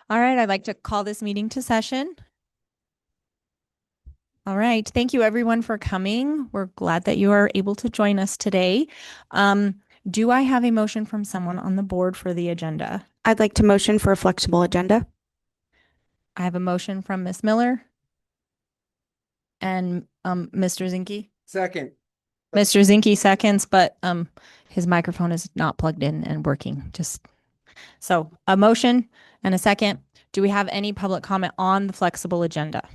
All right, I'd like to call this meeting to session. All right, thank you everyone for coming. We're glad that you are able to join us today. Do I have a motion from someone on the board for the agenda? I'd like to motion for a flexible agenda. I have a motion from Ms. Miller and Mr. Zinke. Second. Mr. Zinke seconds, but his microphone is not plugged in and working. Just so a motion and a second. Do we have any public comment on the flexible agenda?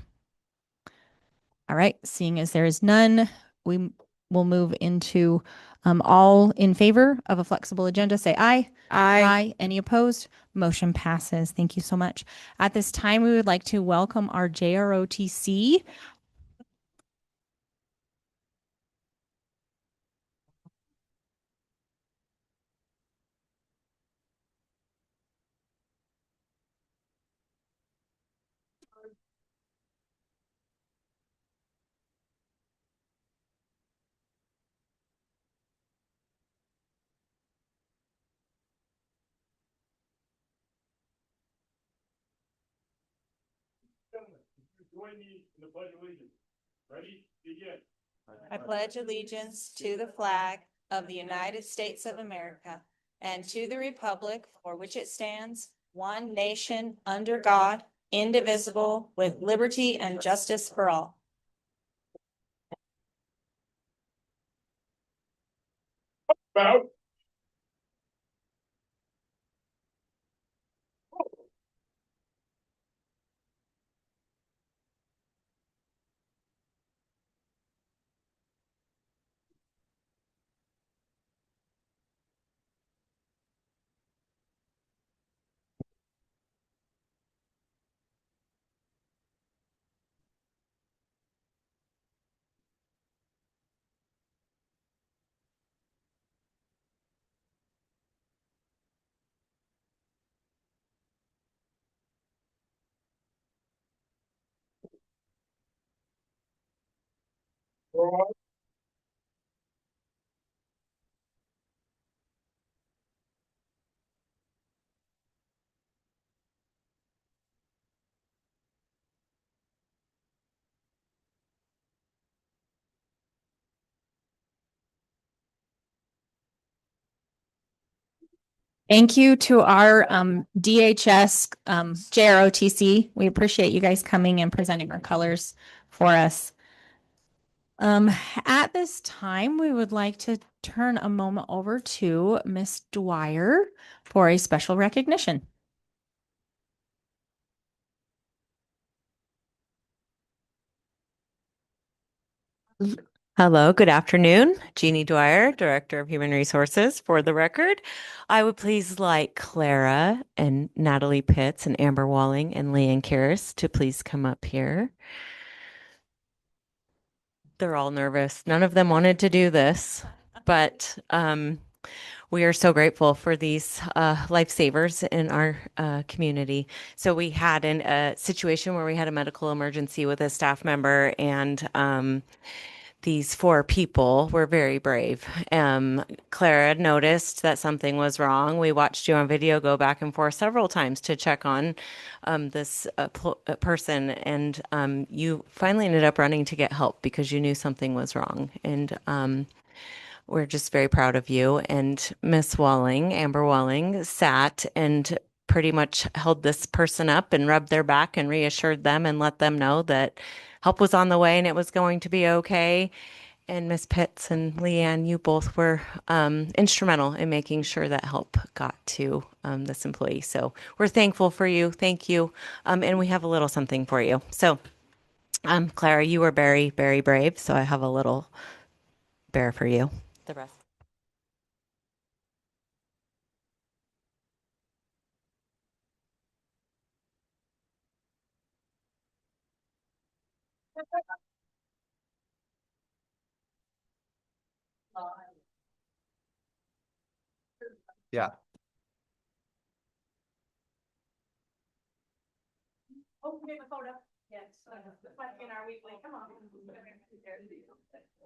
All right, seeing as there is none, we will move into all in favor of a flexible agenda, say aye. Aye. Any opposed? Motion passes. Thank you so much. At this time, we would like to welcome our JROTC. Join me in the pledge of allegiance. Ready? Begin. I pledge allegiance to the flag of the United States of America and to the republic for which it stands, one nation under God, indivisible, with liberty and justice for all. About. Thank you to our DHS JROTC. We appreciate you guys coming and presenting our colors for us. At this time, we would like to turn a moment over to Miss Dwyer for a special recognition. Hello, good afternoon. Jeannie Dwyer, Director of Human Resources. For the record, I would please like Clara and Natalie Pitts and Amber Walling and Leanne Karras to please come up here. They're all nervous. None of them wanted to do this, but we are so grateful for these lifesavers in our community. So we had a situation where we had a medical emergency with a staff member, and these four people were very brave. Clara noticed that something was wrong. We watched you on video go back and forth several times to check on this person, and you finally ended up running to get help because you knew something was wrong. And we're just very proud of you. And Miss Walling, Amber Walling, sat and pretty much held this person up and rubbed their back and reassured them and let them know that help was on the way and it was going to be okay. And Miss Pitts and Leanne, you both were instrumental in making sure that help got to this employee. So we're thankful for you. Thank you. And we have a little something for you. So, Clara, you were very, very brave. So I have a little bear for you. The rest. Yeah. Oh, we have a photo. Yes. In our weekly. Come on.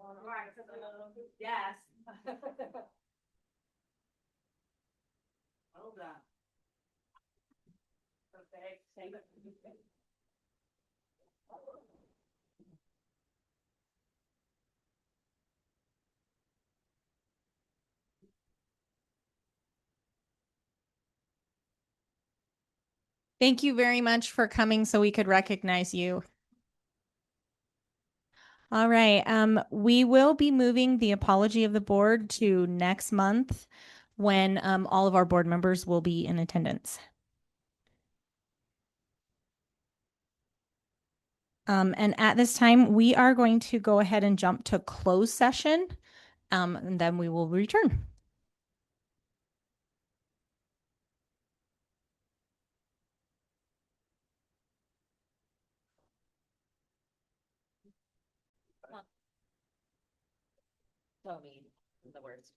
All right. Yes. Well done. Okay. Thank you very much for coming so we could recognize you. All right. We will be moving the apology of the board to next month when all of our board members will be in attendance. And at this time, we are going to go ahead and jump to closed session, and then we will return. Tell me the words.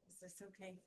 Is this okay?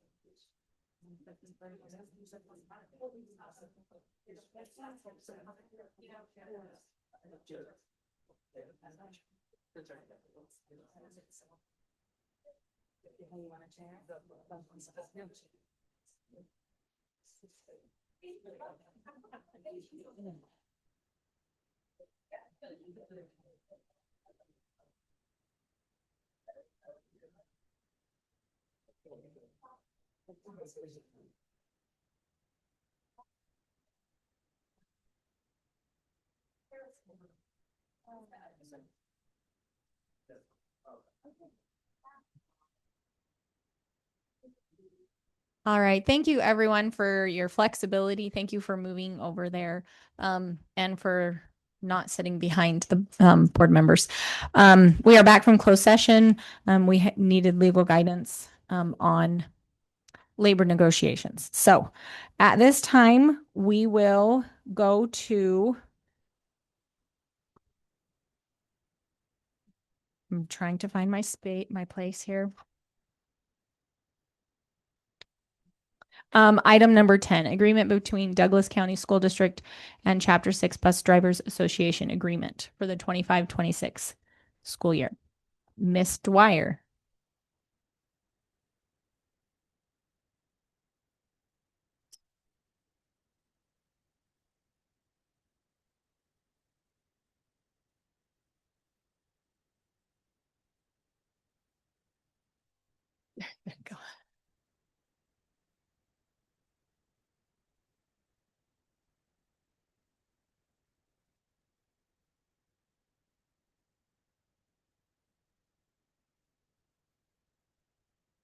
All right. Thank you, everyone, for your flexibility. Thank you for moving over there, and for not sitting behind the board members. We are back from closed session. We needed legal guidance on labor negotiations. So at this time, we will go to. I'm trying to find my place here. Item number 10, agreement between Douglas County School District and Chapter 6 Bus Drivers Association agreement for the 25-26 school year. Miss Dwyer. Go.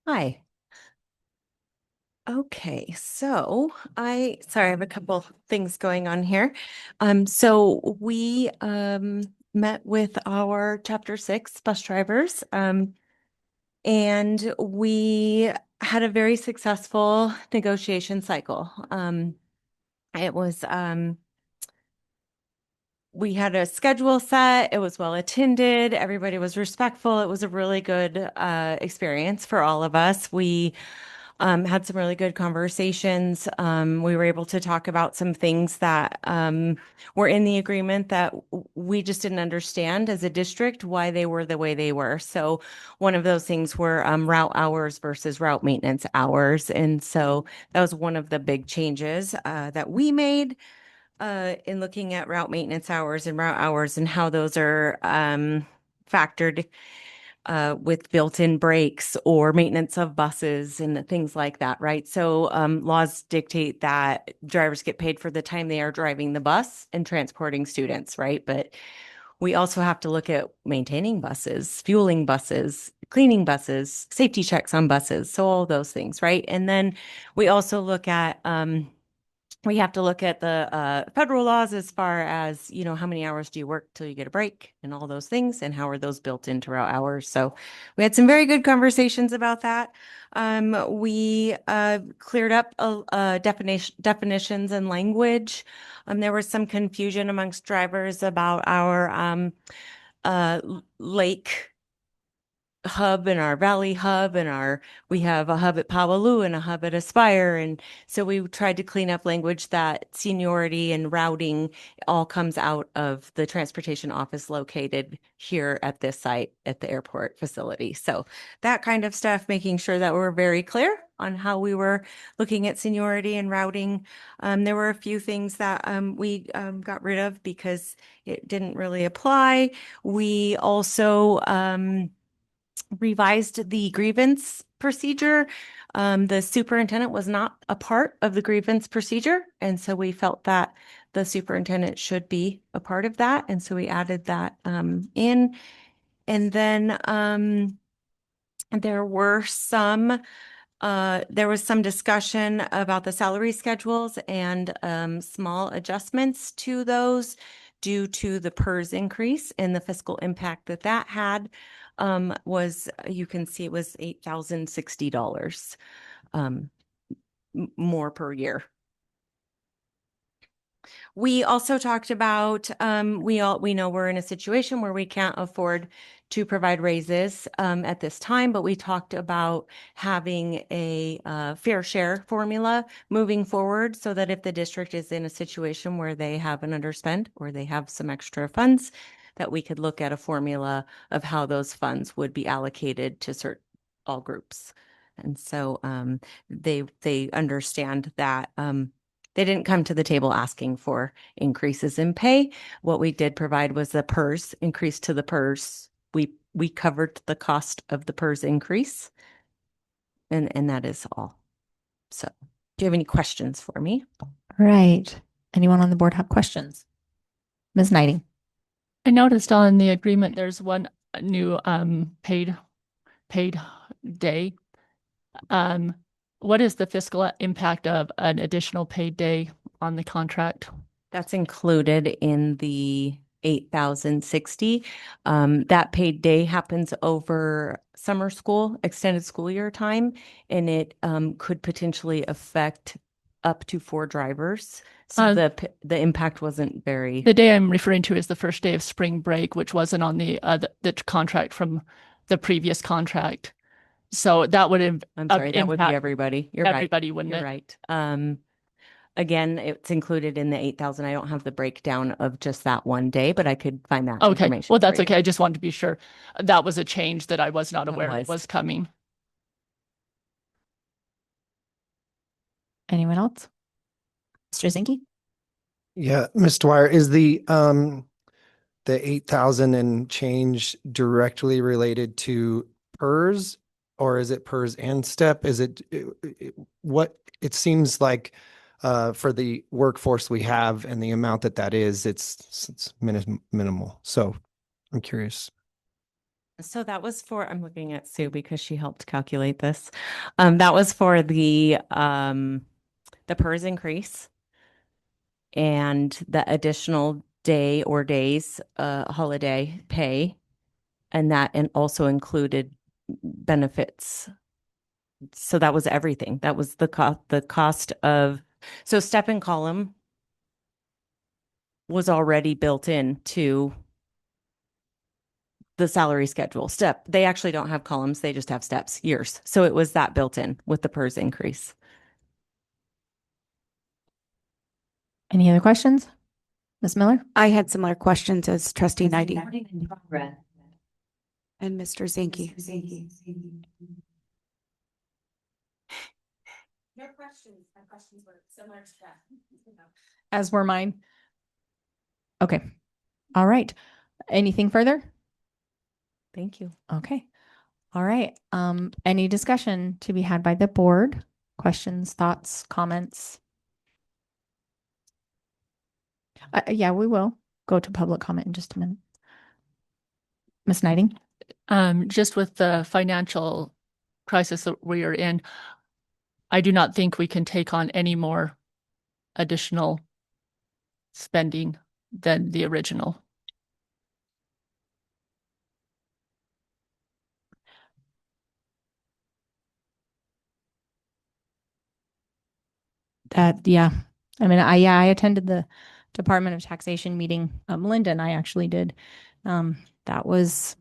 Hi. Okay, so sorry, I have a couple things going on here. So we met with our Chapter 6 bus drivers, and we had a very successful negotiation cycle. It was we had a schedule set. It was well attended. Everybody was respectful. It was a really good experience for all of us. We had some really good conversations. We were able to talk about some things that were in the agreement that we just didn't understand as a district why they were the way they were. So one of those things were route hours versus route maintenance hours. And so that was one of the big changes that we made in looking at route maintenance hours and route hours and how those are factored with built-in brakes or maintenance of buses and things like that, right? So laws dictate that drivers get paid for the time they are driving the bus and transporting students, right? But we also have to look at maintaining buses, fueling buses, cleaning buses, safety checks on buses, so all those things, right? And then we also look at we have to look at the federal laws as far as, you know, how many hours do you work till you get a break and all those things, and how are those built into our hours. So we had some very good conversations about that. We cleared up definitions and language. There was some confusion amongst drivers about our lake hub and our valley hub and we have a hub at Powaloo and a hub at Aspire. And so we tried to clean up language that seniority and routing all comes out of the transportation office located here at this site at the airport facility. So that kind of stuff, making sure that we're very clear on how we were looking at seniority and routing. There were a few things that we got rid of because it didn't really apply. We also revised the grievance procedure. The superintendent was not a part of the grievance procedure, and so we felt that the superintendent should be a part of that, and so we added that in. And then there was some discussion about the salary schedules and small adjustments to those due to the PERS increase and the fiscal impact that that had. Was, you can see it was $8,060 more per year. We also talked about, we know we're in a situation where we can't afford to provide raises at this time, but we talked about having a fair share formula moving forward so that if the district is in a situation where they have an underspend or they have some extra funds, that we could look at a formula of how those funds would be allocated to all groups. And so they understand that they didn't come to the table asking for increases in pay. What we did provide was the PERS increase to the PERS. We covered the cost of the PERS increase, and that is all. So, do you have any questions for me? Right. Anyone on the board have questions? Ms. Knighting. I noticed on the agreement, there's one new paid day. What is the fiscal impact of an additional paid day on the contract? That's included in the 8,060. That paid day happens over summer school, extended school year time, and it could potentially affect up to 4 drivers. So the impact wasn't very. The day I'm referring to is the first day of spring break, which wasn't on the contract from the previous contract. So that would I'm sorry, that would be everybody. You're right. Everybody, wouldn't You're it? right. Again, it's included in the 8,000. I don't have the breakdown of just that one day, but I could find that Okay. information. Well, that's for you. okay. I just wanted to be sure. That was a change that I was not aware was. was coming. Anyone else? Mr. Zinke? Yeah, Ms. Dwyer, is the 8,000 and change directly related to PERS, or is it PERS and STEP? Is it what it seems like for the workforce we have and the amount that is, it's minimal. So I'm curious. So that was for, I'm looking at Sue because she helped calculate this. That was for the PERS increase and the additional day or days holiday pay, and also included benefits. So that was everything. That was the cost of, so step and column was already built into the salary schedule. Step, they actually don't have columns, they just have steps, years. So it was that built in with the PERS increase. Any other questions? Ms. Miller? I had similar questions as Trustee Knighting and Mr. Zinke. Your questions. My questions were similar to that. As were mine. Okay. All right. Anything further? Thank you. Okay. All right. Any discussion to be had by the board? Questions, thoughts, comments? Yeah, we will go to public comment in just a minute. Ms. Knighting? Just with the financial crisis that we are in, I do not think we can take on any more additional spending than the original. Yeah. I mean, I attended the Department of Taxation meeting. Linda and I actually did. That was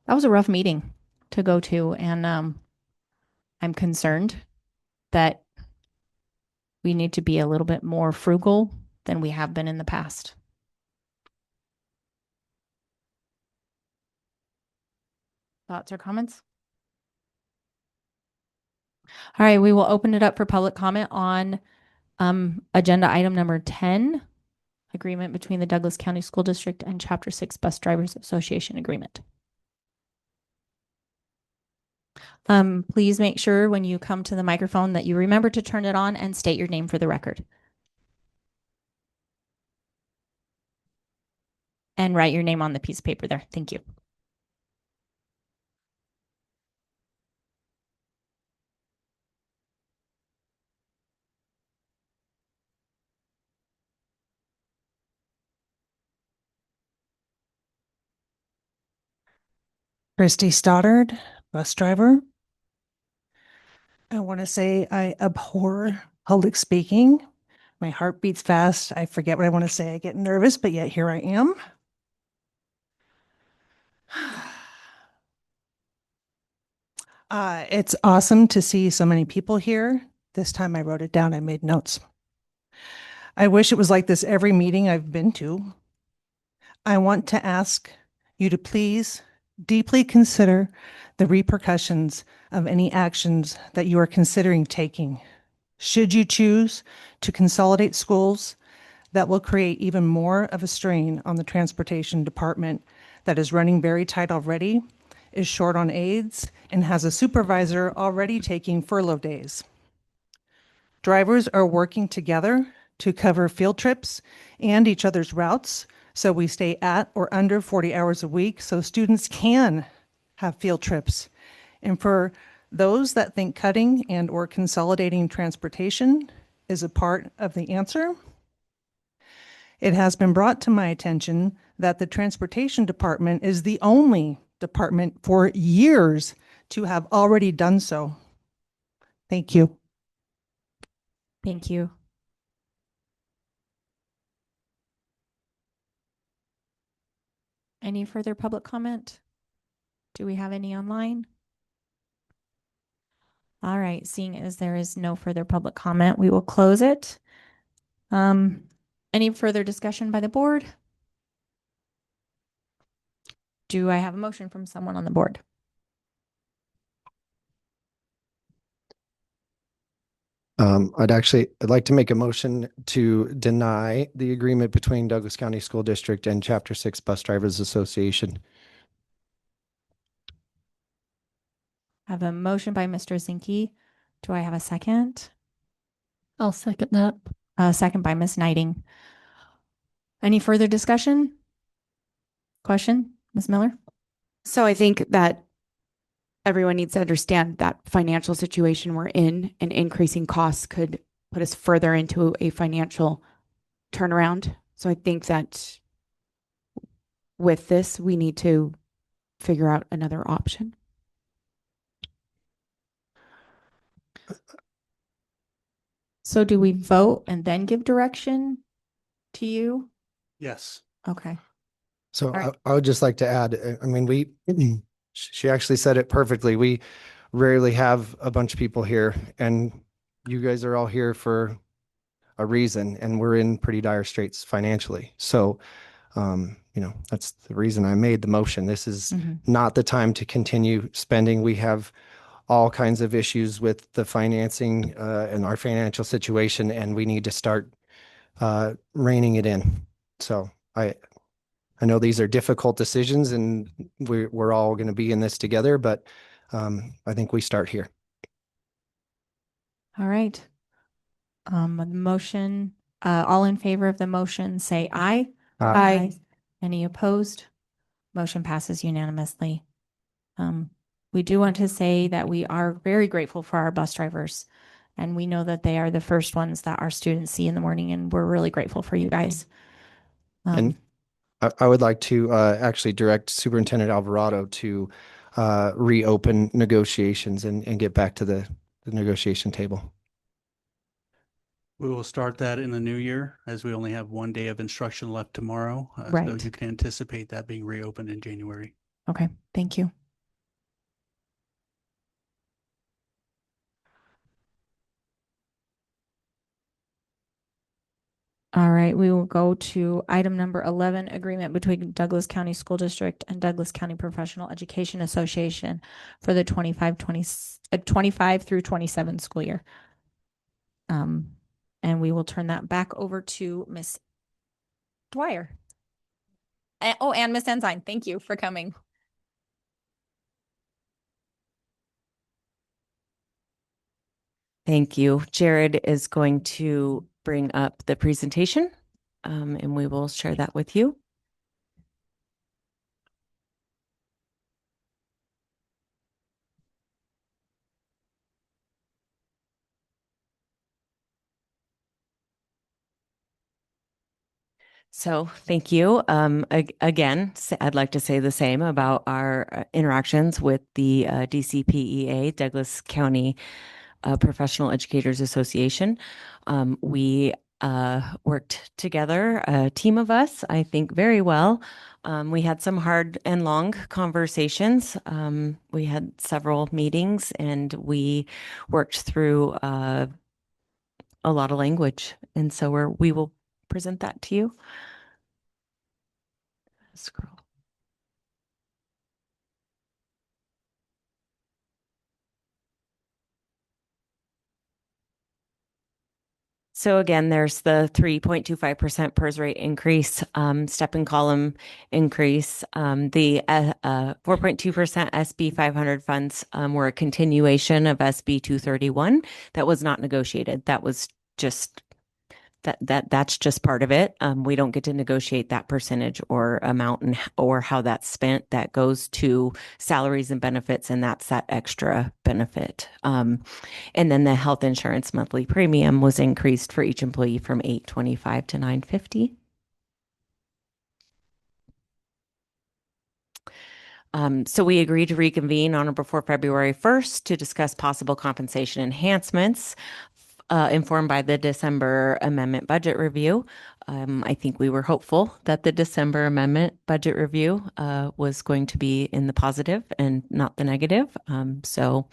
a rough meeting to go to, and I'm concerned that we need to be a little bit more frugal than we have been in the past. Thoughts or comments? All right, we will open it up for public comment on agenda item number 10, agreement between the Douglas County School District and Chapter 6 Bus Drivers Association agreement. Please make sure when you come to the microphone that you remember to turn it on and state your name for the record. And write your name on the piece of paper there. Thank you. Christy Stoddard, bus driver. I want to say I abhor public speaking. My heart beats fast. I forget what I want to say. I get nervous, but yet here I am. It's awesome to see so many people here. This time I wrote it down. I made notes. I wish it was like this every meeting I've been to. I want to ask you to please deeply consider the repercussions of any actions that you are considering taking. Should you choose to consolidate schools, that will create even more of a strain on the transportation department that is running very tight already, is short on aides, and has a supervisor already taking furlough days. Drivers are working together to cover field trips and each other's routes, so we stay at or under 40 hours a week so students can have field trips. And for those that think cutting and or consolidating transportation is a part of the answer, it has been brought to my attention that the transportation department is the only department for years to have already done so. Thank you. Thank you. Any further public comment? Do we have any online? All right, seeing as there is no further public comment, we will close it. Any further discussion by the board? Do I have a motion from someone on the board? I'd like to make a motion to deny the agreement between Douglas County School District and Chapter 6 Bus Drivers Association. I have a motion by Mr. Zinke. Do I have a second? I'll second that. A second by Ms. Knighting. Any further discussion? Question, Ms. Miller? So I think that everyone needs to understand that financial situation we're in and increasing costs could put us further into a financial turnaround. So I think that with this, we need to figure out another option. So do we vote and then give direction to you? Yes. Okay. So right. I would just like to add, I mean, she actually said it perfectly. We rarely have a bunch of people here, and you guys are all here for a reason, and we're in pretty dire straits financially. So, that's the reason I made the motion. This is not the time to continue spending. We have all kinds of issues with the financing and our financial situation, and we need to start reining it in. So I know these are difficult decisions, and we're all going to be in this together, but I think we start here. All right. The motion, all in favor of the motion, say aye. Aye. Any opposed? Motion passes unanimously. We do want to say that we are very grateful for our bus drivers And we know that they are the first ones that our students see in the morning, and we're really grateful for you guys. And I would like to actually direct Superintendent Alvarado to reopen negotiations and get back to the negotiation table. We will start that in the new year, as we only have one day of instruction left tomorrow. So Right. you can anticipate that being reopened in January. Okay, thank you. All right, we will go to item number 11, agreement between Douglas County School District and Douglas County Professional Education Association for the 25 through 27 school year. And we will turn that back over to Miss Dwyer. And Miss Ensign, thank you for coming. Thank you. Jared is going to bring up the presentation, and we will share that with you. So thank you. Again, I'd like to say the same about our interactions with the DCPEA, Douglas County Professional Educators Association. We worked together, a team of us, I think, very well. We had some hard and long conversations. We had several meetings, and we worked through a lot of language. And so we will present that to you. Scroll. So again, there's the 3.25% PERS rate increase, step and column increase. The 4.2% SB 500 funds were a continuation of SB 231 that was not negotiated. That was just that's just part of it. We don't get to negotiate that percentage or amount or how that's spent. That goes to salaries and benefits, and that's that extra benefit. And then the health insurance monthly premium was increased for each employee from $825 to $950. So we agreed to reconvene on or before February 1st to discuss possible compensation enhancements. Informed by the December amendment budget review. I think we were hopeful that the December amendment budget review was going to be in the positive and not the negative. So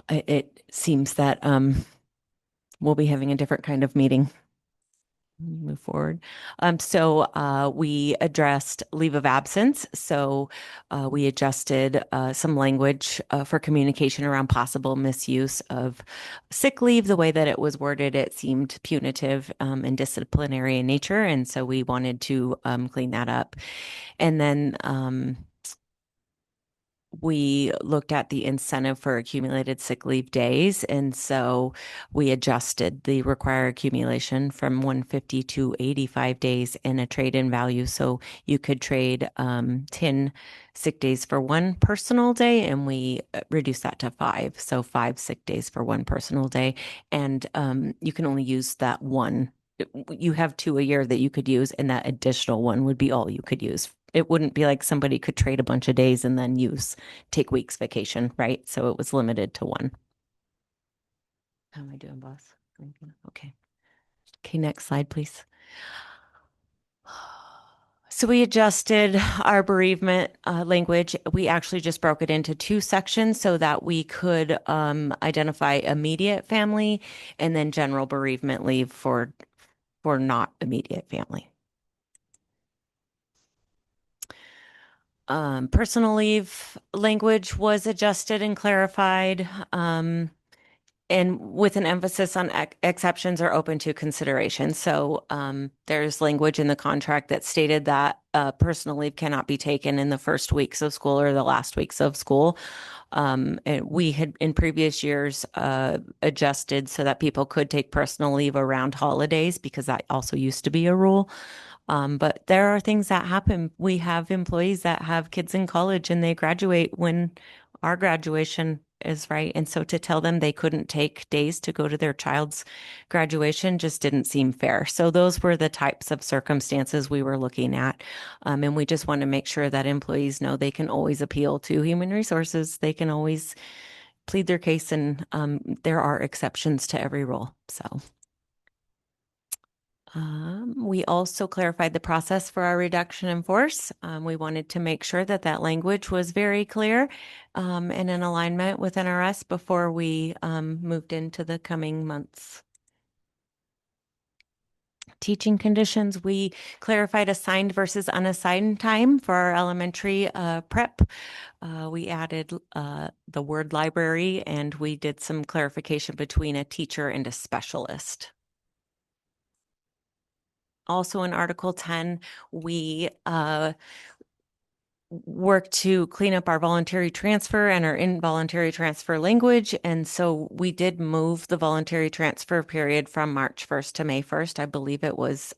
it seems that we'll be having a different kind of meeting. Move forward. So we addressed leave of absence. So we adjusted some language for communication around possible misuse of sick leave. The way that it was worded, it seemed punitive and disciplinary in nature. And so we wanted to clean that up. And then we looked at the incentive for accumulated sick leave days. And so we adjusted the required accumulation from 150 to 85 days in a trade-in value. So you could trade 10 sick days for one personal day, and we reduced that to 5. So 5 sick days for one personal day. And you can only use that one. You have 2 a year that you could use, and that additional one would be all you could use. It wouldn't be like somebody could trade a bunch of days and then take weeks vacation, right? So it was limited to 1. How am I doing, boss? Okay. Okay, next slide, please. So we adjusted our bereavement language. We actually just broke it into 2 sections so that we could identify immediate family and then general bereavement leave for not immediate family. Personal leave language was adjusted and clarified, and with an emphasis on exceptions are open to consideration. So there's language in the contract that stated that personal leave cannot be taken in the first weeks of school or the last weeks of school. And we had in previous years adjusted so that people could take personal leave around holidays because that also used to be a rule. But there are things that happen. We have employees that have kids in college and they graduate when our graduation is right. And so to tell them they couldn't take days to go to their child's graduation just didn't seem fair. So those were the types of circumstances we were looking at. And we just want to make sure that employees know they can always appeal to human resources. They can always plead their case, and there are exceptions to every rule. So we also clarified the process for our reduction in force. We wanted to make sure that that language was very clear and in alignment with NRS before we moved into the coming months. Teaching conditions, we clarified assigned versus unassigned time for our elementary prep. We added the word library, and we did some clarification between a teacher and a specialist. Also in Article 10, we work to clean up our voluntary transfer and our involuntary transfer language. And so we did move the voluntary transfer period from March 1st to May 1st. I believe it was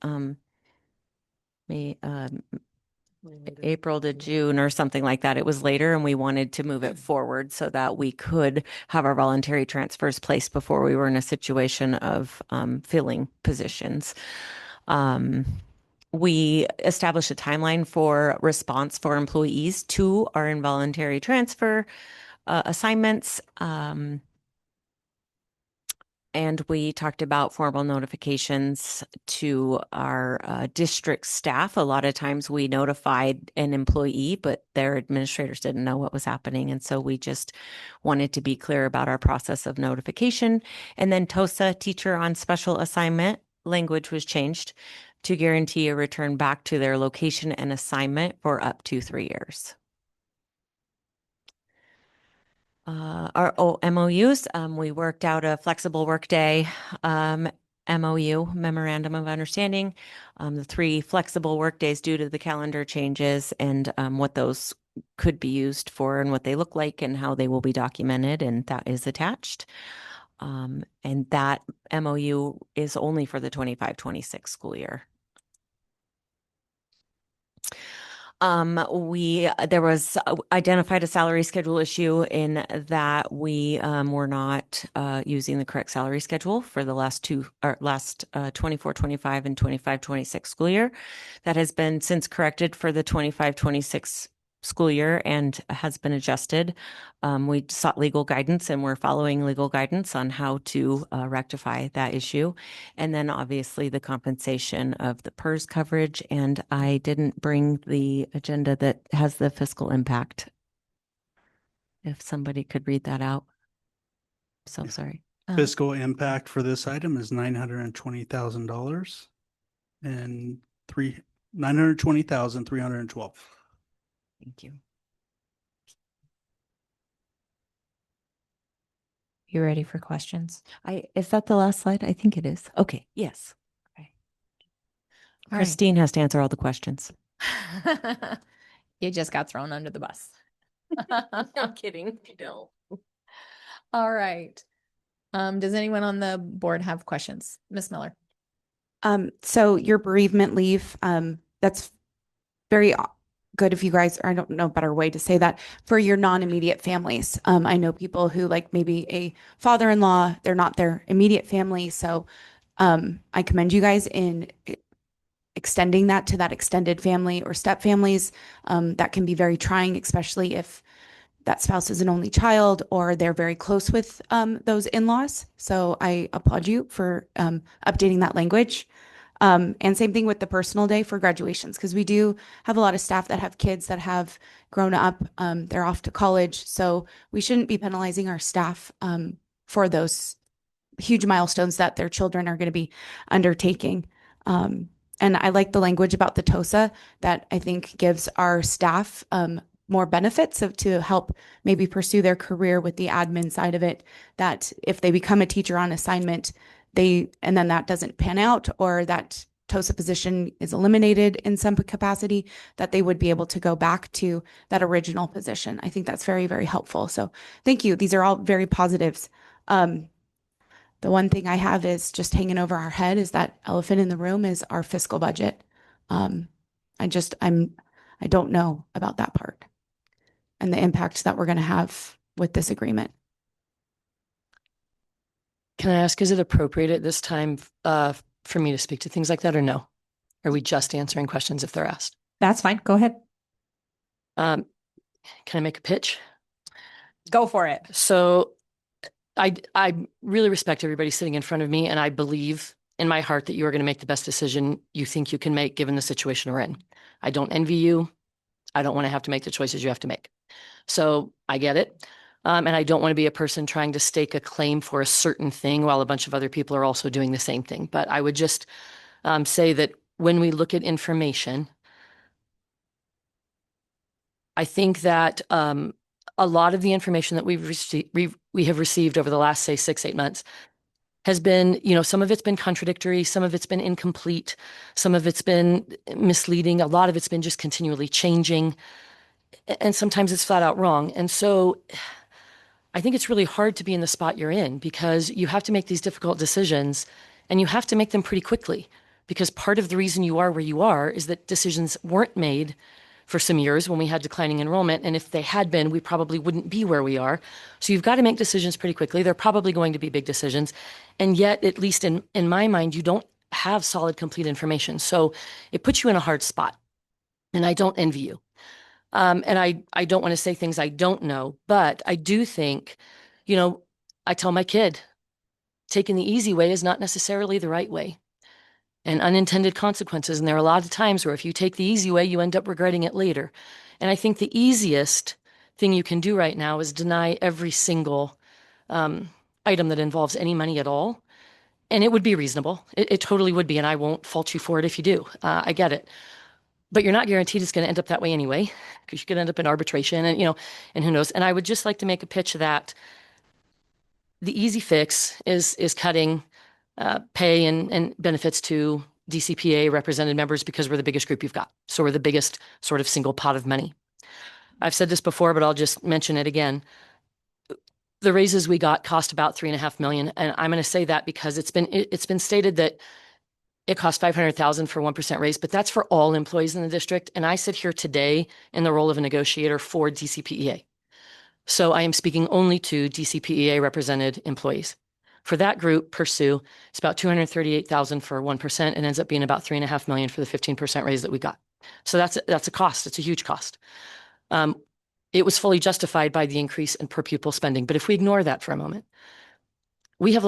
April to June or something like that. It was later, and we wanted to move it forward so that we could have our voluntary transfers placed before we were in a situation of filling positions. We established a timeline for response for employees to our involuntary transfer assignments. And we talked about formal notifications to our district staff. A lot of times we notified an employee, but their administrators didn't know what was happening. And so we just wanted to be clear about our process of notification. And then TOSA, teacher on special assignment, language was changed to guarantee a return back to their location and assignment for up to 3 years. Our MOUs, we worked out a flexible workday MOU, Memorandum of Understanding, the 3 flexible workdays due to the calendar changes, and what those could be used for and what they look like and how they will be documented, and that is attached. And that MOU is only for the 25-26 school year. There was identified a salary schedule issue in that we were not using the correct salary schedule for the last 24-25 and 25-26 school year. That has been since corrected for the 25-26 school year and has been adjusted. We sought legal guidance, and we're following legal guidance on how to rectify that issue. And then obviously the compensation of the PERS coverage. And I didn't bring the agenda that has the fiscal impact. If somebody could read that out. So sorry. Fiscal impact for this item is $920,000 and $920,312. Thank you. You ready for questions? Is that the last slide? I think it is. Okay. Yes. Okay. All right. Christine has to answer all the questions. You just got thrown under the bus. I'm kidding. No. All right. Does anyone on the board have questions? Ms. Miller? So your bereavement leave, that's very good if you guys, or I don't know a better way to say that, for your non-immediate families. I know people who, like maybe a father-in-law, they're not their immediate family. So I commend you guys in extending that to that extended family or step families. That can be very trying, especially if that spouse is an only child or they're very close with those in-laws. So I applaud you for updating that language. And same thing with the personal day for graduations, because we do have a lot of staff that have kids that have grown up. They're off to college. So we shouldn't be penalizing our staff for those huge milestones that their children are going to be undertaking. And I like the language about the TOSA that I think gives our staff more benefits to help maybe pursue their career with the admin side of it, that if they become a teacher on assignment, and then that doesn't pan out, or that TOSA position is eliminated in some capacity, that they would be able to go back to that original position. I think that's very, very helpful. So thank you. These are all very positives. The one thing I have is just hanging over our head is that elephant in the room is our fiscal budget. I don't know about that part and the impact that we're going to have with this agreement. Can I ask, is it appropriate at this time for me to speak to things like that or no? Are we just answering questions if they're asked? That's fine. Go ahead. Can I make a pitch? Go for it. So I really respect everybody sitting in front of me, and I believe in my heart that you are going to make the best decision you think you can make given the situation we're in. I don't envy you. I don't want to have to make the choices you have to make. So I get it. And I don't want to be a person trying to stake a claim for a certain thing while a bunch of other people are also doing the same thing. But I would just say that when we look at information, I think that a lot of the information that we have received over the last, say, 6-8 months has been, some of it's been contradictory, some of it's been incomplete, some of it's been misleading, a lot of it's been just continually changing, and sometimes it's flat out wrong. And so I think it's really hard to be in the spot you're in because you have to make these difficult decisions and you have to make them pretty quickly, because part of the reason you are where you are is that decisions weren't made for some years when we had declining enrollment. And if they had been, we probably wouldn't be where we are. So you've got to make decisions pretty quickly. They're probably going to be big decisions. And yet, at least in my mind, you don't have solid, complete information. So it puts you in a hard spot. And I don't envy you. And I don't want to say things I don't know, but I do think, I tell my kid, taking the easy way is not necessarily the right way. And unintended consequences. And there are a lot of times where if you take the easy way, you end up regretting it later. And I think the easiest thing you can do right now is deny every single item that involves any money at all. And it would be reasonable. It totally would be. And I won't fault you for it if you do. I get it. But you're not guaranteed it's going to end up that way anyway, because you could end up in arbitration and, and who knows. And I would just like to make a pitch that the easy fix is cutting pay and benefits to DCPA represented members because we're the biggest group you've got. So we're the biggest sort of single pot of money. I've said this before, but I'll just mention it again. The raises we got cost about $3.5 million. And I'm going to say that because it's been stated that it cost $500,000 for 1% raise, but that's for all employees in the district. And I sit here today in the role of a negotiator for DCPEA. So I am speaking only to DCPEA represented employees. For that group, Pursue, it's about $238,000 for 1% and ends up being about $3.5 million for the 15% raise that we got. So that's a cost. It's a huge cost. It was fully justified by the increase in per pupil spending. But if we ignore that for a moment, we have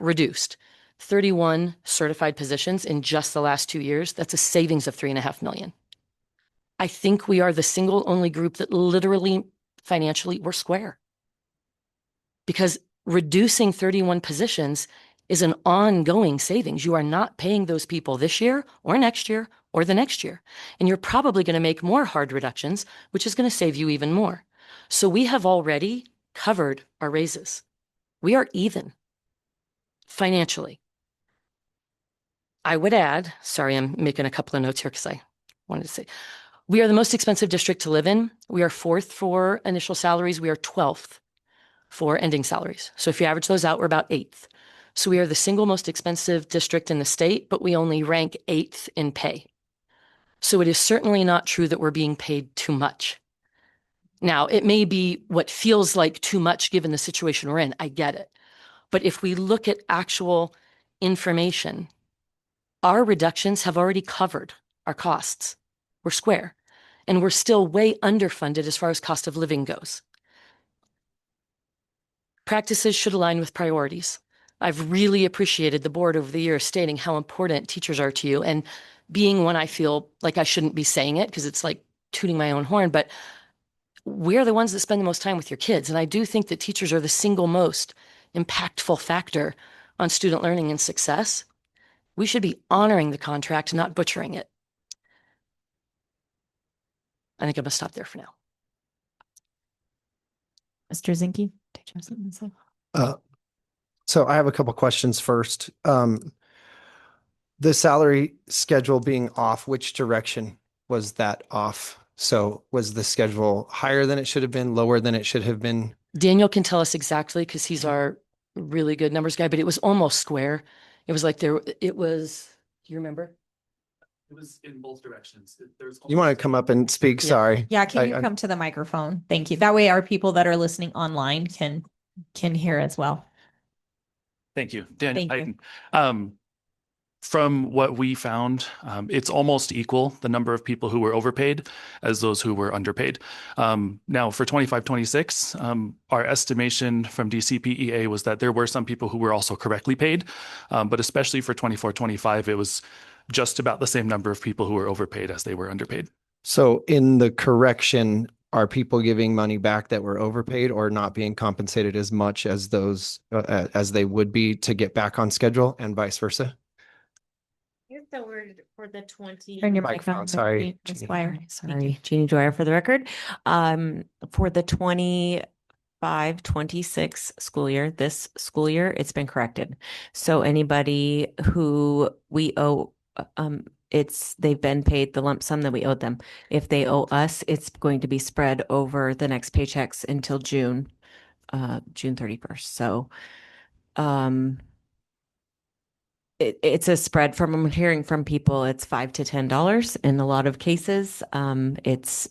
reduced 31 certified positions in just the last 2 years. That's a savings of $3.5 million. I think we are the single only group that literally financially we're square. Because reducing 31 positions is an ongoing savings. You are not paying those people this year or next year or the next year. And you're probably going to make more hard reductions, which is going to save you even more. So we have already covered our raises. We are even financially. I would add, sorry, I'm making a couple of notes here because I wanted to say, we are the most expensive district to live in. We are 4th for initial salaries. We are 12th for ending salaries. So if you average those out, we're about 8th. So we are the single most expensive district in the state, but we only rank 8th in pay. So it is certainly not true that we're being paid too much. Now, it may be what feels like too much given the situation we're in. I get it. But if we look at actual information, our reductions have already covered our costs. We're square. And we're still way underfunded as far as cost of living goes. Practices should align with priorities. I've really appreciated the board over the years stating how important teachers are to you, and being one I feel like I shouldn't be saying it because it's like tooting my own horn, but we're the ones that spend the most time with your kids. And I do think that teachers are the single most impactful factor on student learning and success. We should be honoring the contract, not butchering it. I think I'm going to stop there for now. Mr. Zinke, did you have something to say? So I have a couple questions first. The salary schedule being off, which direction was that off? So was the schedule higher than it should have been, lower than it should have been? Daniel can tell us exactly because he's our really good numbers guy, but it was almost square. It was like do you remember? It was in both directions. You want to come up and speak? Yeah. Sorry. Yeah, can you come to the microphone? Thank you. That way our people that are listening online can can hear as well. Thank you, Daniel Thank you. Hayden. From what we found, it's almost equal, the number of people who were overpaid as those who were underpaid. Now for 25-26, our estimation from DCPEA was that there were some people who were also correctly paid, but especially for 24-25, it was just about the same number of people who were overpaid as they were underpaid. So in the correction, are people giving money back that were overpaid or not being compensated as much as those as they would be to get back on schedule and vice versa? Here's the word for the 20. Turn your Microphone, microphone. sorry, Ms. Jeannie. Dwyer. Sorry, Jeannie Dwyer for the record. For the 25-26 school year, this school year, it's been corrected. So anybody who we owe, they've been paid the lump sum that we owed them. If they owe us, it's going to be spread over the next paychecks until June 31st. So, it's a spread from I'm hearing from people. It's $5 to $10 in a lot of cases. It's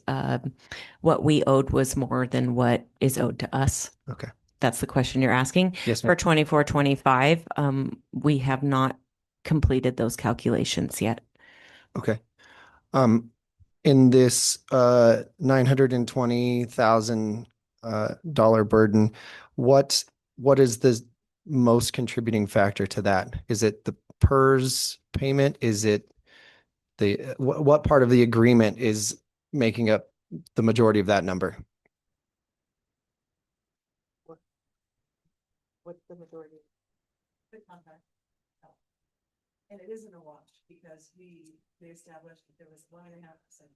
what we owed was more than what is owed to us. Okay. That's the question you're asking. Yes, For ma'am. 24-25, we have not completed those calculations yet. Okay. In this $920,000 dollar burden, what is the most contributing factor to that? Is it the PERS payment? Is it the what part of the agreement is making up the majority of that number? What's the majority? The contract. And it isn't a wash because we established that there was 1.5%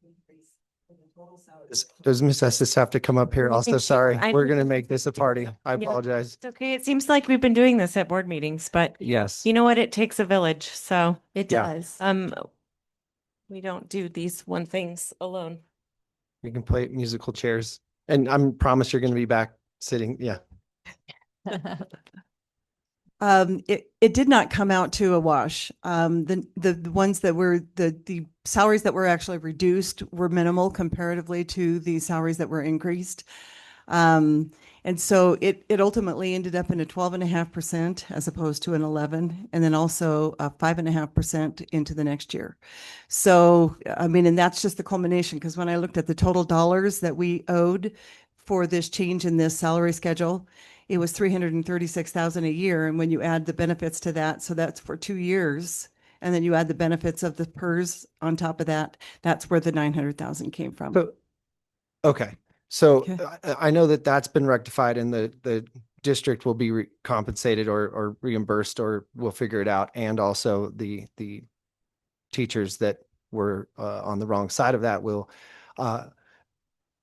increase in the total salary. Does Ms. Estes have to come up here? Also, sorry, I- we're gonna make this a party. I Yeah. apologize. It's okay. It seems like we've been doing this at board meetings, but Yes. you know what? It takes a village. So It Yeah. does. we don't do these one things alone. We can play musical chairs, and I promise you're gonna be back sitting. Yeah. It did not come out to a wash. The ones that were the salaries that were actually reduced were minimal comparatively to the salaries that were increased. And so it ultimately ended up in a 12.5% as opposed to an 11, and then also a 5.5% into the next year. So, I mean, and that's just the culmination, because when I looked at the total dollars that we owed for this change in this salary schedule, it was 336,000 a year. And when you add the benefits to that, so that's for 2 years. And then you add the benefits of the PERS on top of that, that's where the 900,000 came from. So, okay. So Okay. I know that that's been rectified and the district will be compensated or reimbursed, or we'll figure it out. And also the teachers that were on the wrong side of that will,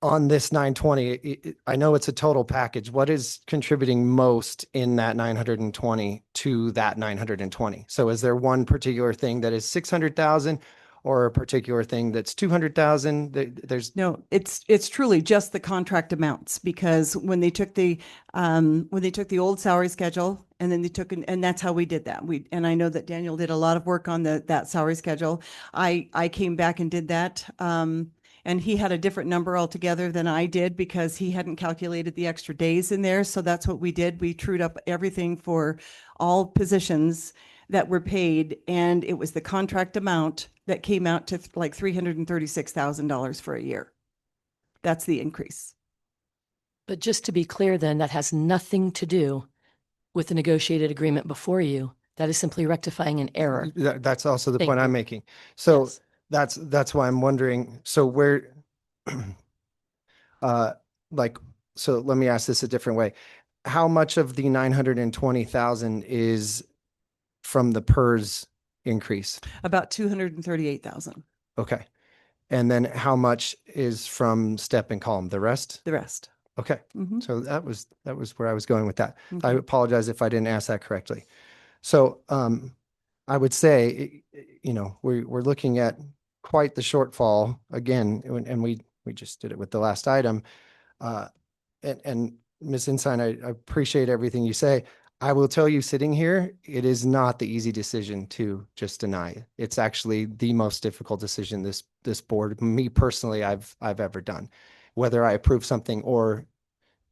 on this 920, I know it's a total package. What is contributing most in that 920 to that 920? So is there one particular thing that is 600,000 or a particular thing that's 200,000? There's No, it's truly just the contract amounts, because when they took the old salary schedule and then they took, and that's how we did that. And I know that Daniel did a lot of work on that salary schedule. I came back and did that. And he had a different number altogether than I did because he hadn't calculated the extra days in there. So that's what we did. We trued up everything for all positions that were paid. And it was the contract amount that came out to like $336,000 for a year. That's the increase. But just to be clear, then, that has nothing to do with the negotiated agreement before you. That is simply rectifying an error. That's also the Thank point I'm you. making. So Yes. that's why I'm wondering, so where, so let me ask this a different way. How much of the 920,000 is from the PERS increase? About 238,000, Okay. And then how much is from step and column? The rest? the rest. Okay. Mhm. So that was where I was going with that. I Okay. apologize if I didn't ask that correctly. So, I would say, we're looking at quite the shortfall again, and we just did it with the last item. And Ms. Ensign, I appreciate everything you say. I will tell you, sitting here, it is not the easy decision to just deny. It's actually the most difficult decision this board, me personally, I've ever done. Whether I approve something or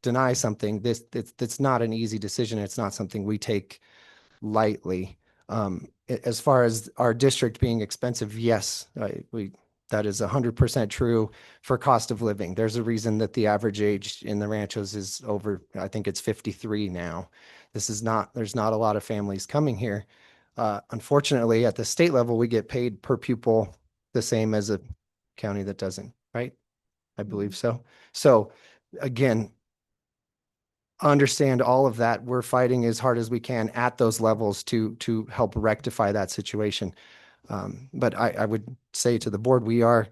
deny something, it's not an easy decision. It's not something we take lightly. As far as our district being expensive, yes, that is 100% true for cost of living. There's a reason that the average age in the ranchos is over, I think it's 53 now. There's not a lot of families coming here. Unfortunately, at the state level, we get paid per pupil the same as a county that doesn't, right? I believe so. So again, understand all of that. We're fighting as hard as we can at those levels to help rectify that situation. But I would say to the board, we're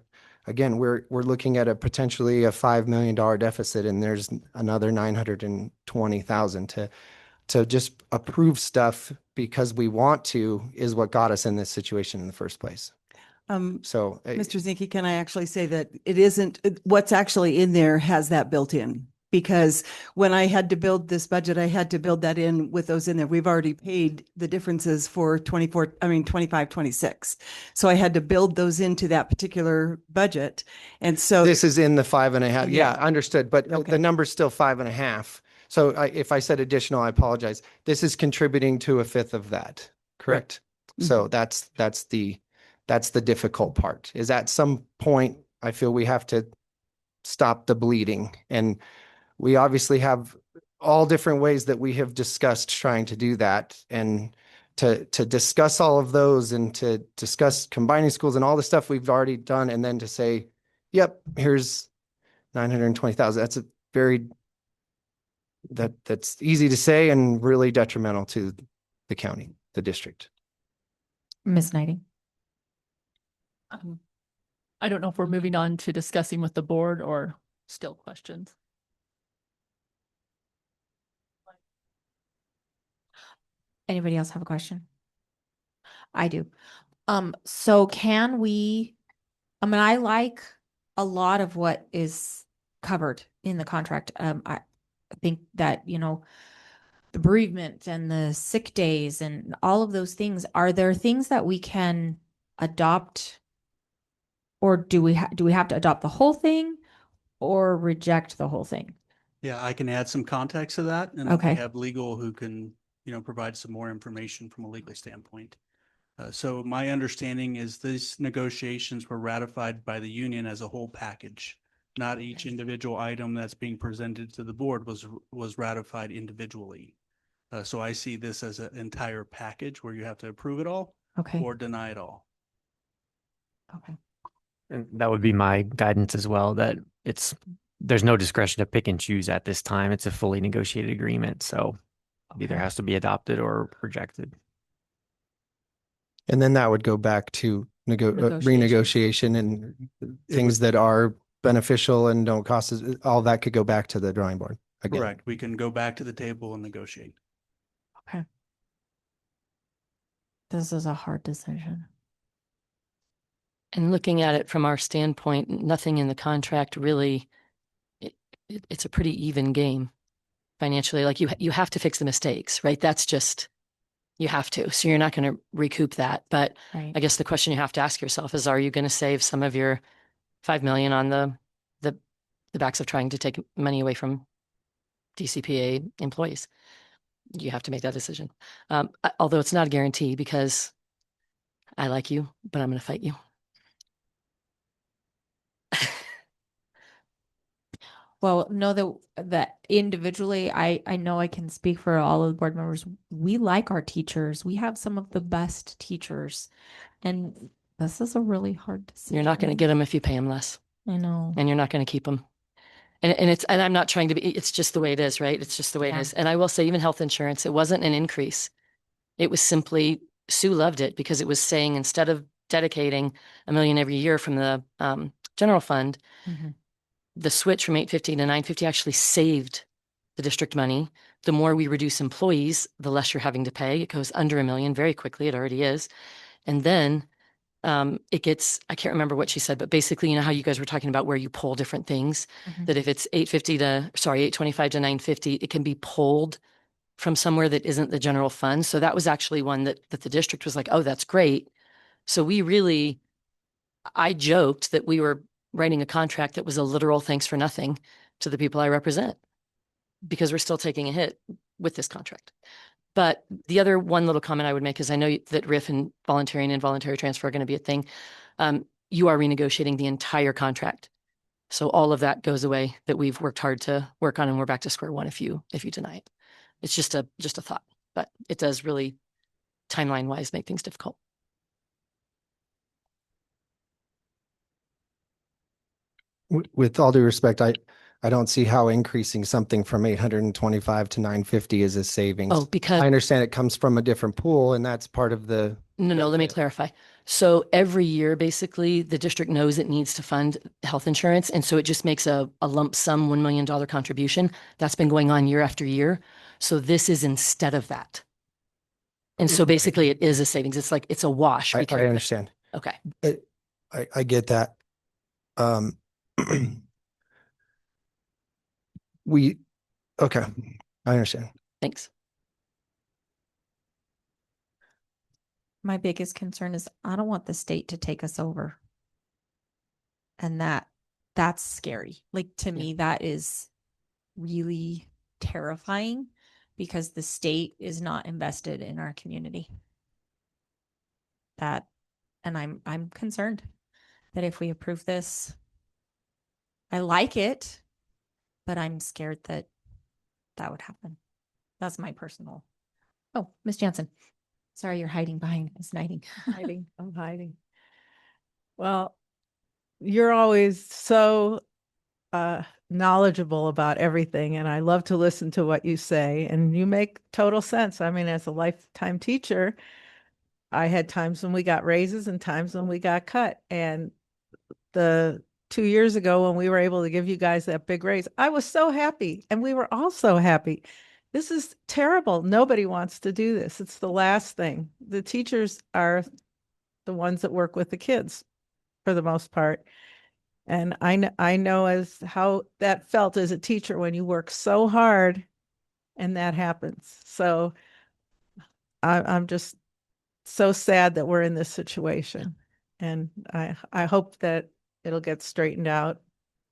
looking at a potentially a $5 million deficit, and there's another 920,000 to just approve stuff because we want to is what got us in this situation in the first place. So Mr. Zinke, can I actually say that it isn't, what's actually in there has that built in? Because when I had to build this budget, I had to build that in with those in there. We've already paid the differences for 25, 26. So I had to build those into that particular budget. And so this is in the 5.5. Yeah, Yeah. understood. But Okay. the number's still 5.5. So if I said additional, I apologize. This is contributing to a fifth of that, correct? So that's the difficult part, is at some point, I feel we have to stop the bleeding. And we obviously have all different ways that we have discussed trying to do that. And to discuss all of those and to discuss combining schools and all the stuff we've already done, and then to say, yep, here's 920,000. That's a that's easy to say and really detrimental to the county, the district. Ms. Knighting. I don't know if we're moving on to discussing with the board or still questions. Anybody else have a question? I do. So can we, I mean, I like a lot of what is covered in the contract. I think that, the bereavement and the sick days and all of those things, are there things that we can adopt? Or do we have to adopt the whole thing or reject the whole thing? Yeah, I can add some context to that, and then Okay. we have legal who can, provide some more information from a legal standpoint. So my understanding is these negotiations were ratified by the union as a whole package. Not each individual item that's being presented to the board was ratified individually. So I see this as an entire package where you have to approve it all Okay. or deny it all. Okay. And that would be my guidance as well, that there's no discretion to pick and choose at this time. It's a fully negotiated agreement. So either Okay. has to be adopted or rejected. And then that would go back to Negotiation. renegotiation and things that are beneficial and don't cost us, all that could go back to the drawing board again. Correct. We can go back to the table and negotiate. Okay. This is a hard decision. And looking at it from our standpoint, nothing in the contract really, it's a pretty even game financially. Like you have to fix the mistakes, right? That's just, you have to. So you're not going to recoup that. But Right. I guess the question you have to ask yourself is, are you going to save some of your 5 million on the backs of trying to take money away from DCPA employees? You have to make that decision. Although it's not a guarantee, because I like you, but I'm going to fight you. Well, know that individually, I know I can speak for all of the board members. We like our teachers. We have some of the best teachers, and this is a really hard decision. You're not going to get them if you pay them less, I know. and you're not going to keep them. And I'm not trying to be, it's just the way it is, right? It's just the way it Yeah. is. And I will say, even health insurance, it wasn't an increase. It was simply, Sue loved it because it was saying, instead of dedicating $1 million every year from the general fund, Mhm. the switch from 850 to 950 actually saved the district money. The more we reduce employees, the less you're having to pay. It goes under $1 million very quickly. It already is. And then it gets, I can't remember what she said, but basically, how you guys were talking about where you pull different things, Mhm. that if it's 825 to 950, it can be pulled from somewhere that isn't the general fund. So that was actually one that the district was like, oh, that's great. So I joked that we were writing a contract that was a literal thanks for nothing to the people I represent. because we're still taking a hit with this contract. But the other one little comment I would make is I know that RIF and voluntary and involuntary transfer are going to be a thing. You are renegotiating the entire contract. So all of that goes away that we've worked hard to work on, and we're back to square one if you deny it. It's just a thought, but it does really timeline wise make things difficult. With all due respect, I don't see how increasing something from 825 to 950 is a savings. Oh, because I understand it comes from a different pool, and that's part of the. No, let me clarify. So every year, basically, the district knows it needs to fund health insurance. And so it just makes a lump sum $1 million contribution. That's been going on year after year. So this is instead of that. And so basically it is a savings. It's like, it's a wash. I because- understand. Okay. I get that. Okay, I understand. Thanks. My biggest concern is I don't want the state to take us over. And that's scary. Like, to me, that is really terrifying because the state is not invested in our community. And I'm concerned that if we approve this, I like it, but I'm scared that would happen. That's my personal. Oh, Miss Jansen. Sorry, you're hiding behind Ms. Knighting. I'm hiding. Well, you're always so knowledgeable about everything, and I love to listen to what you say, and you make total sense. I mean, as a lifetime teacher, I had times when we got raises and times when we got cut. And the 2 years ago when we were able to give you guys that big raise, I was so happy, and we were all so happy. This is terrible. Nobody wants to do this. It's the last thing. The teachers are the ones that work with the kids for the most part. And I know as how that felt as a teacher when you work so hard and that happens. So I'm just so sad that we're in this situation. And I hope that it'll get straightened out,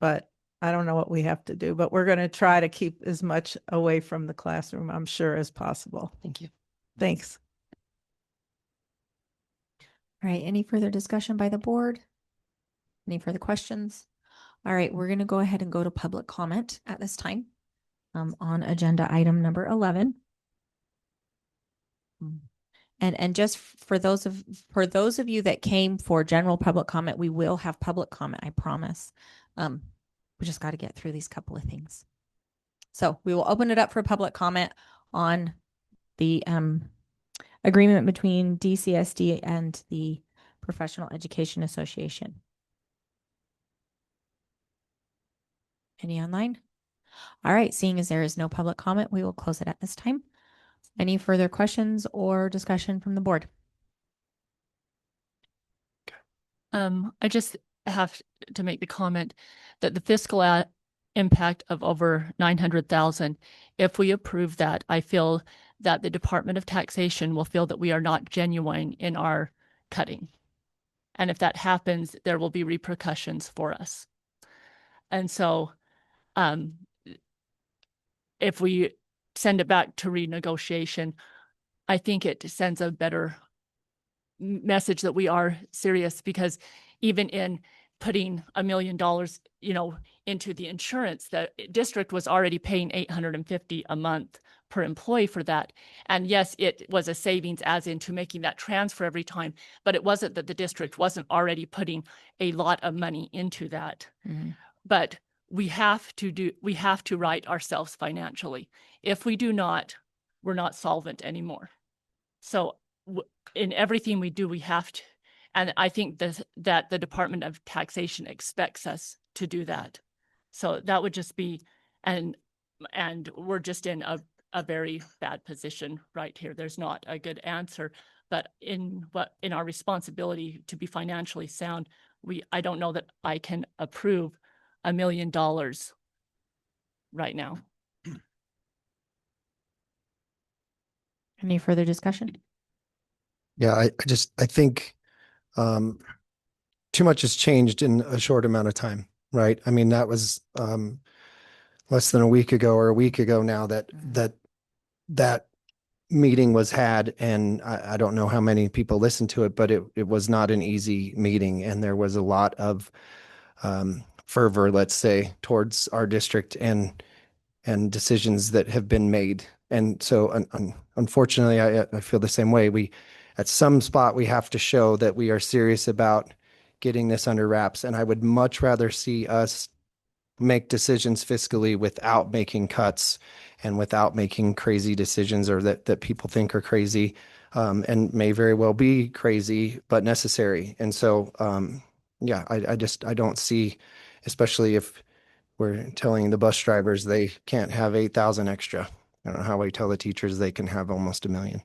but I don't know what we have to do, but we're going to try to keep as much away from the classroom, I'm sure, as possible. Thank you. Thanks. All right. Any further discussion by the board? Any further questions? All right. We're going to go ahead and go to public comment at this time on agenda item number 11. And just for those of you that came for general public comment, we will have public comment, I promise. We just got to get through these couple of things. So we will open it up for public comment on the agreement between DCSD and the Professional Education Association. Any online? All right, seeing as there is no public comment, we will close it at this time. Any further questions or discussion from the board? I just have to make the comment that the fiscal impact of over 900,000, if we approve that, I feel that the Department of Taxation will feel that we are not genuine in our cutting. And if that happens, there will be repercussions for us. And so if we send it back to renegotiation, I think it sends a better message that we are serious, because even in putting $1 million, into the insurance, the district was already paying $850 a month per employee for that. And yes, it was a savings as into making that transfer every time, but it wasn't that the district wasn't already putting a lot of money into that. Mm-hmm. But we have to right ourselves financially. If we do not, we're not solvent anymore. So in everything we do, we have to, and I think that the Department of Taxation expects us to do that. So that would just be, and we're just in a very bad position right here. There's not a good answer, but in our responsibility to be financially sound, I don't know that I can approve $1 million right now. Any further discussion? Yeah, I think too much has changed in a short amount of time, right? I mean, that was less than a week ago or a week ago now that meeting was had, and I don't know how many people listened to it, but it was not an easy meeting, and there was a lot of fervor, let's say, towards our district and decisions that have been made. And so unfortunately, I feel the same way. We, at some spot, we have to show that we are serious about getting this under wraps. And I would much rather see us make decisions fiscally without making cuts and without making crazy decisions, or that people think are crazy, and may very well be crazy, but necessary. And so, yeah, I don't see, especially if we're telling the bus drivers they can't have 8,000 extra. I don't know how we tell the teachers they can have almost 1 million.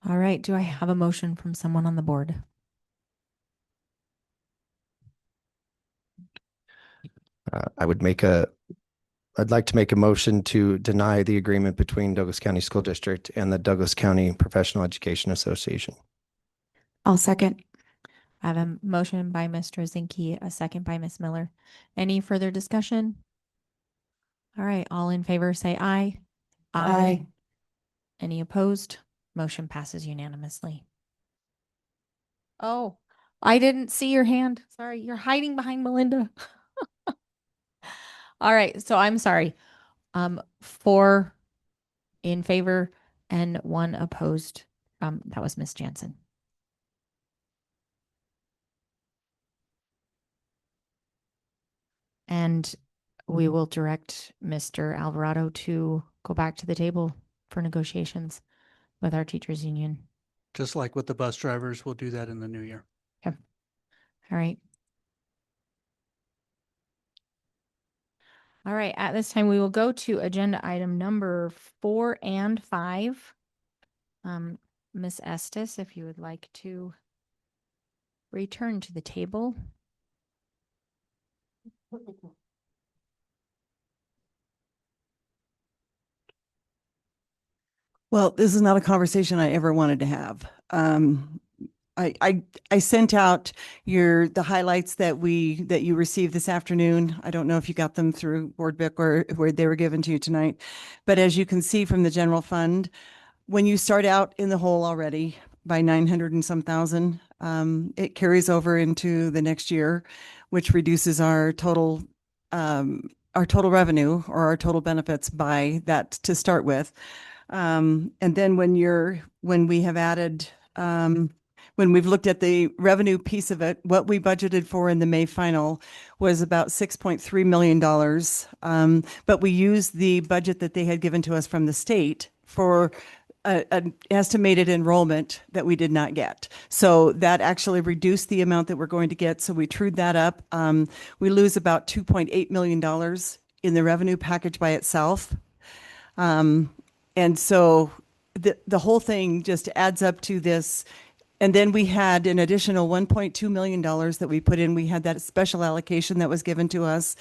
All right. Do I have a motion from someone on the board? I'd like to make a motion to deny the agreement between Douglas County School District and the Douglas County Professional Education Association. I'll second. I have a motion by Mr. Zinke, a second by Ms. Miller. Any further discussion? All right, all in favor say aye. Aye. Any opposed? Motion passes unanimously. Oh, I didn't see your hand. Sorry, you're hiding behind Melinda. All right, so I'm sorry. 4 in favor and 1 opposed. That was Ms. Jansen. And we will direct Mr. Alvarado to go back to the table for negotiations with our teachers union. Just like with the bus drivers, we'll do that in the new year. Okay. All right. All right. At this time, we will go to agenda item number 4 and 5. Ms. Estes, if you would like to return to the table. Well, this is not a conversation I ever wanted to have. I sent out the highlights that you received this afternoon. I don't know if you got them through Board Book or where they were given to you tonight, but as you can see from the general fund, when you start out in the hole already by 900 and some thousand, it carries over into the next year, which reduces our total revenue or our total benefits by that to start with. And then when we have added, when we've looked at the revenue piece of it, what we budgeted for in the May final was about $6.3 million. But we used the budget that they had given to us from the state for an estimated enrollment that we did not get. So that actually reduced the amount that we're going to get. So we trued that up. We lose about $2.8 million in the revenue package by itself. And so the whole thing just adds up to this. And then we had an additional $1.2 million that we put in. We had that special allocation that was given to us.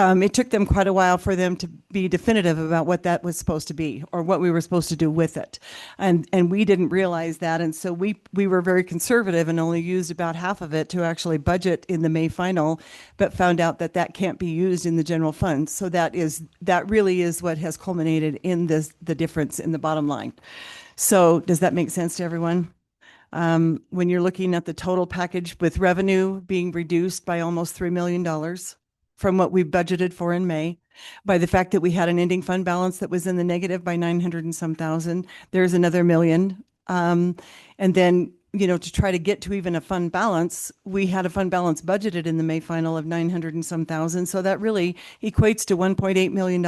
It took them quite a while for them to be definitive about what that was supposed to be or what we were supposed to do with it. And we didn't realize that. And so we were very conservative and only used about half of it to actually budget in the May final, but found out that that can't be used in the general fund. So that really is what has culminated in the difference in the bottom line. So does that make sense to everyone? When you're looking at the total package with revenue being reduced by almost $3 million from what we budgeted for in May, by the fact that we had an ending fund balance that was in the negative by 900 and some thousand, there's another $1 million. And then, to try to get to even a fund balance, we had a fund balance budgeted in the May final of 900 and some thousand. So that really equates to $1.8 million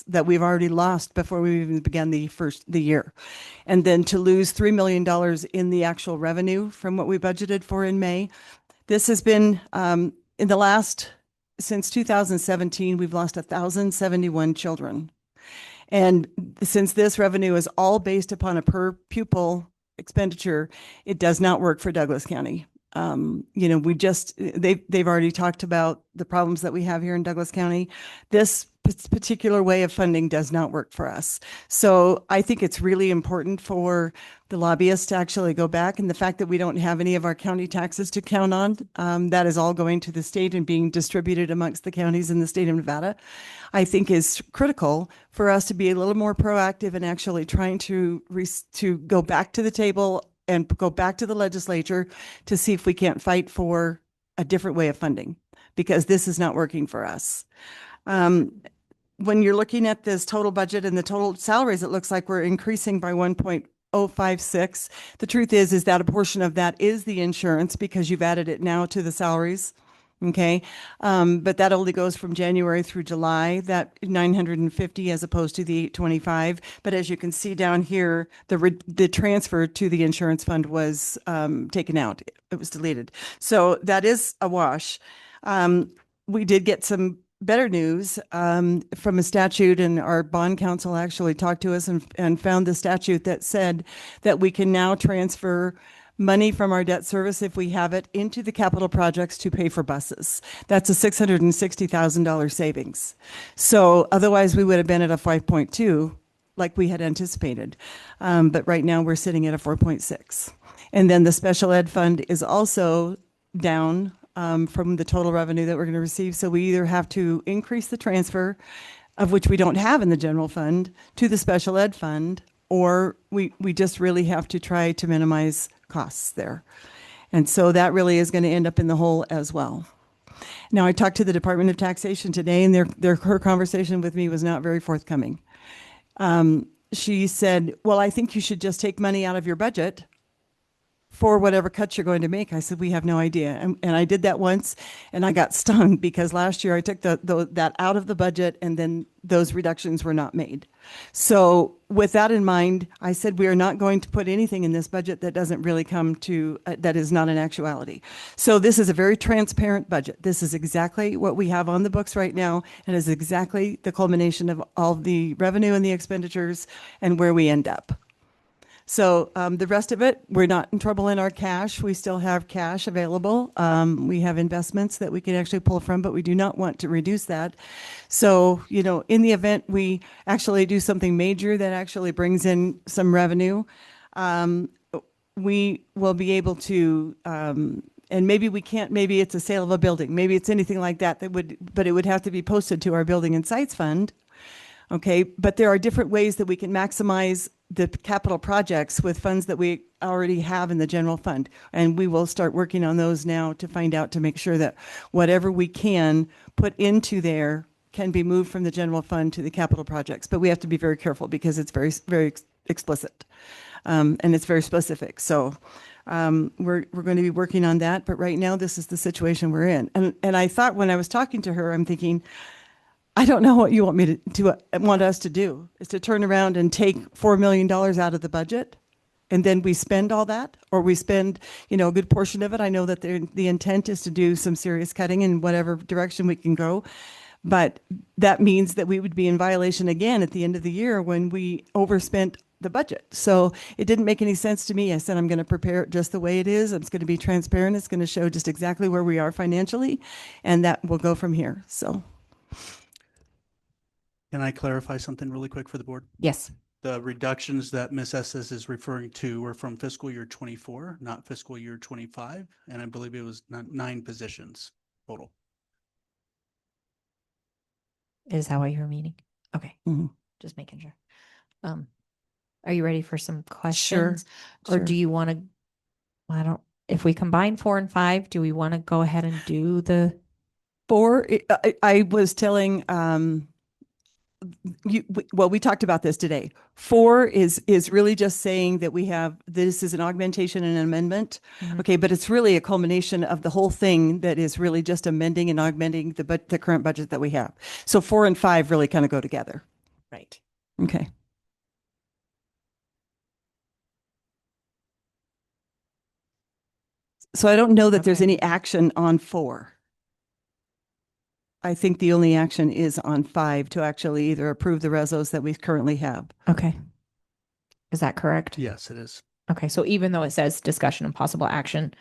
that we've already lost before we even began the year. And then to lose $3 million in the actual revenue from what we budgeted for in May. This has been since 2017, we've lost 1,071 children. And since this revenue is all based upon a per pupil expenditure, it does not work for Douglas County. They've already talked about the problems that we have here in Douglas County. This particular way of funding does not work for us. So I think it's really important for the lobbyists to actually go back, and the fact that we don't have any of our county taxes to count on, that is all going to the state and being distributed amongst the counties in the state of Nevada, I think is critical for us to be a little more proactive in actually trying to go back to the table and go back to the legislature to see if we can't fight for a different way of funding, because this is not working for us. When you're looking at this total budget and the total salaries, it looks like we're increasing by 1.056. The truth is that a portion of that is the insurance, because you've added it now to the salaries. Okay. But that only goes from January through July, that 950 as opposed to the 825. But as you can see down here, the transfer to the insurance fund was taken out. It was deleted. So that is a wash. We did get some better news from a statute, and our bond counsel actually talked to us and found the statute that said that we can now transfer money from our debt service, if we have it, into the capital projects to pay for buses. That's a $660,000 savings. So otherwise we would have been at a 5.2 like we had anticipated. But right now we're sitting at a 4.6. And then the special ed fund is also down from the total revenue that we're going to receive. So we either have to increase the transfer, of which we don't have in the general fund, to the special ed fund, or we just really have to try to minimize costs there. And so that really is going to end up in the hole as well. Now, I talked to the Department of Taxation today, and her conversation with me was not very forthcoming. She said, well, I think you should just take money out of your budget for whatever cuts you're going to make. I said, we have no idea. And I did that once, and I got stung, because last year I took that out of the budget, and then those reductions were not made. So with that in mind, I said, we are not going to put anything in this budget that doesn't really come to, that is not an actuality. So this is a very transparent budget. This is exactly what we have on the books right now, and is exactly the culmination of all the revenue and the expenditures and where we end up. So the rest of it, we're not in trouble in our cash. We still have cash available. We have investments that we can actually pull from, but we do not want to reduce that. So, you know, in the event we actually do something major that actually brings in some revenue, we will be able to, and maybe we can't, maybe it's a sale of a building, maybe it's anything like that, but it would have to be posted to our Building and Sites Fund. Okay, but there are different ways that we can maximize the capital projects with funds that we already have in the general fund. And we will start working on those now to find out, to make sure that whatever we can put into there can be moved from the general fund to the capital projects. But we have to be very careful, because it's very, very explicit, and it's very specific. So we're going to be working on that. But right now, this is the situation we're in. And I thought, when I was talking to her, I'm thinking, I don't know what you want me to want us to do, is to turn around and take $4 million out of the budget, and then we spend all that, or we spend, you know, a good portion of it. I know that the intent is to do some serious cutting in whatever direction we can go, but that means that we would be in violation again at the end of the year when we overspent the budget. So it didn't make any sense to me. I said, I'm going to prepare it just the way it is. It's going to be transparent. It's going to show just exactly where we are financially, and that will go from here. So. Can I clarify something really quick for the board? Yes. The reductions that Ms. Estes is referring to were from fiscal year 24, not fiscal year 25. And I believe it was 9 positions total. Is that what you're meaning? Okay. Mm-hmm. Just making sure. Are you ready for some questions? Or Sure. do you want to, if we combine 4 and 5, do we want to go ahead and do the 4? I was telling, we talked about this today. 4 is really just saying that this is an augmentation and an amendment. Mhm. Okay, but it's really a culmination of the whole thing that is really just amending and augmenting the current budget that we have. So 4 and 5 really kind of go together. right? Okay. So I don't know that there's Okay. any action on 4. I think the only action is on 5 to actually either approve the resos that we currently have. Okay. Is that correct? Yes, it is. Okay. So even though it says discussion and possible action,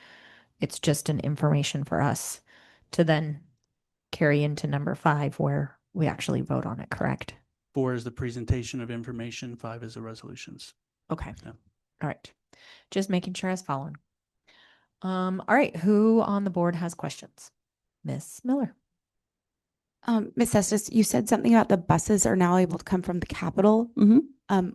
it's just an information for us to then carry into number 5, where we actually vote on it, correct? 4 is the presentation of information, 5 is the resolutions. Okay. Yeah. All right. Just making sure I was following. All right. Who on the board has questions? Miss Miller. Ms. Estes, you said something about the buses are now able to come from the Capitol. Mhm.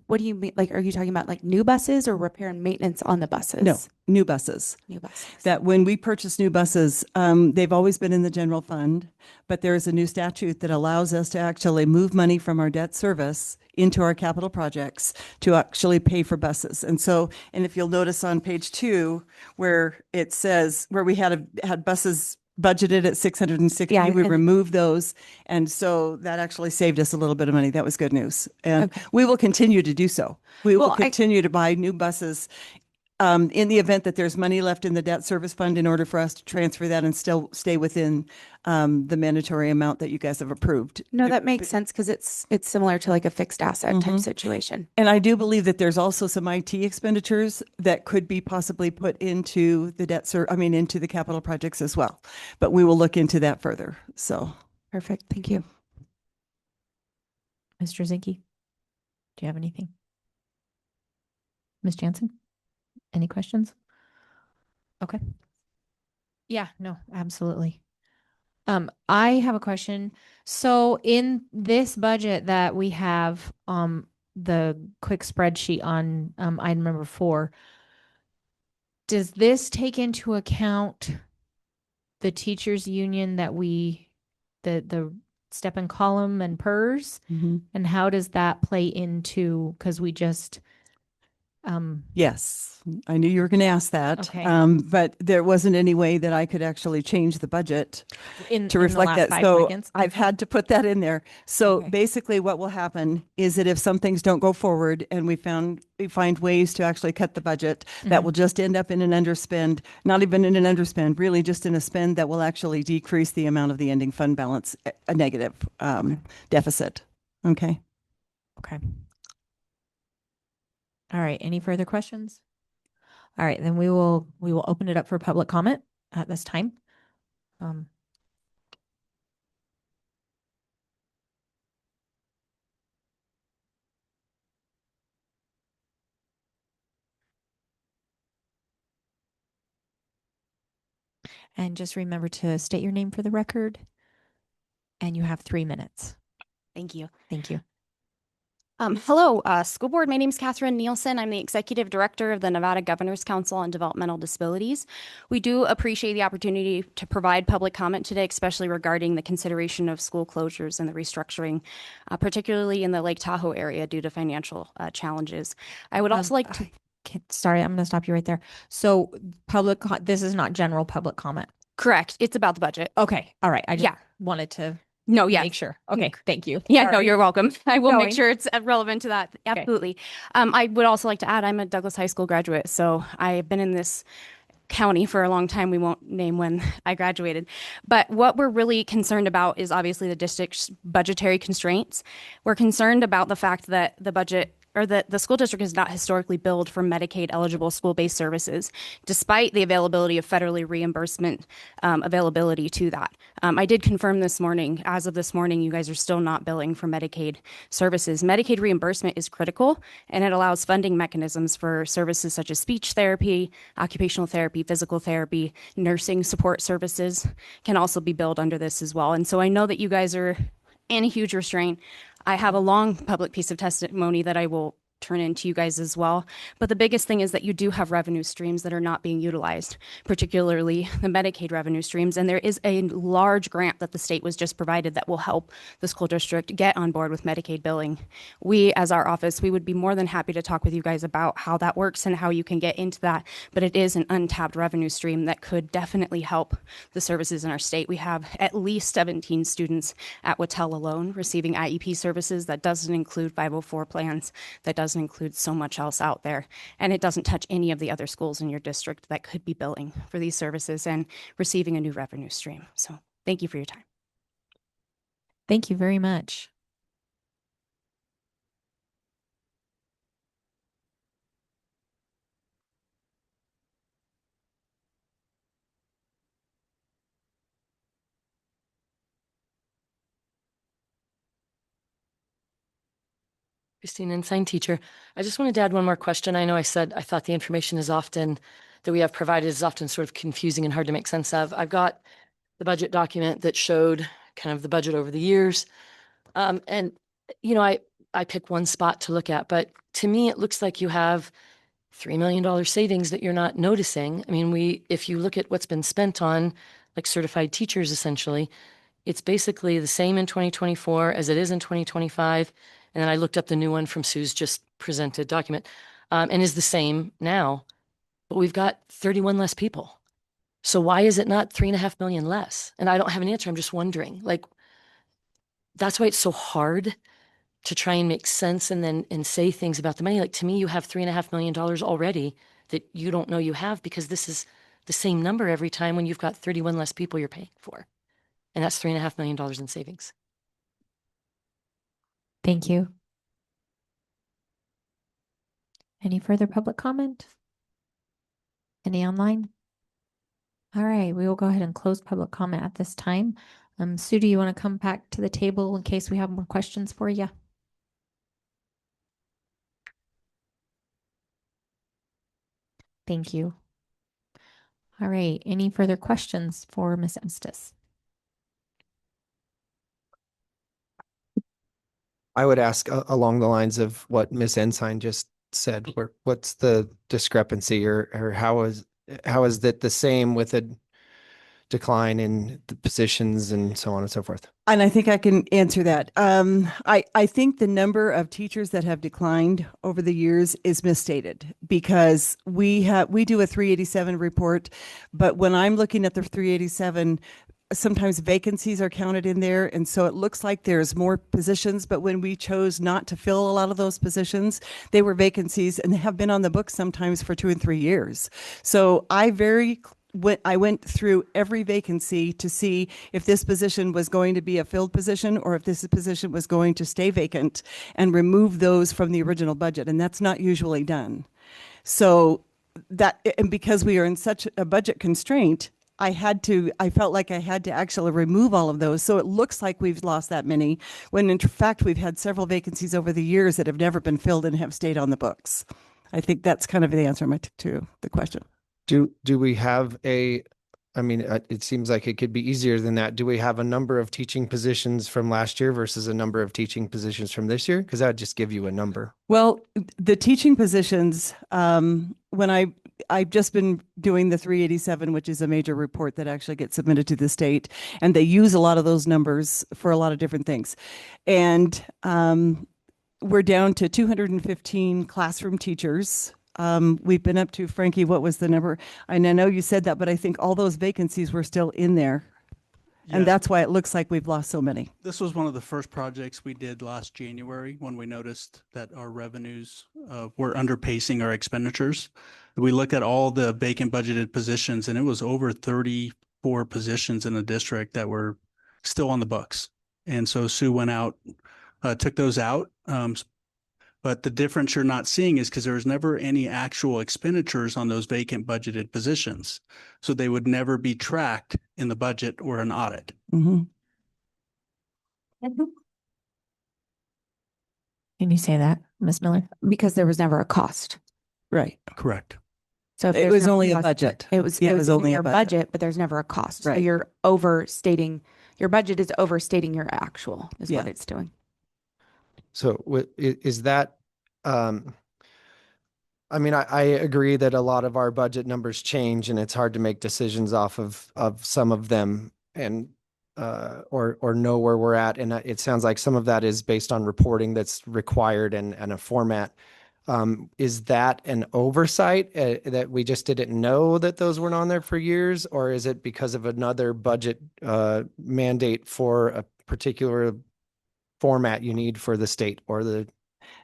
What do you mean? Like, are you talking about like new buses or repair and maintenance on the buses? No, new buses. New buses. That when we purchase new buses, they've always been in the general fund, but there is a new statute that allows us to actually move money from our debt service into our capital projects to actually pay for buses. And so, and if you'll notice on page 2, where it says, where we had buses budgeted at 660, Yeah, we and- removed those. And so that actually saved us a little bit of money. That was good news. And Okay. we will continue to do so. We will Well, continue to buy new buses in the event that there's money left in the debt service fund in order for us to transfer that and still stay within the mandatory amount that you guys have approved. No, that makes sense because it's similar to like a fixed asset type Mhm. situation. And I do believe that there's also some IT expenditures that could be possibly put into the into the capital projects as well. But we will look into that further. So, Perfect. Thank you. Mr. Zinke, do you have anything? Ms. Jansen, any questions? Okay. Yeah, no, absolutely. I have a question. So in this budget that we have, the quick spreadsheet on, item number 4, does this take into account the teachers union that the step and column and PERS? And how does that play into, because we just, yes, I knew you were going to ask that. Okay. But there wasn't any way that I could actually change the budget in to the reflect last that. 5 So seconds? I've had to put that in there. So Okay. basically what will happen is that if some things don't go forward and we find ways to actually cut the budget, that Mhm. will just end up in an underspend, not even in an underspend, really just in a spend that will actually decrease the amount of the ending fund balance, a negative deficit. Okay. Okay. All right. Any further questions? All right, then we will open it up for public comment at this time. And just remember to state your name for the record. And you have 3 minutes. Thank you. Thank you. Hello, school board. My name is Catherine Nielsen. I'm the executive director of the Nevada Governor's Council on Developmental Disabilities. We do appreciate the opportunity to provide public comment today, especially regarding the consideration of school closures and the restructuring, particularly in the Lake Tahoe area due to financial challenges. I would also like to. Sorry, I'm going to stop you right there. So this is not general public comment. Correct. It's about the budget. Okay. All right. I just Yeah. wanted to No, yeah. make sure. Okay. Thank you. Yeah, no, Sorry. you're welcome. I will Going. make sure it's relevant to that. Okay. Absolutely. I would also like to add, I'm a Douglas High School graduate, so I've been in this county for a long time. We won't name when I graduated. But what we're really concerned about is obviously the district's budgetary constraints. We're concerned about the fact that the budget or that the school district is not historically billed for Medicaid eligible school-based services, despite the availability of federally reimbursement availability to that. I did confirm this morning, as of this morning, you guys are still not billing for Medicaid services. Medicaid reimbursement is critical, and it allows funding mechanisms for services such as speech therapy, occupational therapy, physical therapy, nursing support services can also be billed under this as well. And so I know that you guys are in a huge restraint. I have a long public piece of testimony that I will turn into you guys as well. But the biggest thing is that you do have revenue streams that are not being utilized, particularly the Medicaid revenue streams. And there is a large grant that the state was just provided that will help the school district get on board with Medicaid billing. We, as our office, we would be more than happy to talk with you guys about how that works and how you can get into that. But it is an untapped revenue stream that could definitely help the services in our state. We have at least 17 students at Watell alone receiving IEP services. That doesn't include 504 plans. That doesn't include so much else out there. And it doesn't touch any of the other schools in your district that could be billing for these services and receiving a new revenue stream. So thank you for your time. Thank you very much. Christine Ensign, teacher. I just wanted to add one more question. I know I said I thought the information that we have provided is often sort of confusing and hard to make sense of. I've got the budget document that showed kind of the budget over the years. And, you know, I pick one spot to look at, but to me, it looks like you have $3 million savings that you're not noticing. I mean, if you look at what's been spent on like certified teachers, essentially, it's basically the same in 2024 as it is in 2025. And then I looked up the new one from Sue's just presented document, and is the same now, but we've got 31 less people. So why is it not 3.5 million less? And I don't have an answer. I'm just wondering, like, that's why it's so hard to try and make sense and say things about the money. Like, to me, you have $3.5 million already that you don't know you have, because this is the same number every time when you've got 31 less people you're paying for. And that's $3.5 million in savings. Thank you. Any further public comment? Any online? All right, we will go ahead and close public comment at this time. Sue, do you want to come back to the table in case we have more questions for you? Thank you. All right, any further questions for Ms. Estes? I would ask along the lines of what Ms. Ensign just said, what's the discrepancy, or how is that the same with a decline in the positions and so on and so forth? And I think I can answer that. I think the number of teachers that have declined over the years is misstated, because we do a 387 report, but when I'm looking at the 387, sometimes vacancies are counted in there. And so it looks like there's more positions, but when we chose not to fill a lot of those positions, they were vacancies and have been on the books sometimes for 2 and 3 years. So I went through every vacancy to see if this position was going to be a filled position or if this position was going to stay vacant, and remove those from the original budget. And that's not usually done. So and because we are in such a budget constraint, I felt like I had to actually remove all of those. So it looks like we've lost that many, when in fact we've had several vacancies over the years that have never been filled and have stayed on the books. I think that's kind of the answer to the question. Do we have it seems like it could be easier than that. Do we have a number of teaching positions from last year versus a number of teaching positions from this year? Because that would just give you a number. Well, the teaching positions, when I've just been doing the 387, which is a major report that actually gets submitted to the state, and they use a lot of those numbers for a lot of different things. And we're down to 215 classroom teachers. We've been up to, Frankie, what was the number? And I know you said that, but I think all those vacancies were still in there. And Yes. that's why it looks like we've lost so many. This was one of the first projects we did last January, when we noticed that our revenues were underpacing our expenditures. We looked at all the vacant budgeted positions, and it was over 34 positions in the district that were still on the books. And so Sue went out, took those out. But the difference you're not seeing is because there was never any actual expenditures on those vacant budgeted positions. So they would never be tracked in the budget or an audit. Mm-hmm. Can you say that, Ms. Miller? Because there was never a cost. Right. Correct. So if It there's was no only a cost- budget. It was only your a budget, but there's never a cost. So Right. you're overstating, your budget is overstating your actual, is what Yeah. it's doing. So is that, I agree that a lot of our budget numbers change and it's hard to make decisions off of some of them and, or know where we're at. And it sounds like some of that is based on reporting that's required and a format. Is that an oversight that we just didn't know that those weren't on there for years? Or is it because of another budget mandate for a particular format you need for the state or the?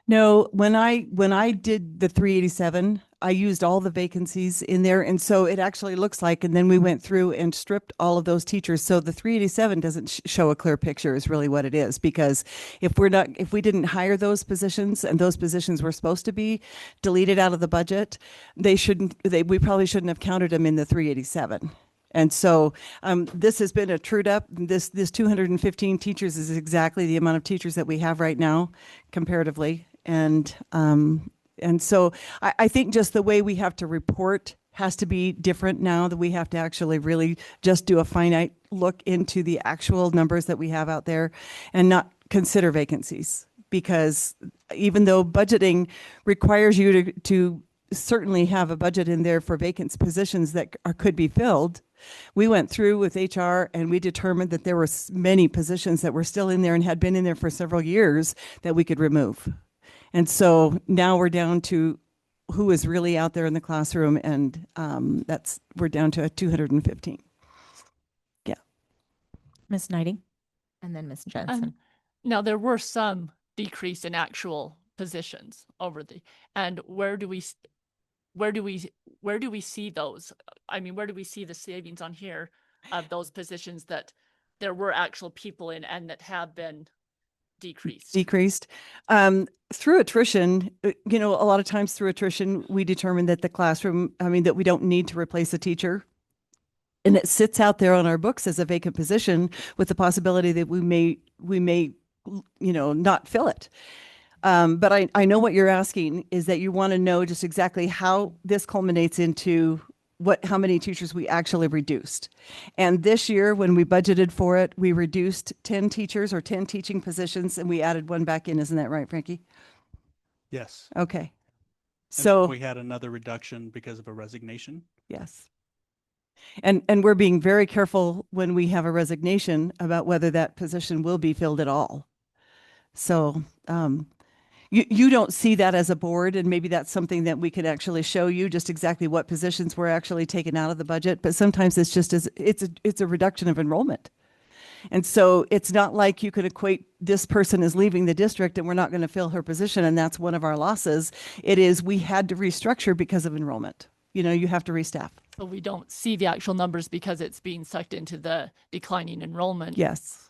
No, when I did the 387, I used all the vacancies in there. And so it actually looks like, and then we went through and stripped all of those teachers. So the 387 doesn't show a clear picture is really what it is. Because if we didn't hire those positions, and those positions were supposed to be deleted out of the budget, we probably shouldn't have counted them in the 387. And so this has been a trued up. This 215 teachers is exactly the amount of teachers that we have right now, comparatively. And so I think just the way we have to report has to be different now, that we have to actually really just do a finite look into the actual numbers that we have out there and not consider vacancies. Because even though budgeting requires you to certainly have a budget in there for vacant positions that could be filled, we went through with HR and we determined that there were many positions that were still in there and had been in there for several years that we could remove. And so now we're down to who is really out there in the classroom, and we're down to 215. Yeah. Ms. Knighting, and then Ms. Jensen. Now, there were some decrease in actual positions and where do we see those? I mean, where do we see the savings on here of those positions that there were actual people in and that have been decreased? Through attrition, a lot of times through attrition, we determine that that we don't need to replace a teacher. And it sits out there on our books as a vacant position with the possibility that we may not fill it. But I know what you're asking is that you want to know just exactly how this culminates into how many teachers we actually reduced. And this year, when we budgeted for it, we reduced 10 teachers or 10 teaching positions, and we added one back in. Isn't that right, Frankie? Yes. Okay. And So we had another reduction because of a resignation. yes. And we're being very careful when we have a resignation about whether that position will be filled at all. So you don't see that as a board, and maybe that's something that we could actually show you just exactly what positions were actually taken out of the budget. But sometimes it's just it's a reduction of enrollment. And so it's not like you could equate this person as leaving the district and we're not going to fill her position, and that's one of our losses. It is we had to restructure because of enrollment. You have to restaff. So we don't see the actual numbers because it's being sucked into the declining enrollment. Yes.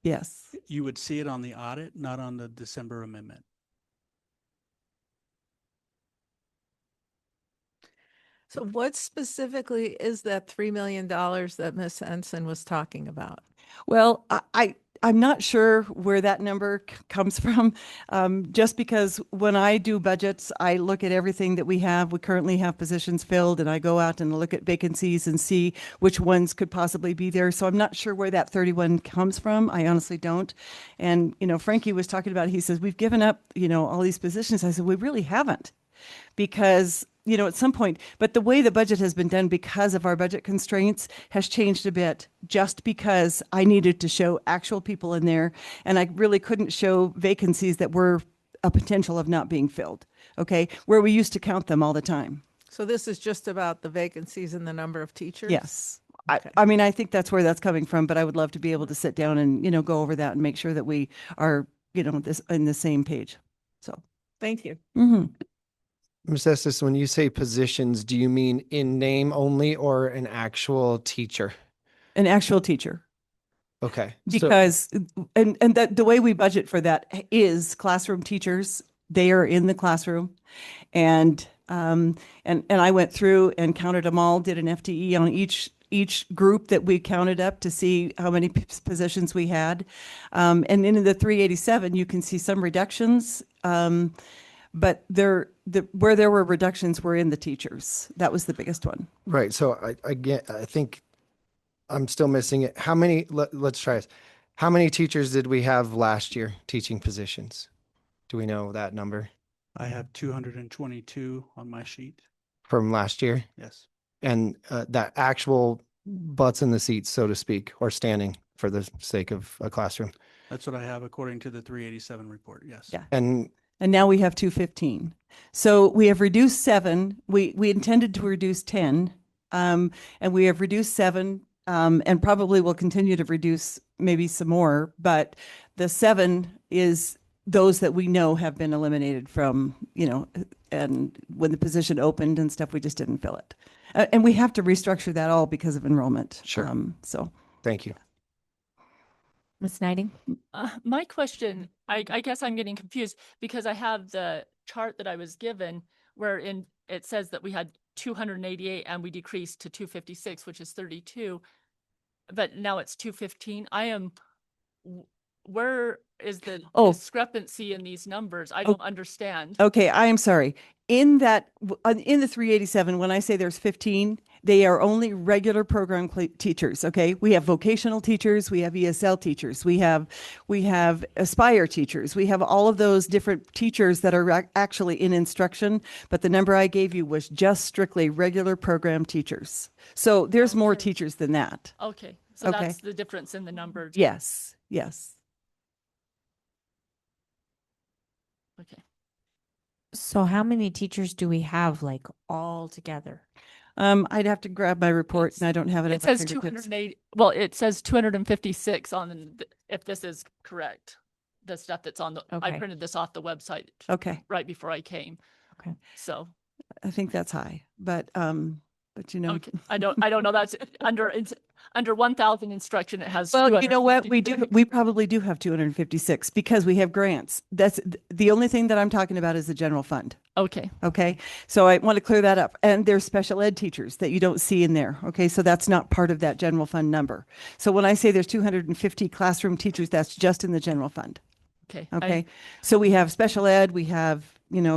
Yes. You would see it on the audit, not on the December amendment. So what specifically is that $3 million that Ms. Ensign was talking about? Well, I'm not sure where that number comes from, just because when I do budgets, I look at everything that we have. We currently have positions filled, and I go out and look at vacancies and see which ones could possibly be there. So I'm not sure where that 31 comes from. I honestly don't. And, Frankie was talking about, he says, we've given up, all these positions. I said, we really haven't, because at some point, but the way the budget has been done because of our budget constraints has changed a bit, just because I needed to show actual people in there, and I really couldn't show vacancies that were a potential of not being filled, okay, where we used to count them all the time. So this is just about the vacancies and the number of teachers? Yes. Okay. I mean, I think that's where that's coming from, but I would love to be able to sit down and, go over that and make sure that we are, this in the same page. So. Thank you. Mm-hmm. Ms. Estes, when you say positions, do you mean in name only or an actual teacher? An actual teacher. Okay. Because, and that the way we budget for that is classroom teachers. They are in the classroom, and I went through and counted them all, did an FTE on each group that we counted up to see how many positions we had. And in the 387, you can see some reductions, but where there were reductions were in the teachers. That was the biggest one. Right. So I think I'm still missing it. How many, let's try this. How many teachers did we have last year teaching positions? Do we know that number? I have 222 on my sheet. From last year? Yes. And that actual butts in the seats, so to speak, or standing for the sake of a classroom. That's what I have according to the 387 report. Yes. Yeah. And now we have 215. So we have reduced 7. We intended to reduce 10, and we have reduced 7, and probably will continue to reduce maybe some more. But the 7 is those that we know have been eliminated from, and when the position opened and stuff, we just didn't fill it. And we have to restructure that all because of enrollment. Sure. So thank you. Ms. Knighting? My question, I guess I'm getting confused because I have the chart that I was given where it says that we had 288 and we decreased to 256, which is 32, but now it's 215. where is the Oh. discrepancy in these numbers? I don't understand. Okay, I am sorry. In that, in the 387, when I say there's 15, they are only regular program teachers, okay? We have vocational teachers, we have ESL teachers, we have Aspire teachers, we have all of those different teachers that are actually in instruction, but the number I gave you was just strictly regular program teachers. So there's more Okay. teachers than that. Okay, so Okay. that's the difference in the number. Yes, yes. Okay. So how many teachers do we have like all together? I'd have to grab my report and I don't have it It at my says fingertips. 280, well, it says 256 on, if this is correct, the stuff that's on the, I Okay. printed this off the website Okay, right before I came. Okay. So, I think that's high, but you know. okay, I don't know, that's it's under 1,000 instruction, it has. Well, you know what? 256. We probably do have 256 because we have grants. That's the only thing that I'm talking about is the general fund. Okay, Okay. So I want to clear that up. And there's special ed teachers that you don't see in there. Okay. So that's not part of that general fund number. So when I say there's 250 classroom teachers, that's just in the general fund. okay. Okay. So we have special ed, we have,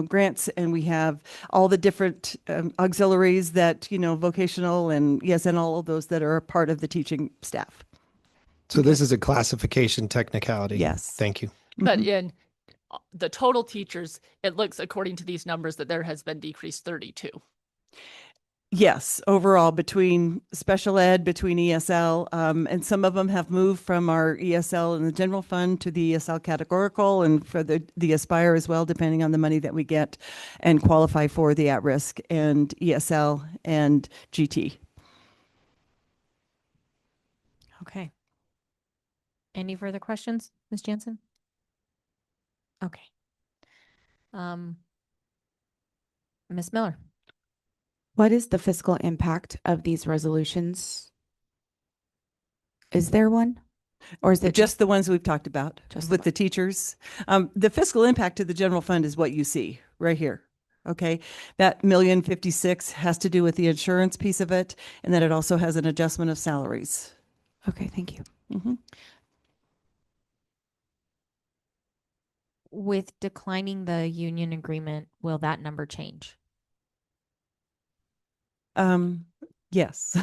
grants, and we have all the different auxiliaries that, vocational and and all of those that are a part of the teaching staff. So this is a classification technicality. Yes. Thank you. But Mhm. in the total teachers, it looks according to these numbers that there has been decreased 32. Yes, overall between special ed, between ESL, and some of them have moved from our ESL in the general fund to the ESL categorical and for the Aspire as well, depending on the money that we get and qualify for the at-risk and ESL and GT. Okay. Any further questions, Ms. Jansen? Okay. Ms. Miller? What is the fiscal impact of these resolutions? Is there one? Or is it Just the ones we've talked about Just the with the teachers. The fiscal impact to the general fund is what you see right here. Okay, that $1,056,000 has to do with the insurance piece of it, and then it also has an adjustment of salaries. Okay, thank you. Mhm. With declining the union agreement, will that number change? Yes.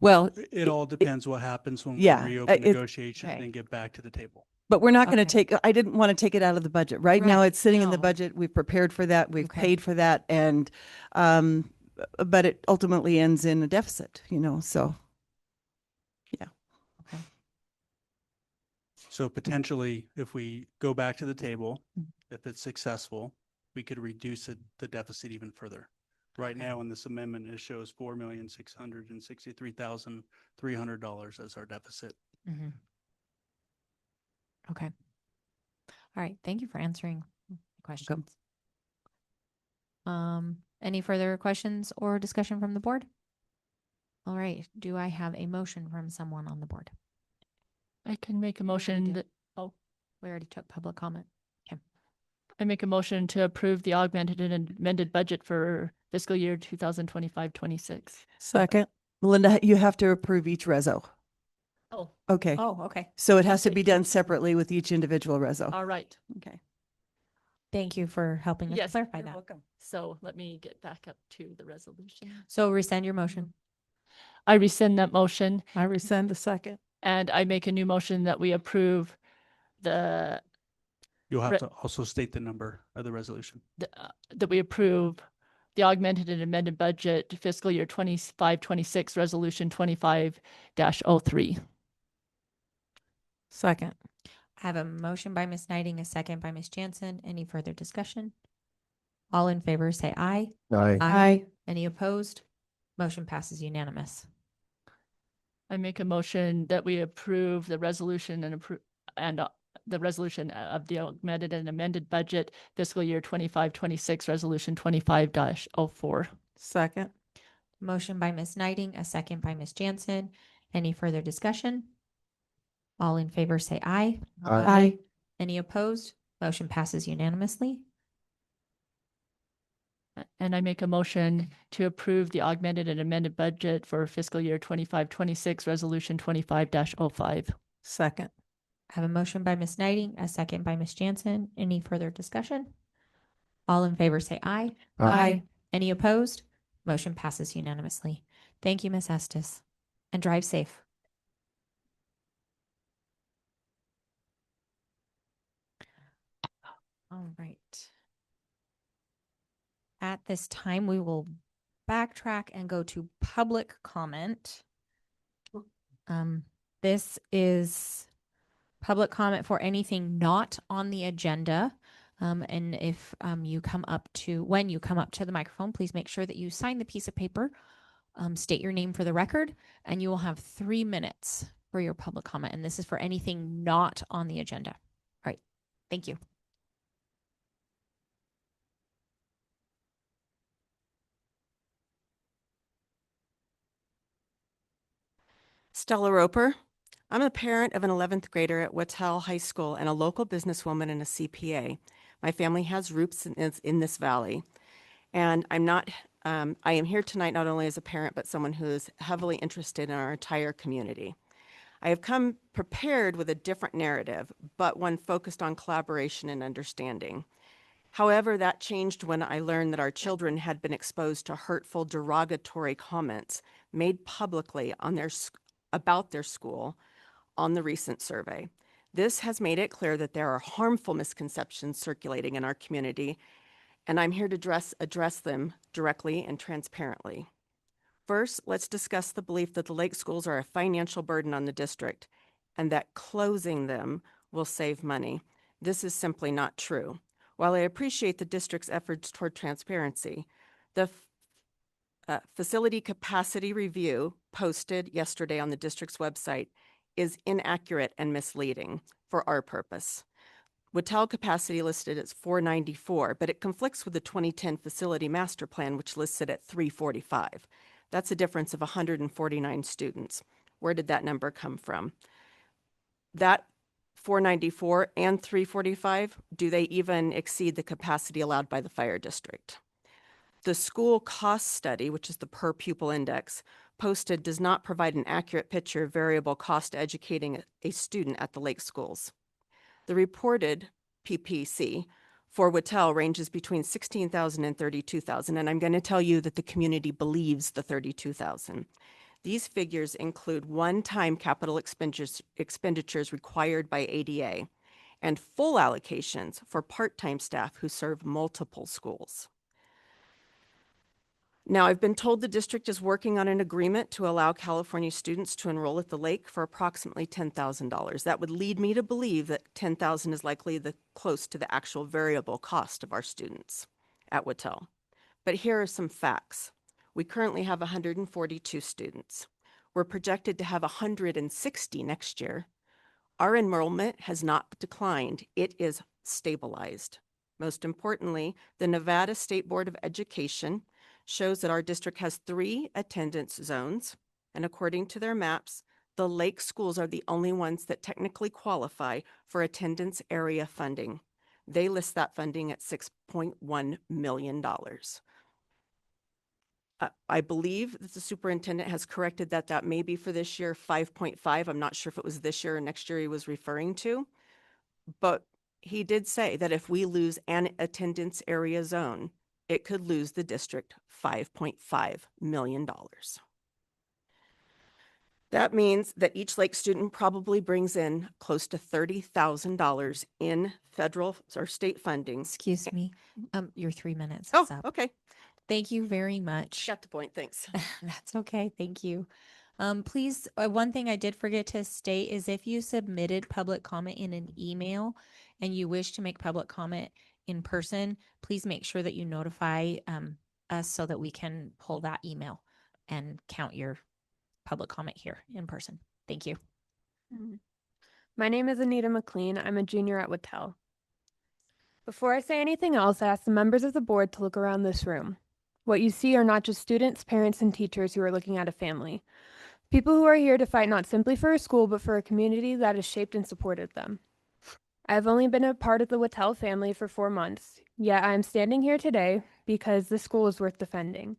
Well, It all depends what happens when we yeah, reopen it- negotiations okay. and get back to the table. but we're not going to Okay. take, I didn't want to take it out of the budget. Right now, Right, it's sitting in the no. budget. We've prepared for that. We've Okay. paid for that. And, but it ultimately ends in a deficit, so. So potentially, if we go back to the table, Mm-hmm. if it's successful, we could reduce the deficit even further. Right now, in this amendment, it shows $4,663,300 as our deficit. Mm-hmm. Okay. All right. Thank you for answering the questions. Any further questions or discussion from the board? All right. Do I have a motion from someone on the board? I can make a already motion did. that, We already took public comment. I make a motion to approve the augmented and amended budget for fiscal year 2025-26. Second. Melinda, you have to approve each reso. Oh, Okay. Oh, okay. So it has to Okay. be done separately with each individual reso. all right. Okay. Thank you for helping us Yes, clarify you're that. welcome. So let me get back up to the resolution. So rescind your motion. I rescind that motion I rescind the second. and I make a new motion that we approve the, You'll have Re- to also state the number of the resolution. that we approve the augmented and amended budget fiscal year 25-26 resolution 25-03. Second. I have a motion by Ms. Knighting, a second by Ms. Jansen. Any further discussion? All in favor, say aye. Aye. Aye. Any opposed? Motion passes unanimous. I make a motion that we approve the resolution and approve the resolution of the augmented and amended budget fiscal year 25-26 resolution 25-04. Second. Motion by Ms. Knighting, a second by Ms. Jansen. Any further discussion? All in favor, say aye. Aye. Any opposed? Motion passes unanimously. And I make a motion to approve the augmented and amended budget for fiscal year 25-26 resolution 25-05. Second. I have a motion by Ms. Knighting, a second by Ms. Jansen. Any further discussion? All in favor say aye. Aye. Any opposed? Motion passes unanimously. Thank you, Ms. Estes, and drive safe. All right. At this time, we will backtrack and go to public comment. This is public comment for anything not on the agenda. And if when you come up to the microphone, please make sure that you sign the piece of paper, state your name for the record, and you will have 3 minutes for your public comment. And this is for anything not on the agenda. All right. Thank you. Stella Roper. I'm a parent of an 11th grader at Wattell High School and a local businesswoman and a CPA. My family has roots in this valley. And I am here tonight not only as a parent, but someone who is heavily interested in our entire community. I have come prepared with a different narrative, but one focused on collaboration and understanding. However, that changed when I learned that our children had been exposed to hurtful, derogatory comments made publicly on about their school on the recent survey. This has made it clear that there are harmful misconceptions circulating in our community, and I'm here to address them directly and transparently. First, let's discuss the belief that the Lake schools are a financial burden on the district and that closing them will save money. This is simply not true. While I appreciate the district's efforts toward transparency, the facility capacity review posted yesterday on the district's website is inaccurate and misleading for our purpose. Wattell capacity listed as 494, but it conflicts with the 2010 facility master plan, which lists it at 345. That's a difference of 149 students. Where did that number come from? That 494 and 345, do they even exceed the capacity allowed by the fire district? The school cost study, which is the per pupil index, posted does not provide an accurate picture of variable cost educating a student at the Lake schools. The reported PPC for Wattell ranges between $16,000 and $32,000, and I'm going to tell you that the community believes the $32,000. These figures include one-time capital expenditures required by ADA and full allocations for part-time staff who serve multiple schools. Now, I've been told the district is working on an agreement to allow California students to enroll at the Lake for approximately $10,000. That would lead me to believe that $10,000 is likely close to the actual variable cost of our students at Wattell. But here are some facts. We currently have 142 students. We're projected to have 160 next year. Our enrollment has not declined. It is stabilized. Most importantly, the Nevada State Board of Education shows that our district has 3 attendance zones, and according to their maps, the Lake schools are the only ones that technically qualify for attendance area funding. They list that funding at $6.1 million. I believe that the superintendent has corrected that may be for this year 5.5. I'm not sure if it was this year or next year he was referring to, but he did say that if we lose an attendance area zone, it could lose the district $5.5 million. That means that each Lake student probably brings in close to $30,000 in federal or state funding. Excuse me. Your 3 minutes Oh, is up. okay. Thank you very much. Got the point. Thanks. That's okay. Thank you. Please, one thing I did forget to state is if you submitted public comment in an email and you wish to make public comment in person, please make sure that you notify us so that we can pull that email and count your public comment here in person. Thank you. My name is Anita McLean. I'm a junior at Wattell. Before I say anything else, I ask the members of the board to look around this room. What you see are not just students, parents, and teachers who are looking at a family. People who are here to fight not simply for a school, but for a community that has shaped and supported them. I have only been a part of the Wattell family for 4 months, yet I am standing here today because this school is worth defending.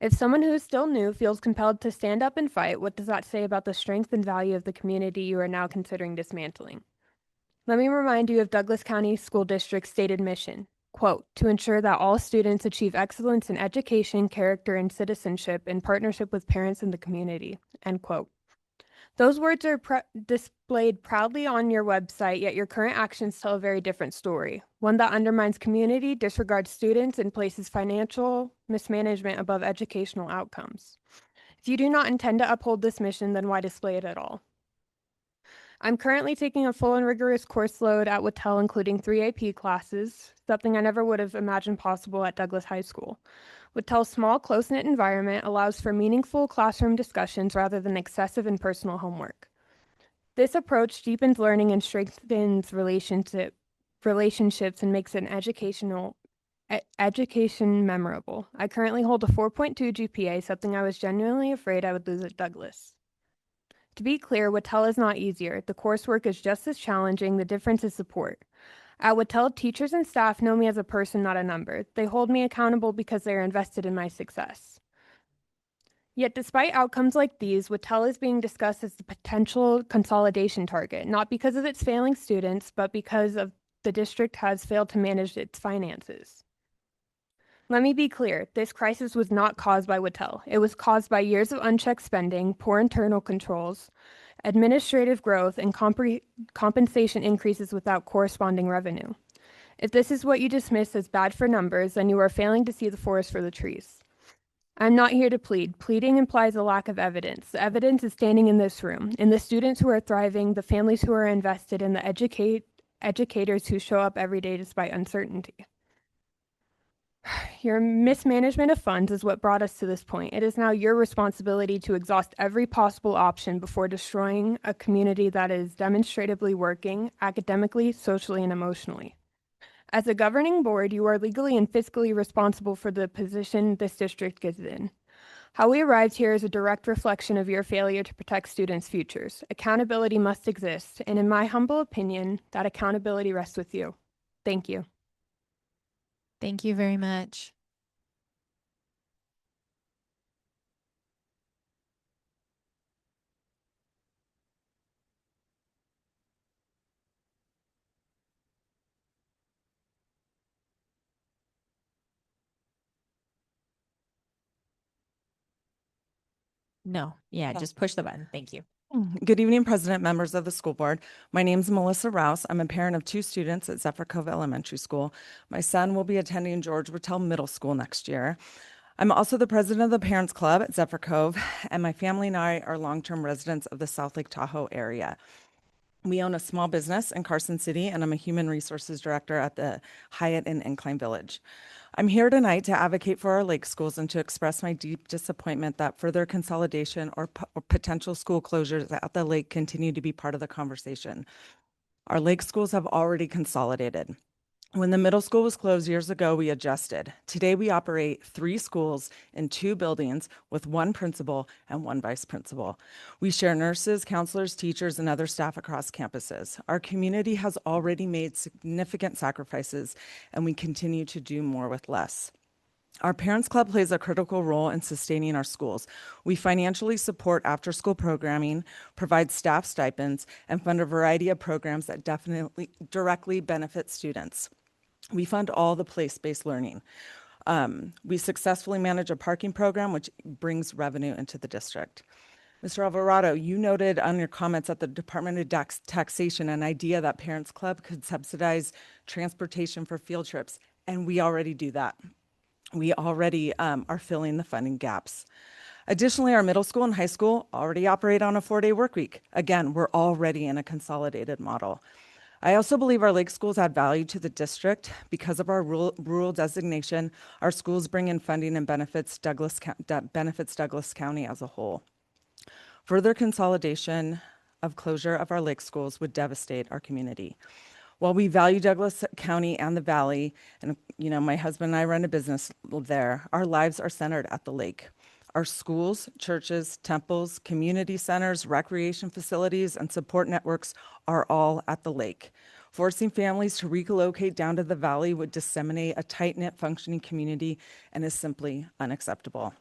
If someone who is still new feels compelled to stand up and fight, what does that say about the strength and value of the community you are now considering dismantling? Let me remind you of Douglas County School District's stated mission, quote, to ensure that all students achieve excellence in education, character, and citizenship in partnership with parents and the community, end quote. Those words are displayed proudly on your website, yet your current actions tell a very different story, one that undermines community, disregards students, and places financial mismanagement above educational outcomes. If you do not intend to uphold this mission, then why display it at all? I'm currently taking a full and rigorous course load at Whitell, including 3 AP classes, something I never would have imagined possible at Douglas High School. Whittell's small, close-knit environment allows for meaningful classroom discussions rather than excessive and personal homework. This approach deepens learning and strengthens relationships and makes an education memorable. I currently hold a 4.2 GPA, something I was genuinely afraid I would lose at Douglas. To be clear, Whitell is not easier. The coursework is just as challenging. The difference is support. At Whitell, teachers and staff know me as a person, not a number. They hold me accountable because they are invested in my success. Yet despite outcomes like these, Whitell is being discussed as the potential consolidation target, not because of its failing students, but because of the district has failed to manage its finances. Let me be clear, this crisis was not caused by Whitell. It was caused by years of unchecked spending, poor internal controls, administrative growth, and compensation increases without corresponding revenue. If this is what you dismiss as bad for numbers, then you are failing to see the forest for the trees. I'm not here to plead. Pleading implies a lack of evidence. The evidence is standing in this room, in the students who are thriving, the families who are invested, and the educators who show up every day despite uncertainty. Your mismanagement of funds is what brought us to this point. It is now your responsibility to exhaust every possible option before destroying a community that is demonstrably working academically, socially, and emotionally. As a governing board, you are legally and fiscally responsible for the position this district is in. How we arrived here is a direct reflection of your failure to protect students' futures. Accountability must exist, and in my humble opinion, that accountability rests with you. Thank you. Thank you very much. No, yeah, just push the button. Thank you. Good evening, President, members of the school board. My name is Melissa Rouse. I'm a parent of 2 students at Zephyr Cove Elementary School. My son will be attending George Whitell Middle School next year. I'm also the president of the Parents Club at Zephyr Cove, and my family and I are long-term residents of the South Lake Tahoe area. We own a small business in Carson City, and I'm a human resources director at the Hyatt in Incline Village. I'm here tonight to advocate for our lake schools and to express my deep disappointment that further consolidation or potential school closures at the lake continue to be part of the conversation. Our lake schools have already consolidated. When the middle school was closed years ago, we adjusted. Today, we operate 3 schools in 2 buildings with 1 principal and 1 vice principal. We share nurses, counselors, teachers, and other staff across campuses. Our community has already made significant sacrifices, and we continue to do more with less. Our Parents Club plays a critical role in sustaining our schools. We financially support after-school programming, provide staff stipends, and fund a variety of programs that definitely directly benefit students. We fund all the place-based learning. We successfully manage a parking program, which brings revenue into the district. Mr. Alvarado, you noted on your comments at the Department of Taxation an idea that Parents Club could subsidize transportation for field trips, and we already do that. We already are filling the funding gaps. Additionally, our middle school and high school already operate on a 4-day work week. Again, we're already in a consolidated model. I also believe our lake schools add value to the district because of our rural designation. Our schools bring in funding and benefits Douglas County as a whole. Further consolidation of closure of our lake schools would devastate our community. While we value Douglas County and the Valley, and my husband and I run a business there, our lives are centered at the lake. Our schools, churches, temples, community centers, recreation facilities, and support networks are all at the lake. Forcing families to relocate down to the valley would disseminate a tight-knit functioning community and is simply unacceptable.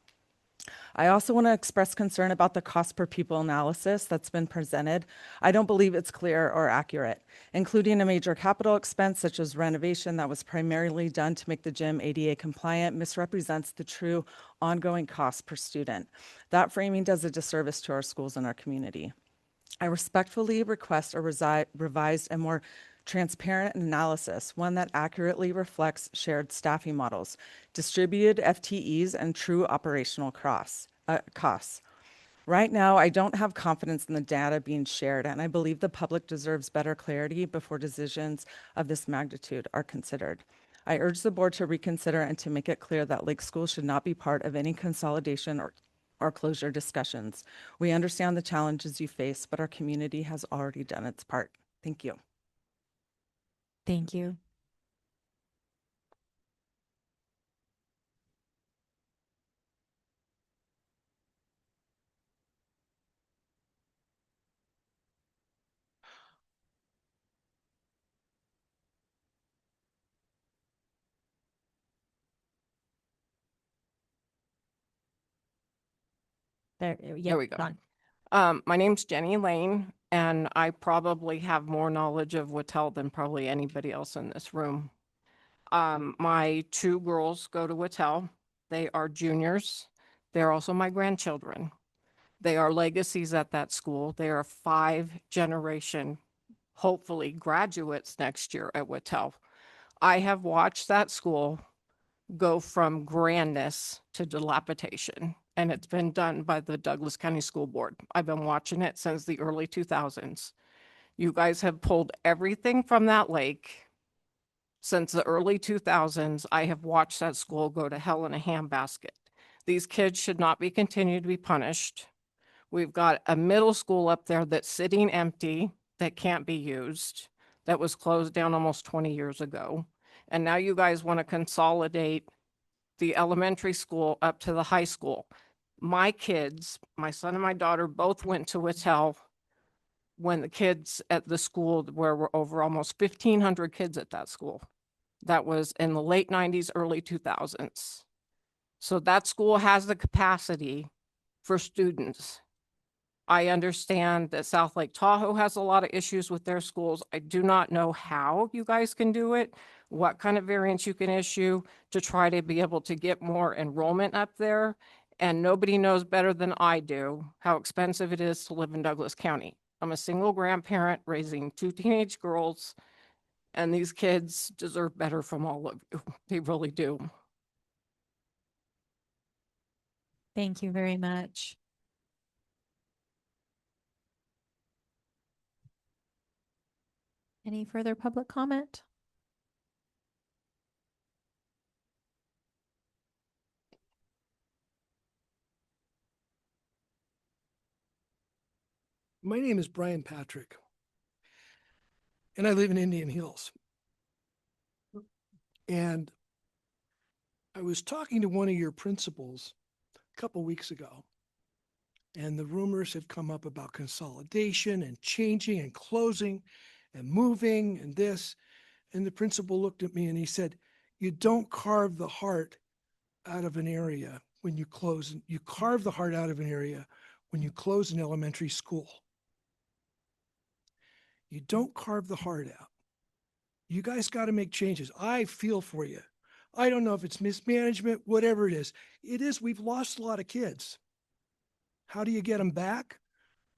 I also want to express concern about the cost per pupil analysis that's been presented. I don't believe it's clear or accurate, including a major capital expense such as renovation that was primarily done to make the gym ADA compliant misrepresents the true ongoing cost per student. That framing does a disservice to our schools and our community. I respectfully request a revised and more transparent analysis, one that accurately reflects shared staffing models, distributed FTEs, and true operational costs. Right now, I don't have confidence in the data being shared, and I believe the public deserves better clarity before decisions of this magnitude are considered. I urge the board to reconsider and to make it clear that Lake School should not be part of any consolidation or closure discussions. We understand the challenges you face, but our community has already done its part. Thank you. Thank you. There we go. My name's Jenny Lane, and I probably have more knowledge of Wattell than probably anybody else in this room. My two girls go to Wattell. They are juniors. They're also my grandchildren. They are legacies at that school. They are 5-generation, hopefully graduates next year at Wattell. I have watched that school go from grandness to dilapidation, and it's been done by the Douglas County School Board. I've been watching it since the early 2000s. You guys have pulled everything from that lake. Since the early 2000s, I have watched that school go to hell in a handbasket. These kids should not be continued to be punished. We've got a middle school up there that's sitting empty, that can't be used, that was closed down almost 20 years ago. And now you guys want to consolidate the elementary school up to the high school. My kids, my son and my daughter, both went to Wattell when the kids at the school, where were over almost 1,500 kids at that school. That was in the late 90s, early 2000s. So that school has the capacity for students. I understand that South Lake Tahoe has a lot of issues with their schools. I do not know how you guys can do it, what kind of variance you can issue to try to be able to get more enrollment up there. And nobody knows better than I do how expensive it is to live in Douglas County. I'm a single grandparent raising 2 teenage girls, and these kids deserve better from all of you. They really do. Thank you very much. Any further public comment? My name is Brian Patrick, and I live in Indian Hills. And I was talking to one of your principals a couple weeks ago, and the rumors have come up about consolidation and changing and closing and moving and this. And the principal looked at me and he said, "You don't carve the heart out of an area when you close. You carve the heart out of an area when you close an elementary school. You don't carve the heart out. You guys got to make changes. I feel for you. I don't know if it's mismanagement, whatever it is. It is, we've lost a lot of kids. How do you get them back?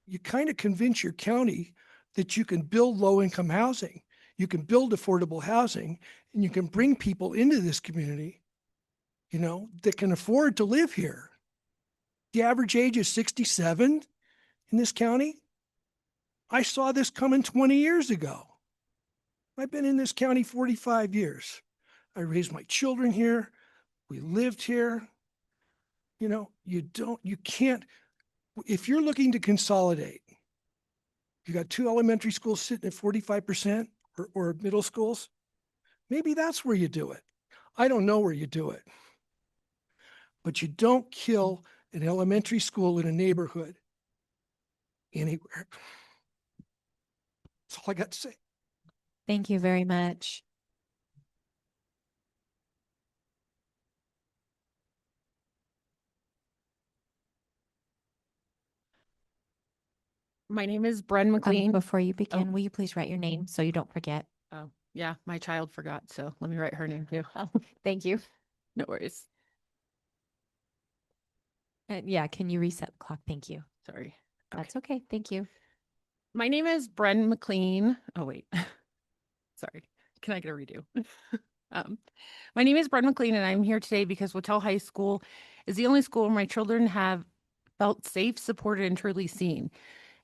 You kind of convince your county that you can build low-income housing. You can build affordable housing, and you can bring people into this community, you know, that can afford to live here. The average age is 67 in this county. I saw this coming 20 years ago. I've been in this county 45 years. I raised my children here. We lived here. You know, you can't, if you're looking to consolidate, you got 2 elementary schools sitting at 45% or middle schools, maybe that's where you do it. I don't know where you do it. But you don't kill an elementary school in a neighborhood anywhere. That's all I got to say. Thank you very much. My name is Bren McLean. Before you begin, will you please write your name so you don't forget? Oh, yeah, my child forgot, so let me write her name too. Thank you. No worries. Yeah, can you reset the clock? Thank you. Sorry. That's okay. Thank you. My name is Bren McLean. Oh, wait. Sorry. Can I get a redo? My name is Bren McLean, and I'm here today because Wattell High School is the only school where my children have felt safe, supported, and truly seen.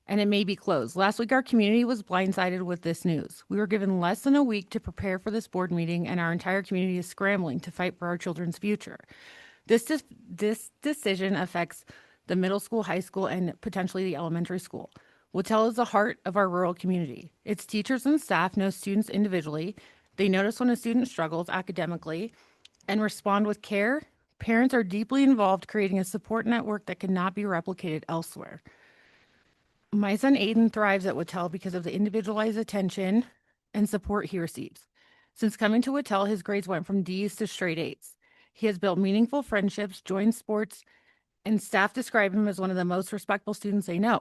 And it may be closed. Last week, our community was blindsided with this news. We were given less than a week to prepare for this board meeting, and our entire community is scrambling to fight for our children's future. This decision affects the middle school, high school, and potentially the elementary school. Wattell is the heart of our rural community. Its teachers and staff know students individually. They notice when a student struggles academically and respond with care. Parents are deeply involved, creating a support network that cannot be replicated elsewhere. My son Aiden thrives at Wattell because of the individualized attention and support he receives. Since coming to Wattell, his grades went from D's to straight A's. He has built meaningful friendships, joined sports, and staff describe him as one of the most respectful students they know.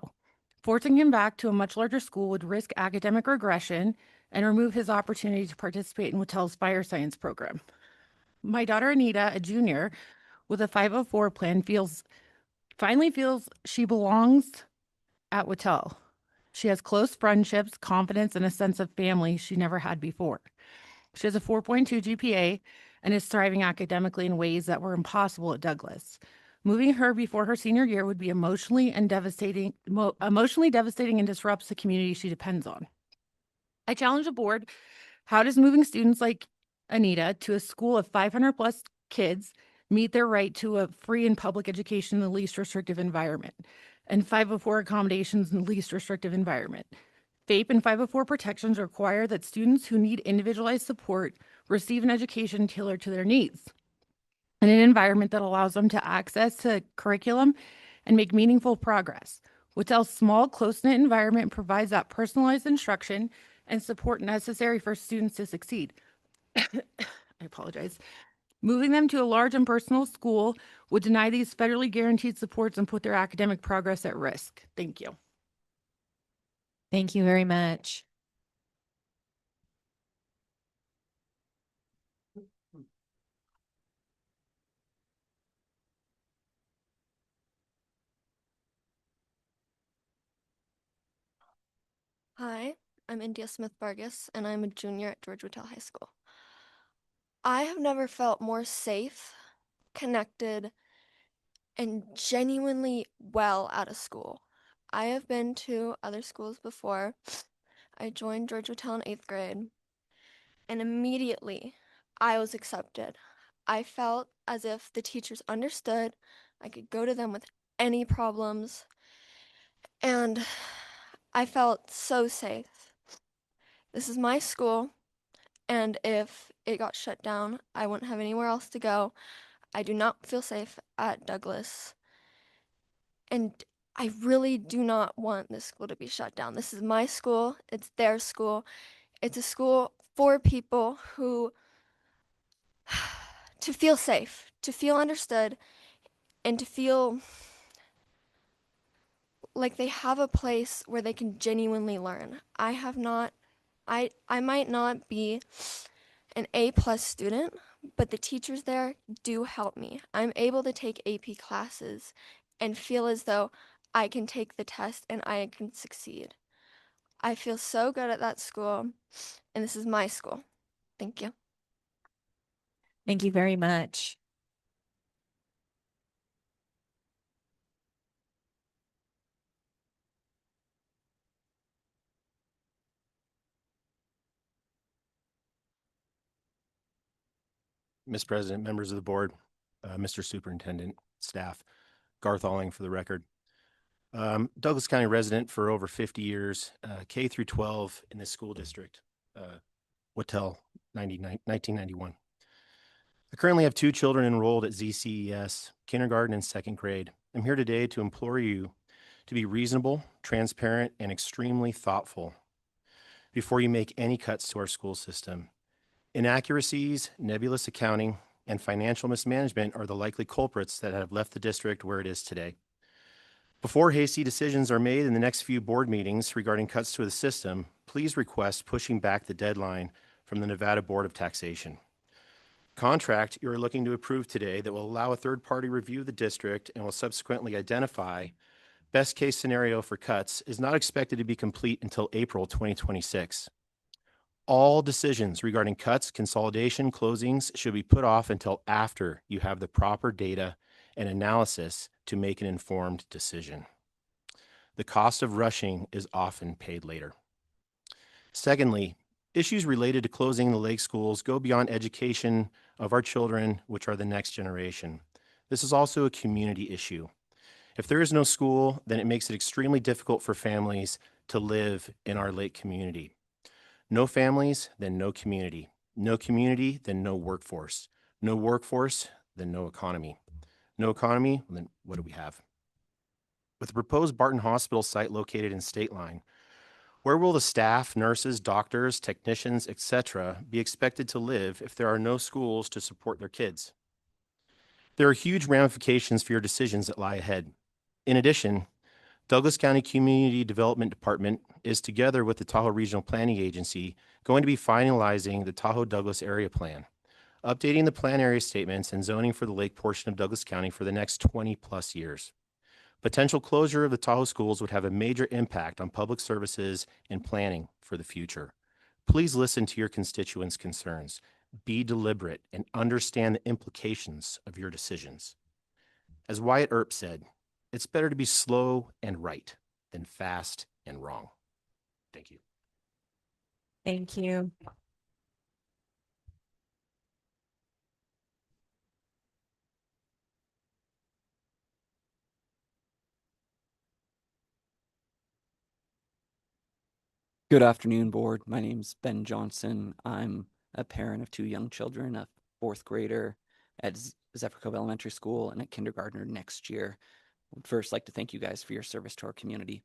Forcing him back to a much larger school would risk academic regression and remove his opportunity to participate in Wattell's fire science program. My daughter Anita, a junior with a 504 plan, finally feels she belongs at Wattell. She has close friendships, confidence, and a sense of family she never had before. She has a 4.2 GPA and is thriving academically in ways that were impossible at Douglas. Moving her before her senior year would be emotionally devastating and disrupts the community she depends on. I challenge the board, how does moving students like Anita to a school of 500 plus kids meet their right to a free and public education in the least restrictive environment, and 504 accommodations in the least restrictive environment? FAPE and 504 protections require that students who need individualized support receive an education tailored to their needs in an environment that allows them to access to curriculum and make meaningful progress. Wattell's small, close-knit environment provides that personalized instruction and support necessary for students to succeed. I apologize. Moving them to a large and personal school would deny these federally guaranteed supports and put their academic progress at risk. Thank you. Thank you very much. Hi, I'm India Smith Vargas, and I'm a junior at George Wattell High School. I have never felt more safe, connected, and genuinely well out of school. I have been to other schools before. I joined George Wattell in 8th grade, and immediately I was accepted. I felt as if the teachers understood. I could go to them with any problems, and I felt so safe. This is my school, and if it got shut down, I wouldn't have anywhere else to go. I do not feel safe at Douglas, and I really do not want this school to be shut down. This is my school. It's their school. It's a school for people who, to feel safe, to feel understood, and to feel like they have a place where they can genuinely learn. I might not be an A+ student, but the teachers there do help me. I'm able to take AP classes and feel as though I can take the test and I can succeed. I feel so good at that school, and this is my school. Thank you. Thank you very much. Ms. President, members of the board, Mr. Superintendent, staff, Garth Alling for the record. Douglas County resident for over 50 years, K through 12 in this school district, Wattell, 1991. I currently have 2 children enrolled at ZCES, kindergarten and 2nd grade. I'm here today to implore you to be reasonable, transparent, and extremely thoughtful before you make any cuts to our school system. Inaccuracies, nebulous accounting, and financial mismanagement are the likely culprits that have left the district where it is today. Before hasty decisions are made in the next few board meetings regarding cuts to the system, please request pushing back the deadline from the Nevada Board of Taxation. Contract you are looking to approve today that will allow a third-party review of the district and will subsequently identify best case scenario for cuts is not expected to be complete until April 2026. All decisions regarding cuts, consolidation, closings should be put off until after you have the proper data and analysis to make an informed decision. The cost of rushing is often paid later. Secondly, issues related to closing the lake schools go beyond education of our children, which are the next generation. This is also a community issue. If there is no school, then it makes it extremely difficult for families to live in our lake community. No families, then no community. No community, then no workforce. No workforce, then no economy. No economy, then what do we have? With the proposed Barton Hospital site located in State Line, where will the staff, nurses, doctors, technicians, etc. be expected to live if there are no schools to support their kids? There are huge ramifications for your decisions that lie ahead. In addition, Douglas County Community Development Department is, together with the Tahoe Regional Planning Agency, going to be finalizing the Tahoe-Douglas Area Plan, updating the plan area statements and zoning for the lake portion of Douglas County for the next 20 plus years. Potential closure of the Tahoe schools would have a major impact on public services and planning for the future. Please listen to your constituents' concerns. Be deliberate and understand the implications of your decisions. As Wyatt Earp said, it's better to be slow and right than fast and wrong. Thank you. Thank you. Good afternoon, board. My name's Ben Johnson. I'm a parent of 2 young children, a 4th grader at Zephyr Cove Elementary School and a kindergartner next year. I'd first like to thank you guys for your service to our community.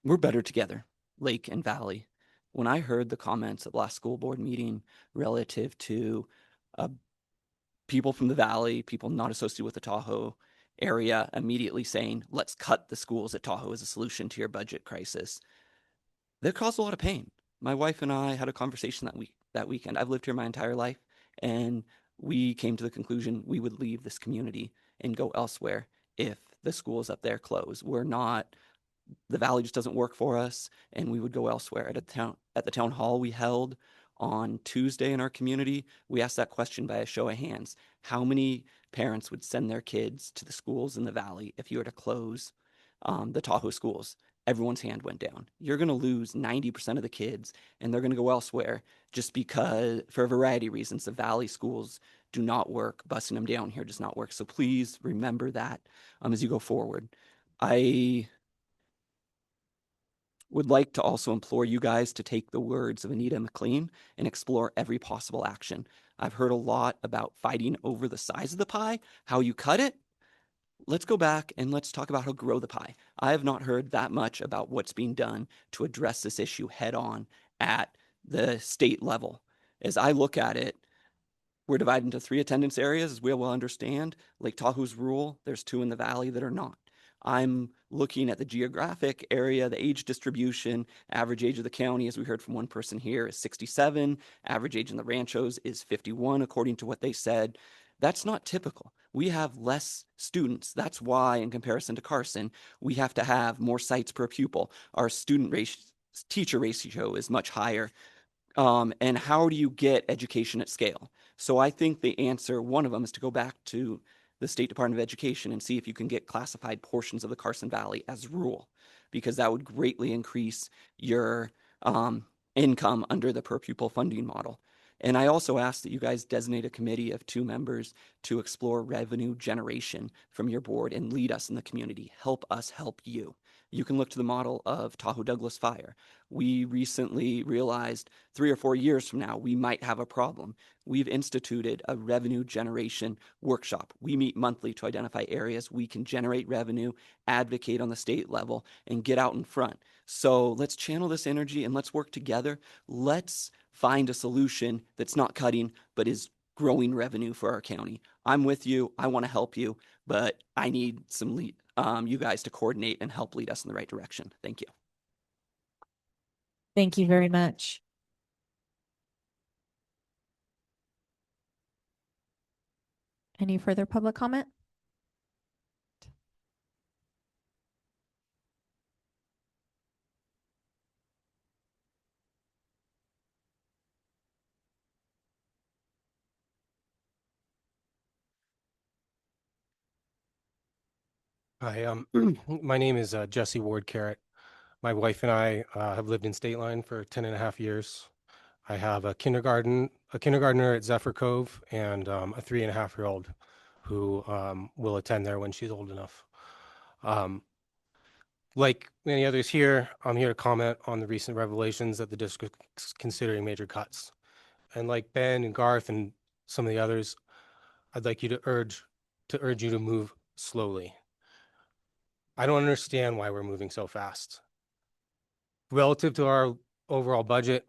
We're better together, Lake and Valley. When I heard the comments at last school board meeting relative to people from the Valley, people not associated with the Tahoe area immediately saying, let's cut the schools at Tahoe as a solution to your budget crisis, that caused a lot of pain. My wife and I had a conversation that weekend. I've lived here my entire life, and we came to the conclusion we would leave this community and go elsewhere if the schools up there close. The Valley just doesn't work for us, and we would go elsewhere. At the town hall we held on Tuesday in our community, we asked that question by a show of hands. How many parents would send their kids to the schools in the Valley if you were to close the Tahoe schools? Everyone's hand went down. You're going to lose 90% of the kids, and they're going to go elsewhere just because, for a variety of reasons, the Valley schools do not work. Busing them down here does not work. So please remember that as you go forward. I would like to also implore you guys to take the words of Anita McLean and explore every possible action. I've heard a lot about fighting over the size of the pie, how you cut it. Let's go back and let's talk about how to grow the pie. I have not heard that much about what's being done to address this issue head on at the state level. As I look at it, we're divided into 3 attendance areas, as we well understand. Lake Tahoe's rural, there's 2 in the Valley that are not. I'm looking at the geographic area, the age distribution. Average age of the county, as we heard from one person here, is 67. Average age in the ranchos is 51, according to what they said. That's not typical. We have less students. That's why, in comparison to Carson, we have to have more sites per pupil. Our teacher ratio is much higher. And how do you get education at scale? So I think the answer, one of them, is to go back to the State Department of Education and see if you can get classified portions of the Carson Valley as rural, because that would greatly increase your income under the per pupil funding model. And I also ask that you guys designate a committee of 2 members to explore revenue generation from your board and lead us in the community. Help us help you. You can look to the model of Tahoe Douglas Fire. We recently realized 3 or 4 years from now, we might have a problem. We've instituted a revenue generation workshop. We meet monthly to identify areas we can generate revenue, advocate on the state level, and get out in front. So let's channel this energy and let's work together. Let's find a solution that's not cutting, but is growing revenue for our county. I'm with you. I want to help you, but I need some lead, you guys to coordinate and help lead us in the right direction. Thank you. Thank you very much. Any further public comment? Hi, my name is Jesse Ward Carrot. My wife and I have lived in State Line for 10 and a half years. I have a kindergartner at Zephyr Cove and a 3.5-year-old who will attend there when she's old enough. Like many others here, I'm here to comment on the recent revelations that the district is considering major cuts. And like Ben and Garth and some of the others, I'd like you to urge you to move slowly. I don't understand why we're moving so fast. Relative to our overall budget,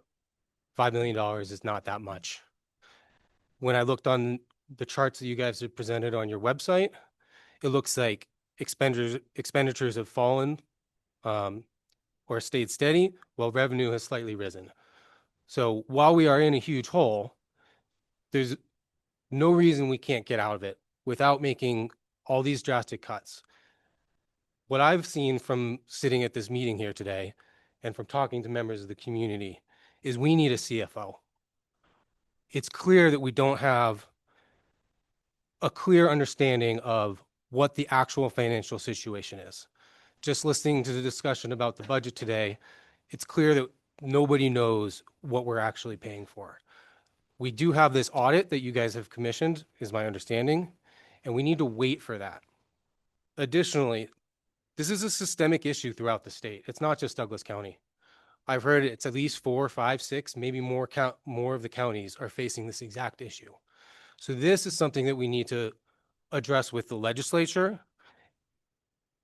$5 million is not that much. When I looked on the charts that you guys have presented on your website, it looks like expenditures have fallen or stayed steady, while revenue has slightly risen. So while we are in a huge hole, there's no reason we can't get out of it without making all these drastic cuts. What I've seen from sitting at this meeting here today and from talking to members of the community is we need a CFO. It's clear that we don't have a clear understanding of what the actual financial situation is. Just listening to the discussion about the budget today, it's clear that nobody knows what we're actually paying for. We do have this audit that you guys have commissioned, is my understanding, and we need to wait for that. Additionally, this is a systemic issue throughout the state. It's not just Douglas County. I've heard it's at least 4, 5, 6, maybe more of the counties are facing this exact issue. So this is something that we need to address with the legislature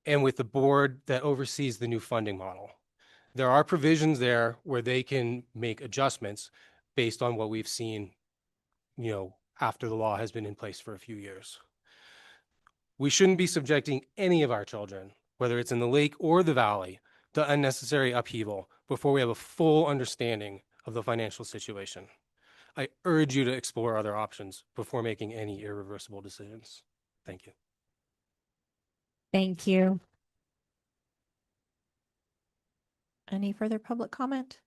and with the board that oversees the new funding model. There are provisions there where they can make adjustments based on what we've seen, after the law has been in place for a few years. We shouldn't be subjecting any of our children, whether it's in the lake or the valley, to unnecessary upheaval before we have a full understanding of the financial situation. I urge you to explore other options before making any irreversible decisions. Thank you. Thank you. Any further public comment?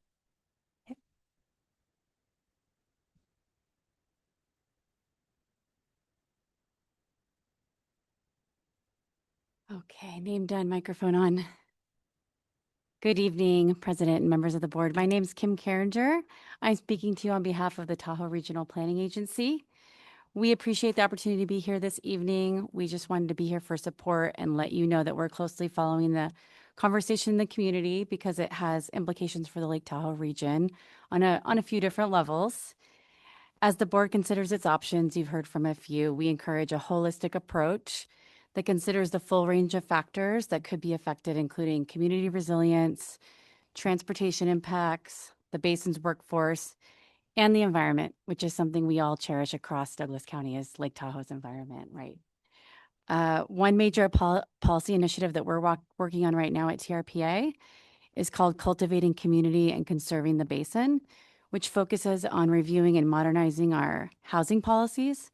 Okay, name done, microphone on. Good evening, President and members of the board. My name is Kim Carringer. I'm speaking to you on behalf of the Tahoe Regional Planning Agency. We appreciate the opportunity to be here this evening. We just wanted to be here for support and let you know that we're closely following the conversation in the community because it has implications for the Lake Tahoe region on a few different levels. As the board considers its options, you've heard from a few, we encourage a holistic approach that considers the full range of factors that could be affected, including community resilience, transportation impacts, the basin's workforce, and the environment, which is something we all cherish across Douglas County as Lake Tahoe's environment, right? One major policy initiative that we're working on right now at TRPA is called Cultivating Community and Conserving the Basin, which focuses on reviewing and modernizing our housing policies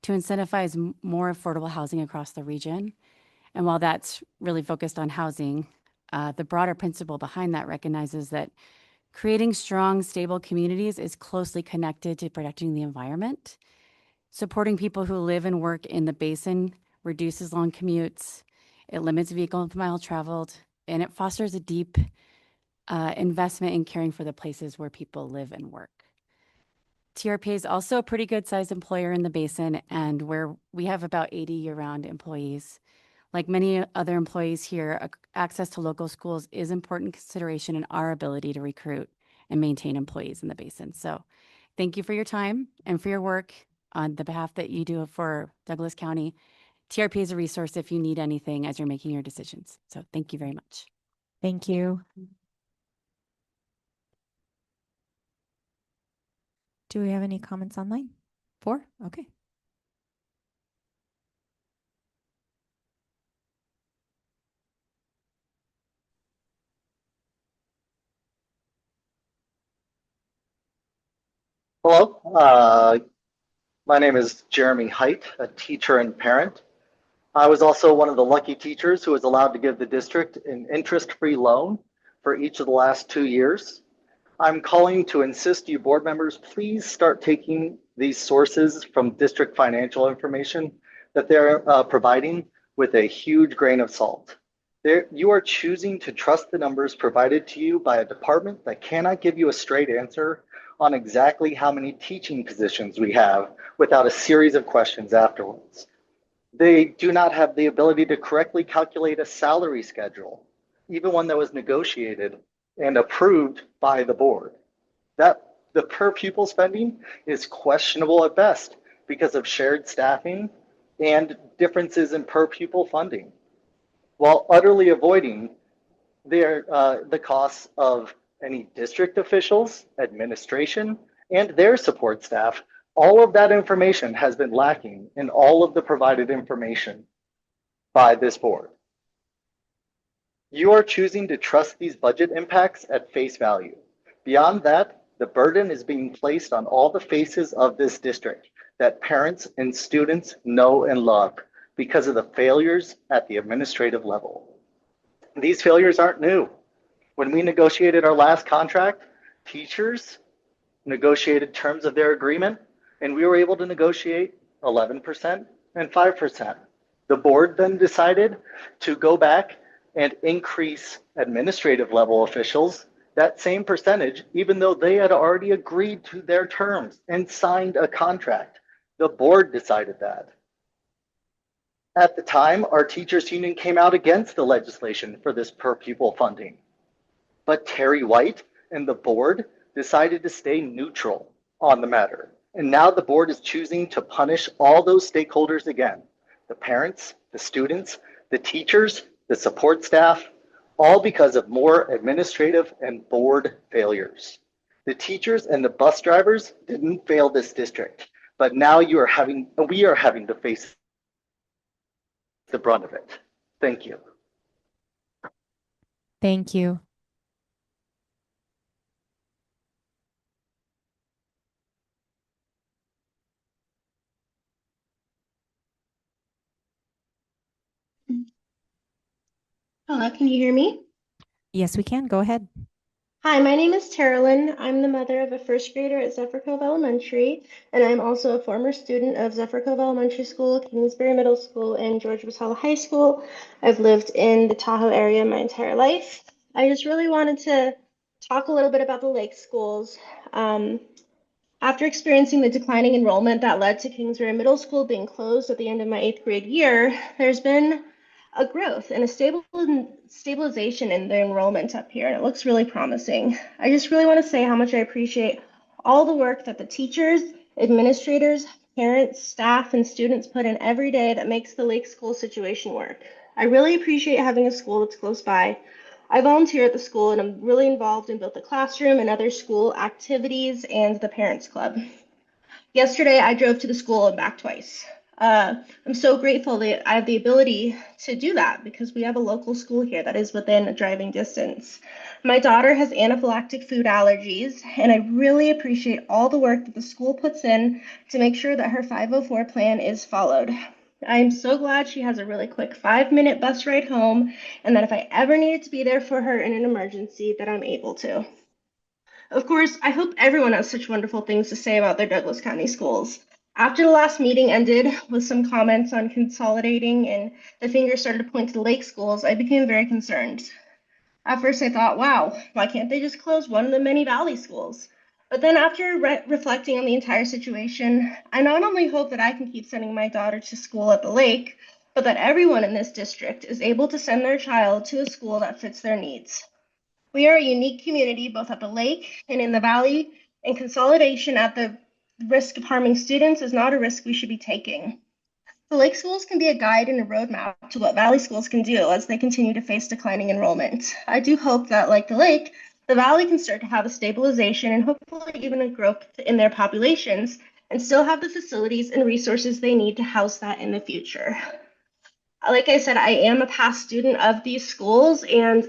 to incentivize more affordable housing across the region. And while that's really focused on housing, the broader principle behind that recognizes that creating strong, stable communities is closely connected to protecting the environment. Supporting people who live and work in the basin reduces long commutes, it limits vehicle mile traveled, and it fosters a deep investment in caring for the places where people live and work. TRPA is also a pretty good sized employer in the basin, and where we have about 80 year-round employees. Like many other employees here, access to local schools is important consideration in our ability to recruit and maintain employees in the basin. So thank you for your time and for your work on the behalf that you do for Douglas County. TRPA is a resource if you need anything as you're making your decisions. So thank you very much. Thank you. Do we have any comments online? 4? Okay. Hello, my name is Jeremy Height, a teacher and parent. I was also one of the lucky teachers who was allowed to give the district an interest-free loan for each of the last 2 years. I'm calling to insist you board members, please start taking these sources from district financial information that they're providing with a huge grain of salt. You are choosing to trust the numbers provided to you by a department that cannot give you a straight answer on exactly how many teaching positions we have without a series of questions afterwards. They do not have the ability to correctly calculate a salary schedule, even one that was negotiated and approved by the board. That the per pupil spending is questionable at best because of shared staffing and differences in per pupil funding, while utterly avoiding the costs of any district officials, administration, and their support staff. All of that information has been lacking in all of the provided information by this board. You are choosing to trust these budget impacts at face value. Beyond that, the burden is being placed on all the faces of this district that parents and students know and love because of the failures at the administrative level. These failures aren't new. When we negotiated our last contract, teachers negotiated terms of their agreement, and we were able to negotiate 11% and 5%. The board then decided to go back and increase administrative level officials that same percentage, even though they had already agreed to their terms and signed a contract. The board decided that. At the time, our teachers union came out against the legislation for this per pupil funding. But Terry White and the board decided to stay neutral on the matter. And now the board is choosing to punish all those stakeholders again. The parents, the students, the teachers, the support staff, all because of more administrative and board failures. The teachers and the bus drivers didn't fail this district, but now we are having to face the brunt of it. Thank you. Thank you. Hello, can you hear me? Yes, we can. Go ahead. Hi, my name is Terralyn. I'm the mother of a first grader at Zephyr Cove Elementary, and I'm also a former student of Zephyr Cove Elementary School, Kingsbury Middle School, and George Batalla High School. I've lived in the Tahoe area my entire life. I just really wanted to talk a little bit about the Lake schools. After experiencing the declining enrollment that led to Kingsbury Middle School being closed at the end of my 8th grade year, there's been a growth and a stabilization in the enrollment up here, and it looks really promising. I just really want to say how much I appreciate all the work that the teachers, administrators, parents, staff, and students put in every day that makes the Lake School situation work. I really appreciate having a school that's close by. I volunteer at the school, and I'm really involved in both the classroom and other school activities and the Parents Club. Yesterday, I drove to the school and back twice. I'm so grateful that I have the ability to do that because we have a local school here that is within a driving distance. My daughter has anaphylactic food allergies, and I really appreciate all the work that the school puts in to make sure that her 504 plan is followed. I am so glad she has a really quick 5-minute bus ride home, and that if I ever needed to be there for her in an emergency, that I'm able to. Of course, I hope everyone has such wonderful things to say about their Douglas County schools. After the last meeting ended with some comments on consolidating and the finger started to point to the Lake schools, I became very concerned. At first I thought, wow, why can't they just close one of the many Valley schools? But then after reflecting on the entire situation, I not only hope that I can keep sending my daughter to school at the Lake, but that everyone in this district is able to send their child to a school that fits their needs. We are a unique community both at the Lake and in the Valley, and consolidation at the risk of harming students is not a risk we should be taking. The Lake schools can be a guide and a roadmap to what Valley schools can do as they continue to face declining enrollment. I do hope that, like the Lake, the Valley can start to have a stabilization and hopefully even a growth in their populations and still have the facilities and resources they need to house that in the future. Like I said, I am a past student of these schools, and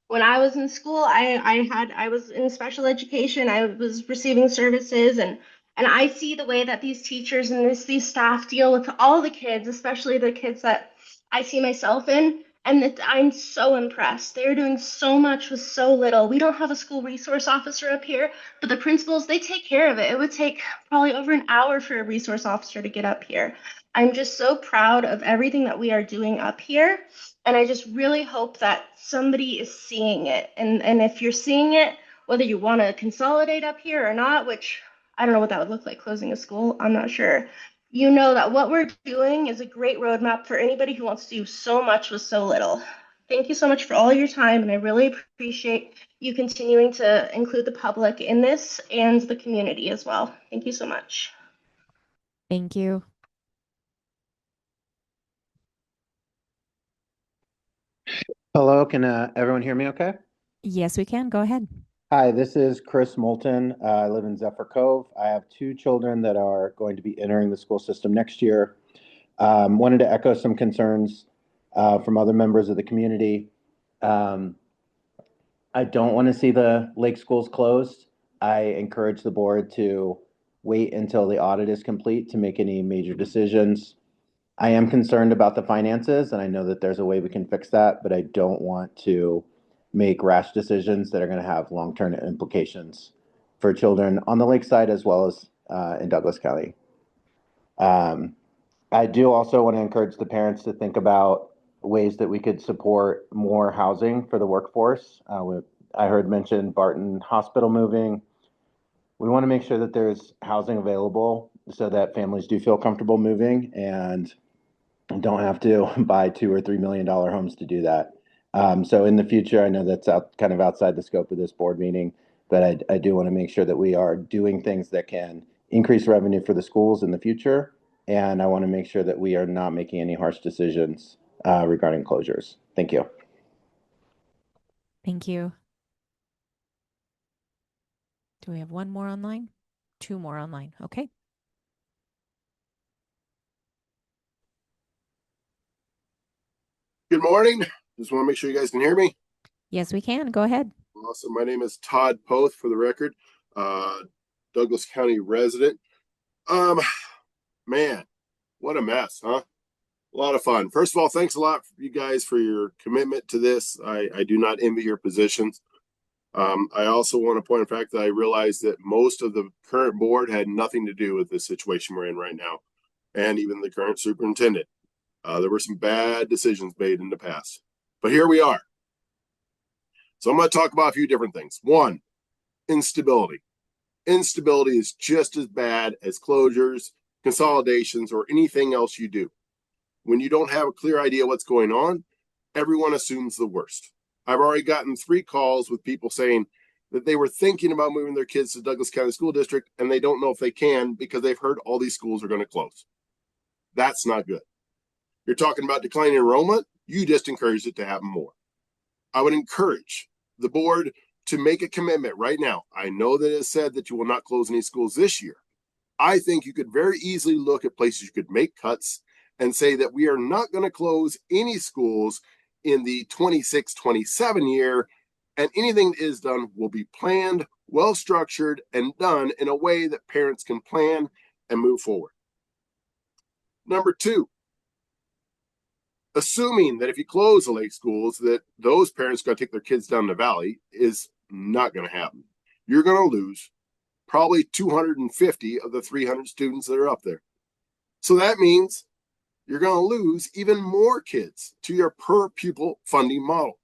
when I was in school, I was in special education. I was receiving services, and I see the way that these teachers and these staff deal with all the kids, especially the kids that I see myself in, and that I'm so impressed. They're doing so much with so little. We don't have a school resource officer up here, but the principals, they take care of it. It would take probably over an hour for a resource officer to get up here. I'm just so proud of everything that we are doing up here. And I just really hope that somebody is seeing it. And if you're seeing it, whether you want to consolidate up here or not, which I don't know what that would look like, closing a school, I'm not sure. You know that what we're doing is a great roadmap for anybody who wants to do so much with so little. Thank you so much for all your time, and I really appreciate you continuing to include the public in this and the community as well. Thank you so much. Thank you. Hello, can everyone hear me okay? Yes, we can. Go ahead. Hi, this is Chris Moulton. I live in Zephyr Cove. I have 2 children that are going to be entering the school system next year. Wanted to echo some concerns from other members of the community. I don't want to see the Lake schools closed. I encourage the board to wait until the audit is complete to make any major decisions. I am concerned about the finances, and I know that there's a way we can fix that, but I don't want to make rash decisions that are going to have long-term implications for children on the lakeside as well as in Douglas County. I do also want to encourage the parents to think about ways that we could support more housing for the workforce. I heard mentioned Barton Hospital moving. We want to make sure that there's housing available so that families do feel comfortable moving and don't have to buy $2 or $3 million homes to do that. So in the future, I know that's kind of outside the scope of this board meeting, but I do want to make sure that we are doing things that can increase revenue for the schools in the future. And I want to make sure that we are not making any harsh decisions regarding closures. Thank you. Thank you. Do we have one more online? 2 more online. Okay. Good morning. Just want to make sure you guys can hear me. Yes, we can. Go ahead. Awesome. My name is Todd Poth, for the record, Douglas County resident. Man, what a mess, huh? A lot of fun. First of all, thanks a lot, you guys, for your commitment to this. I do not envy your positions. I also want to point out the fact that I realized that most of the current board had nothing to do with the situation we're in right now, and even the current superintendent. There were some bad decisions made in the past, but here we are. So I'm going to talk about a few different things. One, instability. Instability is just as bad as closures, consolidations, or anything else you do. When you don't have a clear idea what's going on, everyone assumes the worst. I've already gotten 3 calls with people saying that they were thinking about moving their kids to Douglas County School District, and they don't know if they can because they've heard all these schools are going to close. That's not good. You're talking about declining enrollment, you just encouraged it to happen more. I would encourage the board to make a commitment right now. I know that it said that you will not close any schools this year. I think you could very easily look at places you could make cuts and say that we are not going to close any schools in the 26-27 year, and anything that is done will be planned, well-structured, and done in a way that parents can plan and move forward. Number 2, assuming that if you close the lake schools, that those parents are going to take their kids down the valley is not going to happen. You're going to lose probably 250 of the 300 students that are up there. So that means you're going to lose even more kids to your per pupil funding model.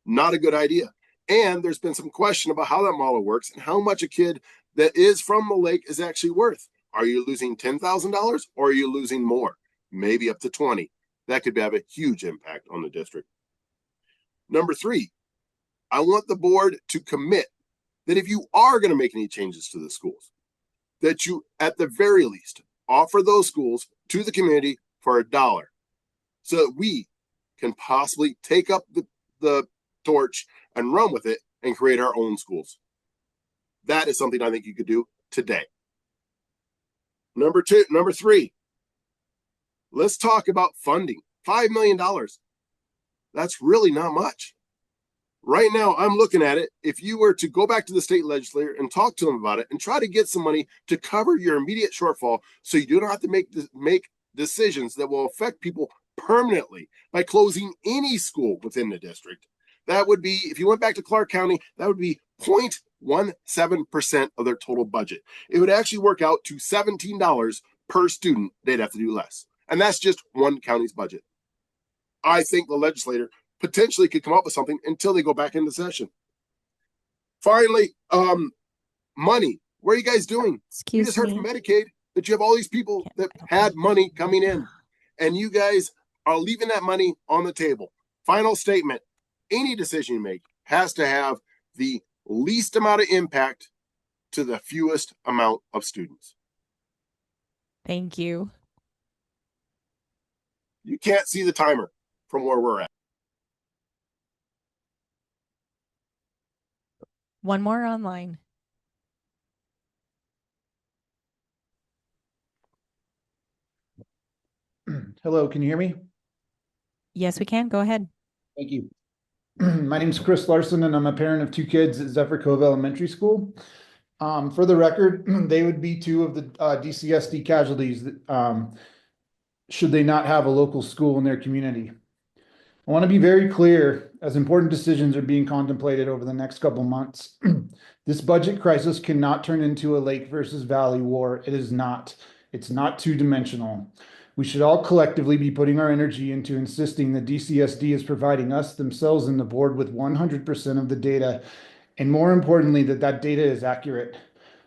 Not a good idea. And there's been some question about how that model works and how much a kid that is from the lake is actually worth. Are you losing $10,000 or are you losing more? Maybe up to 20. That could have a huge impact on the district. Number 3, I want the board to commit that if you are going to make any changes to the schools, that you, at the very least, offer those schools to the community for $1 so that we can possibly take up the torch and run with it and create our own schools. That is something I think you could do today. Number three, let's talk about funding. $5 million. That's really not much. Right now, I'm looking at it. If you were to go back to the state legislature and talk to them about it and try to get some money to cover your immediate shortfall so you do not have to make decisions that will affect people permanently by closing any school within the district, that would be, if you went back to Clark County, that would be 0.17% of their total budget. It would actually work out to $17 per student they'd have to do less. And that's just one county's budget. I think the legislator potentially could come up with something until they go back into session. Finally, money. What are you guys doing? We just heard from Medicaid that you have all these people that had money coming in, and you guys are leaving that money on the table. Final statement. Any decision you make has to have the least amount of impact to the fewest amount of students. Thank you. You can't see the timer from where we're at. One more online. Hello, can you hear me? Yes, we can. Go ahead. Thank you. My name is Chris Larson, and I'm a parent of 2 kids at Zephyr Cove Elementary School. For the record, they would be 2 of the DCSD casualties that, should they not have a local school in their community. I want to be very clear, as important decisions are being contemplated over the next couple months. This budget crisis cannot turn into a Lake versus Valley war. It is not. It's not two-dimensional. We should all collectively be putting our energy into insisting that DCSD is providing us, themselves, and the board with 100% of the data, and more importantly, that data is accurate.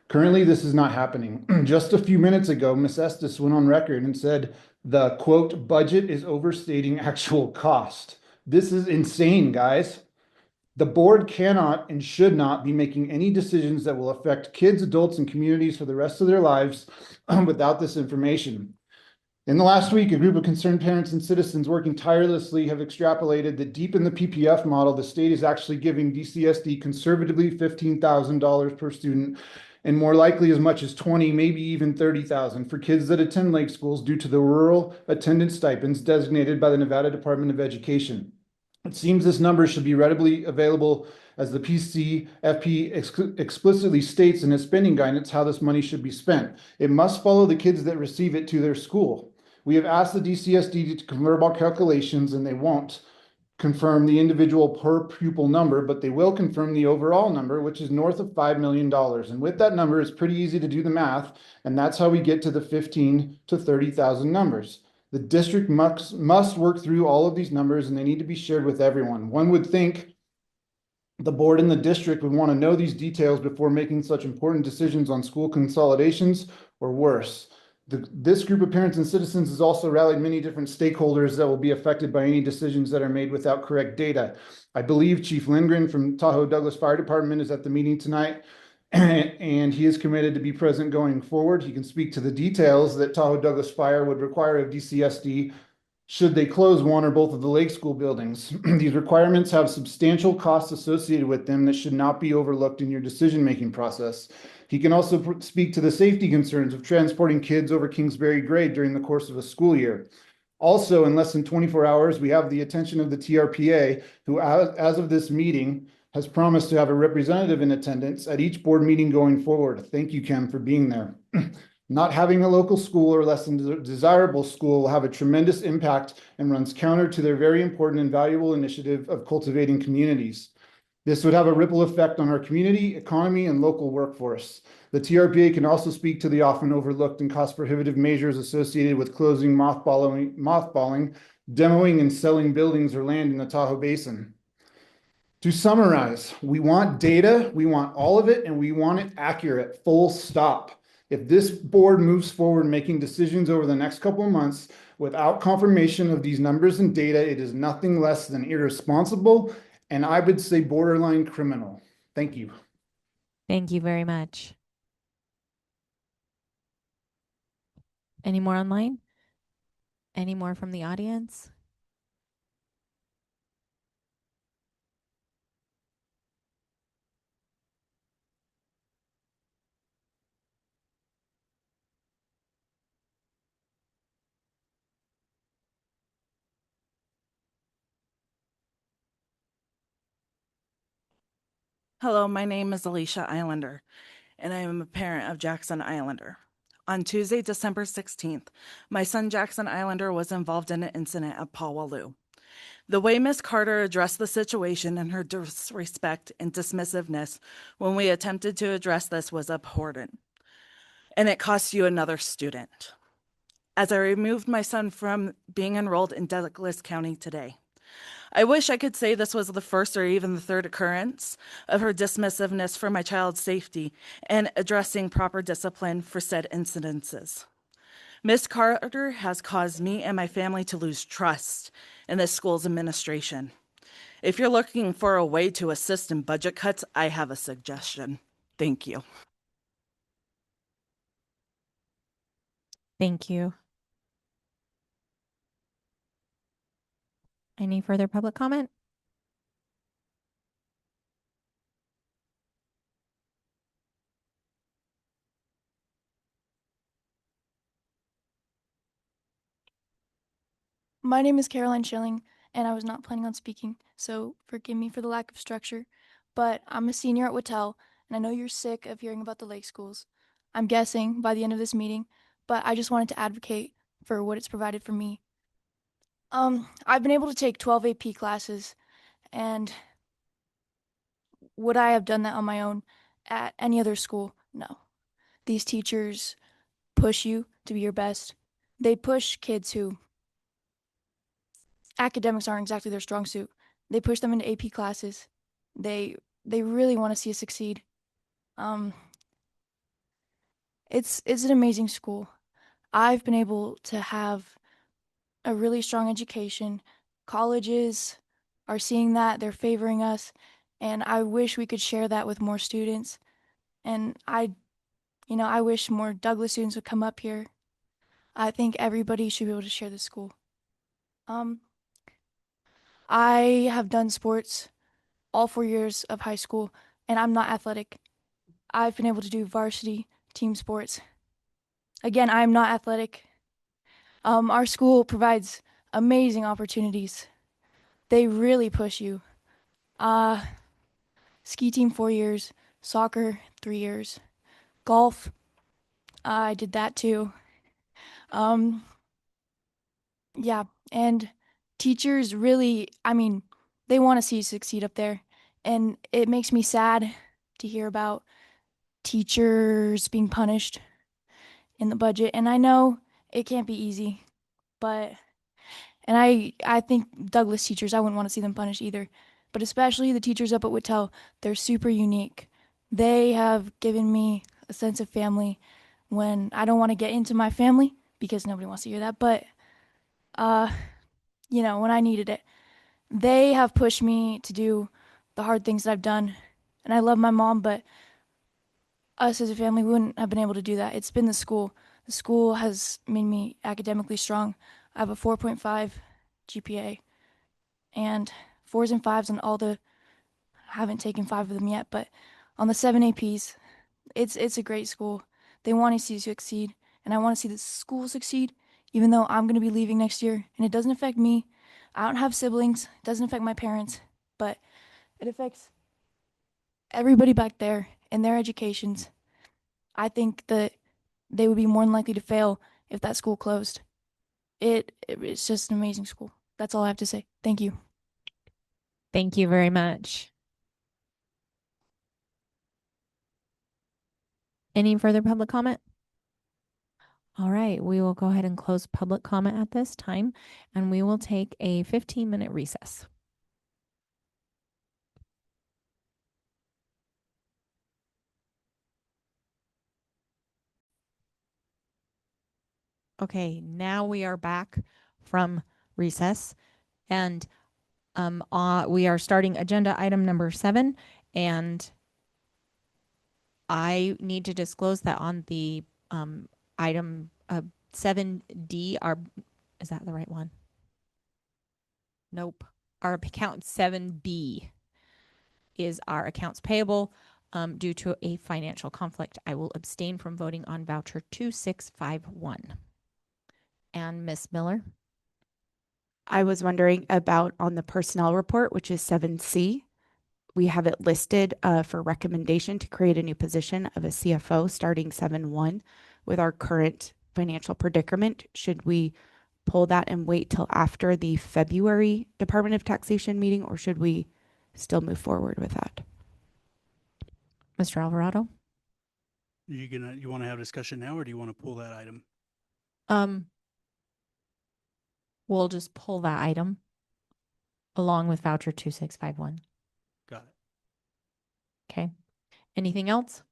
Currently, this is not happening. Just a few minutes ago, Ms. Estes went on record and said the, quote, budget is overstating actual cost. This is insane, guys. The board cannot and should not be making any decisions that will affect kids, adults, and communities for the rest of their lives without this information. In the last week, a group of concerned parents and citizens working tirelessly have extrapolated that deep in the PPF model, the state is actually giving DCSD conservatively $15,000 per student, and more likely as much as 20, maybe even 30,000 for kids that attend Lake schools due to the rural attendance stipends designated by the Nevada Department of Education. It seems this number should be readily available, as the PCFP explicitly states in its spending guidance how this money should be spent. It must follow the kids that receive it to their school. We have asked the DCSD to confirm our calculations, and they won't confirm the individual per pupil number, but they will confirm the overall number, which is north of $5 million. And with that number, it's pretty easy to do the math, and that's how we get to the 15 to 30,000 numbers. The district must work through all of these numbers, and they need to be shared with everyone. One would think the board and the district would want to know these details before making such important decisions on school consolidations or worse. This group of parents and citizens has also rallied many different stakeholders that will be affected by any decisions that are made without correct data. I believe Chief Lindgren from Tahoe Douglas Fire Department is at the meeting tonight, and he is committed to be present going forward. He can speak to the details that Tahoe Douglas Fire would require of DCSD should they close one or both of the Lake School buildings. These requirements have substantial costs associated with them that should not be overlooked in your decision-making process. He can also speak to the safety concerns of transporting kids over Kingsbury grade during the course of a school year. Also, in less than 24 hours, we have the attention of the TRPA, who, as of this meeting, has promised to have a representative in attendance at each board meeting going forward. Thank you, Kim, for being there. Not having a local school or less than desirable school will have a tremendous impact and runs counter to their very important and valuable initiative of cultivating communities. This would have a ripple effect on our community, economy, and local workforce. The TRPA can also speak to the often overlooked and cost-prohibitive measures associated with closing, mothballing, demoing, and selling buildings or land in the Tahoe Basin. To summarize, we want data, we want all of it, and we want it accurate, full stop. If this board moves forward making decisions over the next couple of months without confirmation of these numbers and data, it is nothing less than irresponsible, and I would say borderline criminal. Thank you. Thank you very much. Any more online? Any more from the audience? Hello, my name is Alicia Islander, and I am a parent of Jackson Islander. On Tuesday, December 16th, my son Jackson Islander was involved in an incident at Paul Wallou. The way Miss Carter addressed the situation and her disrespect and dismissiveness when we attempted to address this was abhorrent, and it cost you another student. As I removed my son from being enrolled in Douglas County today, I wish I could say this was the first or even the third occurrence of her dismissiveness for my child's safety and addressing proper discipline for said incidences. Ms. Carter has caused me and my family to lose trust in this school's administration. If you're looking for a way to assist in budget cuts, I have a suggestion. Thank you. Thank you. Any further public comment? My name is Caroline Schilling, and I was not planning on speaking, so forgive me for the lack of structure. But I'm a senior at Wattell, and I know you're sick of hearing about the lake schools. I'm guessing by the end of this meeting, but I just wanted to advocate for what it's provided for me. I've been able to take 12 AP classes, and would I have done that on my own at any other school? No. These teachers push you to be your best. They push kids who academics aren't exactly their strong suit. They push them into AP classes. They really want to see us succeed. It's an amazing school. I've been able to have a really strong education. Colleges are seeing that, they're favoring us, and I wish we could share that with more students. And I wish more Douglas students would come up here. I think everybody should be able to share this school. I have done sports all 4 years of high school, and I'm not athletic. I've been able to do varsity team sports. Again, I'm not athletic. Our school provides amazing opportunities. They really push you. Ski team 4 years, soccer 3 years, golf, I did that too. Yeah, and teachers really, they want to see you succeed up there. And it makes me sad to hear about teachers being punished in the budget. And I know it can't be easy, and I think Douglas teachers, I wouldn't want to see them punished either. But especially the teachers up at Wattell, they're super unique. They have given me a sense of family when I don't want to get into my family because nobody wants to hear that. But, when I needed it, they have pushed me to do the hard things that I've done. And I love my mom, but us as a family wouldn't have been able to do that. It's been the school. The school has made me academically strong. I have a 4.5 GPA and 4s and 5s on I haven't taken 5 of them yet, but on the 7 APs, it's a great school. They want to see you succeed, and I want to see the school succeed, even though I'm going to be leaving next year, and it doesn't affect me. I don't have siblings. It doesn't affect my parents, but it affects everybody back there in their educations. I think that they would be more than likely to fail if that school closed. It's just an amazing school. That's all I have to say. Thank you. Thank you very much. Any further public comment? All right, we will go ahead and close public comment at this time, and we will take a 15-minute recess. Okay, now we are back from recess, and we are starting agenda item number 7, and I need to disclose that on the item 7D, is that the right one? Nope. Our account 7B is our accounts payable. Due to a financial conflict, I will abstain from voting on voucher 2651. And Ms. Miller? I was wondering about on the personnel report, which is 7C. we have it listed for recommendation to create a new position of a CFO starting 7/1 with our current financial predicament. Should we pull that and wait till after the February Department of Taxation meeting, or should we still move forward with that? Mr. Alvarado? You want to have a discussion now, or do you want to pull that item? We'll just pull that item along with voucher 2651. Got it. Okay. Anything else?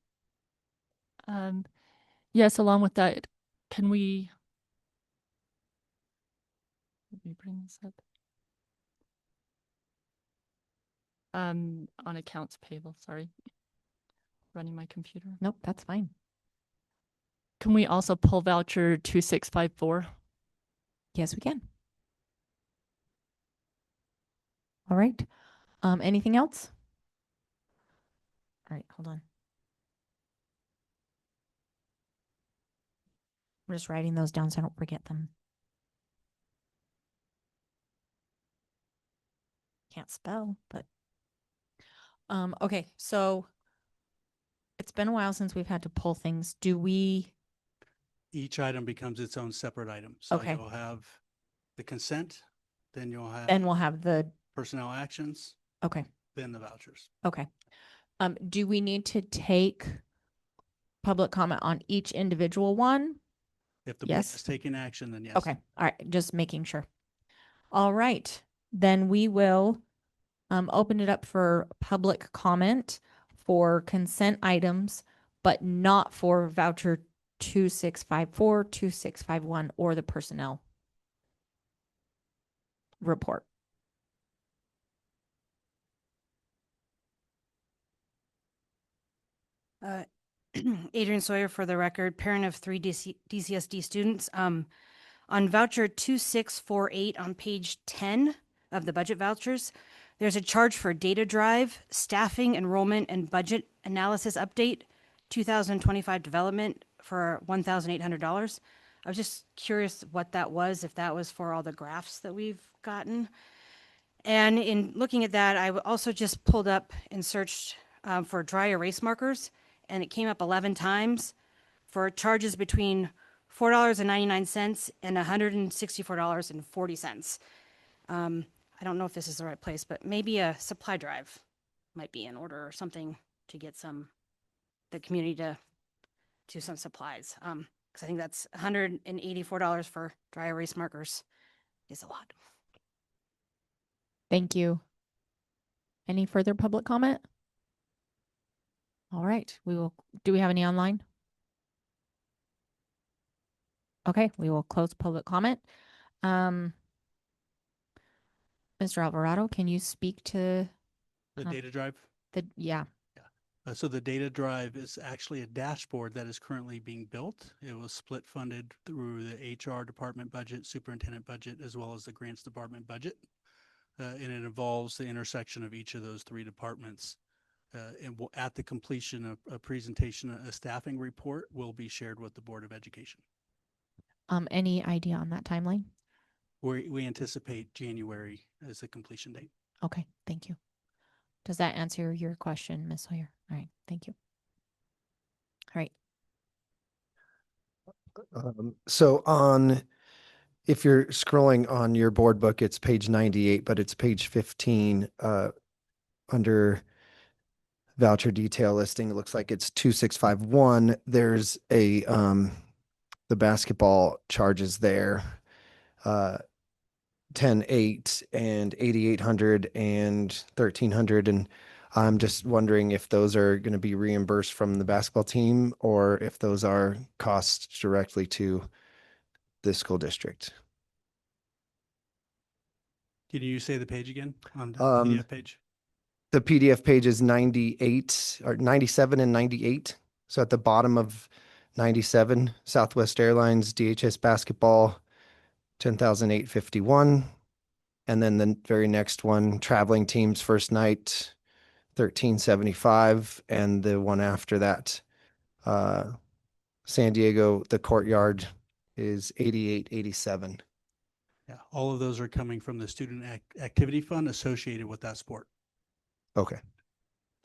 Yes, along with that, can we let me bring this up. On accounts payable, sorry. Running my computer. Nope, that's fine. Can we also pull voucher 2654? Yes, we can. All right. Anything else? All right, hold on. I'm just writing those down so I don't forget them. Can't spell, but okay, so it's been a while since we've had to pull things. Do we? Each item becomes its own separate item. So Okay. you'll have the consent, then you'll have Then we'll have the, personnel actions, okay, then the vouchers. okay. Do we need to take public comment on each individual one? If the board Yes. is taking action, then yes. Okay, all right, just making sure. All right, then we will open it up for public comment for consent items, but not for voucher 2654, 2651, or the personnel report. Adrian Sawyer, for the record, parent of 3 DCSD students. On voucher 2648 on page 10 of the budget vouchers, there's a charge for data drive, staffing, enrollment, and budget analysis update, 2025 development for $1,800. I was just curious what that was, if that was for all the graphs that we've gotten. And in looking at that, I also just pulled up and searched for dry erase markers, and it came up 11 times for charges between $4.99 and $164.40. I don't know if this is the right place, but maybe a supply drive might be in order or something to get the community to some supplies. Because I think that's $184 for dry erase markers is a lot. Thank you. Any further public comment? All right, do we have any online? Okay, we will close public comment. Mr. Alvarado, can you speak to The data drive? yeah. So the data drive is actually a dashboard that is currently being built. It was split funded through the HR department budget, superintendent budget, as well as the grants department budget. And it involves the intersection of each of those three departments. And at the completion of a presentation, a staffing report will be shared with the Board of Education. Any idea on that timeline? We anticipate January as the completion date. Okay, thank you. Does that answer your question, Ms. Sawyer? All right, thank you. All right. So if you're scrolling on your board book, it's page 98, but it's page 15 under voucher detail listing. It looks like it's 2651. There's a the basketball charges there, 10,800 and 8,800 and 1,300, and I'm just wondering if those are going to be reimbursed from the basketball team or if those are costs directly to the school district. Can you say the page again on the PDF page? The PDF page is 98 or 97 and 98. So at the bottom of 97, Southwest Airlines DHS basketball, 10,851. And then the very next one, traveling teams first night, 1375. And the one after that, San Diego, the courtyard is 8887. Yeah, all of those are coming from the student activity fund associated with that sport. Okay.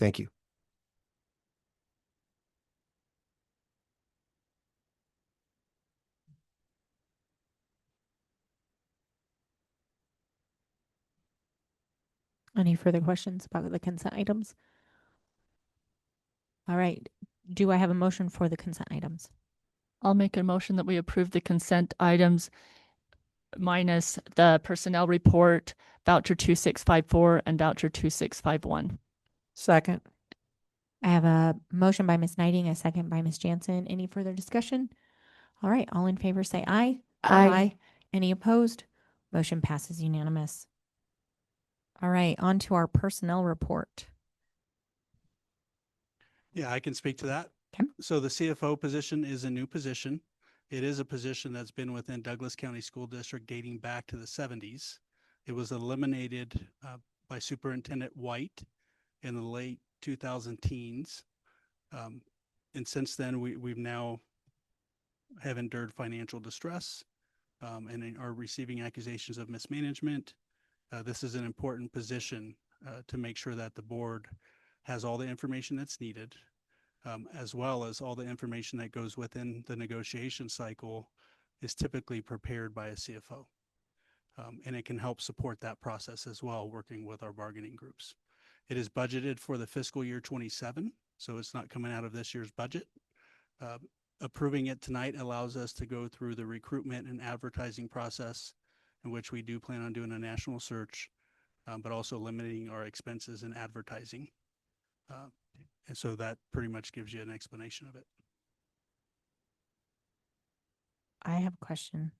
Thank you. Any further questions about the consent items? All right. Do I have a motion for the consent items? I'll make a motion that we approve the consent items minus the personnel report, voucher 2654 and voucher 2651. Second. I have a motion by Ms. Knighting, a second by Ms. Jansen. Any further discussion? All right. All in favor say aye. Aye. Any opposed? Motion passes unanimous. All right. On to our personnel report. Yeah, I can speak to that. Okay. So the CFO position is a new position. It is a position that's been within Douglas County School District dating back to the 70s. It was eliminated by Superintendent White in the late 2000 teens. And since then, we've now have endured financial distress and are receiving accusations of mismanagement. This is an important position to make sure that the board has all the information that's needed, as well as all the information that goes within the negotiation cycle is typically prepared by a CFO. And it can help support that process as well, working with our bargaining groups. It is budgeted for the fiscal year 27, so it's not coming out of this year's budget. Approving it tonight allows us to go through the recruitment and advertising process, in which we do plan on doing a national search, but also limiting our expenses in advertising. And so that pretty much gives you an explanation of it. I have a question.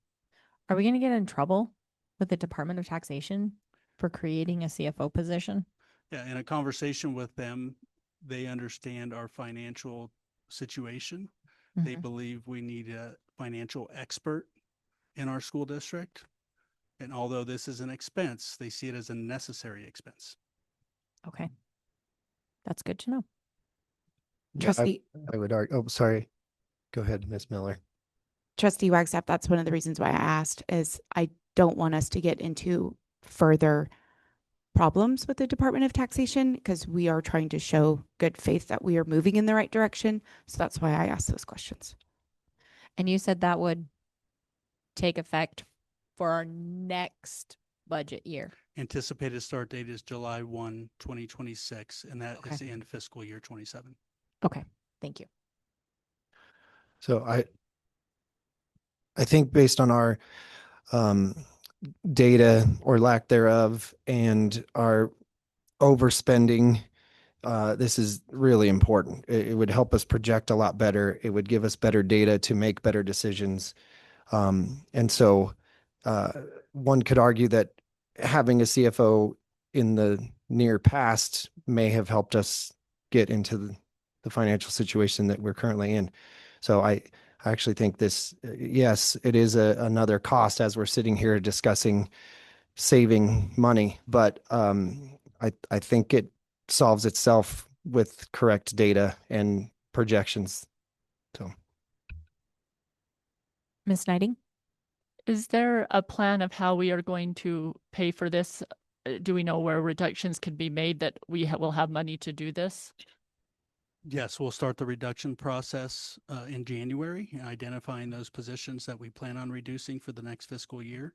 Are we going to get in trouble with the Department of Taxation for creating a CFO position? Yeah, in a conversation with them, they understand our financial situation. They believe we need a financial expert in our school district. And although this is an expense, they see it as a necessary expense. Okay. That's good to know. Yeah, Trustee, I would argue. Oh, sorry. Go ahead, Ms. Miller. Trustee Wagstaff, that's one of the reasons why I asked is I don't want us to get into further problems with the Department of Taxation because we are trying to show good faith that we are moving in the right direction. So that's why I asked those questions. And you said that would take effect for our next budget year. Anticipated start date is July 1, 2026, and that is Okay. the end of fiscal year 27. Okay. Thank you. So I think based on our data or lack thereof and our overspending, this is really important. It would help us project a lot better. It would give us better data to make better decisions. And so one could argue that having a CFO in the near past may have helped us get into the financial situation that we're currently in. So I actually think this, yes, it is another cost as we're sitting here discussing saving money, but I think it solves itself with correct data and projections. So, Ms. Knighting? Is there a plan of how we are going to pay for this? Do we know where reductions could be made that we will have money to do this? Yes, we'll start the reduction process in January, identifying those positions that we plan on reducing for the next fiscal year,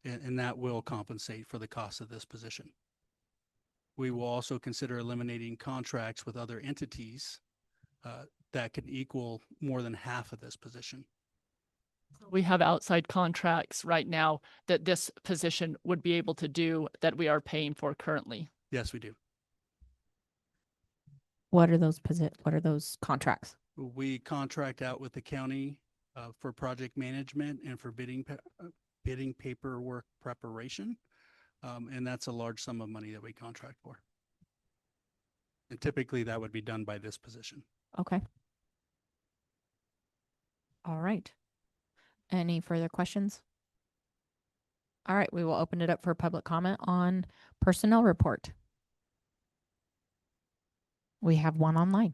and that will compensate for the cost of this position. We will also consider eliminating contracts with other entities that could equal more than half of this position. We have outside contracts right now that this position would be able to do that we are paying for currently. Yes, we do. What are those contracts? We contract out with the county for project management and for bidding paperwork preparation. And that's a large sum of money that we contract for. And typically that would be done by this position. Okay. All right. Any further questions? All right, we will open it up for public comment on personnel report. We have one online.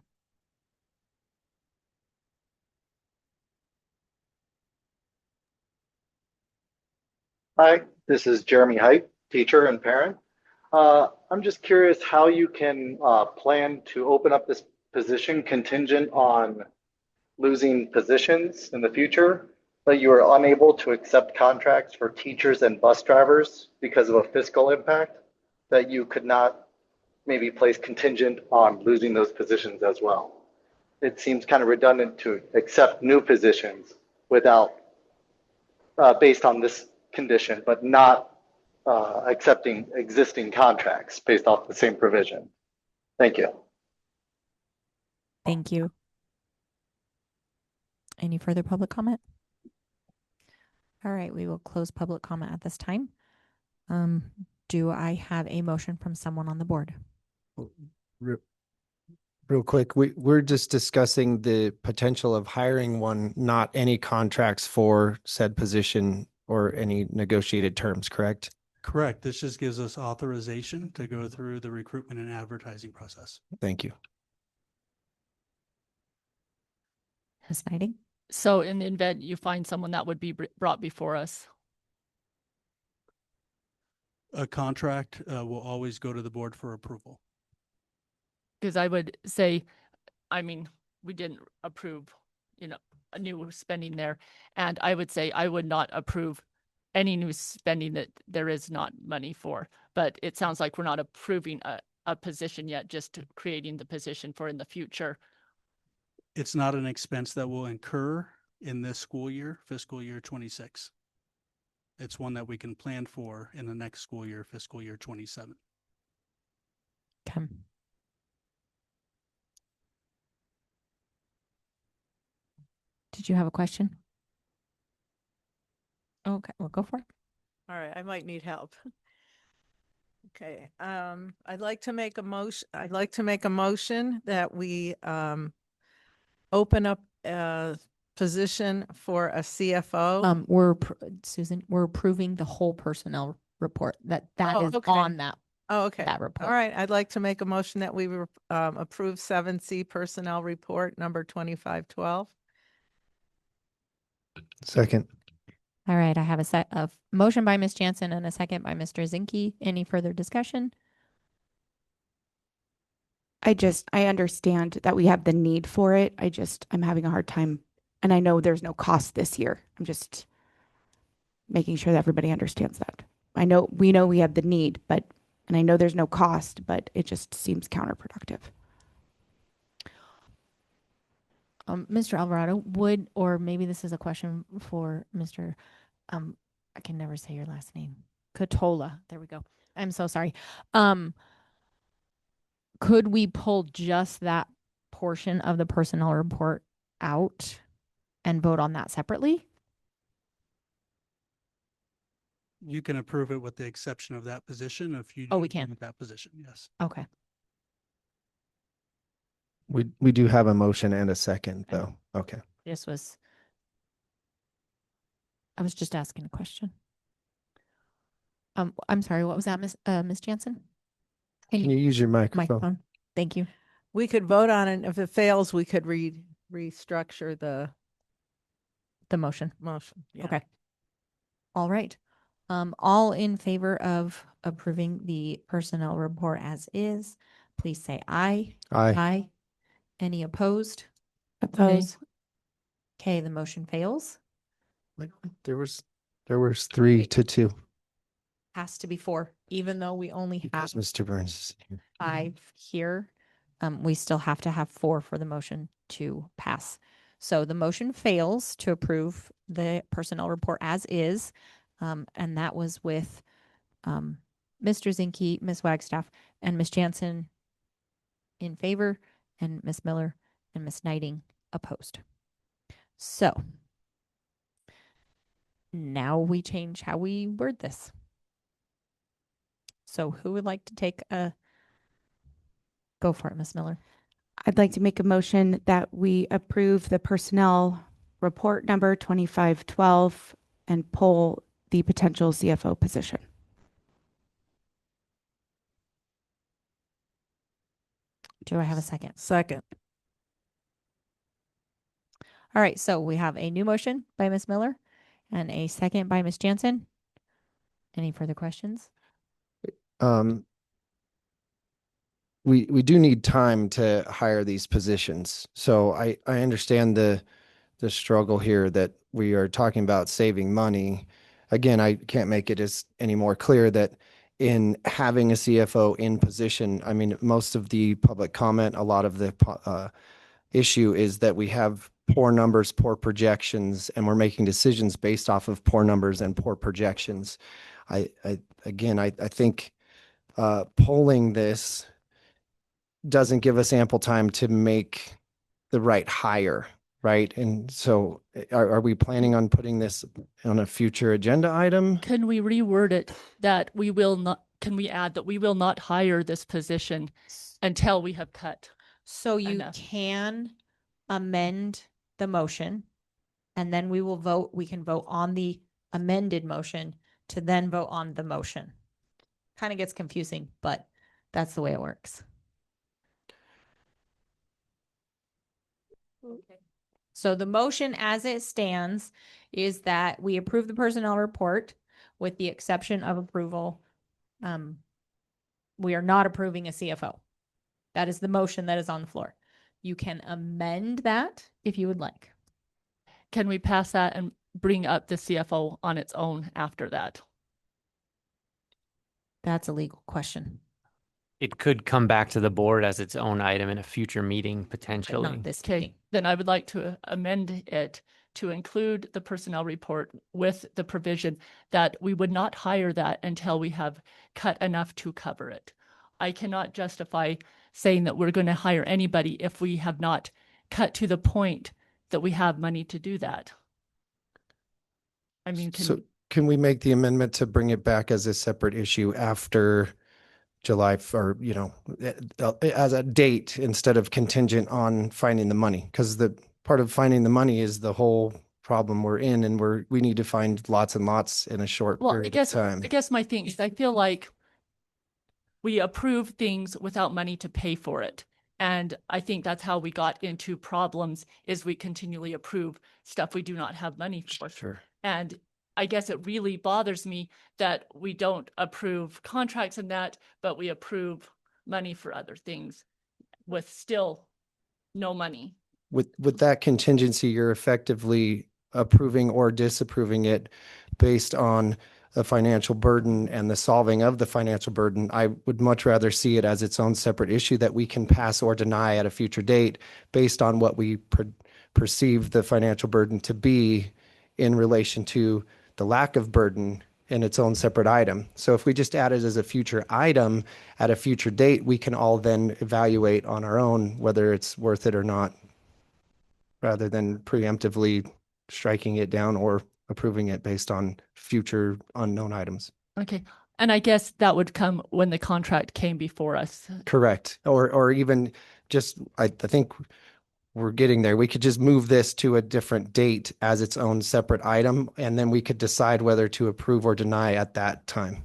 Hi, this is Jeremy Height, teacher and parent. I'm just curious how you can plan to open up this position contingent on losing positions in the future, but you are unable to accept contracts for teachers and bus drivers because of a fiscal impact, that you could not maybe place contingent on losing those positions as well. It seems kind of redundant to accept new positions without, based on this condition, but not accepting existing contracts based off the same provision. Thank you. Thank you. Any further public comment? All right, we will close public comment at this time. Do I have a motion from someone on the board? Real quick, we're just discussing the potential of hiring one, not any contracts for said position or any negotiated terms, correct? Correct. This just gives us authorization to go through the recruitment and advertising process. Thank you. Ms. Knighting? So in the event you find someone that would be brought before us. A contract will always go to the board for approval. Because I would say, I mean, we didn't approve, a new spending there. And I would say I would not approve any new spending that there is not money for. But it sounds like we're not approving a position yet, just creating the position for in the future. It's not an expense that will incur in this school year, fiscal year 26. It's one that we can plan for in the next school year, fiscal year 27. Okay. Did you have a question? Okay, well, go for it. All right, I might need help. Okay, I'd like to make a motion that we open up a position for a CFO. Susan, we're approving the whole personnel report that is okay. on that. Oh, okay. That report. All right, I'd like to make a motion that we approve 7C personnel report number 2512. Second. All right, I have a motion by Ms. Jansen and a second by Mr. Zinke. Any further discussion? I understand that we have the need for it. I'm having a hard time, and I know there's no cost this year. I'm just making sure that everybody understands that. We know we have the need, and I know there's no cost, but it just seems counterproductive. Mr. Alvarado, or maybe this is a question for Mr. I can never say your last name. Catola. There we go. I'm so sorry. Could we pull just that portion of the personnel report out and vote on that separately? You can approve it with the exception of that position if you. We can. With that position, yes. Okay. We do have a motion and a second though. Okay. I was just asking a question. I'm sorry, what was that, Ms. Jansen? Can you use your microphone? Thank you. We could vote on it. And if it fails, we could restructure the motion. Yeah. Okay. All right. All in favor of approving the personnel report as is, please say aye. Aye. Any opposed? Opposed. Okay, the motion fails. There was 3-2. Has to be 4, even though we only have Because Mr. Burns is here. 5 here. We still have to have 4 for the motion to pass. So the motion fails to approve the personnel report as is. And that was with Mr. Zinke, Ms. Wagstaff, and Ms. Jansen in favor, and Ms. Miller and Ms. Knighting opposed. So now we change how we word this. So who would like to go for it, Ms. Miller? I'd like to make a motion that we approve the personnel report number 2512 and pull the potential CFO position. Do I have a second? Second. All right, so we have a new motion by Ms. Miller and a second by Ms. Jansen. Any further questions? we do need time to hire these positions. So I understand the struggle here that we are talking about saving money. Again, I can't make it any more clear that in having a CFO in position, I mean, most of the public comment, a lot of the issue is that we have poor numbers, poor projections, and we're making decisions based off of poor numbers and poor projections. I think polling this doesn't give us ample time to make the right hire, right? And so are we planning on putting this on a future agenda item? Can we reword it that we will not, can we add that we will not hire this position until we have cut? So you enough? can amend the motion and then we will vote, we can vote on the amended motion to then vote on the motion. Kind of gets confusing, but that's the way it works. So the motion as it stands is that we approve the personnel report with the exception of approval. We are not approving a CFO. That is the motion that is on the floor. You can amend that if you would like. Can we pass that and bring up the CFO on its own after that? That's a legal question. It could come back to the board as its own item in a future meeting, potentially. Not this Okay, meeting. then I would like to amend it to include the personnel report with the provision that we would not hire that until we have cut enough to cover it. I cannot justify saying that we're going to hire anybody if we have not cut to the point that we have money to do that. I mean, So can we make the amendment to bring it back as a separate issue after July, or, as a date instead of contingent on finding the money? Because the part of finding the money is the whole problem we're in, and we need to find lots and lots in a short period of time. I guess my thing is I feel like we approve things without money to pay for it. And I think that's how we got into problems is we continually approve stuff we do not have money for. Sure. And I guess it really bothers me that we don't approve contracts and that, but we approve money for other things with still no money. With that contingency, you're effectively approving or disapproving it based on the financial burden and the solving of the financial burden. I would much rather see it as its own separate issue that we can pass or deny at a future date based on what we perceive the financial burden to be in relation to the lack of burden in its own separate item. So if we just add it as a future item at a future date, we can all then evaluate on our own whether it's worth it or not, rather than preemptively striking it down or approving it based on future unknown items. Okay. And I guess that would come when the contract came before us. Correct. Or even just, I think we're getting there. We could just move this to a different date as its own separate item, and then we could decide whether to approve or deny at that time.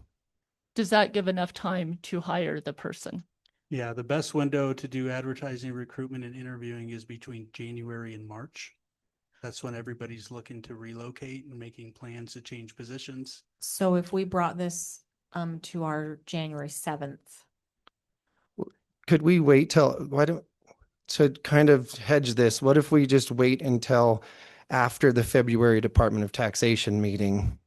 Does that give enough time to hire the person? Yeah, the best window to do advertising, recruitment, and interviewing is between January and March. That's when everybody's looking to relocate and making plans to change positions. So if we brought this to our January 7th. Could we wait to kind of hedge this, what if we just wait until after the February Department of Taxation meeting?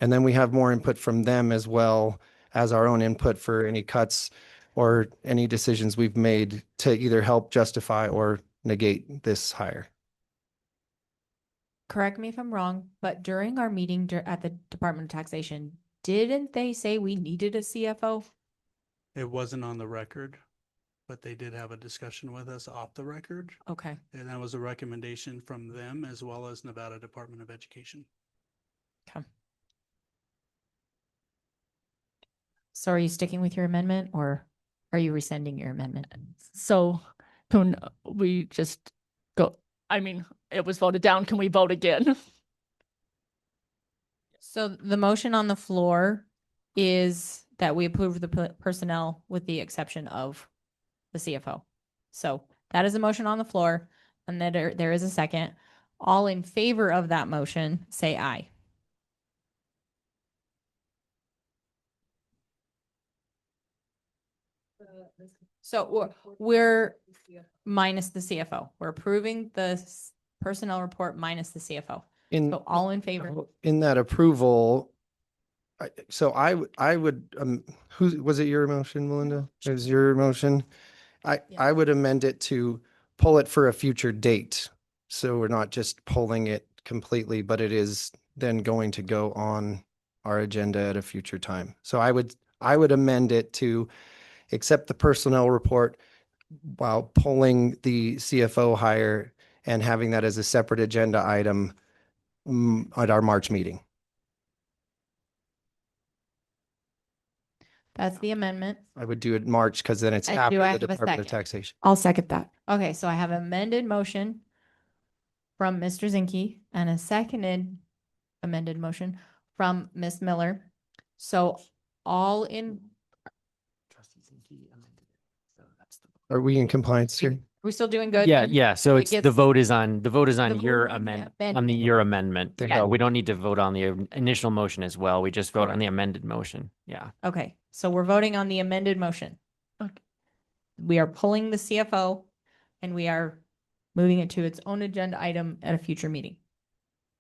And then we have more input from them as well as our own input for any cuts or any decisions we've made to either help justify or negate this hire. Correct me if I'm wrong, but during our meeting at the Department of Taxation, didn't they say we needed a CFO? It wasn't on the record, but they did have a discussion with us off the record. Okay. And that was a recommendation from them as well as Nevada Department of Education. Okay. So are you sticking with your amendment or are you rescinding your amendment? So can we just go? I mean, it was voted down. Can we vote again? So the motion on the floor is that we approve the personnel with the exception of the CFO. So that is a motion on the floor, and then there is a second. All in favor of that motion, say aye. So we're minus the CFO. We're approving the personnel report minus the CFO. In, So all in favor? in that approval, I would, who, was it your motion, Melinda? It was your motion? I would amend it to pull it for a future date. So we're not just pulling it completely, but it is then going to go on our agenda at a future time. So I would amend it to accept the personnel report while pulling the CFO hire and having that as a separate agenda item at our March meeting. That's the amendment. I would do it March because then it's And after do I the have a Department of second? Taxation. I'll second that. Okay, so I have amended motion from Mr. Zinke and a seconded amended motion from Ms. Miller. So all in, Are we in compliance here? we still doing good? Yeah, then? yeah. So It it's the gets- vote is on The your vote on the amendment. Your amendment. Thank So you. we don't need to vote on the initial motion as well. We just vote on the amended motion. Yeah. Okay, so we're voting on the amended motion. Okay. We are pulling the CFO and we are moving it to its own agenda item at a future meeting.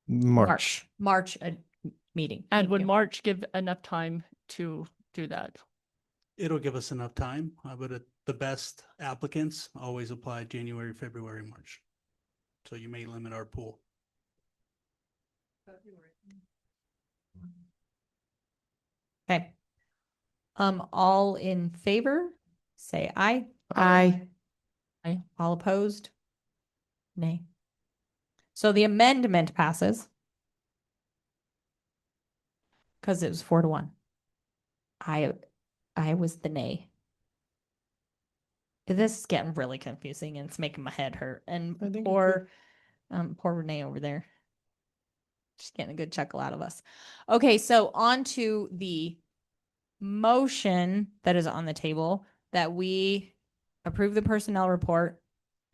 March. March meeting. And Thank would you. March give enough time to do that? It'll give us enough time, but the best applicants always apply January, February, March. So you may limit our pool. Okay. All in favor, say aye. Aye. Aye. All opposed? Nay. So the amendment passes. Because it was 4-1. I was the nay. This is getting really confusing and it's making my head hurt. And I think poor Renee over there. She's getting a good chuckle out of us. Okay, so on to the motion that is on the table that we approve the personnel report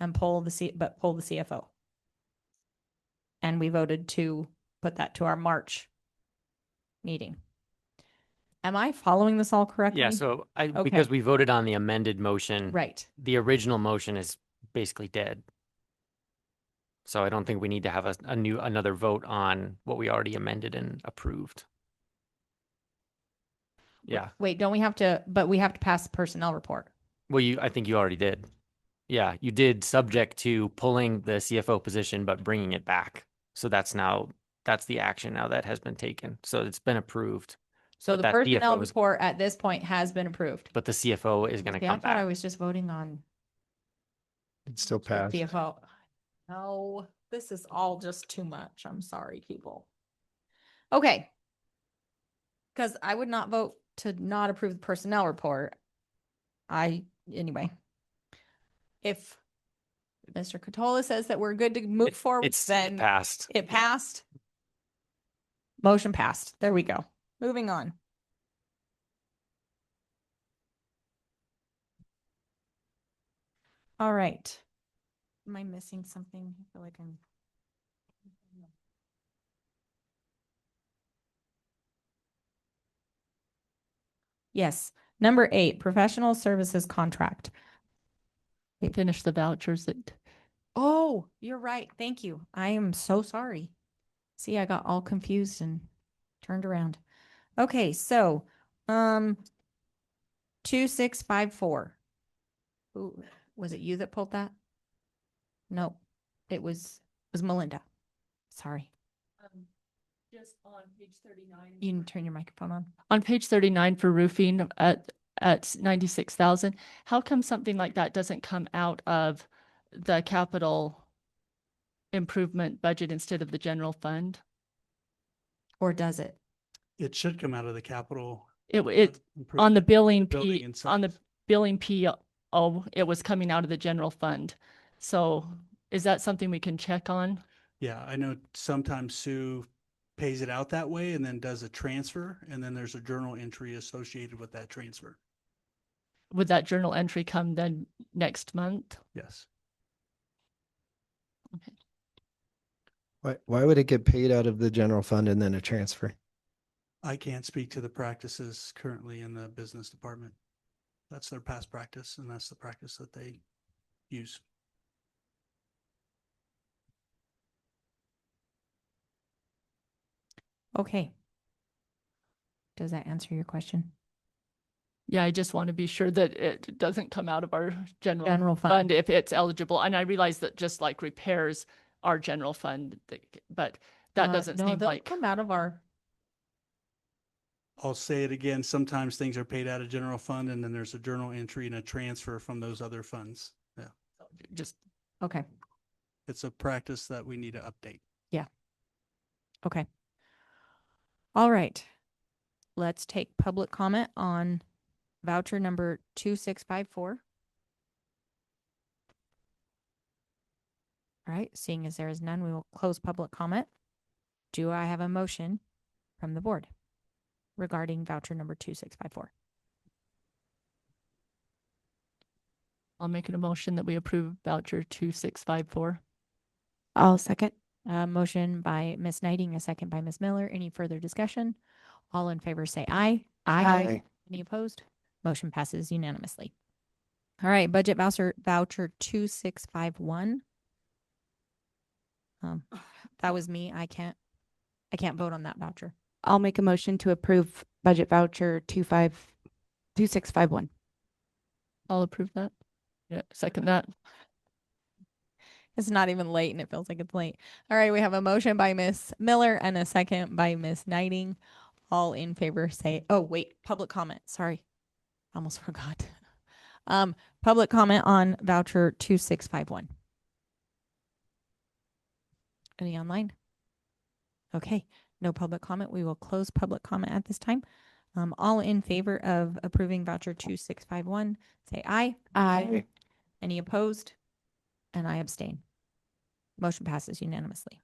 and pull the CFO. And we voted to put that to our March meeting. Am I following this all correctly? Yeah. So Okay. because we voted on the amended motion, Right. the original motion is basically dead. So I don't think we need to have another vote on what we already amended and approved. Yeah. Wait, don't we have to, but we have to pass the personnel report. Well, I think you already did. Yeah, you did, subject to pulling the CFO position, but bringing it back. So that's the action now that has been taken. So it's been approved. So But the that personnel CFO is- report at this point has been approved. But the CFO is going to See, I come thought I back. was just voting on It's still the passed. CFO. No, this is all just too much. I'm sorry, people. Okay. Because I would not vote to not approve the personnel report. Anyway. If Mr. Catola says that we're good to move forward, It then passed. it passed. Motion passed. There we go. Moving on. All right. Am I missing something? I feel like I'm. Yes. Number 8, professional services contract. Finish the vouchers that Oh, you're right. Thank you. I am so sorry. See, I got all confused and turned around. Okay, so 2654. Ooh, was it you that pulled that? No, it was Melinda. Sorry. just on page 39. You can turn your microphone on. On page 39 for roofing at 96,000, how come something like that doesn't come out of the capital improvement budget instead of the general fund? Or does it? It should come out of the capital. It improvement on the billing building P, and on the such. billing PO, it was coming out of the general fund. So is that something we can check on? Yeah, I know sometimes Sue pays it out that way and then does a transfer, and then there's a journal entry associated with that transfer. Would that journal entry come then next month? Yes. Why would it get paid out of the general fund and then a transfer? I can't speak to the practices currently in the business department. That's their past practice, and that's the practice that they use. Okay. Does that answer your question? Yeah, I just want to be sure that it doesn't come out of our General fund. fund if it's eligible. And I realize that just like repairs our general fund, but that doesn't no, seem they'll like. come out of our. I'll say it again. Sometimes things are paid out of general fund, and then there's a journal entry and a transfer from those other funds. Yeah, Just, Okay. it's a practice that we need to update. Yeah. Okay. All right. Let's take public comment on voucher number 2654. All right. Seeing as there is none, we will close public comment. Do I have a motion from the board regarding voucher number 2654? I'll make an emotion that we approve voucher 2654. I'll second. Motion by Ms. Knighting, a second by Ms. Miller. Any further discussion? All in favor say aye. Aye. Any opposed? Motion passes unanimously. All right, budget voucher 2651. That was me. I can't vote on that voucher. I'll make a motion to approve budget voucher 2651. I'll approve that. Yeah, second that. It's not even late and it feels like it's late. All right, we have a motion by Ms. Miller and a second by Ms. Knighting. All in favor say, oh wait, public comment. Sorry. Almost forgot. Public comment on voucher 2651. Any online? Okay, no public comment. We will close public comment at this time. All in favor of approving voucher 2651, say aye. Aye. Any opposed? And I abstain. Motion passes unanimously.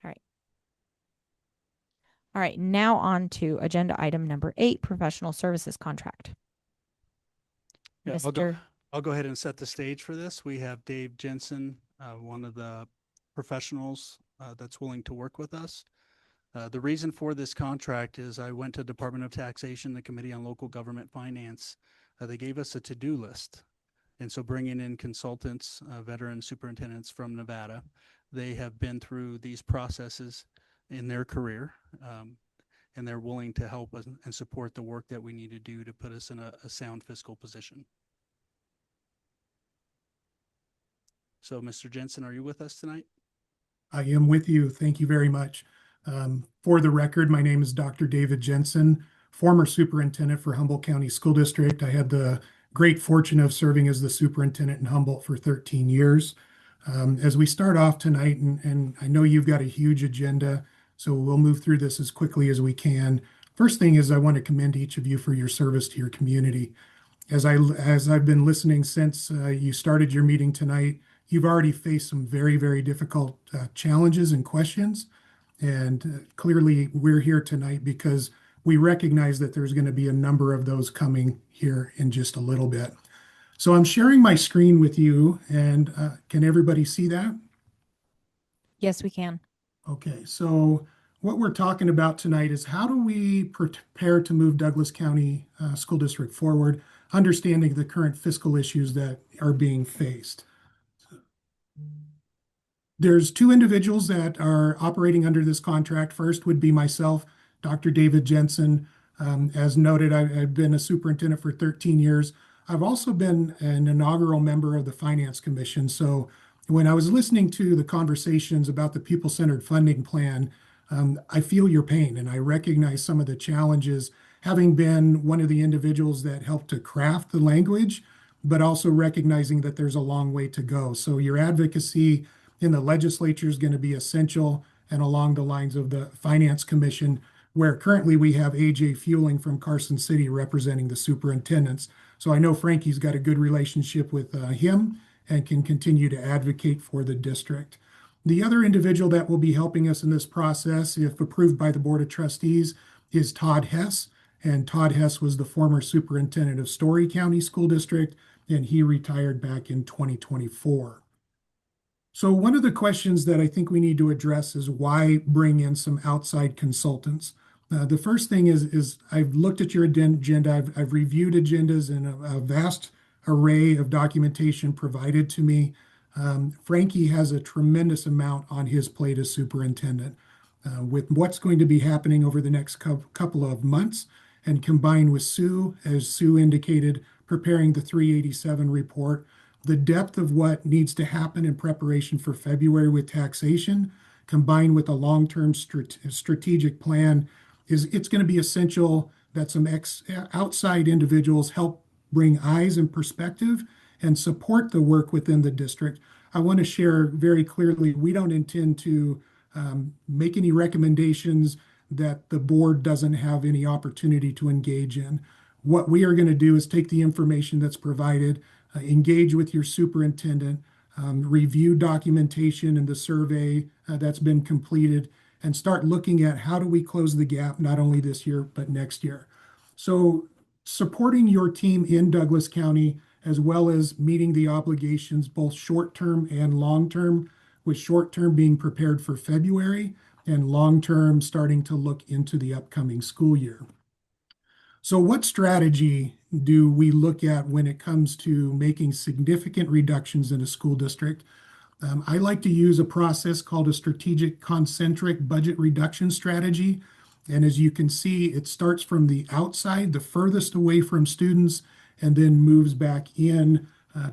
All right. All right, now on to agenda item number 8, professional services contract. Yeah, Mr. I'll go ahead and set the stage for this. We have Dave Jensen, one of the professionals that's willing to work with us. The reason for this contract is I went to Department of Taxation, the Committee on Local Government Finance. They gave us a to-do list. And so bringing in consultants, veteran superintendents from Nevada, they have been through these processes in their career, and they're willing to help us and support the work that we need to do to put us in a sound fiscal position. So, Mr. Jensen, are you with us tonight? I am with you. Thank you very much. For the record, my name is Dr. David Jensen, former superintendent for Humboldt County School District. I had the great fortune of serving as the superintendent in Humboldt for 13 years. As we start off tonight, and I know you've got a huge agenda, so we'll move through this as quickly as we can. First thing is I want to commend each of you for your service to your community. As I've been listening since you started your meeting tonight, you've already faced some very, very difficult challenges and questions. And clearly we're here tonight because we recognize that there's going to be a number of those coming here in just a little bit. So I'm sharing my screen with you, and can everybody see that? Yes, we can. Okay, so what we're talking about tonight is how do we prepare to move Douglas County School District forward, understanding the current fiscal issues that are being faced. There's two individuals that are operating under this contract. First would be myself, Dr. David Jensen. As noted, I've been a superintendent for 13 years. I've also been an inaugural member of the Finance Commission. So when I was listening to the conversations about the People-Centered Funding Plan, I feel your pain and I recognize some of the challenges, having been one of the individuals that helped to craft the language, but also recognizing that there's a long way to go. So your advocacy in the legislature is going to be essential, and along the lines of the Finance Commission, where currently we have AJ Fueling from Carson City representing the superintendents. So I know Frankie's got a good relationship with him and can continue to advocate for the district. The other individual that will be helping us in this process, if approved by the Board of Trustees, is Todd Hess. And Todd Hess was the former superintendent of Story County School District, and he retired back in 2024. So one of the questions that I think we need to address is why bring in some outside consultants? The first thing is I've looked at your agenda. I've reviewed agendas and a vast array of documentation provided to me. Frankie has a tremendous amount on his plate as superintendent. With what's going to be happening over the next couple of months, and combined with Sue, as Sue indicated, preparing the 387 report, the depth of what needs to happen in preparation for February with taxation, combined with a long-term strategic plan, it's going to be essential that some outside individuals help bring eyes and perspective and support the work within the district. I want to share very clearly, we don't intend to make any recommendations that the board doesn't have any opportunity to engage in. What we are going to do is take the information that's provided, engage with your superintendent, review documentation and the survey that's been completed, and start looking at how do we close the gap, not only this year, but next year. So supporting your team in Douglas County, as well as meeting the obligations, both short-term and long-term, with short-term being prepared for February and long-term starting to look into the upcoming school year. So what strategy do we look at when it comes to making significant reductions in a school district? I like to use a process called a strategic concentric budget reduction strategy. And as you can see, it starts from the outside, the furthest away from students, and then moves back in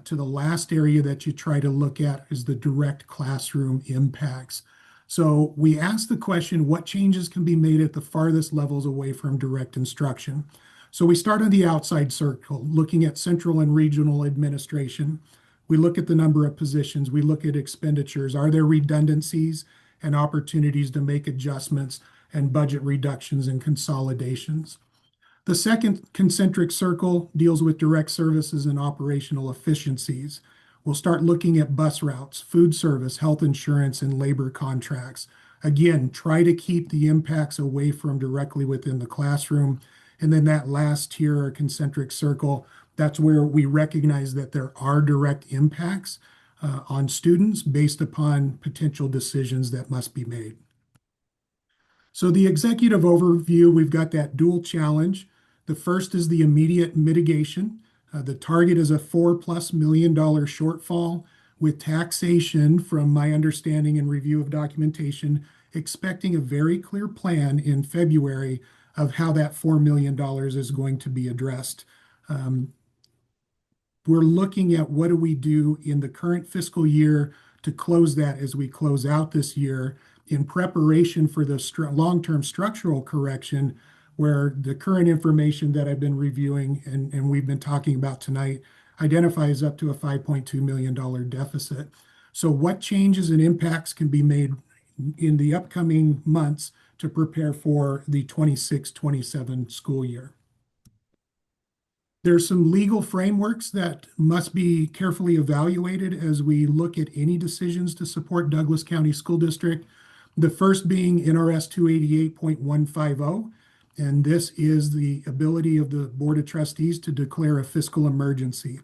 to the last area that you try to look at is the direct classroom impacts. So we ask the question, what changes can be made at the farthest levels away from direct instruction? So we start on the outside circle, looking at central and regional administration. We look at the number of positions. We look at expenditures. Are there redundancies and opportunities to make adjustments and budget reductions and consolidations? The second concentric circle deals with direct services and operational efficiencies. We'll start looking at bus routes, food service, health insurance, and labor contracts. Again, try to keep the impacts away from directly within the classroom. And then that last tier, or concentric circle, that's where we recognize that there are direct impacts on students based upon potential decisions that must be made. So the executive overview, we've got that dual challenge. The first is the immediate mitigation. The target is a $4+ million shortfall, with taxation, from my understanding and review of documentation, expecting a very clear plan in February of how that $4 million is going to be addressed. We're looking at what do we do in the current fiscal year to close that as we close out this year in preparation for the long-term structural correction, where the current information that I've been reviewing and we've been talking about tonight identifies up to a $5.2 million deficit. So what changes and impacts can be made in the upcoming months to prepare for the 26-27 school year? There's some legal frameworks that must be carefully evaluated as we look at any decisions to support Douglas County School District. The first being NRS 288.150. And this is the ability of the Board of Trustees to declare a fiscal emergency.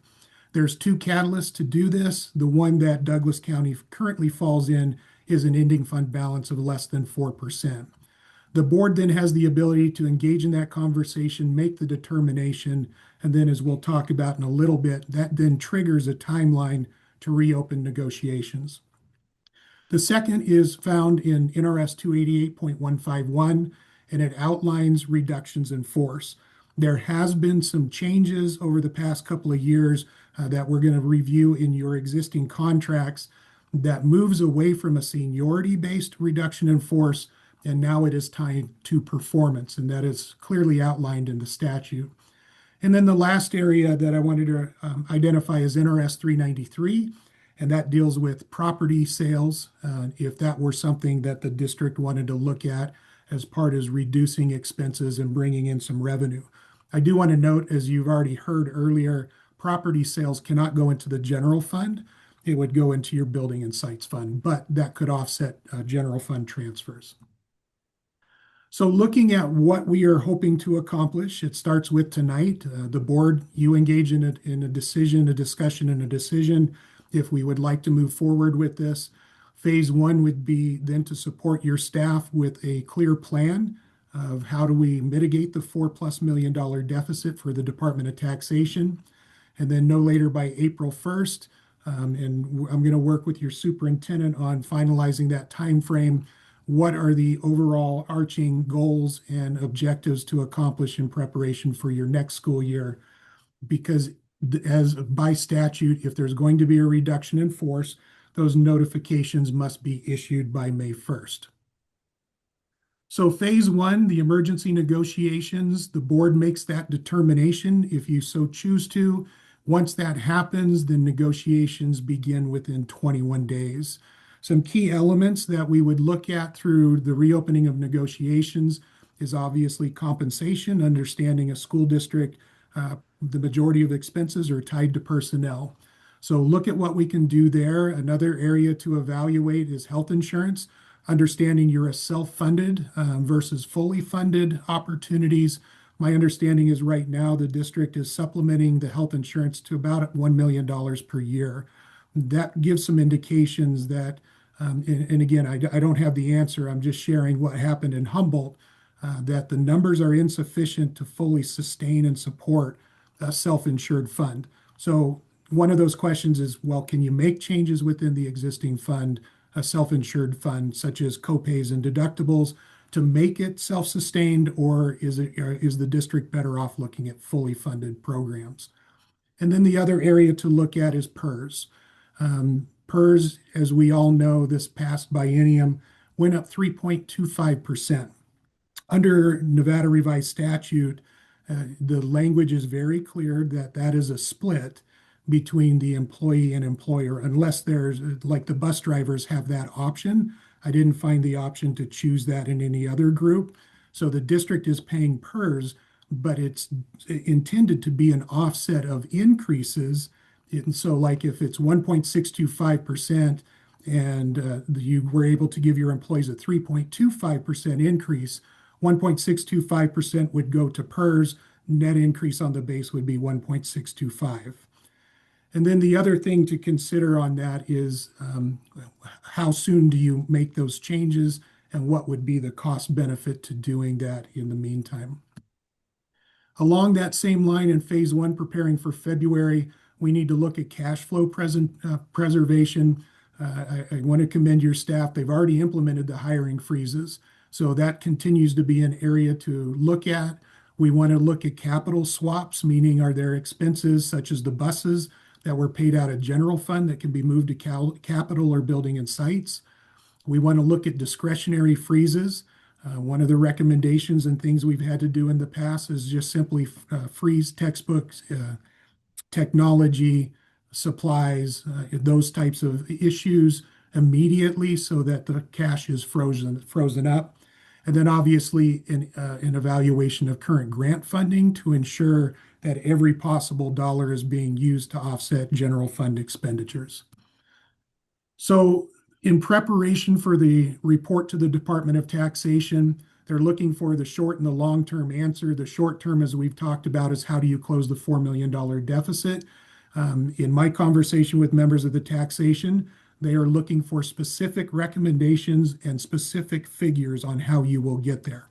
There's two catalysts to do this. The one that Douglas County currently falls in is an ending fund balance of less than 4%. The board then has the ability to engage in that conversation, make the determination, and then, as we'll talk about in a little bit, that then triggers a timeline to reopen negotiations. The second is found in NRS 288.151. And it outlines reductions in force. There has been some changes over the past couple of years that we're going to review in your existing contracts that moves away from a seniority-based reduction in force, and now it is tied to performance, and that is clearly outlined in the statute. And then the last area that I wanted to identify is NRS 393, and that deals with property sales, if that were something that the district wanted to look at as part of reducing expenses and bringing in some revenue. I do want to note, as you've already heard earlier, property sales cannot go into the general fund. It would go into your building and sites fund, but that could offset general fund transfers. So looking at what we are hoping to accomplish, it starts with tonight. The board, you engage in a decision, a discussion, and a decision if we would like to move forward with this. Phase one would be then to support your staff with a clear plan of how do we mitigate the $4+ million deficit for the Department of Taxation. And then no later by April 1st, and I'm going to work with your superintendent on finalizing that time frame. What are the overall arching goals and objectives to accomplish in preparation for your next school year? Because as by statute, if there's going to be a reduction in force, those notifications must be issued by May 1st. So phase one, the emergency negotiations, the board makes that determination if you so choose to. Once that happens, the negotiations begin within 21 days. Some key elements that we would look at through the reopening of negotiations is obviously compensation, understanding a school district, the majority of expenses are tied to personnel. So look at what we can do there. Another area to evaluate is health insurance, understanding you're a self-funded versus fully funded opportunities. My understanding is right now the district is supplementing the health insurance to about $1 million per year. That gives some indications that, and again, I don't have the answer, I'm just sharing what happened in Humboldt, that the numbers are insufficient to fully sustain and support a self-insured fund. So one of those questions is, well, can you make changes within the existing fund, a self-insured fund, such as copays and deductibles, to make it self-sustained, or is the district better off looking at fully funded programs? And then the other area to look at is PERS. PERS, as we all know, this past biennium went up 3.25%. Under Nevada revised statute, the language is very clear that that is a split between the employee and employer, unless there's, like the bus drivers have that option. I didn't find the option to choose that in any other group. So the district is paying PERS, but it's intended to be an offset of increases. And so like if it's 1.625% and you were able to give your employees a 3.25% increase, 1.625% would go to PERS, net increase on the base would be 1.625. And then the other thing to consider on that is how soon do you make those changes and what would be the cost benefit to doing that in the meantime. Along that same line in phase one, preparing for February, we need to look at cash flow preservation. I want to commend your staff. They've already implemented the hiring freezes. So that continues to be an area to look at. We want to look at capital swaps, meaning are there expenses such as the buses that were paid out of general fund that can be moved to capital or building and sites. We want to look at discretionary freezes. One of the recommendations and things we've had to do in the past is just simply freeze textbooks, technology, supplies, those types of issues immediately so that the cash is frozen up. And then obviously an evaluation of current grant funding to ensure that every possible dollar is being used to offset general fund expenditures. So in preparation for the report to the Department of Taxation, they're looking for the short and the long-term answer. The short term, as we've talked about, is how do you close the $4 million deficit? In my conversation with members of the taxation, they are looking for specific recommendations and specific figures on how you will get there.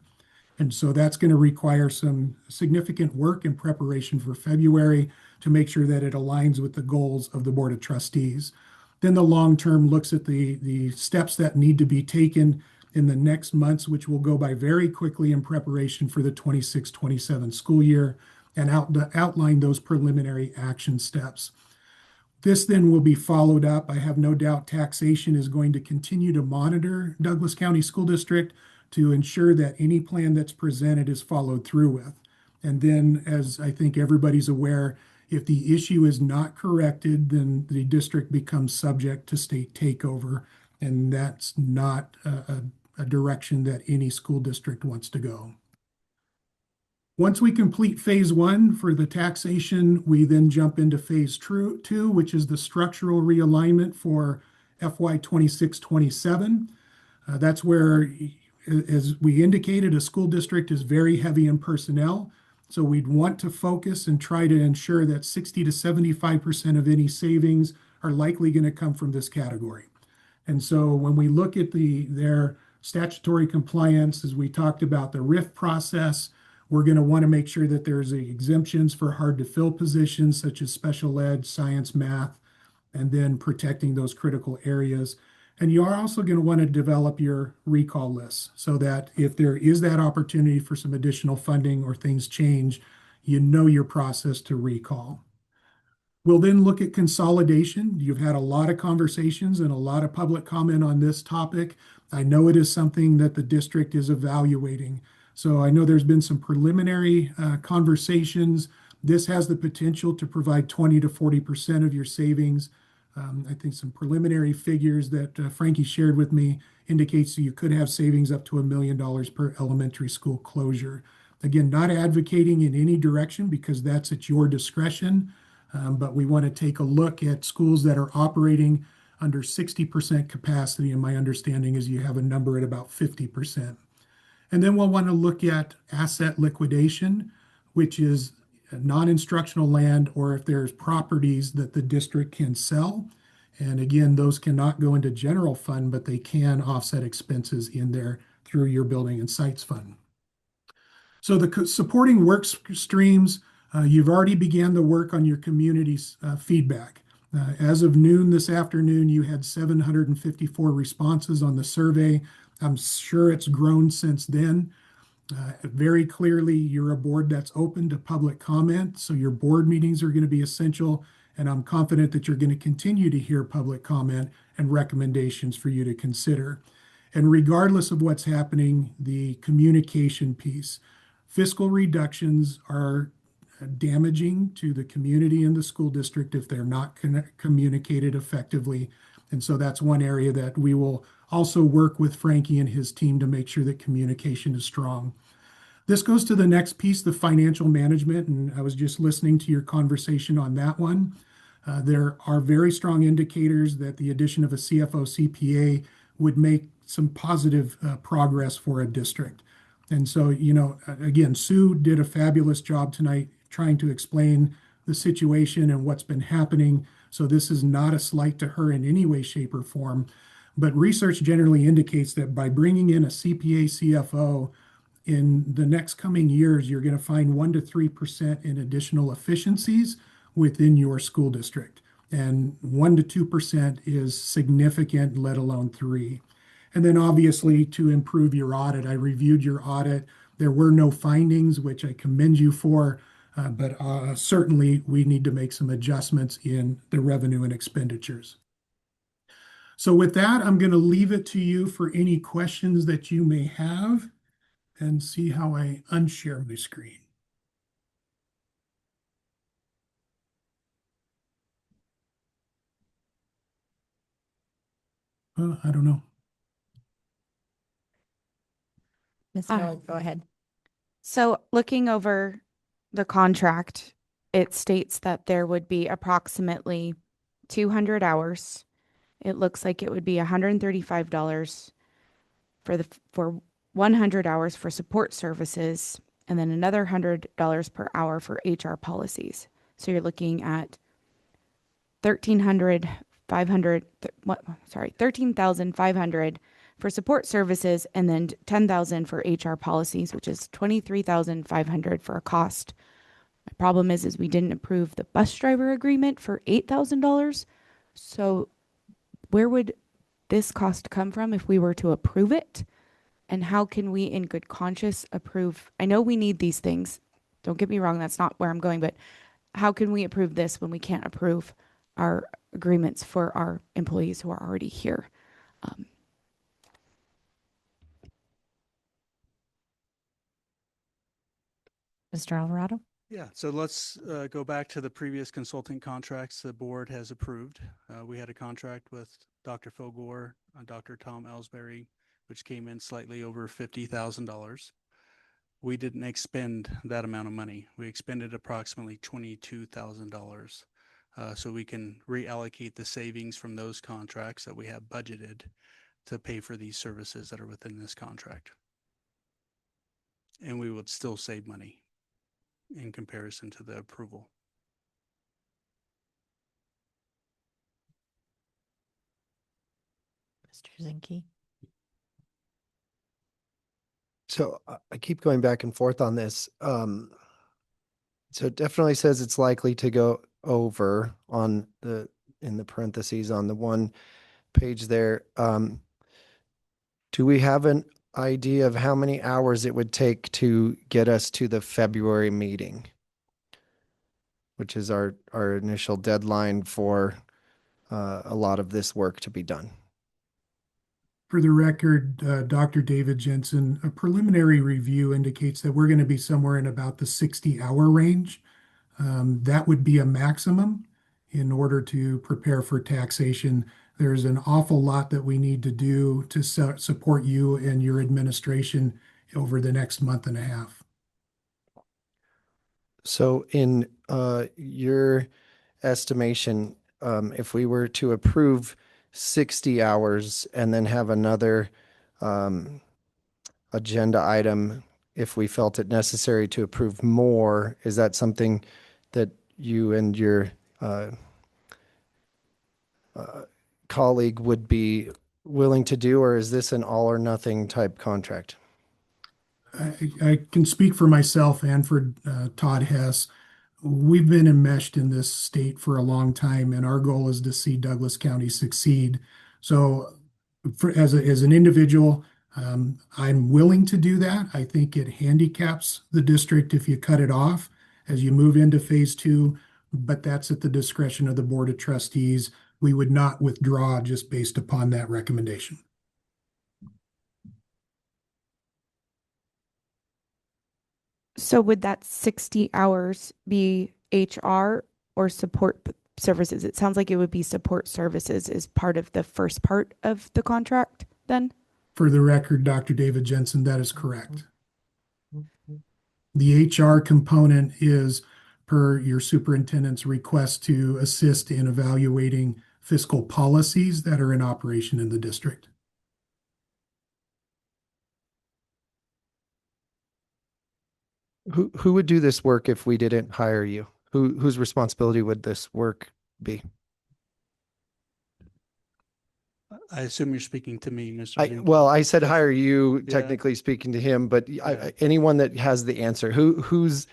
And so that's going to require some significant work and preparation for February to make sure that it aligns with the goals of the Board of Trustees. Then the long term looks at the steps that need to be taken in the next months, which will go by very quickly in preparation for the 26-27 school year, and outline those preliminary action steps. This then will be followed up. I have no doubt taxation is going to continue to monitor Douglas County School District to ensure that any plan that's presented is followed through with. And then, as I think everybody's aware, if the issue is not corrected, then the district becomes subject to state takeover, and that's not a direction that any school district wants to go. Once we complete phase one for the taxation, we then jump into phase two, which is the structural realignment for FY 26-27. That's where, as we indicated, a school district is very heavy in personnel. So we'd want to focus and try to ensure that 60 to 75% of any savings are likely going to come from this category. And so when we look at their statutory compliance, as we talked about the RIF process. We're going to want to make sure that there's exemptions for hard to fill positions such as special ed, science, math, and then protecting those critical areas. And you are also going to want to develop your recall list so that if there is that opportunity for some additional funding or things change, you know your process to recall. We'll then look at consolidation. You've had a lot of conversations and a lot of public comment on this topic. I know it is something that the district is evaluating. So I know there's been some preliminary conversations. This has the potential to provide 20 to 40% of your savings. I think some preliminary figures that Frankie shared with me indicates that you could have savings up to $1 million per elementary school closure. Again, not advocating in any direction because that's at your discretion. But we want to take a look at schools that are operating under 60% capacity. And my understanding is you have a number at about 50%. And then we'll want to look at asset liquidation, which is non-instructional land, or if there's properties that the district can sell. And again, those cannot go into general fund, but they can offset expenses in there through your building and sites fund. So the supporting work streams, you've already began the work on your community's feedback. As of noon this afternoon, you had 754 responses on the survey. I'm sure it's grown since then. Very clearly, you're a board that's open to public comment, so your board meetings are going to be essential, and I'm confident that you're going to continue to hear public comment and recommendations for you to consider. And regardless of what's happening, the communication piece, fiscal reductions are damaging to the community and the school district if they're not communicated effectively. And so that's one area that we will also work with Frankie and his team to make sure that communication is strong. This goes to the next piece, the financial management, and I was just listening to your conversation on that one. There are very strong indicators that the addition of a CFO CPA would make some positive progress for a district. And so, you know, again, Sue did a fabulous job tonight trying to explain the situation and what's been happening. So this is not a slight to her in any way, shape, or form. But research generally indicates that by bringing in a CPA CFO in the next coming years, you're going to find 1 to 3% in additional efficiencies within your school district. And 1 to 2% is significant, let alone 3. And then obviously to improve your audit, I reviewed your audit. There were no findings, which I commend you for, but certainly we need to make some adjustments in the revenue and expenditures. So with that, I'm going to leave it to you for any questions that you may have and see how I unshare my screen. I don't know. Ms. Miller, go ahead. So looking over the contract, it states that there would be approximately 200 hours. It looks like it would be $135 for 100 hours for support services, and then another $100 per hour for HR policies. So you're looking at $13,500 for support services, and then $10,000 for HR policies, which is $23,500 for a cost. My problem is we didn't approve the bus driver agreement for $8,000. So where would this cost come from if we were to approve it? And how can we in good conscience approve? I know we need these things. Don't get me wrong, that's not where I'm going, but how can we approve this when we can't approve our agreements for our employees who are already here? Mr. Alvarado? Yeah, so let's go back to the previous consulting contracts the board has approved. We had a contract with Dr. Fogor and Dr. Tom Ellsbury, which came in slightly over $50,000. We didn't expend that amount of money. We expended approximately $22,000. So we can reallocate the savings from those contracts that we have budgeted to pay for these services that are within this contract. And we would still save money in comparison to the approval. Mr. Zinke? So I keep going back and forth on this. So it definitely says it's likely to go over on in the parentheses on the one page there. Do we have an idea of how many hours it would take to get us to the February meeting, which is our initial deadline for a lot of this work to be done? For the record, Dr. David Jensen, a preliminary review indicates that we're going to be somewhere in about the 60-hour range. That would be a maximum in order to prepare for taxation. There's an awful lot that we need to do to support you and your administration over the next month and a half. So in your estimation, if we were to approve 60 hours and then have another agenda item, if we felt it necessary to approve more, is that something that you and your colleague would be willing to do, or is this an all or nothing type contract? I can speak for myself and for Todd Hess. We've been enmeshed in this state for a long time, and our goal is to see Douglas County succeed. So as an individual, I'm willing to do that. I think it handicaps the district if you cut it off as you move into phase 2, but that's at the discretion of the Board of Trustees. We would not withdraw just based upon that recommendation. So would that 60 hours be HR or support services? It sounds like it would be support services as part of the first part of the contract then? For the record, Dr. David Jensen, that is correct. The HR component is per your superintendent's request to assist in evaluating fiscal policies that are in operation in the district. Who would do this work if we didn't hire you? Whose responsibility would this work be? I assume you're speaking to me, Mr. Zinke. Well, I said hire you, Yeah. technically speaking to him, but anyone that has the answer, whose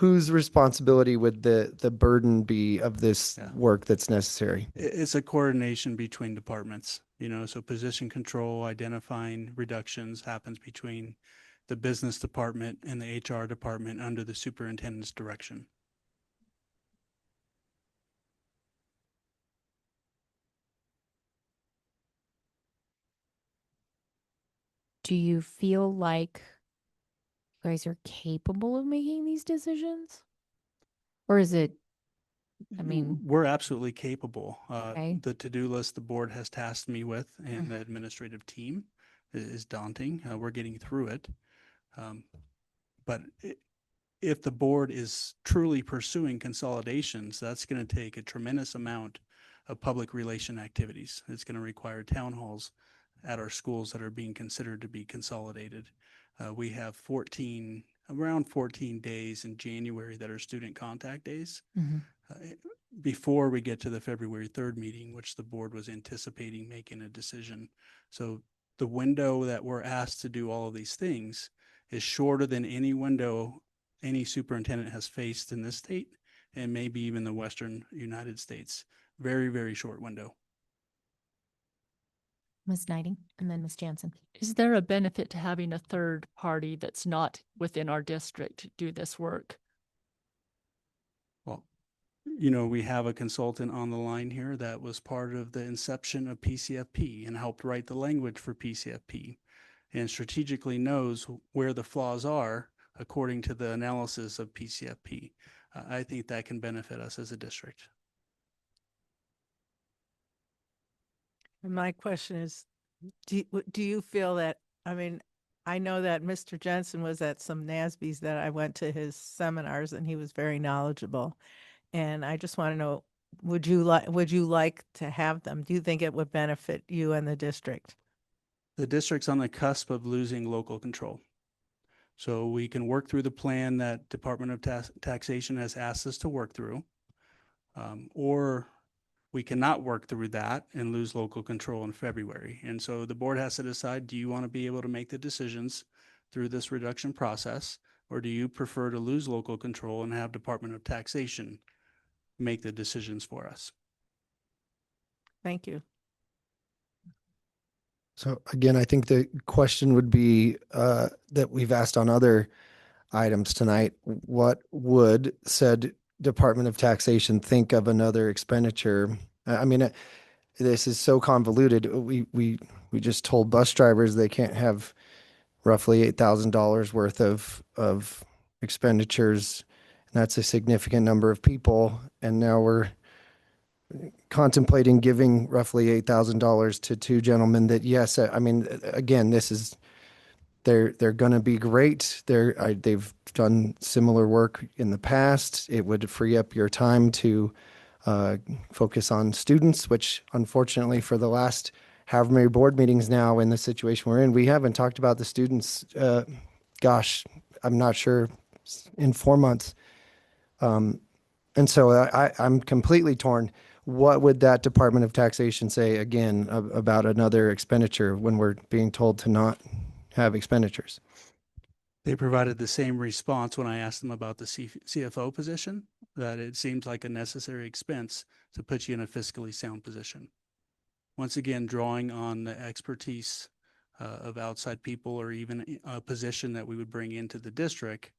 responsibility would the burden be of this work that's necessary? It's a coordination between departments, so position control, identifying reductions happens between the business department and the HR department under the superintendent's direction. Do you feel like you guys are capable of making these decisions? Or is it, We're absolutely capable. Okay. The to-do list the board has tasked me with and the administrative team is daunting. We're getting through it. But if the board is truly pursuing consolidations, that's going to take a tremendous amount of public relation activities. It's going to require town halls at our schools that are being considered to be consolidated. We have around 14 days in January that are student contact days. Before we get to the February 3rd meeting, which the board was anticipating making a decision. So the window that we're asked to do all of these things is shorter than any window any superintendent has faced in this state and maybe even the Western United States. Very, very short window. Ms. Knighting and then Ms. Jansen? Is there a benefit to having a third party that's not within our district do this work? Well, we have a consultant on the line here that was part of the inception of PCFP and helped write the language for PCFP and strategically knows where the flaws are according to the analysis of PCFP. I think that can benefit us as a district. My question is, do you feel that, I know that Mr. Jensen was at some NASBs that I went to his seminars and he was very knowledgeable. And I just want to know, would you like to have them? Do you think it would benefit you and the district? The district's on the cusp of losing local control. So we can work through the plan that Department of Taxation has asked us to work through, or we cannot work through that and lose local control in February. And so the board has to decide, do you want to be able to make the decisions through this reduction process? Or do you prefer to lose local control and have Department of Taxation make the decisions for us? Thank you. So again, I think the question would be that we've asked on other items tonight. What would said Department of Taxation think of another expenditure? I mean, this is so convoluted. We just told bus drivers they can't have roughly $8,000 worth of expenditures, and that's a significant number of people. And now we're contemplating giving roughly $8,000 to two gentlemen that, yes, I mean, again, this is, they're going to be great. They've done similar work in the past. It would free up your time to focus on students, which unfortunately for the last however many board meetings now in the situation we're in, we haven't talked about the students, gosh, I'm not sure, in 4 months. And so I'm completely torn. What would that Department of Taxation say again about another expenditure when we're being told to not have expenditures? They provided the same response when I asked them about the CFO position, that it seems like a necessary expense to put you in a fiscally sound position. Once again, drawing on the expertise of outside people, or even a position that we would bring into the district,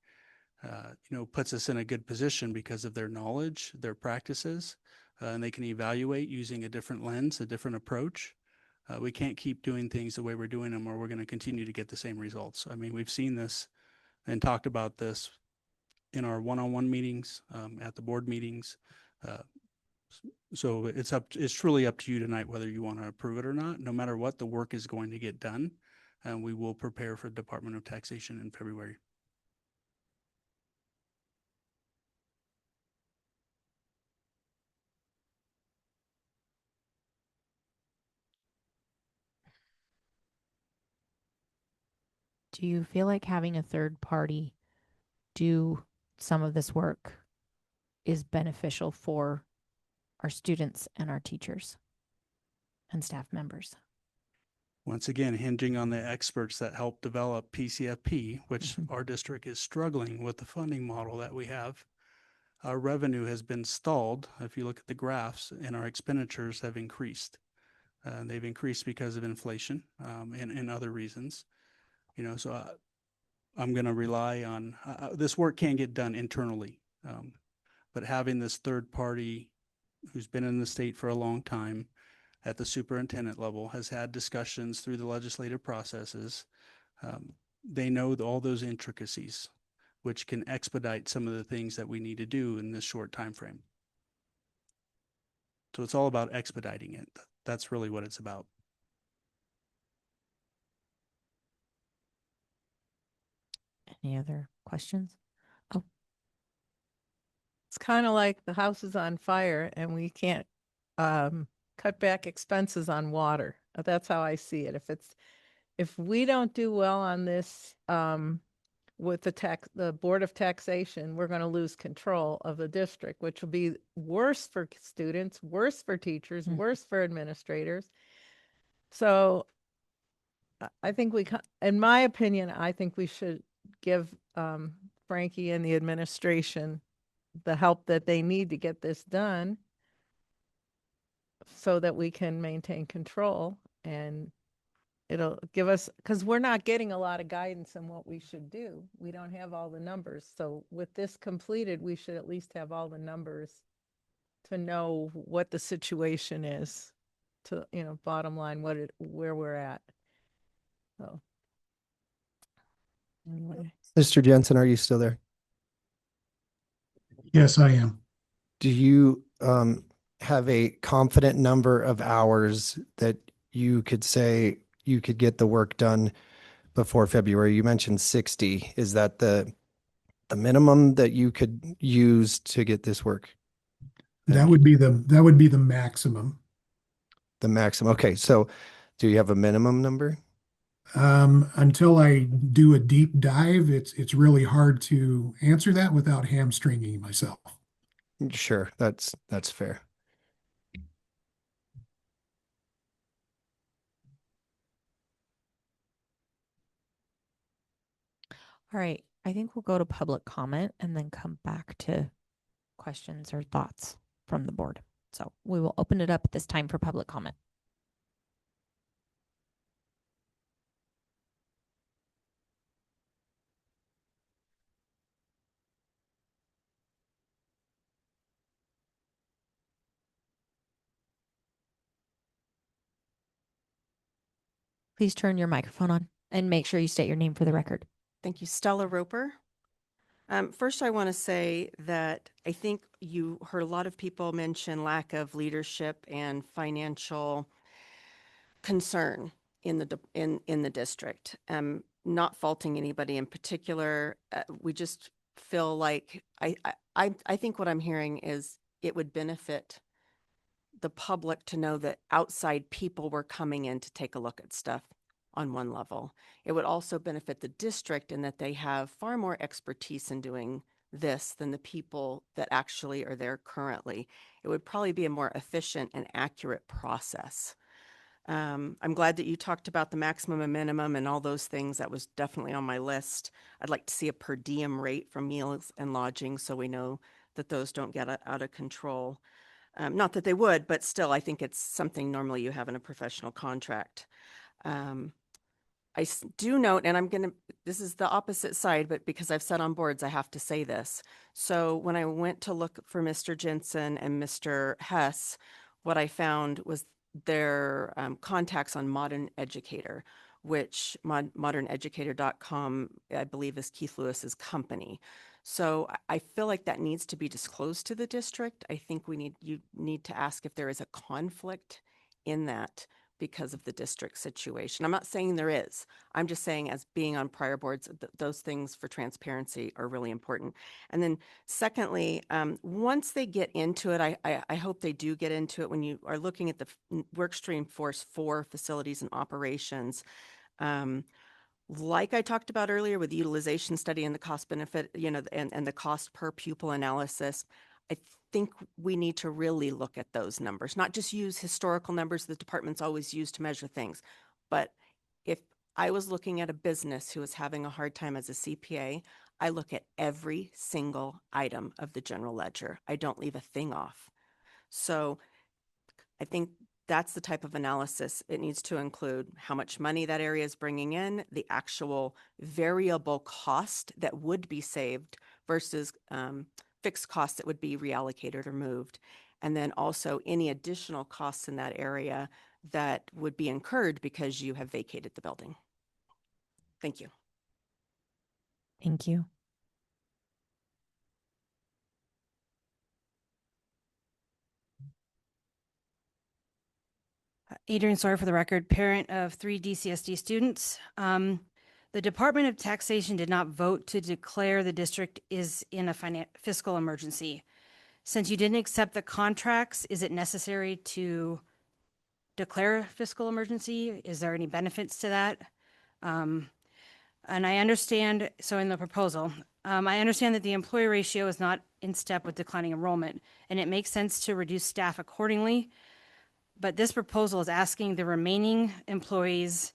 puts us in a good position because of their knowledge, their practices, and they can evaluate using a different lens, a different approach. We can't keep doing things the way we're doing them, or we're going to continue to get the same results. I mean, we've seen this and talked about this in our one-on-one meetings, at the board meetings. So it's truly up to you tonight whether you want to approve it or not. No matter what, the work is going to get done, and we will prepare for Department of Taxation in February. Do you feel like having a third party do some of this work is beneficial for our students and our teachers and staff members? Once again, hinging on the experts that help develop PCFP, which our district is struggling with the funding model that we have. Our revenue has been stalled. If you look at the graphs, and our expenditures have increased. They've increased because of inflation and other reasons. So I'm going to rely on, this work can get done internally, but having this third party who's been in the state for a long time at the superintendent level, has had discussions through the legislative processes. They know all those intricacies, which can expedite some of the things that we need to do in this short time frame. So it's all about expediting it. That's really what it's about. Any other questions? Oh, It's kind of like the house is on fire and we can't cut back expenses on water. That's how I see it. If we don't do well on this with the Board of Taxation, we're going to lose control of the district, which will be worse for students, worse for teachers, worse for administrators. So I think in my opinion, I think we should give Frankie and the administration the help that they need to get this done so that we can maintain control, and it'll give us, because we're not getting a lot of guidance on what we should do. We don't have all the numbers. So with this completed, we should at least have all the numbers to know what the situation is, to, bottom line, where we're at. So anyway. Mr. Jensen, are you still there? Yes, I am. Do you have a confident number of hours that you could say you could get the work done before February? You mentioned 60. Is that the minimum that you could use to get this work? That would be the maximum. The maximum. Okay. So do you have a minimum number? Until I do a deep dive, it's really hard to answer that without hamstringing myself. Sure. That's fair. All right, I think we'll go to public comment and then come back to questions or thoughts from the board. So we will open it up at this time for public comment. Please turn your microphone on and make sure you state your name for the record. Thank you. Stella Roper. First, I want to say that I think you heard a lot of people mention lack of leadership and financial concern in the district. Not faulting anybody in particular. We just feel like I think what I'm hearing is it would benefit the public to know that outside people were coming in to take a look at stuff on one level. It would also benefit the district in that they have far more expertise in doing this than the people that actually are there currently. It would probably be a more efficient and accurate process. I'm glad that you talked about the maximum and minimum and all those things. That was definitely on my list. I'd like to see a per diem rate for meals and lodging so we know that those don't get out of control. Not that they would, but still, I think it's something normally you have in a professional contract. I do note, and this is the opposite side, but because I've sat on boards, I have to say this. So when I went to look for Mr. Jensen and Mr. Hess, what I found was their contacts on Modern Educator, which moderneducator.com, I believe, is Keith Lewis's company. So I feel like that needs to be disclosed to the district. I think you need to ask if there is a conflict in that because of the district situation. I'm not saying there is. I'm just saying, as being on prior boards, those things for transparency are really important. And then secondly, once they get into it, I hope they do get into it when you are looking at the work stream force for facilities and operations. Like I talked about earlier with the utilization study and the cost benefit, and the cost per pupil analysis, I think we need to really look at those numbers, not just use historical numbers the departments always use to measure things. But if I was looking at a business who was having a hard time as a CPA, I look at every single item of the general ledger. I don't leave a thing off. So I think that's the type of analysis. It needs to include how much money that area is bringing in, the actual variable cost that would be saved versus fixed costs that would be reallocated or moved. And then also any additional costs in that area that would be incurred because you have vacated the building. Thank you. Thank you. Adrian Sawyer for the record, parent of 3 DCSD students. The Department of Taxation did not vote to declare the district is in a fiscal emergency. Since you didn't accept the contracts, is it necessary to declare a fiscal emergency? Is there any benefits to that? And I understand, so in the proposal, I understand that the employee ratio is not in step with declining enrollment, and it makes sense to reduce staff accordingly. But this proposal is asking the remaining employees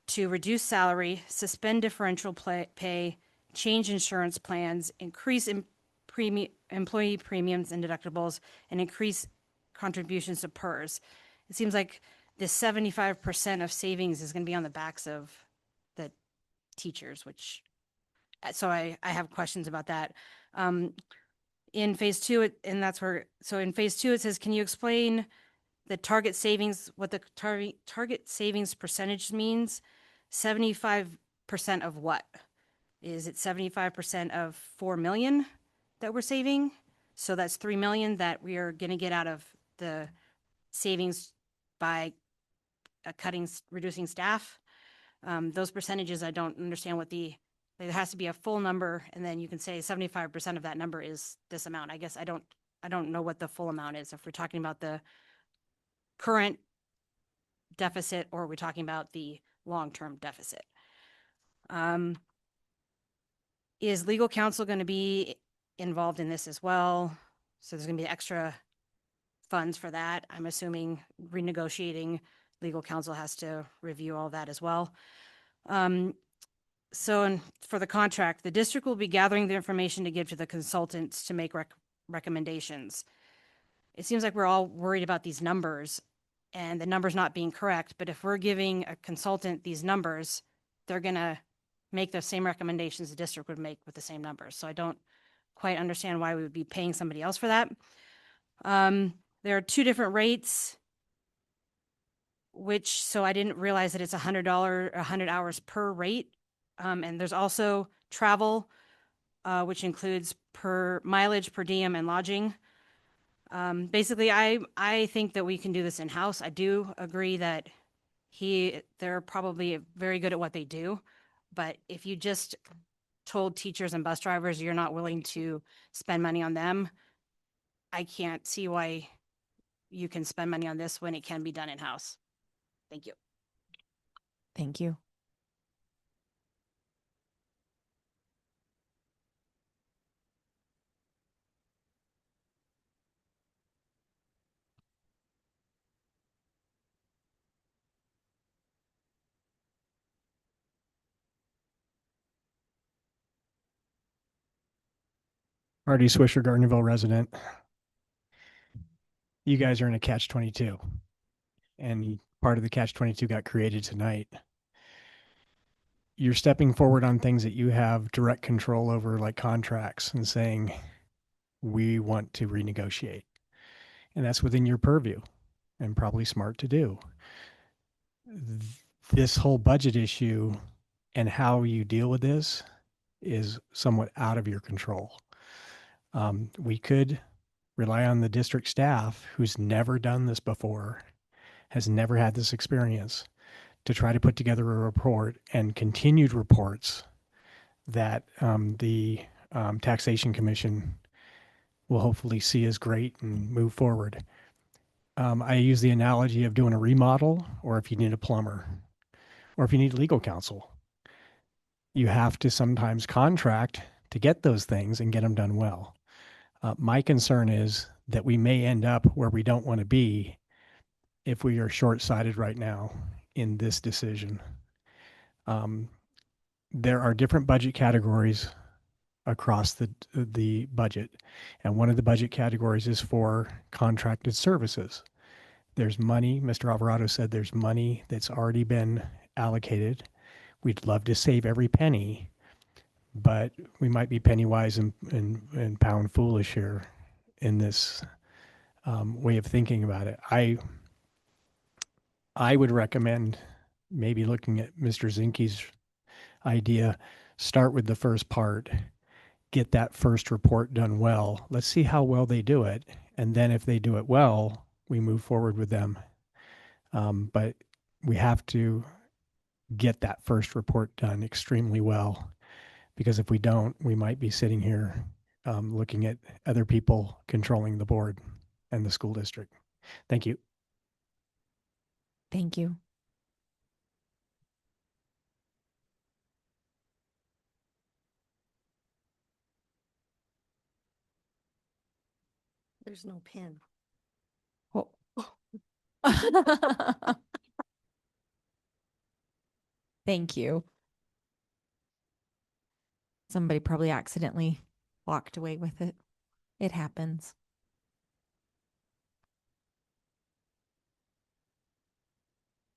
to reduce salary, suspend differential pay, change insurance plans, increase employee premiums and deductibles, and increase contributions to PERS. It seems like the 75% of savings is going to be on the backs of the teachers, so I have questions about that. In phase 2, in phase 2, it says, can you explain the target savings, what the target savings percentage means? 75% of what? Is it 75% of 4 million that we're saving? So that's 3 million that we are going to get out of the savings by reducing staff. Those percentages, I don't understand there has to be a full number, and then you can say 75% of that number is this amount. I guess I don't know what the full amount is. If we're talking about the current deficit, or are we talking about the long-term deficit? Is legal counsel going to be involved in this as well? So there's going to be extra funds for that. I'm assuming renegotiating, legal counsel has to review all that as well. for the contract, the district will be gathering the information to give to the consultants to make recommendations. It seems like we're all worried about these numbers and the numbers not being correct, but if we're giving a consultant these numbers, they're gonna make the same recommendations the district would make with the same numbers. So I don't quite understand why we would be paying somebody else for that. There are two different rates, so I didn't realize that it's $100, 100 hours per rate. And there's also travel, which includes per mileage, per diem, and lodging. Basically, I think that we can do this in-house. I do agree that they're probably very good at what they do, but if you just told teachers and bus drivers you're not willing to spend money on them, I can't see why you can spend money on this when it can be done in-house. Thank you. Thank you. Marty Swisher, Gardnerville resident. You guys are in a catch-22, and part of the catch-22 got created tonight. You're stepping forward on things that you have direct control over, like contracts, and saying, we want to renegotiate. And that's within your purview and probably smart to do. This whole budget issue and how you deal with this is somewhat out of your control. We could rely on the district staff who's never done this before, has never had this experience, to try to put together a report and continued reports that the Taxation Commission will hopefully see as great and move forward. I use the analogy of doing a remodel, or if you need a plumber, or if you need legal counsel. You have to sometimes contract to get those things and get them done well. My concern is that we may end up where we don't want to be if we are short-sighted right now in this decision. There are different budget categories across the budget, and one of the budget categories is for contracted services. There's money, Mr. Alvarado said there's money that's already been allocated. We'd love to save every penny, but we might be penny wise and pound foolish here in this way of thinking about it. I would recommend maybe looking at Mr. Zinke's idea, start with the first part, get that first report done well. Let's see how well they do it. And then if they do it well, we move forward with them. But we have to get that first report done extremely well, because if we don't, we might be sitting here looking at other people controlling the board and the school district. Thank you. Thank you. There's no pin. Oh. Thank you. Somebody probably accidentally walked away with it. It happens.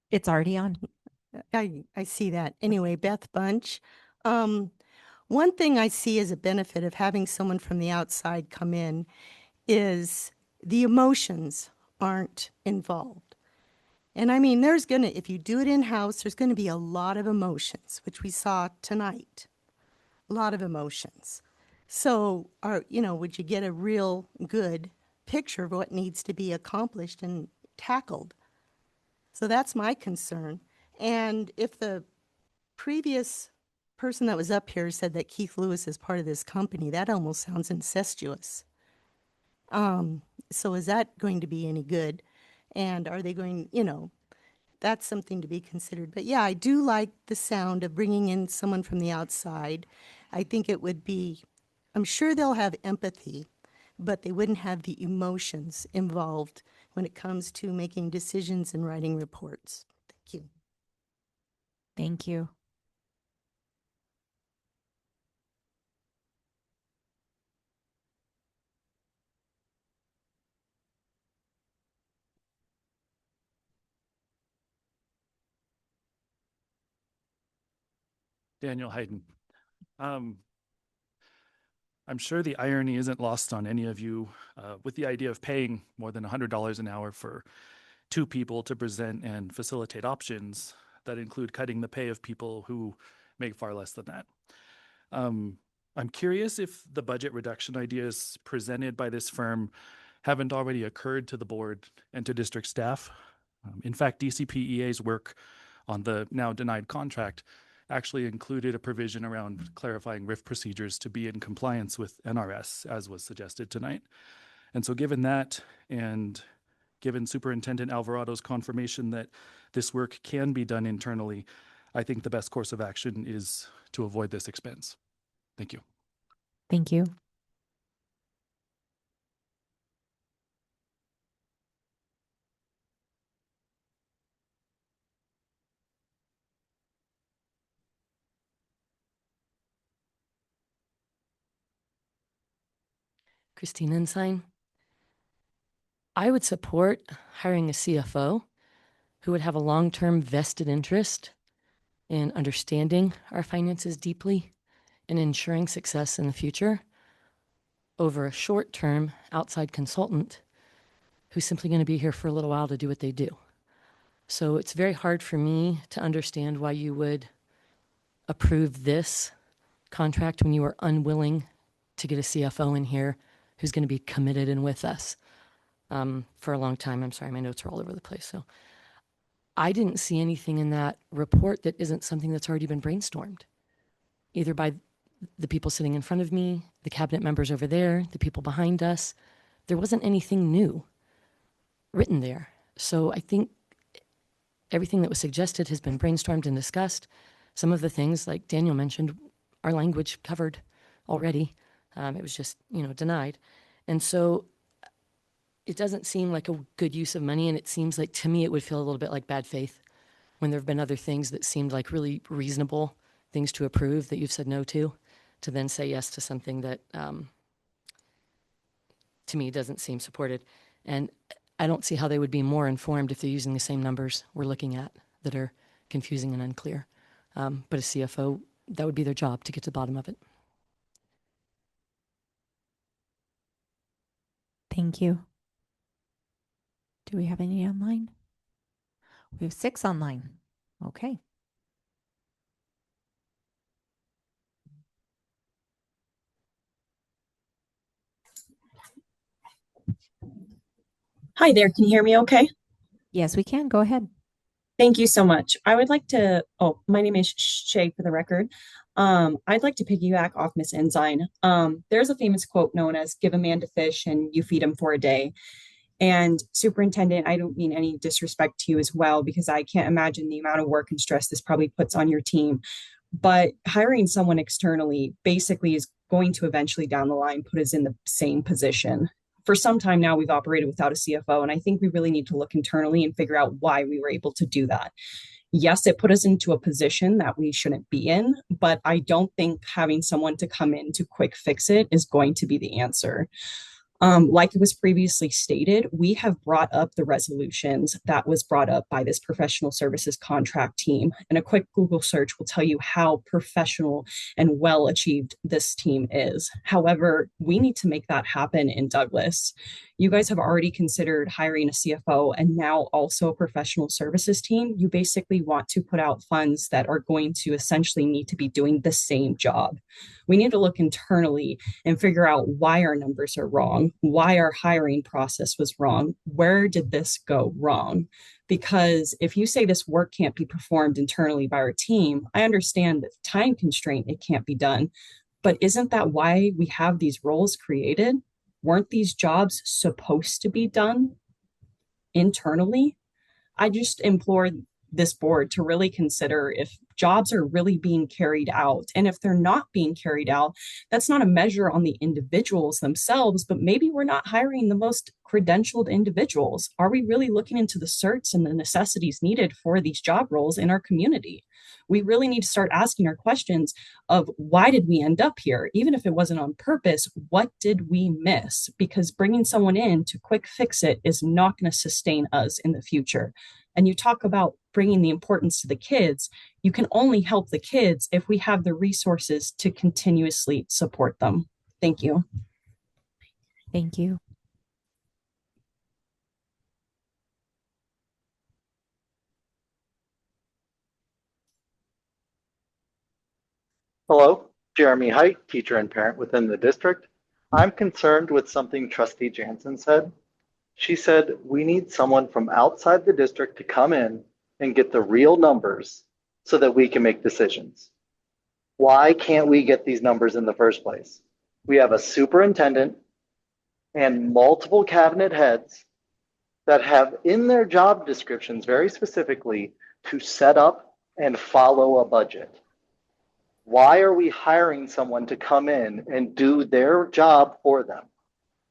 It's already on. I see that. Anyway, Beth Bunch. One thing I see as a benefit of having someone from the outside come in is the emotions aren't involved. And I mean, if you do it in-house, there's going to be a lot of emotions, which we saw tonight. A lot of emotions. So, would you get a real good picture of what needs to be accomplished and tackled? So that's my concern. And if the previous person that was up here said that Keith Lewis is part of this company, that almost sounds incestuous. So is that going to be any good? And are they going, that's something to be considered. But yeah, I do like the sound of bringing in someone from the outside. I think it would be, I'm sure they'll have empathy, but they wouldn't have the emotions involved when it comes to making decisions and writing reports. Thank you. Thank you. Daniel Hayden. I'm sure the irony isn't lost on any of you with the idea of paying more than $100 an hour for 2 people to present and facilitate options that include cutting the pay of people who make far less than that. I'm curious if the budget reduction ideas presented by this firm haven't already occurred to the board and to district staff. In fact, DCPEA's work on the now denied contract actually included a provision around clarifying RIF procedures to be in compliance with NRS, as was suggested tonight. And so given that, and given Superintendent Alvarado's confirmation that this work can be done internally, I think the best course of action is to avoid this expense. Thank you. Thank you. Christine Ensign. I would support hiring a CFO who would have a long-term vested interest in understanding our finances deeply and ensuring success in the future over a short-term outside consultant who's simply going to be here for a little while to do what they do. So it's very hard for me to understand why you would approve this contract when you are unwilling to get a CFO in here who's going to be committed and with us for a long time. I'm sorry, my notes are all over the place. So I didn't see anything in that report that isn't something that's already been brainstormed, either by the people sitting in front of me, the cabinet members over there, the people behind us. There wasn't anything new written there. So I think everything that was suggested has been brainstormed and discussed. Some of the things, like Daniel mentioned, our language covered already. It was just, denied. And so it doesn't seem like a good use of money. And it seems like, to me, it would feel a little bit like bad faith when there have been other things that seemed like really reasonable things to approve that you've said no to then say yes to something that, to me, doesn't seem supported. And I don't see how they would be more informed if they're using the same numbers we're looking at that are confusing and unclear. But a CFO, that would be their job to get to the bottom of it. Thank you. Do we have any online? We have 6 online. Okay. Hi there, can you hear me okay? Yes, we can. Go ahead. Thank you so much. I would like to, my name is Shay for the record. I'd like to piggyback off Miss Ensign. There's a famous quote known as give a man to fish and you feed him for a day. And Superintendent, I don't mean any disrespect to you as well, because I can't imagine the amount of work and stress this probably puts on your team. But hiring someone externally basically is going to eventually down the line put us in the same position. For some time now, we've operated without a CFO, and I think we really need to look internally and figure out why we were able to do that. Yes, it put us into a position that we shouldn't be in, but I don't think having someone to come in to quick fix it is going to be the answer. Like it was previously stated, we have brought up the resolutions that was brought up by this professional services contract team. And a quick Google search will tell you how professional and well achieved this team is. However, we need to make that happen in Douglas. You guys have already considered hiring a CFO and now also a professional services team. You basically want to put out funds that are going to essentially need to be doing the same job. We need to look internally and figure out why our numbers are wrong, why our hiring process was wrong. Where did this go wrong? Because if you say this work can't be performed internally by our team, I understand that time constraint, it can't be done. But isn't that why we have these roles created? Weren't these jobs supposed to be done internally? I just implore this board to really consider if jobs are really being carried out. And if they're not being carried out, that's not a measure on the individuals themselves, but maybe we're not hiring the most credentialed individuals. Are we really looking into the certs and the necessities needed for these job roles in our community? We really need to start asking our questions of why did we end up here? Even if it wasn't on purpose, what did we miss? Because bringing someone in to quick fix it is not going to sustain us in the future. And you talk about bringing the importance to the kids, you can only help the kids if we have the resources to continuously support them. Thank you. Thank you. Hello, Jeremy Height, teacher and parent within the district. I'm concerned with something Trustee Jansen said. She said, we need someone from outside the district to come in and get the real numbers so that we can make decisions. Why can't we get these numbers in the first place? We have a superintendent and multiple cabinet heads that have in their job descriptions very specifically to set up and follow a budget. Why are we hiring someone to come in and do their job for them?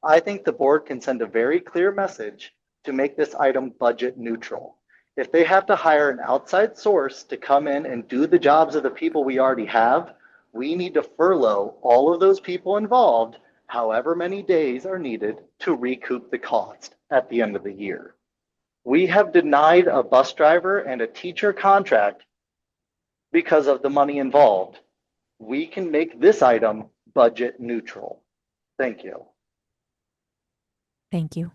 I think the board can send a very clear message to make this item budget neutral. If they have to hire an outside source to come in and do the jobs of the people we already have, we need to furlough all of those people involved, however many days are needed to recoup the cost at the end of the year. We have denied a bus driver and a teacher contract because of the money involved. We can make this item budget neutral. Thank you. Thank you.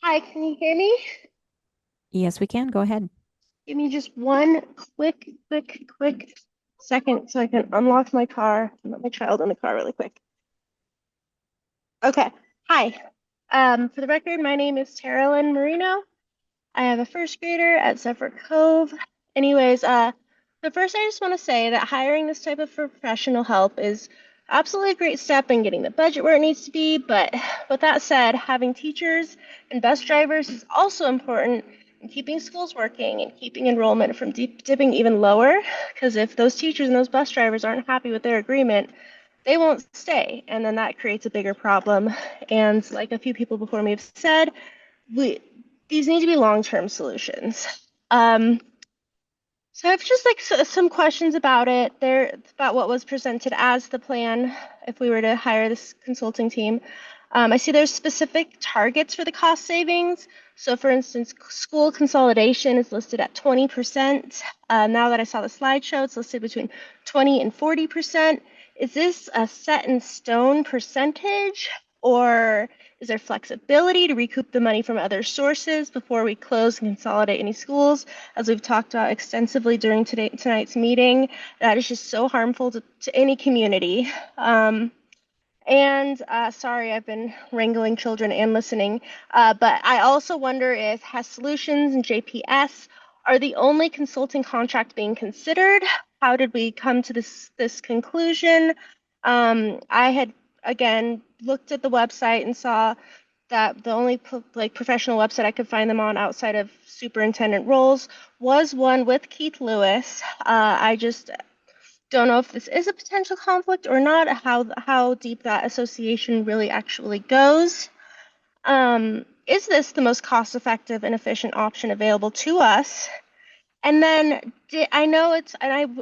Hi, can you hear me? Yes, we can. Go ahead. Give me just one quick second so I can unlock my car and let my child in the car really quick. Okay. Hi. For the record, my name is Tara Lynn Marino. I have a first grader at Zephyr Cove. Anyways, first I just want to say that hiring this type of professional help is absolutely a great step in getting the budget where it needs to be. But with that said, having teachers and bus drivers is also important in keeping schools working and keeping enrollment from dipping even lower. Because if those teachers and those bus drivers aren't happy with their agreement, they won't stay. And then that creates a bigger problem. And like a few people before me have said, these need to be long-term solutions. So I have just some questions about it. About what was presented as the plan if we were to hire this consulting team. I see there's specific targets for the cost savings. So for instance, school consolidation is listed at 20%. Now that I saw the slideshow, it's listed between 20 and 40%. Is this a set in stone percentage, or is there flexibility to recoup the money from other sources before we close and consolidate any schools? As we've talked about extensively during tonight's meeting, that is just so harmful to any community. Sorry, I've been wrangling children and listening, but I also wonder if Hess Solutions and JPS are the only consulting contract being considered. How did we come to this conclusion? I had, again, looked at the website and saw that the only professional website I could find them on outside of superintendent roles was one with Keith Lewis. I just don't know if this is a potential conflict or not, how deep that association really actually goes. Is this the most cost-effective and efficient option available to us? And then I know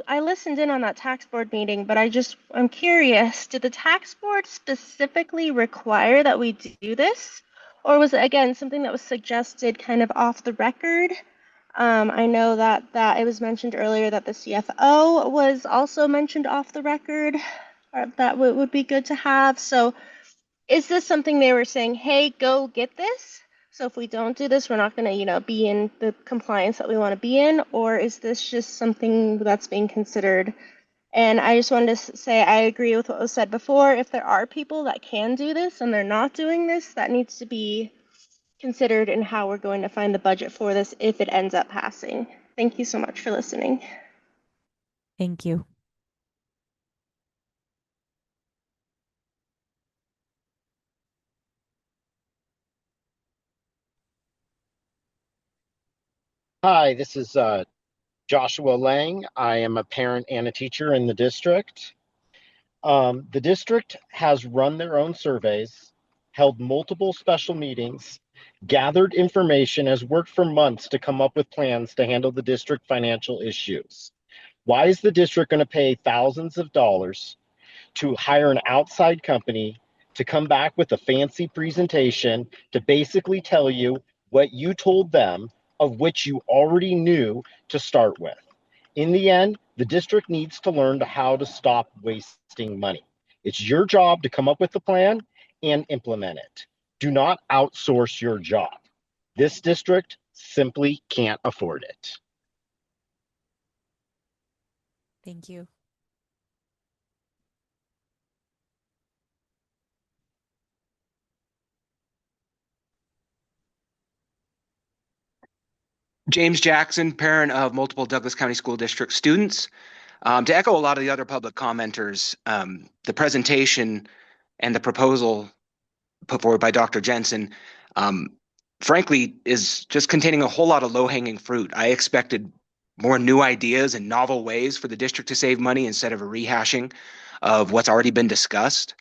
I listened in on that tax board meeting, but I'm curious, did the tax board specifically require that we do this? Or was it, again, something that was suggested kind of off the record? I know that it was mentioned earlier that the CFO was also mentioned off the record. That would be good to have. So is this something they were saying, hey, go get this? So if we don't do this, we're not going to, be in the compliance that we want to be in? Or is this just something that's being considered? And I just wanted to say I agree with what was said before. If there are people that can do this and they're not doing this, that needs to be considered in how we're going to find the budget for this if it ends up passing. Thank you so much for listening. Thank you. Hi, this is Joshua Lang. I am a parent and a teacher in the district. The district has run their own surveys, held multiple special meetings, gathered information, has worked for months to come up with plans to handle the district financial issues. Why is the district going to pay thousands of dollars to hire an outside company to come back with a fancy presentation to basically tell you what you told them, of which you already knew to start with. In the end, the district needs to learn how to stop wasting money. It's your job to come up with the plan and implement it. Do not outsource your job. This district simply can't afford it. Thank you. James Jackson, parent of multiple Douglas County School District students. To echo a lot of the other public commenters, the presentation and the proposal put forward by Dr. Jensen, frankly, is just containing a whole lot of low-hanging fruit. I expected more new ideas and novel ways for the district to save money instead of a rehashing of what's already been discussed.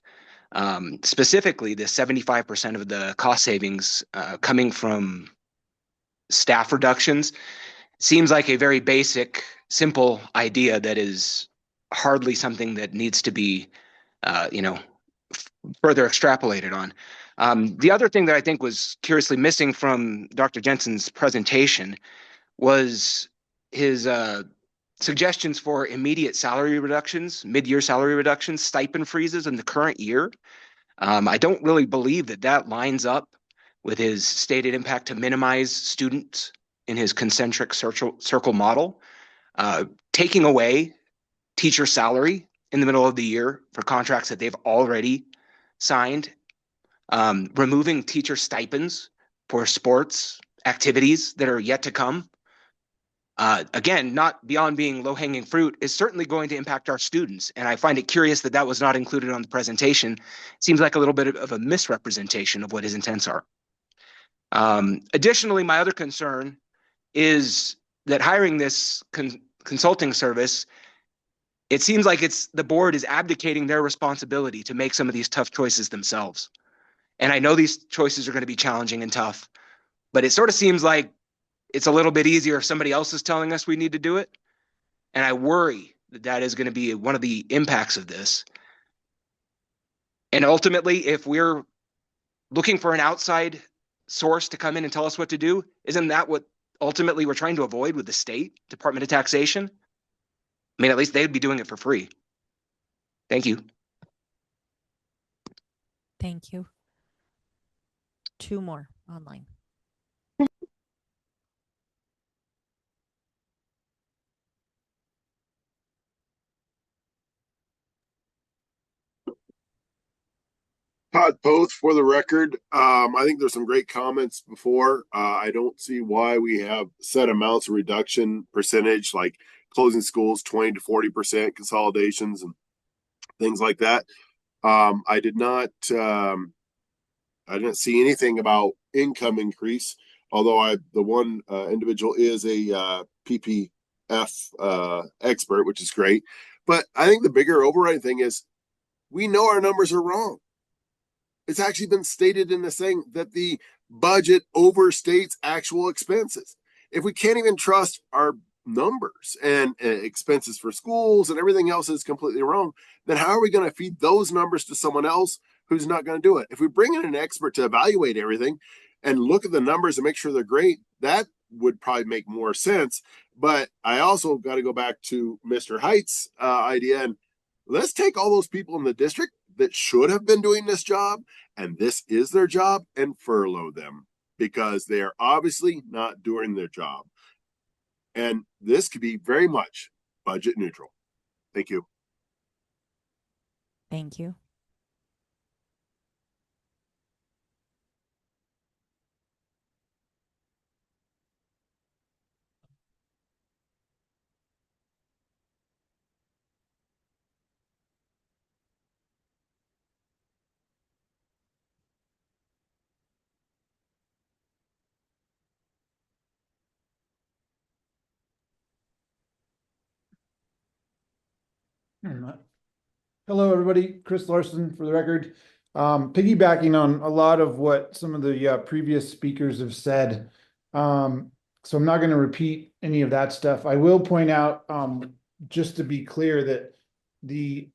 Specifically, the 75% of the cost savings coming from staff reductions seems like a very basic, simple idea that is hardly something that needs to be, further extrapolated on. The other thing that I think was curiously missing from Dr. Jensen's presentation was his suggestions for immediate salary reductions, mid-year salary reductions, stipend freezes in the current year. I don't really believe that that lines up with his stated impact to minimize students in his concentric circle model. Taking away teacher salary in the middle of the year for contracts that they've already signed, removing teacher stipends for sports activities that are yet to come. Again, not beyond being low-hanging fruit, is certainly going to impact our students. And I find it curious that that was not included on the presentation. It seems like a little bit of a misrepresentation of what his intents are. Additionally, my other concern is that hiring this consulting service, it seems like the board is abdicating their responsibility to make some of these tough choices themselves. And I know these choices are going to be challenging and tough, but it sort of seems like it's a little bit easier if somebody else is telling us we need to do it. And I worry that that is going to be one of the impacts of this. And ultimately, if we're looking for an outside source to come in and tell us what to do, isn't that what ultimately we're trying to avoid with the state Department of Taxation? I mean, at least they'd be doing it for free. Thank you. Thank you. Two more online. Todd Poth for the record. I think there's some great comments before. I don't see why we have set amounts of reduction percentage like closing schools 20 to 40%, consolidations and things like that. I did not see anything about income increase, although the one individual is a PPF expert, which is great. But I think the bigger overriding thing is we know our numbers are wrong. It's actually been stated in this thing that the budget overstates actual expenses. If we can't even trust our numbers and expenses for schools and everything else is completely wrong, then how are we going to feed those numbers to someone else who's not going to do it? If we bring in an expert to evaluate everything and look at the numbers and make sure they're great, that would probably make more sense. But I also got to go back to Mr. Height's idea, and let's take all those people in the district that should have been doing this job, and this is their job, and furlough them because they are obviously not doing their job. And this could be very much budget neutral. Thank you. Thank you. Hello, everybody. Chris Larson for the record. Piggybacking on a lot of what some of the previous speakers have said. So I'm not going to repeat any of that stuff. I will point out, just to be clear, that the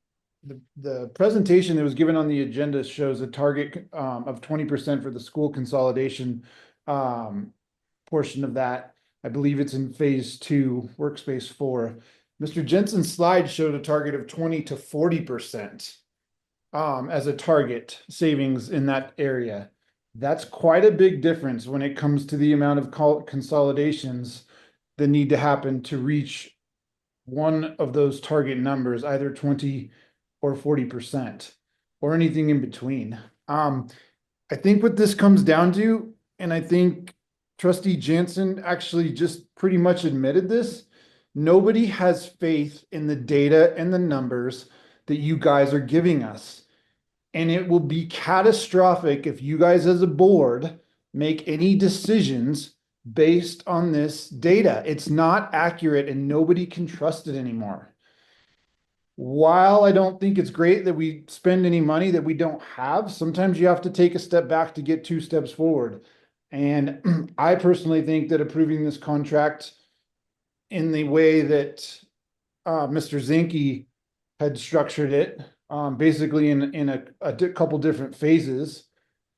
the presentation that was given on the agenda shows a target of 20% for the school consolidation portion of that. I believe it's in phase 2, workspace 4. Mr. Jensen's slide showed a target of 20 to 40% as a target savings in that area. That's quite a big difference when it comes to the amount of consolidations that need to happen to reach one of those target numbers, either 20 or 40% or anything in between. I think what this comes down to, and I think Trustee Jansen actually just pretty much admitted this, nobody has faith in the data and the numbers that you guys are giving us. And it will be catastrophic if you guys as a board make any decisions based on this data. It's not accurate and nobody can trust it anymore. While I don't think it's great that we spend any money that we don't have, sometimes you have to take a step back to get 2 steps forward. And I personally think that approving this contract in the way that Mr. Zinke had structured it, basically in a couple different phases,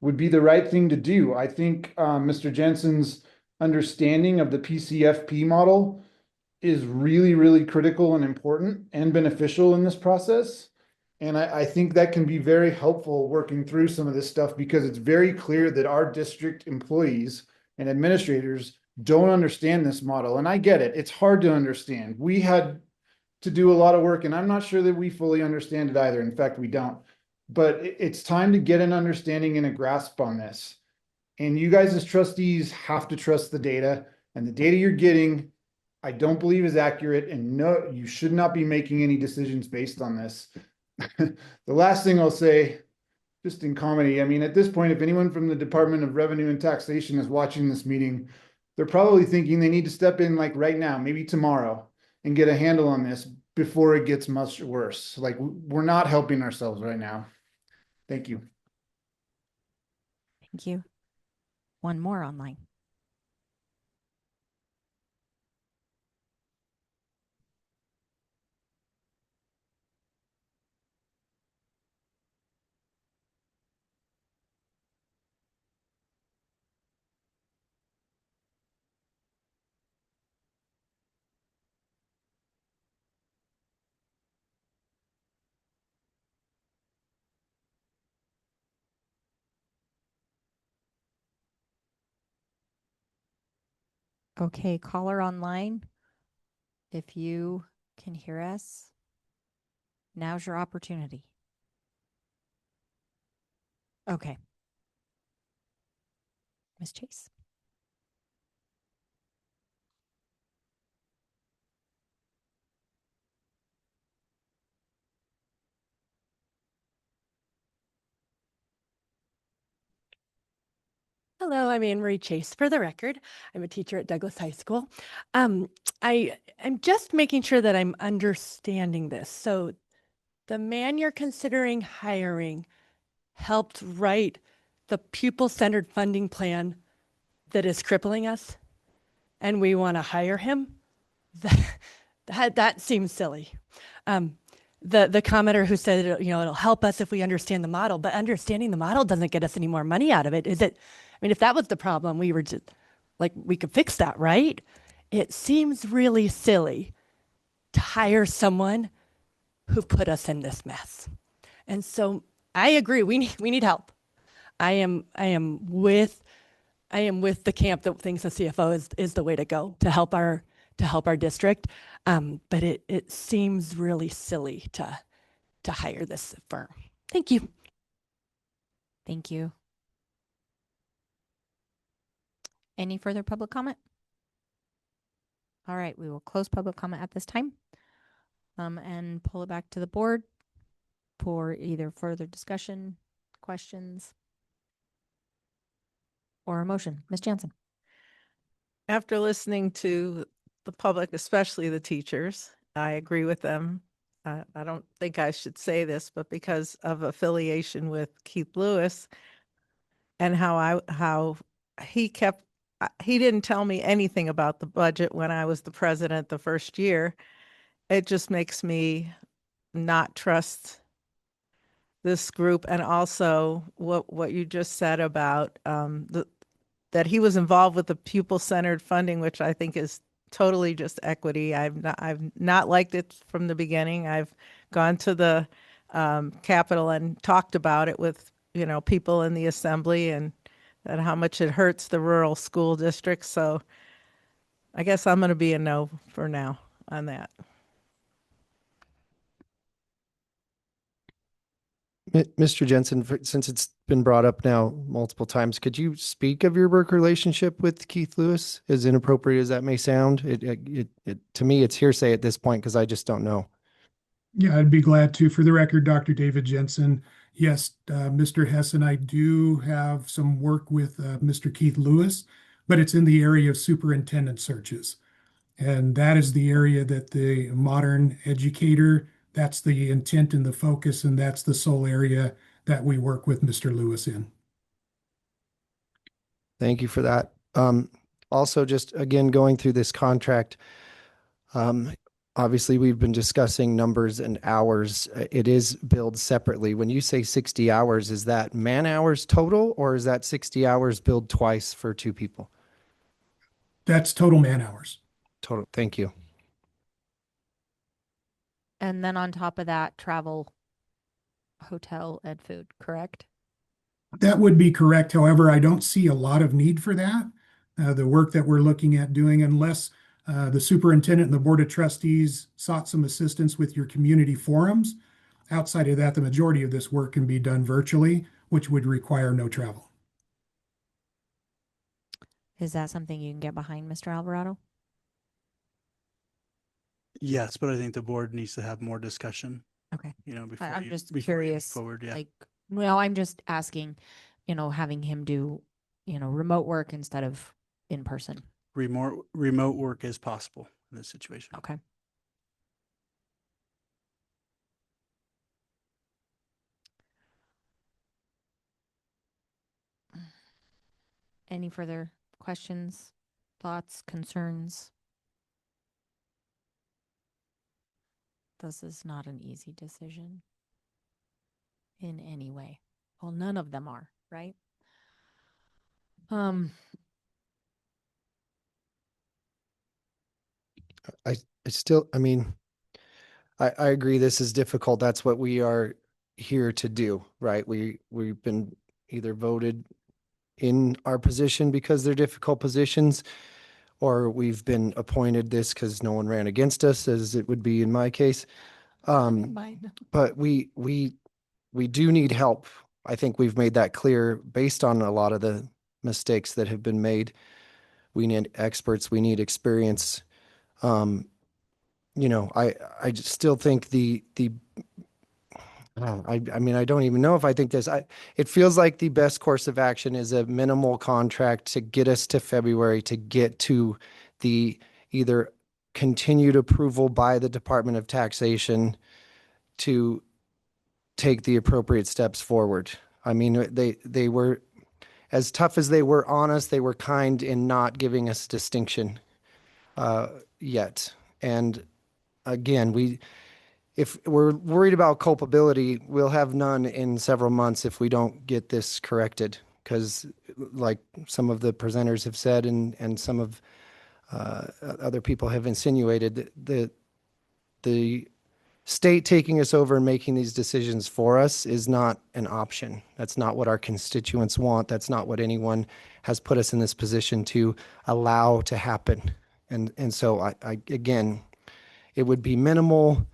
would be the right thing to do. I think Mr. Jensen's understanding of the PCFP model is really, really critical and important and beneficial in this process. And I think that can be very helpful working through some of this stuff, because it's very clear that our district employees and administrators don't understand this model. And I get it. It's hard to understand. We had to do a lot of work, and I'm not sure that we fully understand it either. In fact, we don't. But it's time to get an understanding and a grasp on this. And you guys as trustees have to trust the data, and the data you're getting, I don't believe is accurate, and no, you should not be making any decisions based on this. The last thing I'll say, just in comedy, I mean, at this point, if anyone from the Department of Revenue and Taxation is watching this meeting, they're probably thinking they need to step in like right now, maybe tomorrow, and get a handle on this before it gets much worse. Like, we're not helping ourselves right now. Thank you. Thank you. One more online. Okay, caller online, if you can hear us, now's your opportunity. Okay. Ms. Chase. Hello, I'm Anne Marie Chase. For the record, I'm a teacher at Douglas High School. I'm just making sure that I'm understanding this. So the man you're considering hiring helped write the pupil-centered funding plan that is crippling us, and we want to hire him? That seems silly. The commenter who said, it'll help us if we understand the model, but understanding the model doesn't get us any more money out of it. Is it? I mean, if that was the problem, we were just like, we could fix that, right? It seems really silly to hire someone who put us in this mess. And so I agree, we need help. I am with the camp that thinks the CFO is the way to go to help our district. But it seems really silly to hire this firm. Thank you. Thank you. Any further public comment? All right, we will close public comment at this time, and pull it back to the board for either further discussion, questions, or a motion. Ms. Jansen. After listening to the public, especially the teachers, I agree with them. I don't think I should say this, but because of affiliation with Keith Lewis and how he didn't tell me anything about the budget when I was the president the first year. It just makes me not trust this group, and also what you just said about that he was involved with the pupil-centered funding, which I think is totally just equity. I've not liked it from the beginning. I've gone to the Capitol and talked about it with people in the assembly, and that how much it hurts the rural school districts. So I guess I'm going to be a no for now on that. Mr. Jensen, since it's been brought up now multiple times, could you speak of your work relationship with Keith Lewis? As inappropriate as that may sound, to me, it's hearsay at this point because I just don't know. Yeah, I'd be glad to. For the record, Dr. David Jensen. Yes, Mr. Hess and I do have some work with Mr. Keith Lewis, but it's in the area of superintendent searches. And that is the area that the modern educator, that's the intent and the focus, and that's the sole area that we work with Mr. Lewis in. Thank you for that. Also, just again, going through this contract, obviously we've been discussing numbers and hours. It is billed separately. When you say 60 hours, is that man hours total, or is that 60 hours billed twice for two people? That's total man hours. Total. Thank you. And then on top of that, travel, hotel, and food, correct? That would be correct. However, I don't see a lot of need for that. The work that we're looking at doing, unless the superintendent and the board of trustees sought some assistance with your community forums. Outside of that, the majority of this work can be done virtually, which would require no travel. Is that something you can get behind, Mr. Alvarado? Yes, but I think the board needs to have more discussion. Okay. Before I'm you- just before you move curious. forward, yeah. Well, I'm just asking, having him do, remote work instead of in person. Remote work is possible in this situation. Okay. Any further questions, thoughts, concerns? This is not an easy decision in any way. Well, none of them are, right? I still, I agree this is difficult. That's what we are here to do, right? We've been either voted in our position because they're difficult positions, or we've been appointed this because no one ran against us, as it would be in my case. But we do need help. I think we've made that clear based on a lot of the mistakes that have been made. We need experts. We need experience. I just still think I don't even know if I think this. It feels like the best course of action is a minimal contract to get us to February, to get to the either continued approval by the Department of Taxation to take the appropriate steps forward. They were, as tough as they were on us, they were kind in not giving us distinction yet. And again, if we're worried about culpability, we'll have none in several months if we don't get this corrected. Because like some of the presenters have said, and some of other people have insinuated, the state taking us over and making these decisions for us is not an option. That's not what our constituents want. That's not what anyone has put us in this position to allow to happen. And so I again, it would be minimal.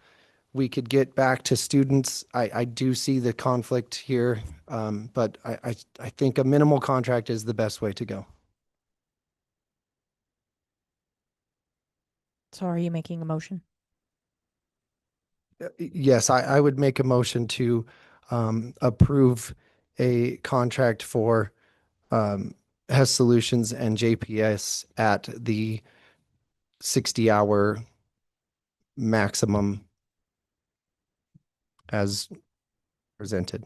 We could get back to students. I do see the conflict here, but I think a minimal contract is the best way to go. So are you making a motion? Yes, I would make a motion to approve a contract for Hess Solutions and JPS at the 60-hour maximum as presented.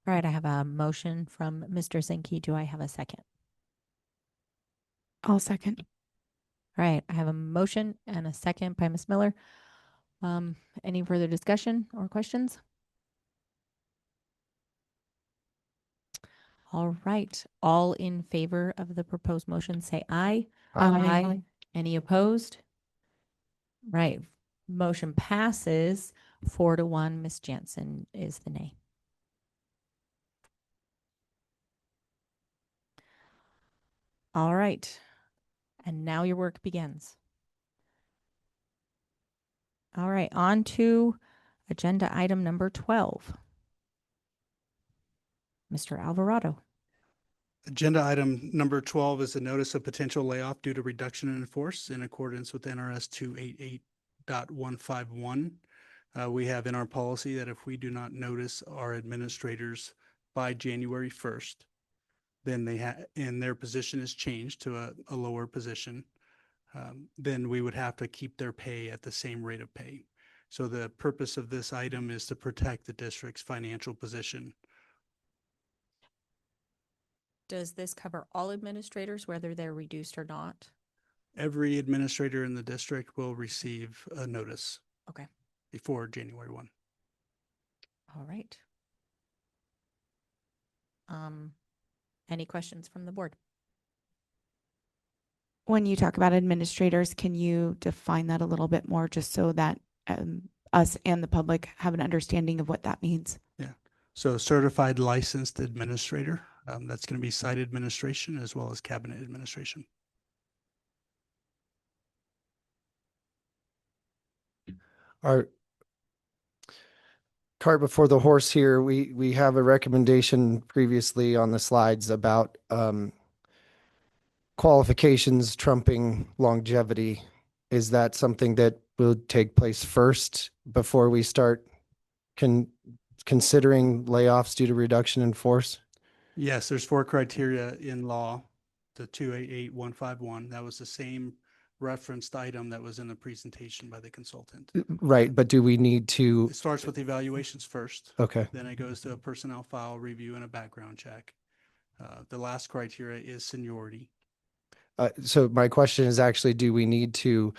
All right, I have a motion from Mr. Zinke. Do I have a second? I'll second. All right, I have a motion and a second by Ms. Miller. Any further discussion or questions? All right. All in favor of the proposed motion, say aye. Aye. Any opposed? Right. Motion passes 4-1. Ms. Jansen is the nay. All right. And now your work begins. All right. On to agenda item number 12. Mr. Alvarado. Agenda item number 12 is a notice of potential layoff due to reduction in force in accordance with NRS 288.151. We have in our policy that if we do not notice our administrators by January 1st, then and their position is changed to a lower position, then we would have to keep their pay at the same rate of pay. So the purpose of this item is to protect the district's financial position. Does this cover all administrators, whether they're reduced or not? Every administrator in the district will receive a notice. Okay. Before January 1. All right. Any questions from the board? When you talk about administrators, can you define that a little bit more just so that us and the public have an understanding of what that means? Yeah. So certified licensed administrator, that's going to be site administration as well as cabinet administration. Our cart before the horse here, we have a recommendation previously on the slides about qualifications trumping longevity. Is that something that will take place first before we start considering layoffs due to reduction in force? Yes, there's 4 criteria in law, the 288.151. That was the same referenced item that was in the presentation by the consultant. Right, but do we need to? It starts with evaluations first. Okay. Then it goes to a personnel file review and a background check. The last criteria is seniority. So my question is actually, do we need to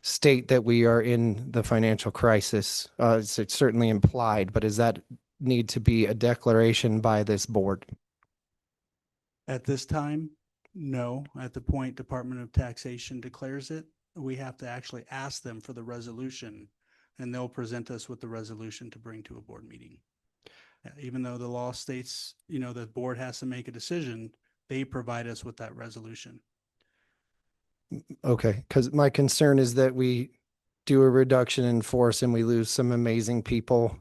state that we are in the financial crisis? It's certainly implied, but does that need to be a declaration by this board? At this time, no. At the point Department of Taxation declares it, we have to actually ask them for the resolution, and they'll present us with the resolution to bring to a board meeting. Even though the law states, the board has to make a decision, they provide us with that resolution. Okay, because my concern is that we do a reduction in force and we lose some amazing people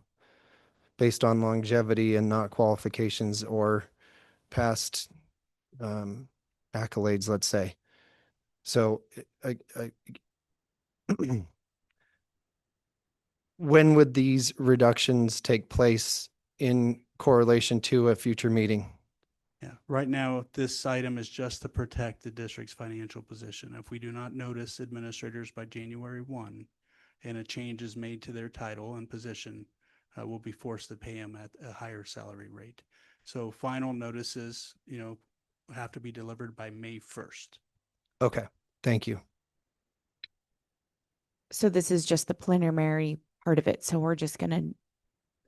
based on longevity and not qualifications or past accolades, let's say. So when would these reductions take place in correlation to a future meeting? Yeah, right now, this item is just to protect the district's financial position. If we do not notice administrators by January 1 and a change is made to their title and position, we'll be forced to pay them at a higher salary rate. So final notices, have to be delivered by May 1st. Okay, thank you. So this is just the preliminary part of it. So we're just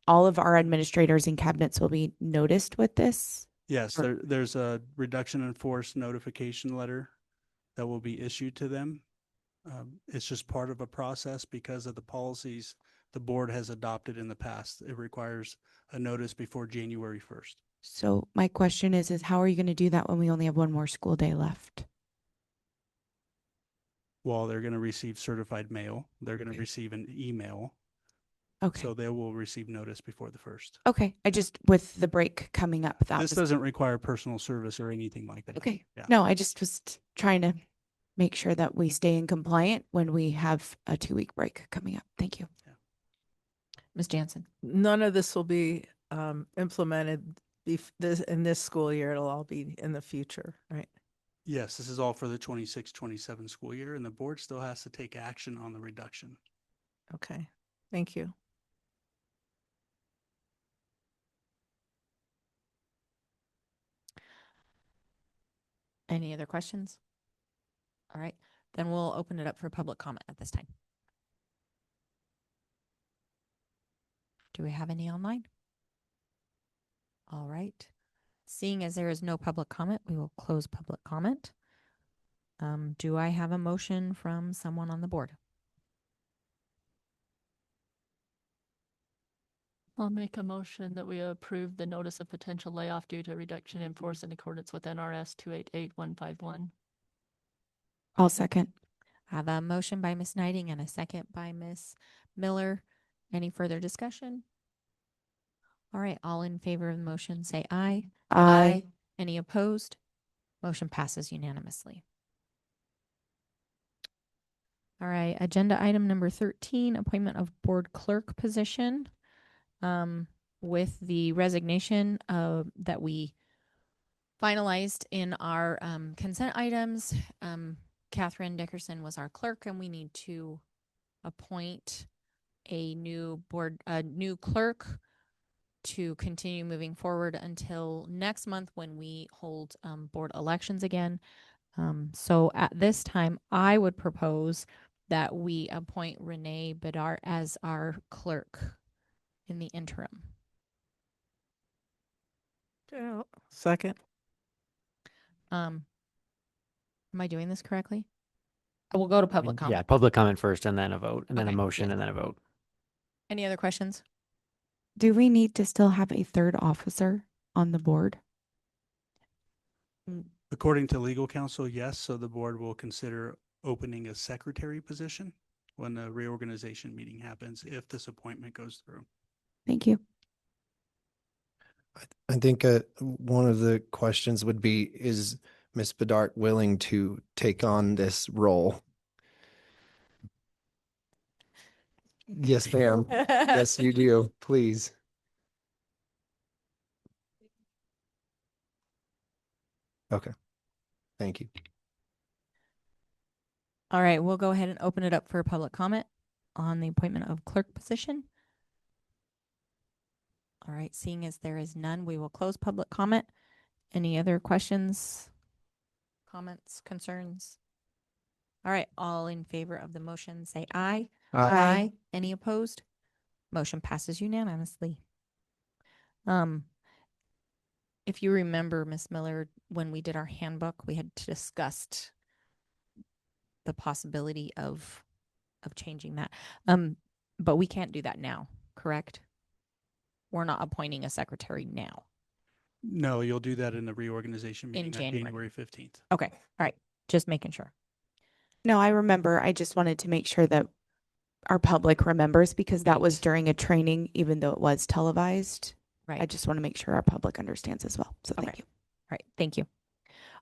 all of our administrators and cabinets will be noticed with this? Yes, there's a reduction in force notification letter that will be issued to them. It's just part of a process because of the policies the board has adopted in the past. It requires a notice before January 1st. So my question is how are you going to do that when we only have one more school day left? Well, they're going to receive certified mail. They're going to receive an email. Okay. So they will receive notice before the 1st. Okay. I just, with the break coming up, This doesn't require personal service or anything like that. Okay. Yeah. No, I just was trying to make sure that we stay in compliant when we have a 2-week break coming up. Thank you. Yeah. Ms. Jansen. None of this will be implemented in this school year. It'll all be in the future, right? Yes, this is all for the 26-27 school year, and the board still has to take action on the reduction. Okay. Thank you. Any other questions? All right, then we'll open it up for public comment at this time. Do we have any online? All right. Seeing as there is no public comment, we will close public comment. Do I have a motion from someone on the board? I'll make a motion that we approve the notice of potential layoff due to reduction in force in accordance with NRS 288151. I'll second. I have a motion by Ms. Knighting and a second by Ms. Miller. Any further discussion? All right, all in favor of the motion say aye. Aye. Any opposed? Motion passes unanimously. All right, agenda item number 13, appointment of board clerk position. With the resignation that we finalized in our consent items, Catherine Dickerson was our clerk, and we need to appoint a new clerk to continue moving forward until next month when we hold board elections again. So at this time, I would propose that we appoint Renee Bedard as our clerk in the interim. Second. Am I doing this correctly? We'll go to public comment. Yeah, public comment first and then a vote and then a Okay, motion yes. and then a vote. Any other questions? Do we need to still have a third officer on the board? According to legal counsel, yes. So the board will consider opening a secretary position when the reorganization meeting happens, if this appointment goes through. Thank you. I think one of the questions would be, is Ms. Bedard willing to take on this role? Yes, ma'am. Yes, you do. Please. Okay. Thank you. All right, we'll go ahead and open it up for public comment on the appointment of clerk position. All right, seeing as there is none, we will close public comment. Any other questions, comments, concerns? All right, all in favor of the motion say aye. Aye. Any opposed? Motion passes unanimously. If you remember, Ms. Miller, when we did our handbook, we had discussed the possibility of changing that. But we can't do that now, correct? We're not appointing a secretary now. No, you'll do that in the reorganization meeting on January. January 15th. Okay, all right, just making sure. No, I remember. I just wanted to make sure that our public remembers, because that was during a training, even though it was televised. Right. I just want to make sure our public understands as well. So thank you. All right, thank you.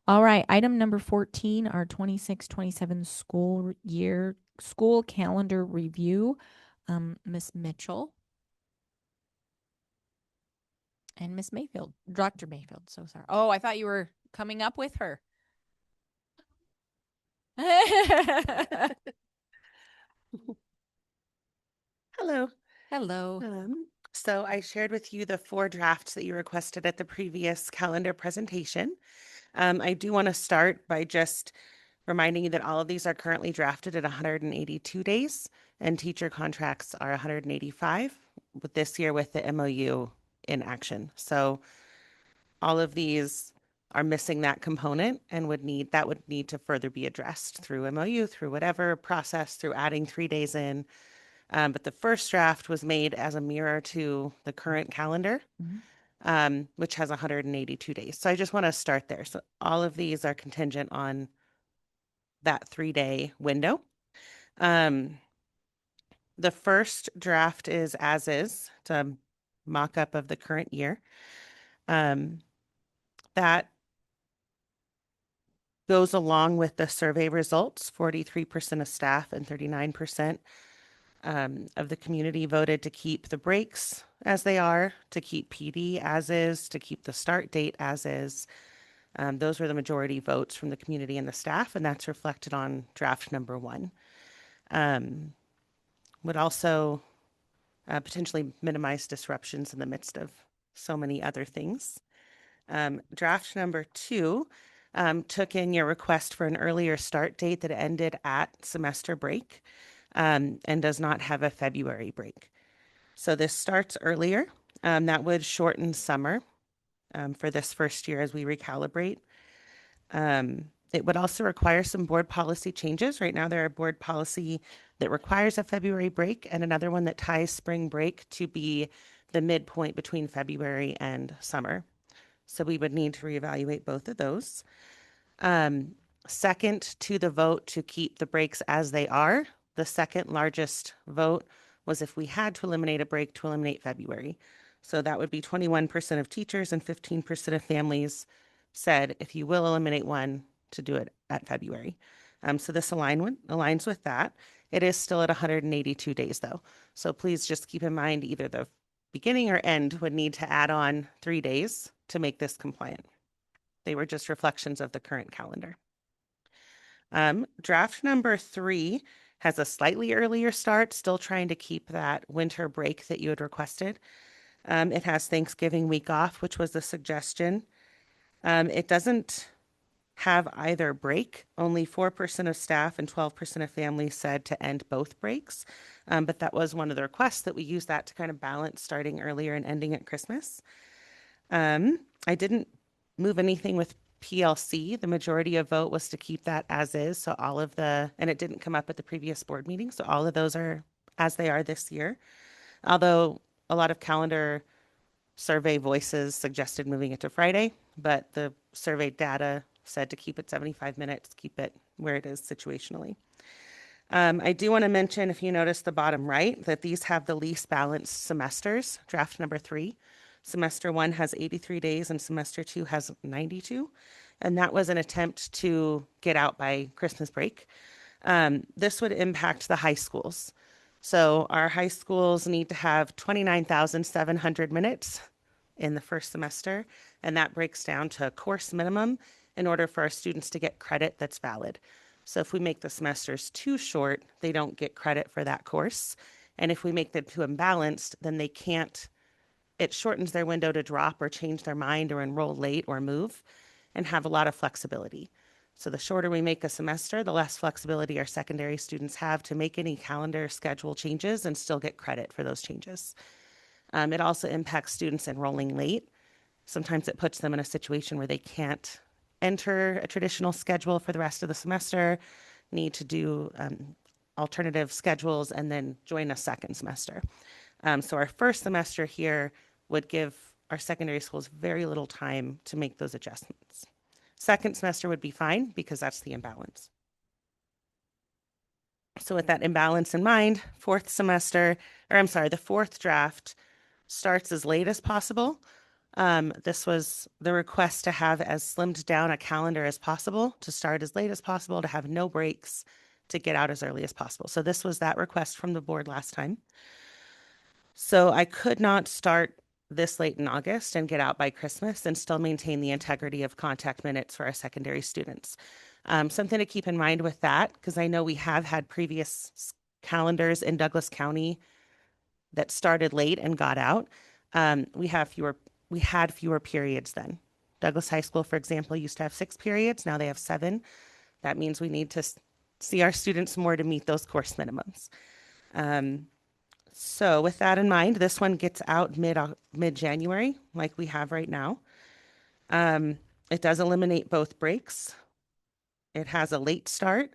All right, item number 14, our 26-27 school calendar review. Ms. Mitchell and Ms. Mayfield, Dr. Mayfield, so sorry. Oh, I thought you were coming up with her. Hello. Hello. So I shared with you the 4 drafts that you requested at the previous calendar presentation. I do want to start by just reminding you that all of these are currently drafted at 182 days, and teacher contracts are 185, with this year with the MOU in action. So all of these are missing that component and would need to further be addressed through MOU, through whatever process, through adding 3 days in. But the first draft was made as a mirror to the current calendar, which has 182 days. So I just want to start there. So all of these are contingent on that 3-day window. The first draft is as is. It's a mock-up of the current year. That goes along with the survey results. 43% of staff and 39% of the community voted to keep the breaks as they are, to keep PD as is, to keep the start date as is. Those were the majority votes from the community and the staff, and that's reflected on draft number 1. Would also potentially minimize disruptions in the midst of so many other things. Draft number 2 took in your request for an earlier start date that ended at semester break, and does not have a February break. So this starts earlier. That would shorten summer for this first year as we recalibrate. It would also require some board policy changes. Right now, there are board policy that requires a February break and another one that ties spring break to be the midpoint between February and summer. So we would need to reevaluate both of those. Second to the vote to keep the breaks as they are, the second largest vote was if we had to eliminate a break to eliminate February. So that would be 21% of teachers and 15% of families said, if you will eliminate one, to do it at February. So this aligns with that. It is still at 182 days though. So please just keep in mind either the beginning or end would need to add on 3 days to make this compliant. They were just reflections of the current calendar. Draft number 3 has a slightly earlier start, still trying to keep that winter break that you had requested. It has Thanksgiving week off, which was the suggestion. It doesn't have either break. Only 4% of staff and 12% of families said to end both breaks. But that was one of the requests that we use that to kind of balance starting earlier and ending at Christmas. I didn't move anything with PLC. The majority of vote was to keep that as is. So all of and it didn't come up at the previous board meeting. So all of those are as they are this year. Although a lot of calendar survey voices suggested moving it to Friday, but the survey data said to keep it 75 minutes, keep it where it is situationally. I do want to mention, if you notice the bottom right, that these have the least balanced semesters, draft number 3. Semester 1 has 83 days and semester 2 has 92. And that was an attempt to get out by Christmas break. This would impact the high schools. So our high schools need to have 29,700 minutes in the first semester, and that breaks down to a course minimum in order for our students to get credit that's valid. So if we make the semesters too short, they don't get credit for that course. And if we make them too imbalanced, then they can't, it shortens their window to drop or change their mind or enroll late or move and have a lot of flexibility. So the shorter we make a semester, the less flexibility our secondary students have to make any calendar schedule changes and still get credit for those changes. It also impacts students enrolling late. Sometimes it puts them in a situation where they can't enter a traditional schedule for the rest of the semester, need to do alternative schedules, and then join a second semester. So our first semester here would give our secondary schools very little time to make those adjustments. Second semester would be fine because that's the imbalance. So with that imbalance in mind, the fourth draft starts as late as possible. This was the request to have as slimmed down a calendar as possible, to start as late as possible, to have no breaks, to get out as early as possible. So this was that request from the board last time. So I could not start this late in August and get out by Christmas and still maintain the integrity of contact minutes for our secondary students. Something to keep in mind with that, because I know we have had previous calendars in Douglas County that started late and got out. We had fewer periods then. Douglas High School, for example, used to have 6 periods. Now they have 7. That means we need to see our students more to meet those course minimums. So with that in mind, this one gets out mid-January, like we have right now. It does eliminate both breaks. It has a late start.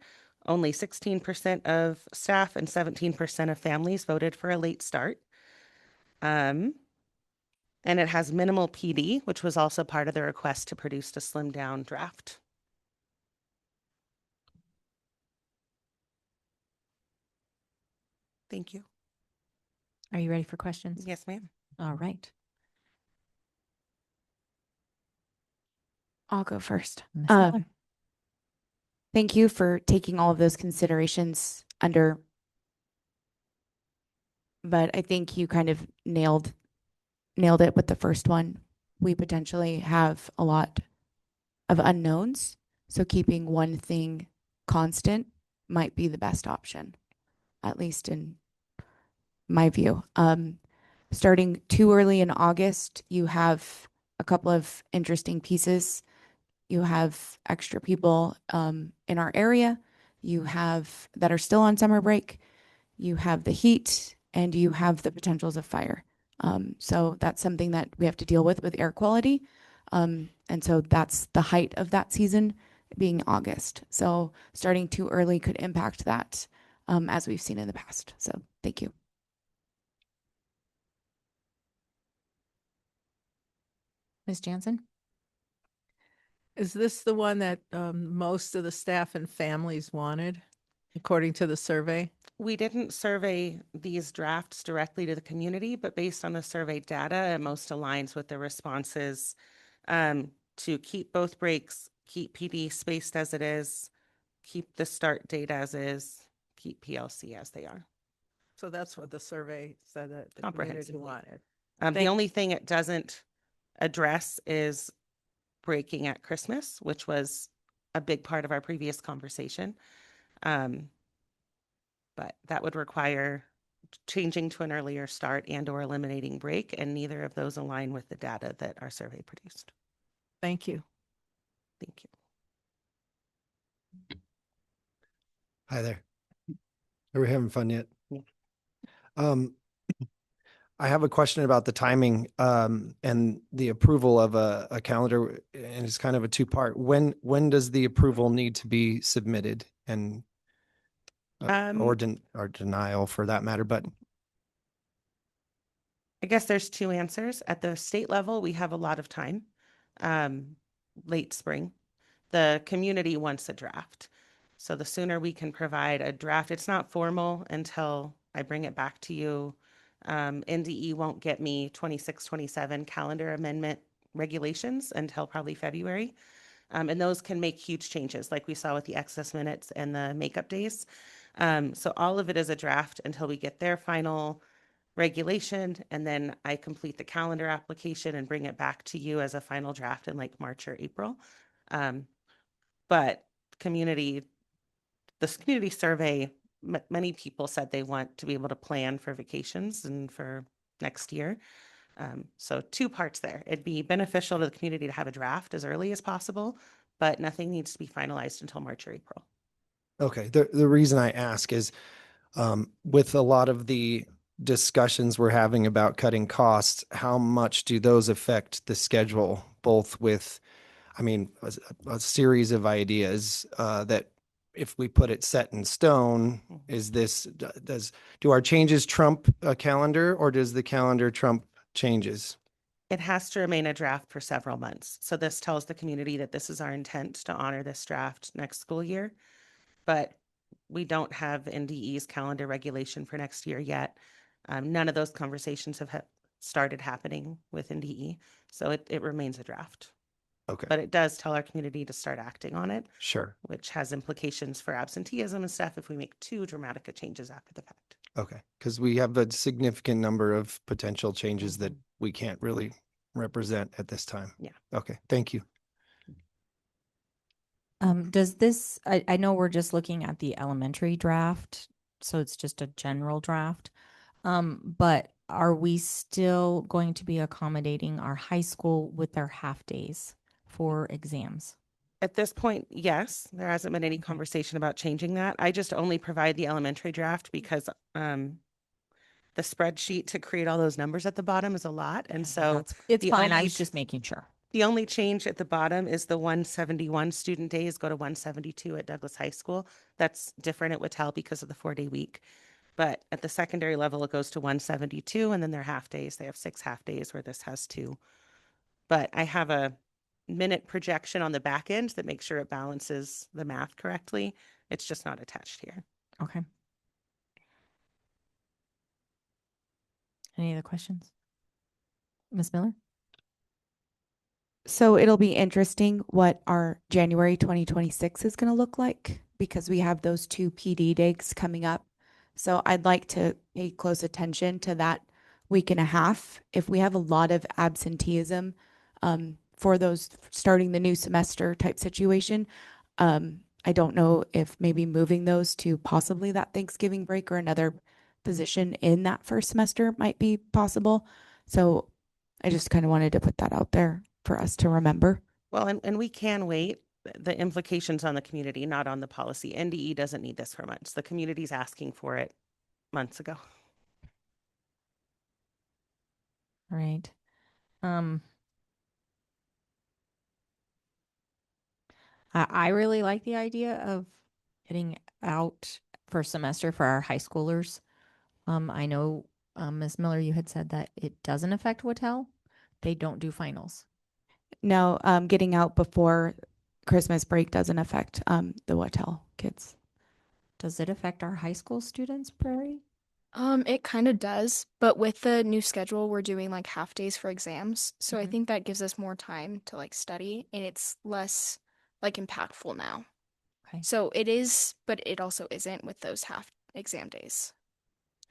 Only 16% of staff and 17% of families voted for a late start. And it has minimal PD, which was also part of the request to produce a slimmed down draft. Thank you. Are you ready for questions? Yes, ma'am. All right. I'll go first. Ms. Miller. Thank you for taking all of those considerations under, but I think you kind of nailed it with the first one. We potentially have a lot of unknowns, so keeping one thing constant might be the best option, at least in my view. Starting too early in August, you have a couple of interesting pieces. You have extra people in our area. You have that are still on summer break. You have the heat. and you have the potentials of fire. So that's something that we have to deal with air quality. And so that's the height of that season being August. So starting too early could impact that, as we've seen in the past. So thank you. Ms. Jansen? Is this the one that most of the staff and families wanted, according to the survey? We didn't survey these drafts directly to the community, but based on the survey data, it most aligns with the responses to keep both breaks, keep PD spaced as it is, keep the start date as is, keep PLC as they are. So that's what the survey said that the community Comprehensively. wanted. The only thing it doesn't address is breaking at Christmas, which was a big part of our previous conversation. But that would require changing to an earlier start and or eliminating break, and neither of those align with the data that our survey produced. Thank you. Thank you. Hi there. Are we having fun yet? Yeah. I have a question about the timing and the approval of a calendar, and it's kind of a two-part. When does the approval need to be submitted, and or denial for that matter? But I guess there's two answers. At the state level, we have a lot of time, late spring. The community wants a draft. So the sooner we can provide a draft, it's not formal until I bring it back to you. NDE won't get me 26, 27 calendar amendment regulations until probably February. And those can make huge changes like we saw with the excess minutes and the makeup days. So all of it is a draft until we get their final regulation, and then I complete the calendar application and bring it back to you as a final draft in like March or April. But this community survey, many people said they want to be able to plan for vacations and for next year. So two parts there. It'd be beneficial to the community to have a draft as early as possible, but nothing needs to be finalized until March or April. okay, the reason I ask is with a lot of the discussions we're having about cutting costs, how much do those affect the schedule, both with, I mean, a series of ideas that if we put it set in stone, is this, do our changes trump a calendar, or does the calendar trump changes? It has to remain a draft for several months. So this tells the community that this is our intent to honor this draft next school year. But we don't have NDE's calendar regulation for next year yet. None of those conversations have started happening with NDE. So it remains a draft. Okay. But it does tell our community to start acting on it. Sure. Which has implications for absenteeism and stuff if we make too dramatic changes after the fact. Okay, because we have a significant number of potential changes that we can't really represent at this time. Yeah. Okay, thank you. Does this, I know we're just looking at the elementary draft, so it's just a general draft. But are we still going to be accommodating our high school with their half days for exams? At this point, yes, there hasn't been any conversation about changing that. I just only provide the elementary draft because the spreadsheet to create all those numbers at the bottom is a lot. And so it's the fine. I only was just making sure. The only change at the bottom is the 171 student days go to 172 at Douglas High School. That's different at Whittle because of the 4-day week. But at the secondary level, it goes to 172, and then their half days. They have 6 half days where this has 2. But I have a minute projection on the back end that makes sure it balances the math correctly. It's just not attached here. Okay. Any other questions? Ms. Miller? So it'll be interesting what our January 2026 is going to look like because we have those 2 PD days coming up. So I'd like to pay close attention to that week and a half. If we have a lot of absenteeism for those starting the new semester type situation, I don't know if maybe moving those to possibly that Thanksgiving break or another position in that first semester might be possible. So I just kind of wanted to put that out there for us to remember. Well, and we can wait. The implications on the community, not on the policy. NDE doesn't need this for months. The community's asking for it months ago. All right. I really like the idea of getting out first semester for our high schoolers. I know, Ms. Miller, you had said that it doesn't affect Wattell. They don't do finals. No, getting out before Christmas break doesn't affect the Wattell kids. Does it affect our high school students, Prairie? It kind of does, but with the new schedule, we're doing like half days for exams. So I think that gives us more time to like study and it's less like impactful now. Okay. So it is, but it also isn't with those half exam days.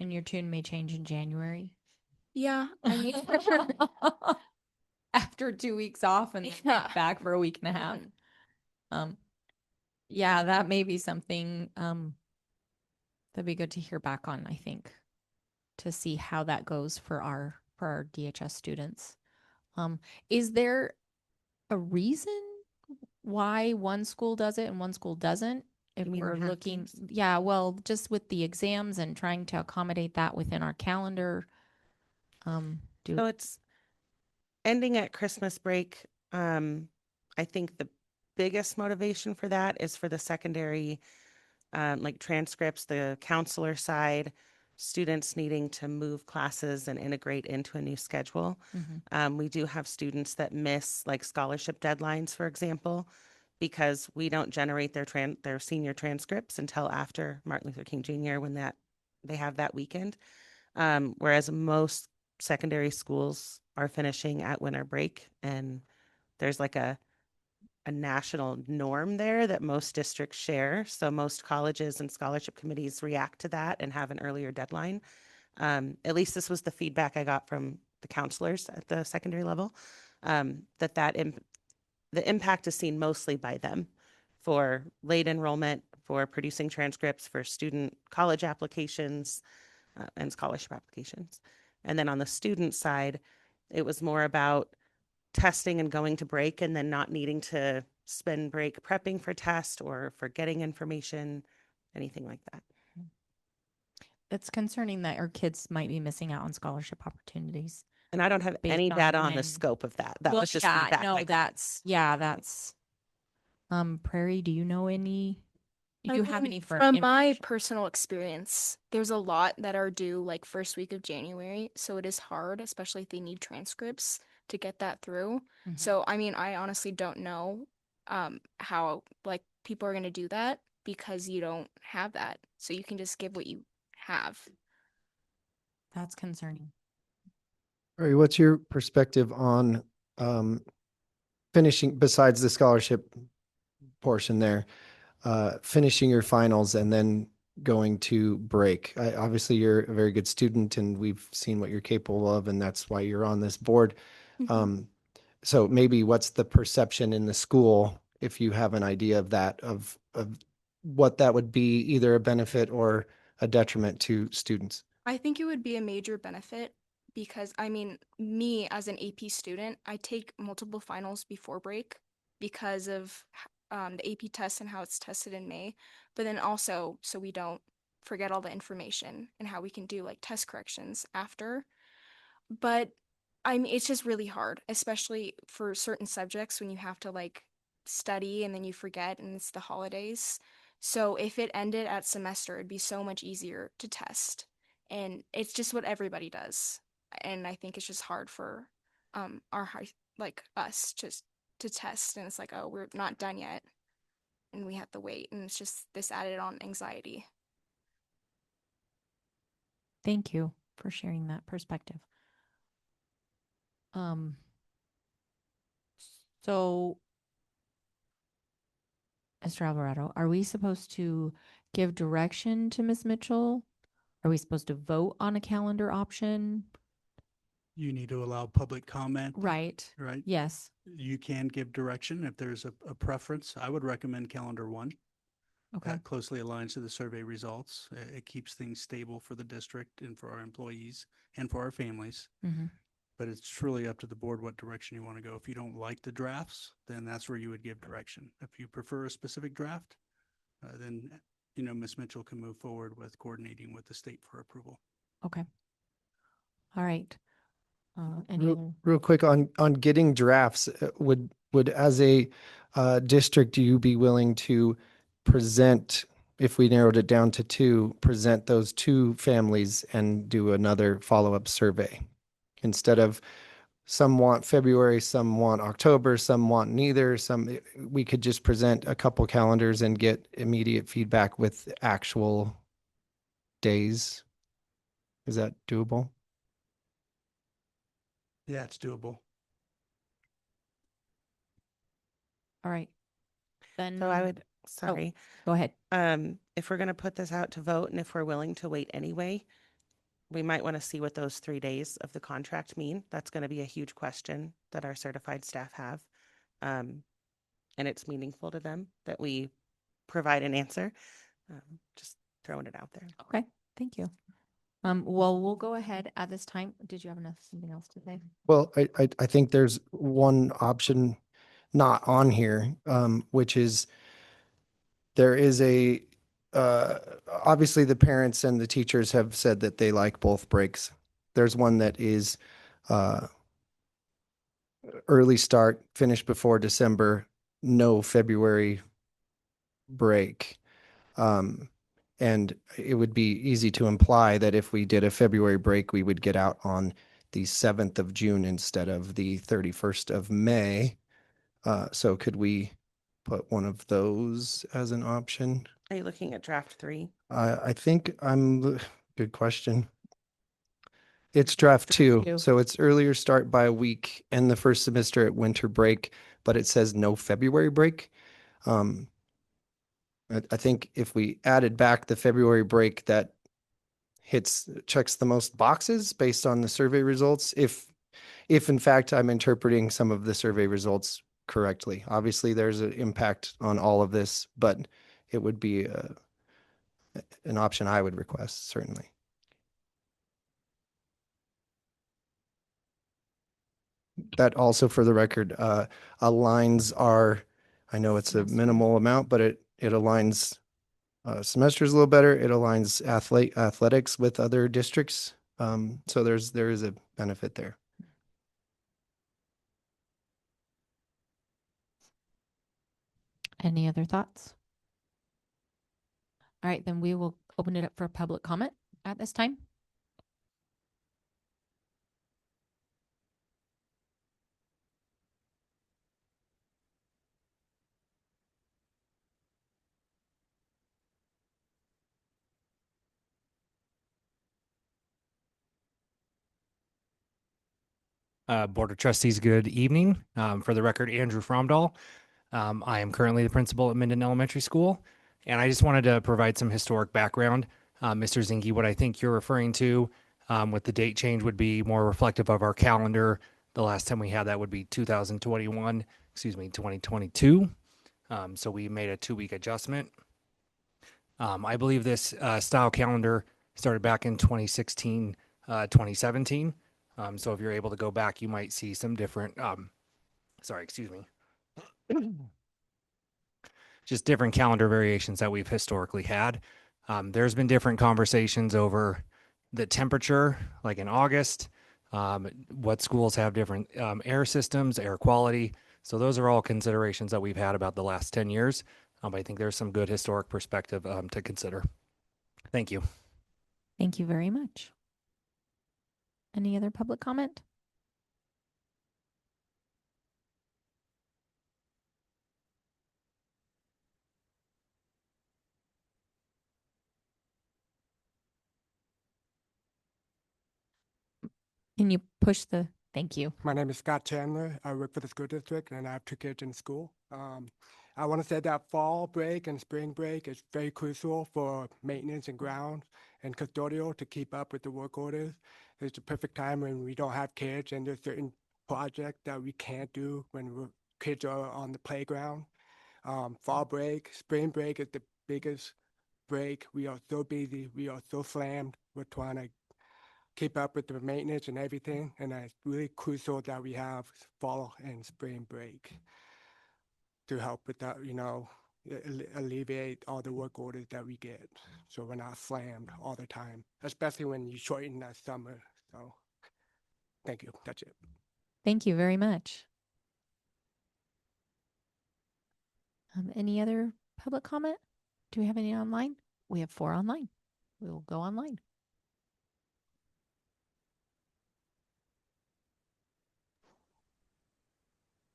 And your tune may change in January. Yeah, I mean, After 2 weeks off and then back for a week and a half. Yeah, that may be something that'd be good to hear back on, I think, to see how that goes for our DHS students. Is there a reason why one school does it and one school doesn't? If You mean the we're half looking, days? yeah, well, just with the exams and trying to accommodate that within our calendar. So it's ending at Christmas break. I think the biggest motivation for that is for the secondary, like transcripts, the counselor side, students needing to move classes and integrate into a new schedule. We do have students that miss like scholarship deadlines, for example, because we don't generate their senior transcripts until after Martin Luther King Jr. when they have that weekend. Whereas most secondary schools are finishing at winter break, and there's like a national norm there that most districts share. So most colleges and scholarship committees react to that and have an earlier deadline. At least this was the feedback I got from the counselors at the secondary level, the impact is seen mostly by them for late enrollment, for producing transcripts, for student college applications and scholarship applications. And then on the student side, it was more about testing and going to break and then not needing to spend break prepping for test or for getting information, anything like that. It's concerning that our kids might be missing out on scholarship opportunities. And I don't have based any data on the when- scope of that. That Well, was just yeah, feedback. no, I got. that's Prairie, do you know any? Do you have mean, any from my personal experience, there's a lot that are due like first week of January, so it is hard, especially if they need transcripts to get that through. So I mean, I honestly don't know how like people are going to do that because you don't have that. So you can just give what you have. That's concerning. All right, what's your perspective on finishing, besides the scholarship portion there, finishing your finals and then going to break? Obviously, you're a very good student and we've seen what you're capable of, and that's why you're on this board. So maybe what's the perception in the school, if you have an idea of that, of what that would be, either a benefit or a detriment to students? I think it would be a major benefit because I mean, me as an AP student, I take multiple finals before break because of the AP test and how it's tested in May, but then also so we don't forget all the information and how we can do like test corrections after. But I mean, it's just really hard, especially for certain subjects when you have to like study and then you forget and it's the holidays. So if it ended at semester, it'd be so much easier to test. And it's just what everybody does. And I think it's just hard for our high, like us just to test. And it's like, oh, we're not done yet. And we have to wait. And it's just this added on anxiety. Thank you for sharing that perspective. So, Mr. Alvarado, are we supposed to give direction to Ms. Mitchell? Are we supposed to vote on a calendar option? You need to allow public comment. Right. Right. Yes. You can give direction if there's a preference. I would recommend calendar 1. Okay. That closely aligns to the survey results. It keeps things stable for the district and for our employees and for our families. But it's truly up to the board what direction you want to go. If you don't like the drafts, then that's where you would give direction. If you prefer a specific draft, then, you know, Ms. Mitchell can move forward with coordinating with the state for approval. Okay. All right. Any other? Real quick on getting drafts, would as a district, you be willing to present, if we narrowed it down to two, present those two families and do another follow-up survey? Instead of some want February, some want October, some want neither, we could just present a couple calendars and get immediate feedback with actual days. Is that doable? Yeah, it's doable. All right. Then So I would, sorry. go ahead. If we're going to put this out to vote and if we're willing to wait anyway, we might want to see what those 3 days of the contract mean. That's going to be a huge question that our certified staff have. And it's meaningful to them that we provide an answer. Just throwing it out there. Okay, thank you. Well, we'll go ahead at this time. Did you have something else to say? Well, I think there's one option not on here, which is there is obviously the parents and the teachers have said that they like both breaks. There's one that is early start, finish before December, no February break. And it would be easy to imply that if we did a February break, we would get out on the 7th of June instead of the 31st of May. So could we put one of those as an option? Are you looking at draft 3? I think good question. It's draft 2. So it's earlier start by a week and the first semester at winter break, but it says no February break. I think if we added back the February break, that checks the most boxes based on the survey results. If in fact I'm interpreting some of the survey results correctly, obviously there's an impact on all of this, but it would be an option I would request, certainly. That also, for the record, aligns I know it's a minimal amount, but it aligns semesters a little better. It aligns athletics with other districts. So there is a benefit there. Any other thoughts? All right, then we will open it up for public comment at this time. Board of Trustees, good evening. For the record, Andrew Fromdahl. I am currently the principal at Minden Elementary School, and I just wanted to provide some historic background. Mr. Zinke, what I think you're referring to with the date change would be more reflective of our calendar. The last time we had that would be 2022. So we made a 2-week adjustment. I believe this style calendar started back in 2016, 2017. So if you're able to go back, you might see some different, just different calendar variations that we've historically had. There's been different conversations over the temperature, like in August, what schools have different air systems, air quality. So those are all considerations that we've had about the last 10 years. I think there's some good historic perspective to consider. Thank you. Thank you very much. Any other public comment? Can you push the, thank you. My name is Scott Chandler. I work for the school district and I have 2 kids in school. I want to say that fall break and spring break is very crucial for maintenance and grounds and custodial to keep up with the work orders. It's the perfect time when we don't have kids and there's certain projects that we can't do when kids are on the playground. Fall break, spring break is the biggest break. We are so busy. We are so slammed. We're trying to keep up with the maintenance and everything. And it's really crucial that we have fall and spring break to help with that, alleviate all the work orders that we get. So we're not slammed all the time, especially when you shorten that summer. So Thank you. That's it. Thank you very much. Any other public comment? Do we have any online? We have 4 online. We will go online.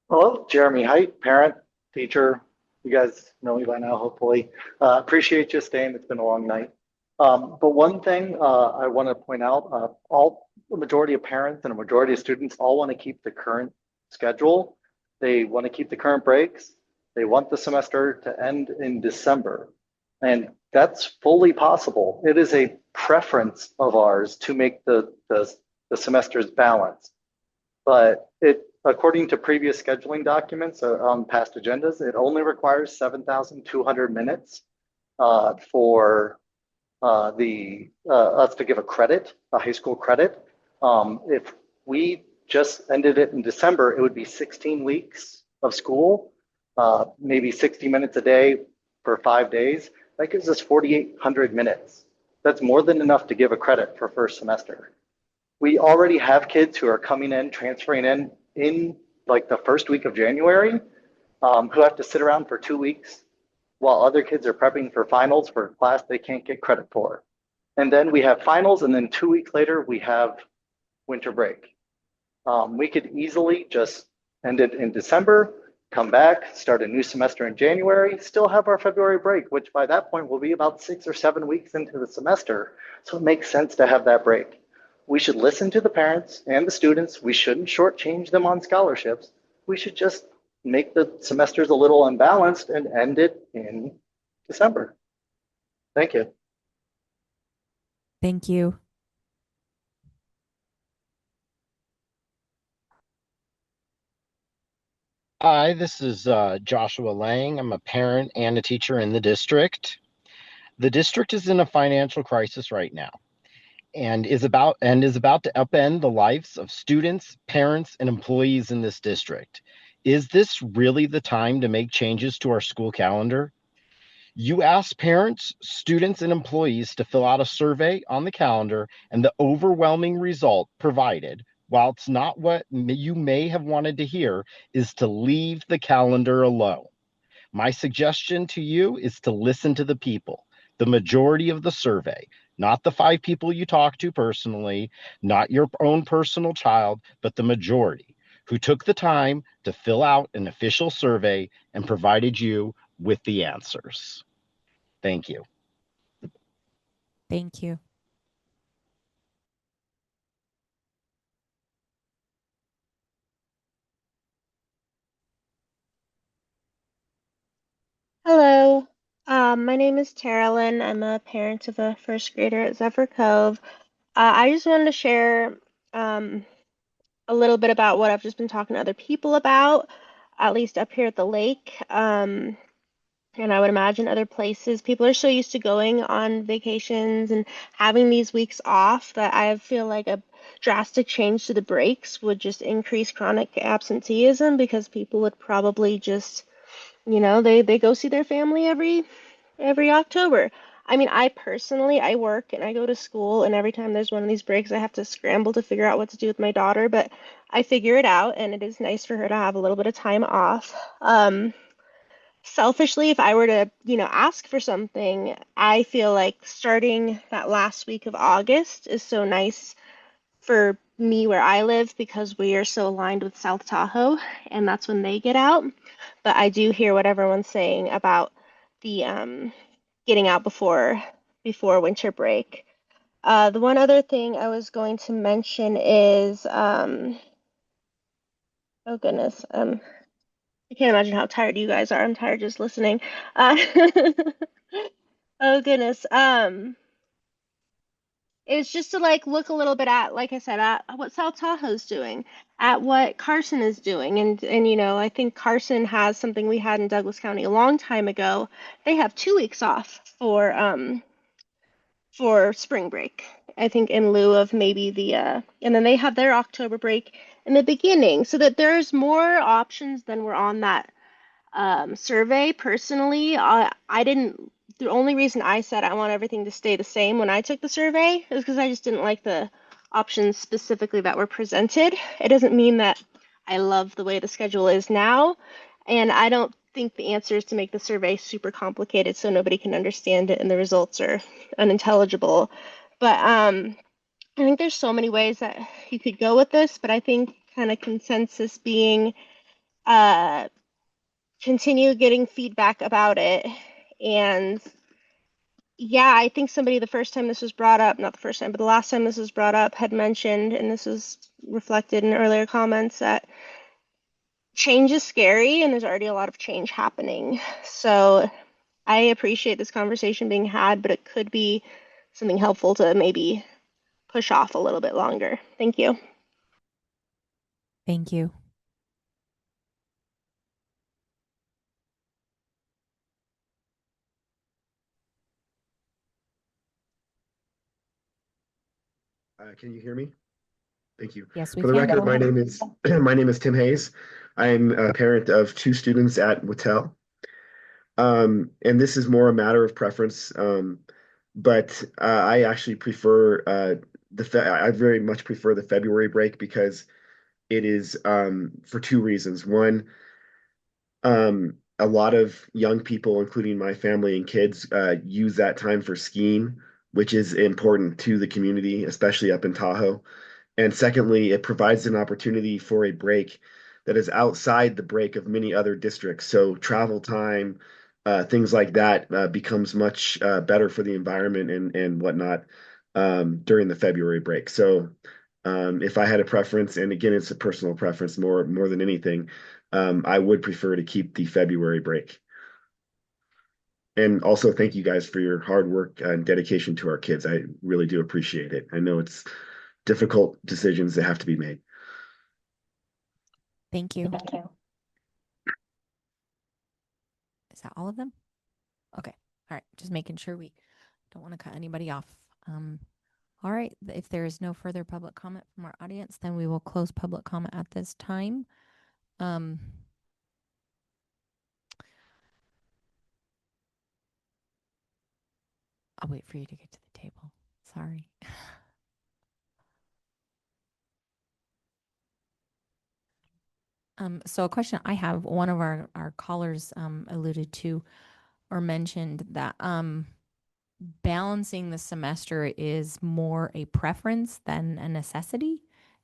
Hello, Jeremy Height, parent, teacher. You guys know me by now, hopefully. Appreciate you staying. It's been a long night. But one thing I want to point out, the majority of parents and a majority of students all want to keep the current schedule. They want to keep the current breaks. They want the semester to end in December. And that's fully possible. It is a preference of ours to make the semesters balanced. But according to previous scheduling documents on past agendas, it only requires 7,200 minutes for us to give a credit, a high school credit. If we just ended it in December, it would be 16 weeks of school, maybe 60 minutes a day for 5 days. That gives us 4,800 minutes. That's more than enough to give a credit for first semester. We already have kids who are coming in, transferring in like the first week of January, who have to sit around for 2 weeks while other kids are prepping for finals for a class they can't get credit for. And then we have finals, and then 2 weeks later, we have winter break. We could easily just end it in December, come back, start a new semester in January, still have our February break, which by that point will be about 6 or 7 weeks into the semester. So it makes sense to have that break. We should listen to the parents and the students. We shouldn't shortchange them on scholarships. We should just make the semesters a little unbalanced and end it in December. Thank you. Thank you. Hi, this is Joshua Lang. I'm a parent and a teacher in the district. The district is in a financial crisis right now and is about to upend the lives of students, parents, and employees in this district. Is this really the time to make changes to our school calendar? You asked parents, students, and employees to fill out a survey on the calendar, and the overwhelming result provided, while it's not what you may have wanted to hear, is to leave the calendar alone. My suggestion to you is to listen to the people, the majority of the survey, not the 5 people you talk to personally, not your own personal child, but the majority who took the time to fill out an official survey and provided you with the answers. Thank you. Thank you. Hello, my name is Terralyn. I'm a parent of a first grader at Zephyr Cove. I just wanted to share a little bit about what I've just been talking to other people about, at least up here at the lake. And I would imagine other places. People are so used to going on vacations and having these weeks off that I feel like a drastic change to the breaks would just increase chronic absenteeism because people would probably just, they go see their family every October. I mean, I personally, I work and I go to school, and every time there's one of these breaks, I have to scramble to figure out what to do with my daughter, but I figure it out, and it is nice for her to have a little bit of time off. Selfishly, if I were to, ask for something, I feel like starting that last week of August is so nice for me where I live because we are so aligned with South Tahoe, and that's when they get out. But I do hear what everyone's saying about the getting out before winter break. The one other thing I was going to mention is, oh goodness, I can't imagine how tired you guys are. I'm tired just listening. Oh goodness. It's just to look a little bit at, like I said, at what South Tahoe's doing, at what Carson is doing, and I think Carson has something we had in Douglas County a long time ago. They have 2 weeks off for spring break. I think in lieu of maybe and then they have their October break in the beginning, so that there's more options than were on that survey. Personally, the only reason I said I want everything to stay the same when I took the survey is because I just didn't like the options specifically that were presented. It doesn't mean that I love the way the schedule is now, and I don't think the answer is to make the survey super complicated so nobody can understand it and the results are unintelligible. But I think there's so many ways that you could go with this, but I think kind of consensus being continue getting feedback about it. And yeah, I think somebody the first time this was brought up, not the first time, but the last time this was brought up had mentioned, and this was reflected in earlier comments, that change is scary and there's already a lot of change happening. So I appreciate this conversation being had, but it could be something helpful to maybe push off a little bit longer. Thank you. Thank you. Can you hear me? Thank you. Yes, we For the can. record, Go my ahead. name is my name is Tim Hayes. I'm a parent of 2 students at Wattel. And this is more a matter of preference. But I actually prefer I very much prefer the February break because it is for 2 reasons. One, a lot of young people, including my family and kids, use that time for skiing, which is important to the community, especially up in Tahoe. And secondly, it provides an opportunity for a break that is outside the break of many other districts. So travel time, things like that becomes much better for the environment and whatnot during the February break. So if I had a preference, and again, it's a personal preference more than anything, I would prefer to keep the February break. And also thank you guys for your hard work and dedication to our kids. I really do appreciate it. I know it's difficult decisions that have to be made. Thank you. Is that all of them? Okay. All right. Just making sure we don't want to cut anybody off. All right. If there is no further public comment from our audience, then we will close public comment at this time. I'll wait for you to get to the table. Sorry. So a question I have, one of our callers alluded to or mentioned that balancing the semester is more a preference than a necessity.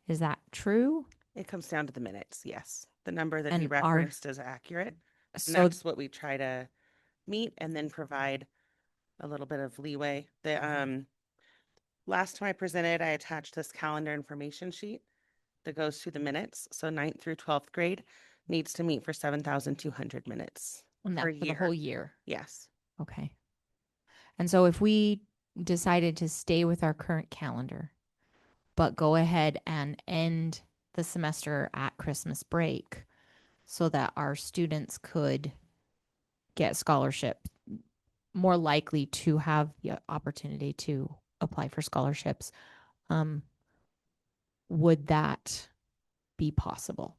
Is that true? It comes down to the minutes, yes. The number that he And are- referenced is accurate. And So that's what we try to meet and then provide a little bit of leeway. The last time I presented, I attached this calendar information sheet that goes through the minutes. So 9th through 12th grade needs to meet for 7,200 minutes and per that's for the year. whole year. Yes. Okay. And so if we decided to stay with our current calendar, but go ahead and end the semester at Christmas break so that our students could get scholarship, more likely to have the opportunity to apply for scholarships, would that be possible?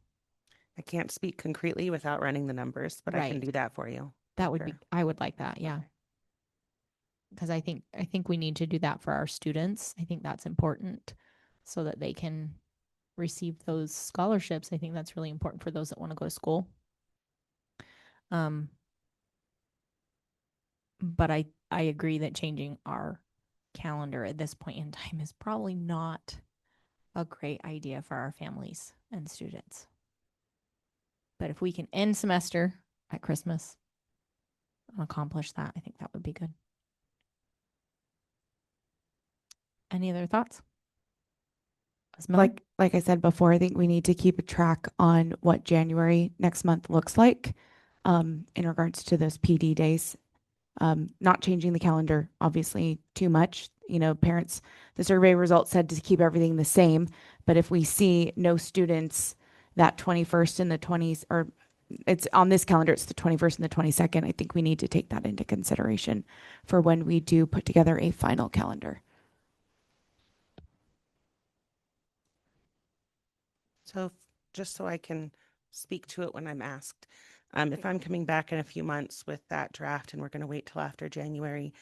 I can't speak concretely without running the numbers, but I can Right. do that for you. That would be, Sure. I would like that, yeah. Because I think we need to do that for our students. I think that's important so that they can receive those scholarships. I think that's really important for those that want to go to school. But I agree that changing our calendar at this point in time is probably not a great idea for our families and students. But if we can end semester at Christmas and accomplish that, I think that would be good. Any other thoughts? Like I said before, I think we need to keep a track on what January next month looks like in regards to those PD days. Not changing the calendar, obviously, too much. You know, parents, the survey results said to keep everything the same. But if we see no students that 21st and the 20s, or it's on this calendar, it's the 21st and the 22nd, I think we need to take that into consideration for when we do put together a final calendar. So just so I can speak to it when I'm asked, if I'm coming back in a few months with that draft and we're going to wait till after January,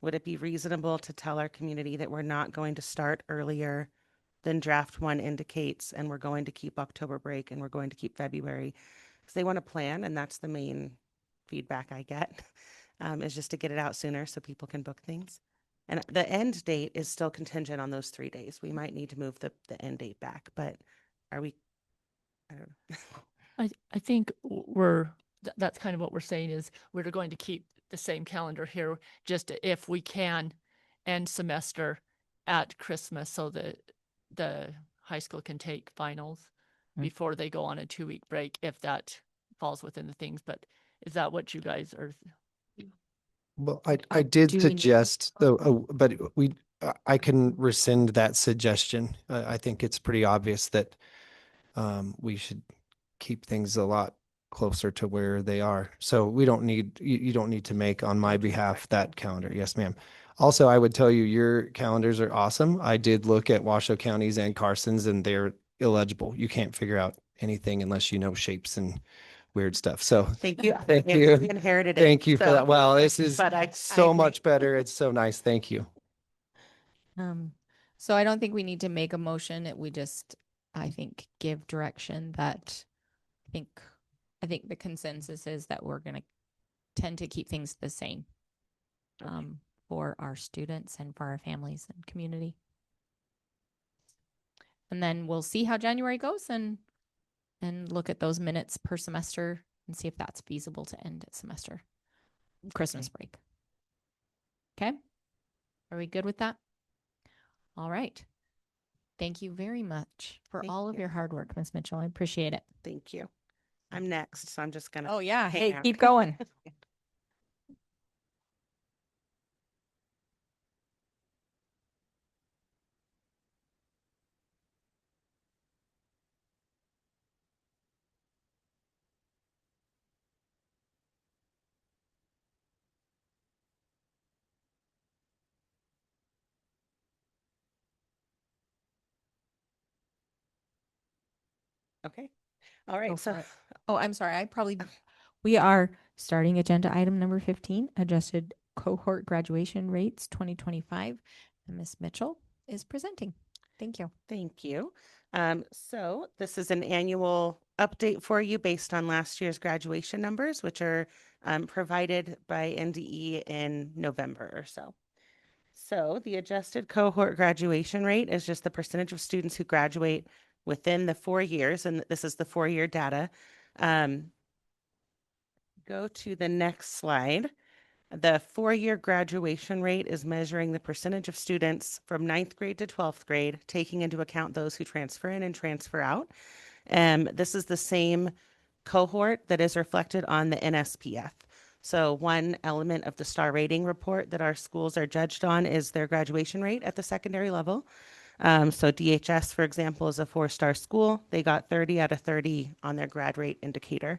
would it be reasonable to tell our community that we're not going to start earlier than draft one indicates, and we're going to keep October break and we're going to keep February. Because they want to plan, and that's the main feedback I get, is just to get it out sooner so people can book things. And the end date is still contingent on those 3 days. We might need to move the end date back, but are we, I don't know. I think that's kind of what we're saying is we're going to keep the same calendar here, just if we can end semester at Christmas so that the high school can take finals before they go on a 2-week break, if that falls within the things. But is that what you guys are? Well, I did do we need- suggest though, but I can rescind that suggestion. I think it's pretty obvious that we should keep things a lot closer to where they are. So we don't need, you don't need to make on my behalf that calendar. Yes, ma'am. Also, I would tell you, your calendars are awesome. I did look at Washoe County's and Carson's, and they're illegible. You can't figure out anything unless you know shapes and weird stuff. So Thank you. Thank We you. inherited it. Thank you for so- that. Wow, this is but I so agree. much better. It's so nice. Thank you. So I don't think we need to make a motion. We just, I think, give direction that I think the consensus is that we're going to tend to keep things the same for our students and for our families and community. And then we'll see how January goes and look at those minutes per semester and see if that's feasible to end at semester Christmas break. Okay. Are we good with that? All right. Thank you very much for Thank all of you. your hard work, Ms. Mitchell. I appreciate it. Thank you. I'm next, so I'm just gonna. Oh yeah. hang Hey, out. keep going. Okay. All right. Go So for it. Oh, I'm sorry. We are starting agenda item number 15, adjusted cohort graduation rates 2025. And Ms. Mitchell is presenting. Thank you. Thank you. So this is an annual update for you based on last year's graduation numbers, which are provided by NDE in November or so. So the adjusted cohort graduation rate is just the percentage of students who graduate within the 4 years, and this is the 4-year data. Go to the next slide. The 4-year graduation rate is measuring the percentage of students from 9th grade to 12th grade, taking into account those who transfer in and transfer out. This is the same cohort that is reflected on the NSPF. So one element of the star rating report that our schools are judged on is their graduation rate at the secondary level. So DHS, for example, is a 4-star school. They got 30 out of 30 on their grad rate indicator.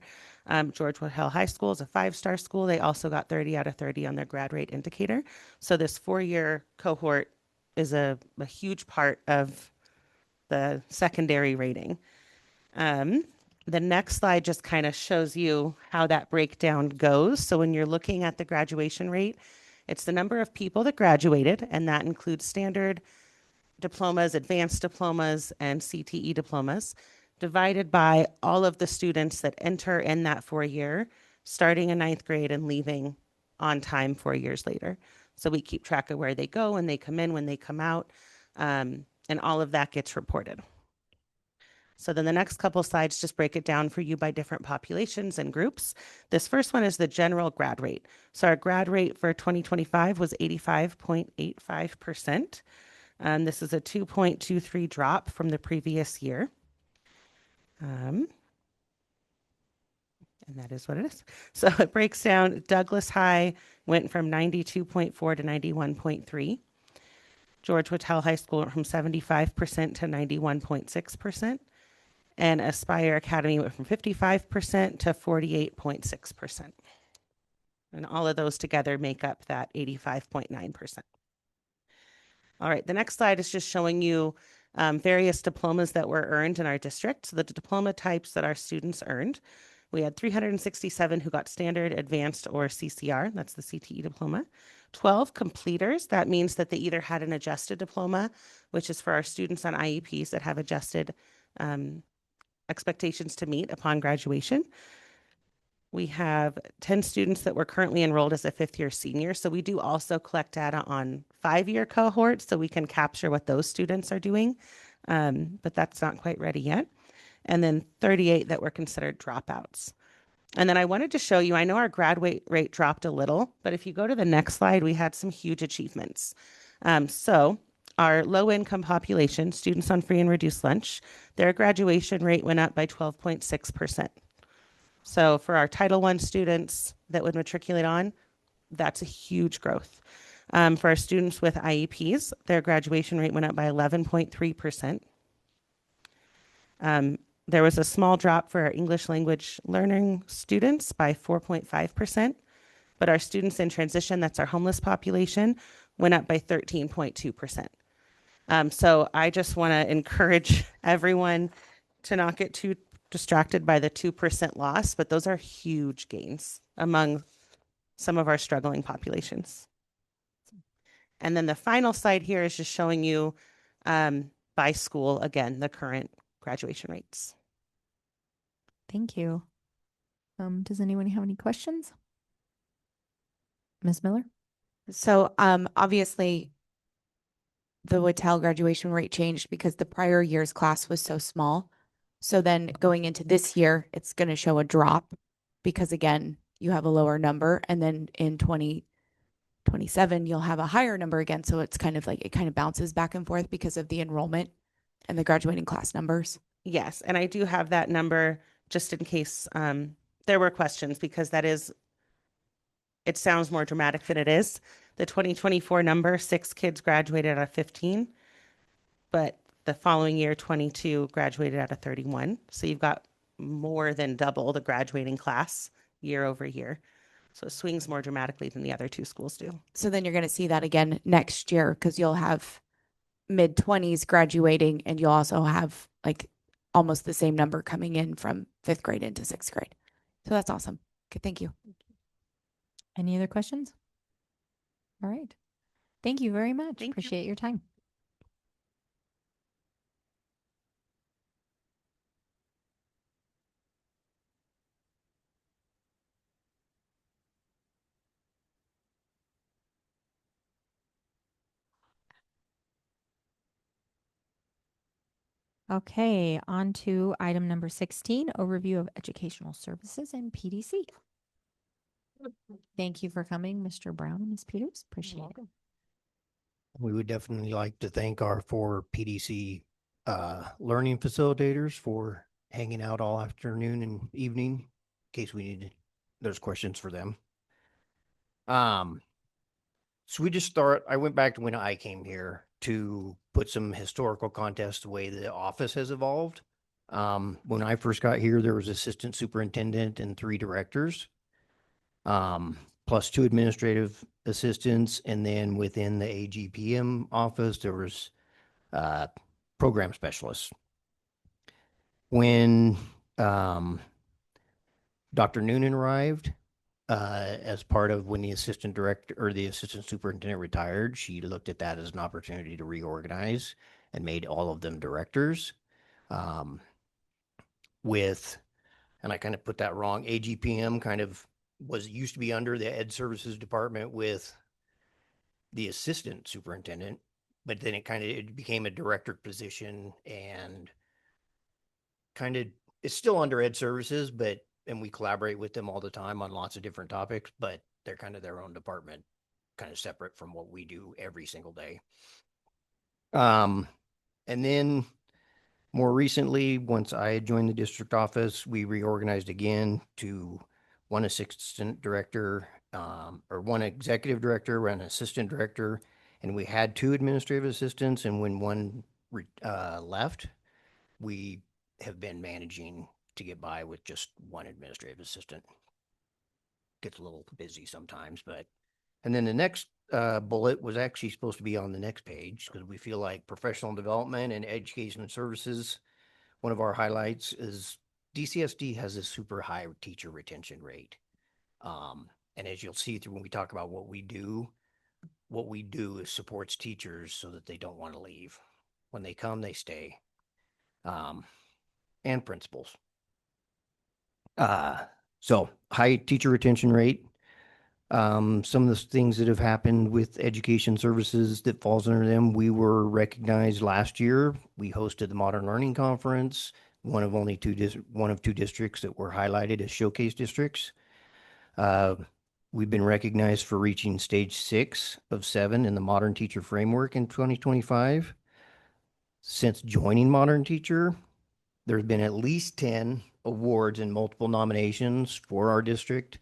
George Woodhull High School is a 5-star school. They also got 30 out of 30 on their grad rate indicator. So this 4-year cohort is a huge part of the secondary rating. The next slide just kind of shows you how that breakdown goes. So when you're looking at the graduation rate, it's the number of people that graduated, and that includes standard diplomas, advanced diplomas, and CTE diplomas, divided by all of the students that enter in that 4-year, starting in 9th grade and leaving on time 4 years later. So we keep track of where they go, when they come in, when they come out, and all of that gets reported. So then the next couple slides just break it down for you by different populations and groups. This first one is the general grad rate. So our grad rate for 2025 was 85.85%. This is a 2.23 drop from the previous year. And that is what it is. So it breaks down. Douglas High went from 92.4 to 91.3. George Woodhull High School went from 75% to 91.6%. And Aspire Academy went from 55% to 48.6%. And all of those together make up that 85.9%. All right, the next slide is just showing you various diplomas that were earned in our district. So the diploma types that our students earned. We had 367 who got standard, advanced, or CCR. That's the CTE diploma. 12 completers. That means that they either had an adjusted diploma, which is for our students on IEPs that have adjusted expectations to meet upon graduation. We have 10 students that were currently enrolled as a 5th-year senior. So we do also collect data on 5-year cohorts so we can capture what those students are doing. But that's not quite ready yet. And then 38 that were considered dropouts. And then I wanted to show you, I know our graduate rate dropped a little, but if you go to the next slide, we had some huge achievements. So our low income population, students on free and reduced lunch, their graduation rate went up by 12.6%. So for our Title I students that would matriculate on, that's a huge growth. For our students with IEPs, their graduation rate went up by 11.3%. There was a small drop for our English language learning students by 4.5%, but our students in transition, that's our homeless population, went up by 13.2%. So I just want to encourage everyone to not get too distracted by the 2% loss, but those are huge gains among some of our struggling populations. And then the final slide here is just showing you by school, again, the current graduation rates. Thank you. Does anyone have any questions? Ms. Miller? So obviously the Whitell graduation rate changed because the prior year's class was so small. So then going into this year, it's going to show a drop because again, you have a lower number. And then in 2027, you'll have a higher number again. So it's kind of like, it kind of bounces back and forth because of the enrollment and the graduating class numbers. Yes, and I do have that number just in case there were questions, because that is, it sounds more dramatic than it is. The 2024 number, 6 kids graduated out of 15, but the following year, 22 graduated out of 31. So you've got more than double the graduating class year over year. So it swings more dramatically than the other 2 schools do. So then you're going to see that again next year because you'll have mid-20s graduating and you'll also have like almost the same number coming in from 5th grade into 6th grade. So that's awesome. Okay, thank you. Any other questions? All right. Thank you very much. Appreciate your time. Okay, on to item number 16, overview of educational services and PDC. Thank you for coming, Mr. Brown and Ms. Peters. Appreciate it. We would definitely like to thank our 4 PDC learning facilitators for hanging out all afternoon and evening in case there's questions for them. So we just I went back to when I came here to put some historical context the way the office has evolved. When I first got here, there was assistant superintendent and 3 directors, plus 2 administrative assistants. And then within the AGPM office, there was program specialists. When Dr. Noonan arrived, as part of when the assistant director or the assistant superintendent retired, she looked at that as an opportunity to reorganize and made all of them directors. And I kind of put that wrong, AGPM kind of used to be under the Ed Services Department with the assistant superintendent, but then it became a director position and it's still under Ed Services, and we collaborate with them all the time on lots of different topics, but they're kind of their own department, kind of separate from what we do every single day. And then more recently, once I had joined the district office, we reorganized again to 1 assistant director, or 1 executive director, and an assistant director, and we had 2 administrative assistants. And when 1 left, we have been managing to get by with just 1 administrative assistant. Gets a little busy sometimes, and then the next bullet was actually supposed to be on the next page because we feel like professional development and education services, one of our highlights is DCSD has a super high teacher retention rate. And as you'll see through when we talk about what we do, what we do is supports teachers so that they don't want to leave. When they come, they stay. And principals. So high teacher retention rate. Some of the things that have happened with education services that falls under them, we were recognized last year. We hosted the Modern Learning Conference, one of two districts that were highlighted as showcase districts. We've been recognized for reaching stage 6 of 7 in the Modern Teacher Framework in 2025. Since joining Modern Teacher, there's been at least 10 awards and multiple nominations for our district,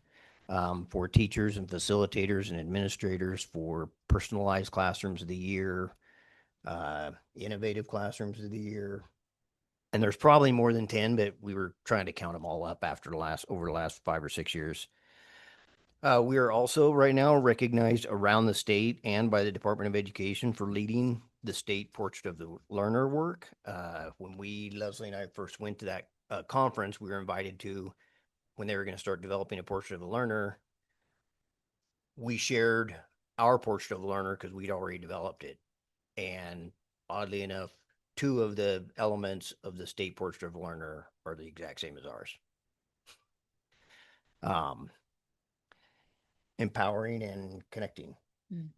for teachers and facilitators and administrators for personalized classrooms of the year, innovative classrooms of the year. And there's probably more than 10, but we were trying to count them all up over the last 5 or 6 years. We are also right now recognized around the state and by the Department of Education for leading the state Portrait of the Learner work. When Leslie and I first went to that conference, we were invited to, when they were going to start developing a Portrait of the Learner, we shared our Portrait of the Learner because we'd already developed it. And oddly enough, 2 of the elements of the state Portrait of the Learner are the exact same as ours. Empowering and connecting,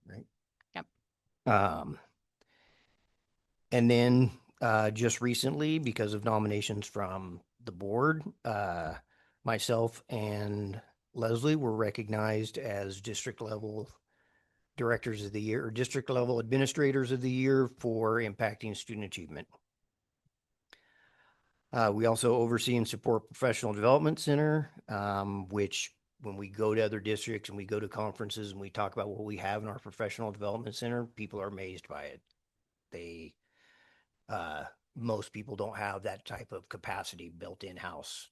right? Yep. And then just recently, because of nominations from the board, myself and Leslie were recognized as district level directors of the year or district level administrators of the year for impacting student achievement. We also oversee and support Professional Development Center, which when we go to other districts and we go to conferences and we talk about what we have in our Professional Development Center, people are amazed by it. Most people don't have that type of capacity built in-house.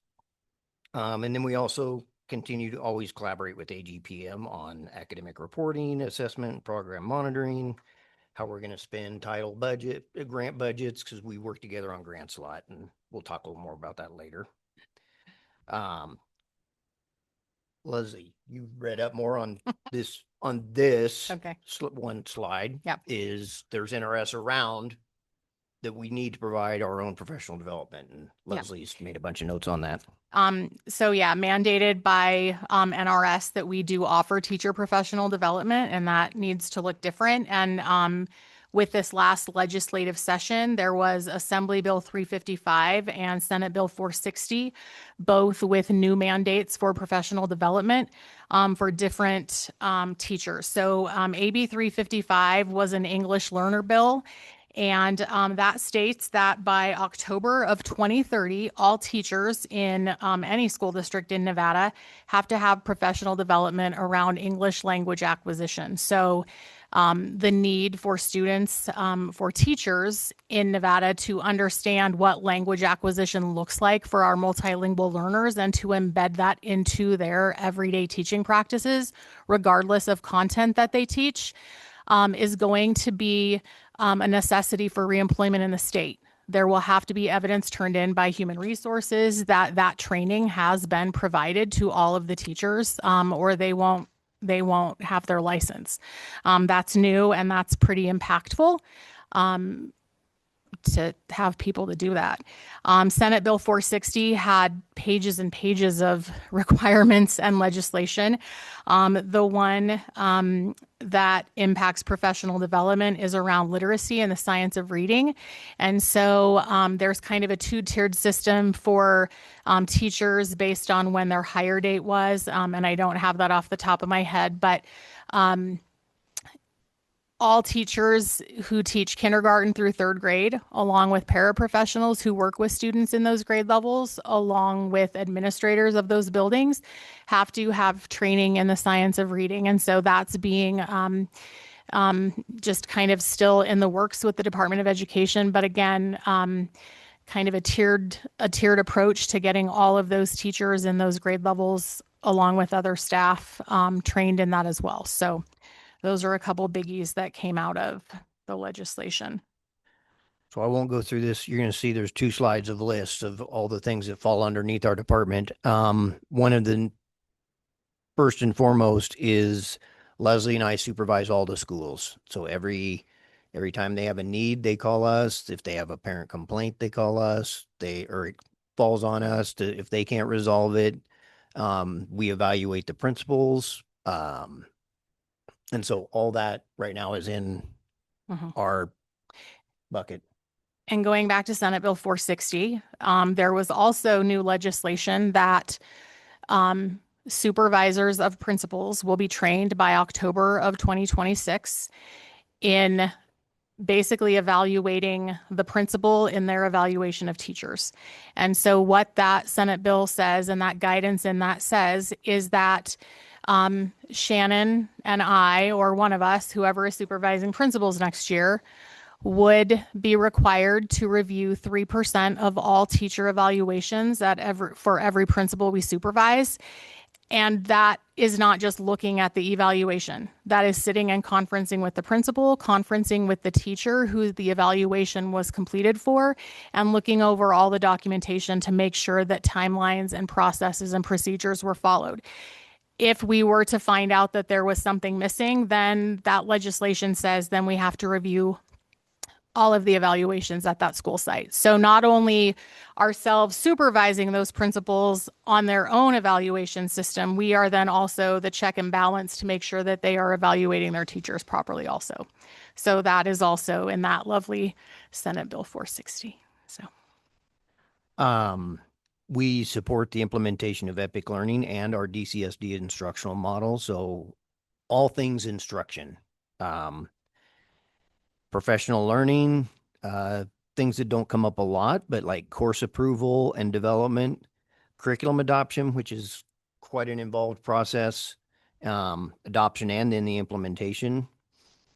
And then we also continue to always collaborate with AGPM on academic reporting, assessment, program monitoring, how we're going to spend grant budgets, because we work together on grants a lot, and we'll talk a little more about that later. Leslie, you read up more on this. Okay. One slide. Yep. Is there's NRS around that we need to provide our own professional development, and Leslie's made a bunch of notes on that. So yeah, mandated by NRS that we do offer teacher professional development, and that needs to look different. And with this last legislative session, there was Assembly Bill 355 and Senate Bill 460, both with new mandates for professional development for different teachers. So AB 355 was an English learner bill. And that states that by October of 2030, all teachers in any school district in Nevada have to have professional development around English language acquisition. So the need for students, for teachers in Nevada to understand what language acquisition looks like for our multilingual learners and to embed that into their everyday teaching practices, regardless of content that they teach, is going to be a necessity for reemployment in the state. There will have to be evidence turned in by human resources that that training has been provided to all of the teachers, or they won't have their license. That's new, and that's pretty impactful to have people to do that. Senate Bill 460 had pages and pages of requirements and legislation. The one that impacts professional development is around literacy and the science of reading. And so there's kind of a 2-tiered system for teachers based on when their hire date was. And I don't have that off the top of my head, but all teachers who teach kindergarten through 3rd grade, along with paraprofessionals who work with students in those grade levels, along with administrators of those buildings, have to have training in the science of reading. And so that's being just kind of still in the works with the Department of Education. But again, kind of a tiered approach to getting all of those teachers in those grade levels, along with other staff, trained in that as well. So those are a couple biggies that came out of the legislation. So I won't go through this. You're going to see there's 2 slides of lists of all the things that fall underneath our department. One of the first and foremost is Leslie and I supervise all the schools. So every time they have a need, they call us. If they have a parent complaint, they call us. Or it falls on us if they can't resolve it. We evaluate the principals. And so all that right now is in our bucket. And going back to Senate Bill 460, there was also new legislation that supervisors of principals will be trained by October of 2026 in basically evaluating the principal in their evaluation of teachers. And so what that Senate bill says and that guidance in that says is that Shannon and I, or one of us, whoever is supervising principals next year, would be required to review 3% of all teacher evaluations for every principal we supervise. And that is not just looking at the evaluation. That is sitting and conferencing with the principal, conferencing with the teacher who the evaluation was completed for, and looking over all the documentation to make sure that timelines and processes and procedures were followed. If we were to find out that there was something missing, then that legislation says then we have to review all of the evaluations at that school site. So not only ourselves supervising those principals on their own evaluation system, we are then also the check and balance to make sure that they are evaluating their teachers properly also. So that is also in that lovely Senate Bill 460. So we support the implementation of Epic Learning and our DCSD instructional model. So all things instruction. Professional learning, things that don't come up a lot, but like course approval and development, curriculum adoption, which is quite an involved process, adoption and then the implementation.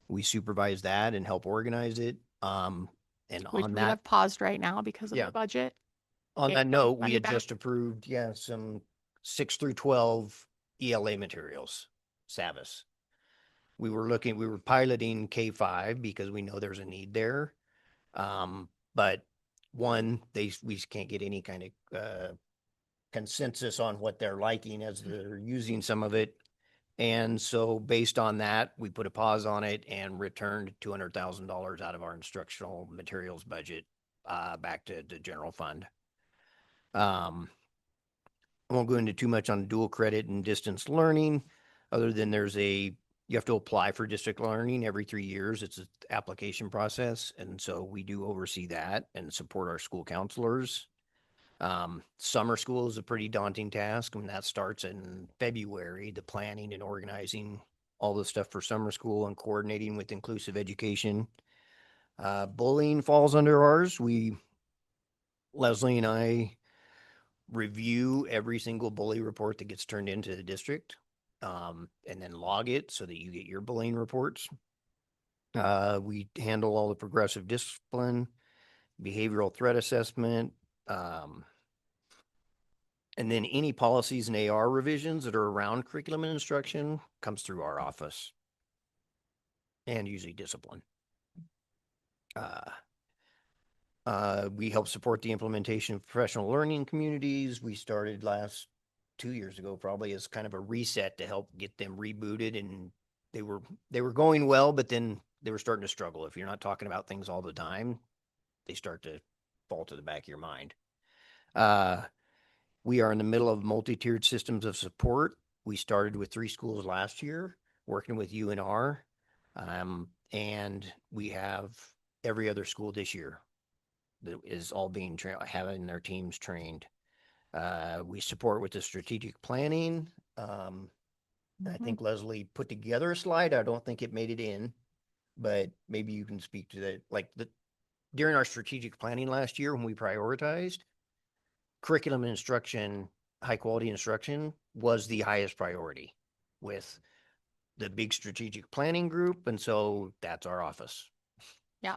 We supervise that and help organize it. And which on we that, have paused right now because of the budget. on Get that note, money we had back. just approved, some 6 through 12 ELA materials, SAVIS. We were piloting K-5 because we know there's a need there. But one, we can't get any kind of consensus on what they're liking as they're using some of it. And so based on that, we put a pause on it and returned $200,000 out of our instructional materials budget back to the general fund. I won't go into too much on dual credit and distance learning, other than you have to apply for district learning every 3 years. It's an application process. And so we do oversee that and support our school counselors. Summer school is a pretty daunting task. And that starts in February, the planning and organizing all the stuff for summer school and coordinating with inclusive education. Bullying falls under ours. Leslie and I review every single bully report that gets turned into the district. And then log it so that you get your bullying reports. We handle all the progressive discipline, behavioral threat assessment, and then any policies and AR revisions that are around curriculum and instruction comes through our office, and usually discipline. We help support the implementation of professional learning communities. We started 2 years ago, probably, as kind of a reset to help get them rebooted, and they were going well, but then they were starting to struggle. If you're not talking about things all the time, they start to fall to the back of your mind. We are in the middle of multi-tiered systems of support. We started with 3 schools last year, working with UNR, and we have every other school this year that is all being having their teams trained. We support with the strategic planning. I think Leslie put together a slide. I don't think it made it in, but maybe you can speak to that. During our strategic planning last year, when we prioritized, curriculum and instruction, high quality instruction was the highest priority with the big strategic planning group. And so that's our office. Yeah.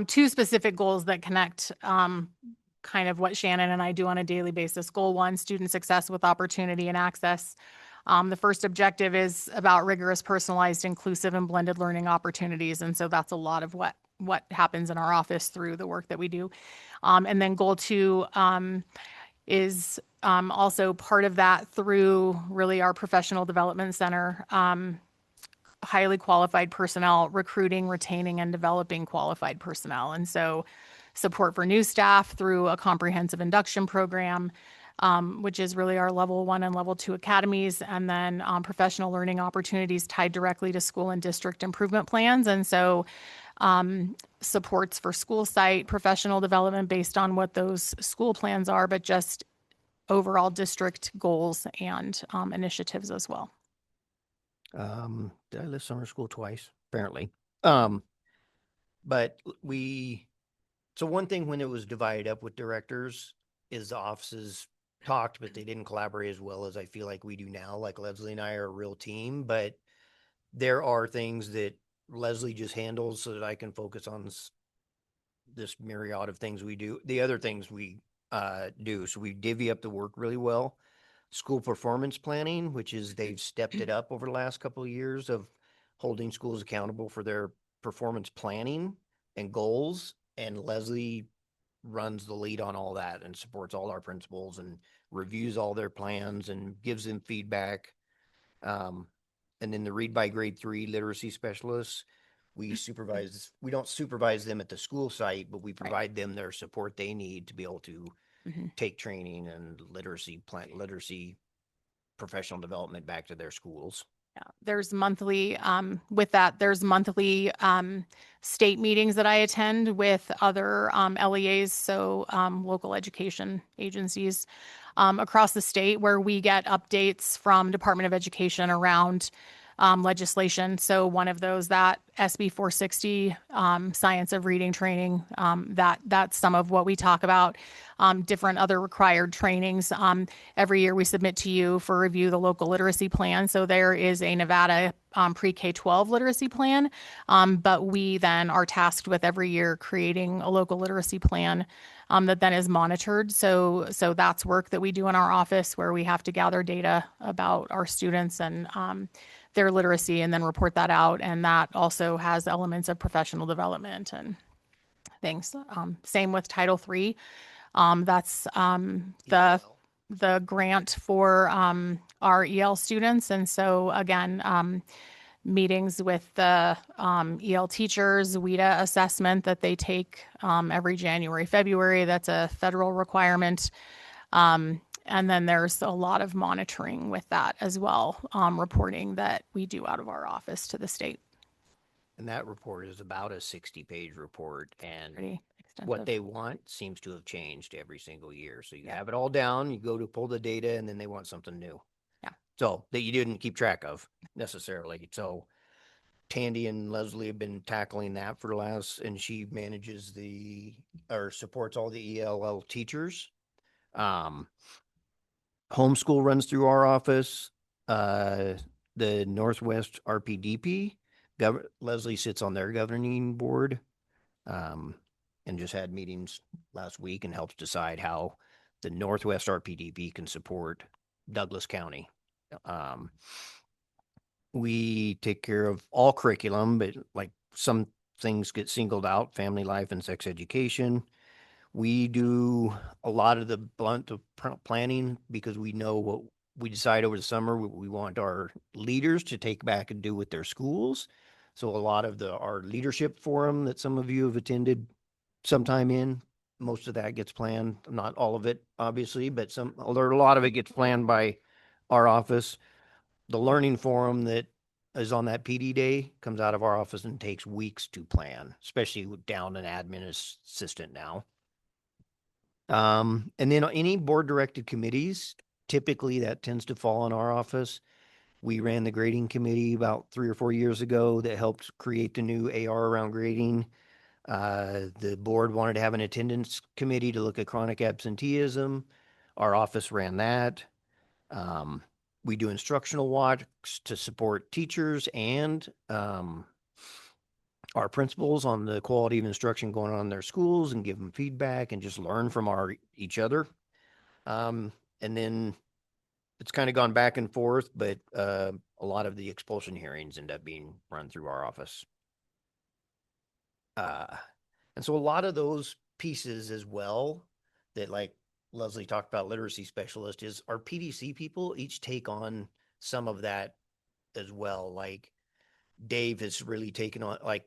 2 specific goals that connect kind of what Shannon and I do on a daily basis. Goal 1, student success with opportunity and access. The first objective is about rigorous, personalized, inclusive, and blended learning opportunities. And so that's a lot of what happens in our office through the work that we do. And then goal 2 is also part of that through really our professional development center. highly qualified personnel, recruiting, retaining, and developing qualified personnel. And so support for new staff through a comprehensive induction program, which is really our level 1 and level 2 academies, and then professional learning opportunities tied directly to school and district improvement plans. And so supports for school site professional development based on what those school plans are, but just overall district goals and initiatives as well. Did I list summer school twice? Apparently. But so one thing when it was divided up with directors is the offices talked, but they didn't collaborate as well as I feel like we do now. Like Leslie and I are a real team, but there are things that Leslie just handles so that I can focus on this myriad of things we do. The other things we do. So we divvy up the work really well. School performance planning, which is they've stepped it up over the last couple of years of holding schools accountable for their performance planning and goals. And Leslie runs the lead on all that and supports all our principals and reviews all their plans and gives them feedback. And then the read by grade 3 literacy specialists, we don't supervise them at the school site, but we provide them their support they need to be able to take training and literacy professional development back to their schools. Yeah, there's monthly, with that, there's monthly state meetings that I attend with other LEAs, so local education agencies across the state, where we get updates from Department of Education around legislation. So one of those, that SB 460 science of reading training, that's some of what we talk about. Different other required trainings. Every year we submit to you for review the local literacy plan. So there is a Nevada pre-K-12 literacy plan, but we then are tasked with every year creating a local literacy plan that then is monitored. So that's work that we do in our office, where we have to gather data about our students and their literacy and then report that out. And that also has elements of professional development and things. Same with Title III. That's the grant for our EL students. And so again, meetings with the EL teachers, WIDA assessment that they take every January, February. That's a federal requirement. And then there's a lot of monitoring with that as well, reporting that we do out of our office to the state. And that report is about a 60-page report, and Pretty extensive. what they want seems to have changed every single year. So you have it all down, you go to pull the data, and then they want something new. Yeah. So that you didn't keep track of necessarily. So Tandy and Leslie have been tackling that for the last, and she manages supports all the ELL teachers. Homeschool runs through our office. The Northwest RPDP, Leslie sits on their governing board, and just had meetings last week and helps decide how the Northwest RPDP can support Douglas County. We take care of all curriculum, but like some things get singled out: family life and sex education. We do a lot of the blunt of planning because we know what we decide over the summer, what we want our leaders to take back and do with their schools. So a lot of our leadership forum that some of you have attended sometime in, most of that gets planned. Not all of it, obviously, but a lot of it gets planned by our office. The learning forum that is on that PD day comes out of our office and takes weeks to plan, especially down an admin assistant now. And then any board directed committees, typically that tends to fall in our office. We ran the grading committee about 3 or 4 years ago that helped create the new AR around grading. The board wanted to have an attendance committee to look at chronic absenteeism. Our office ran that. We do instructional walks to support teachers and our principals on the quality of instruction going on in their schools and give them feedback and just learn from each other. And then it's kind of gone back and forth, but a lot of the expulsion hearings end up being run through our office. And so a lot of those pieces as well that, like Leslie talked about, literacy specialist, is our PDC people each take on some of that as well. Like Dave has really taken on, like,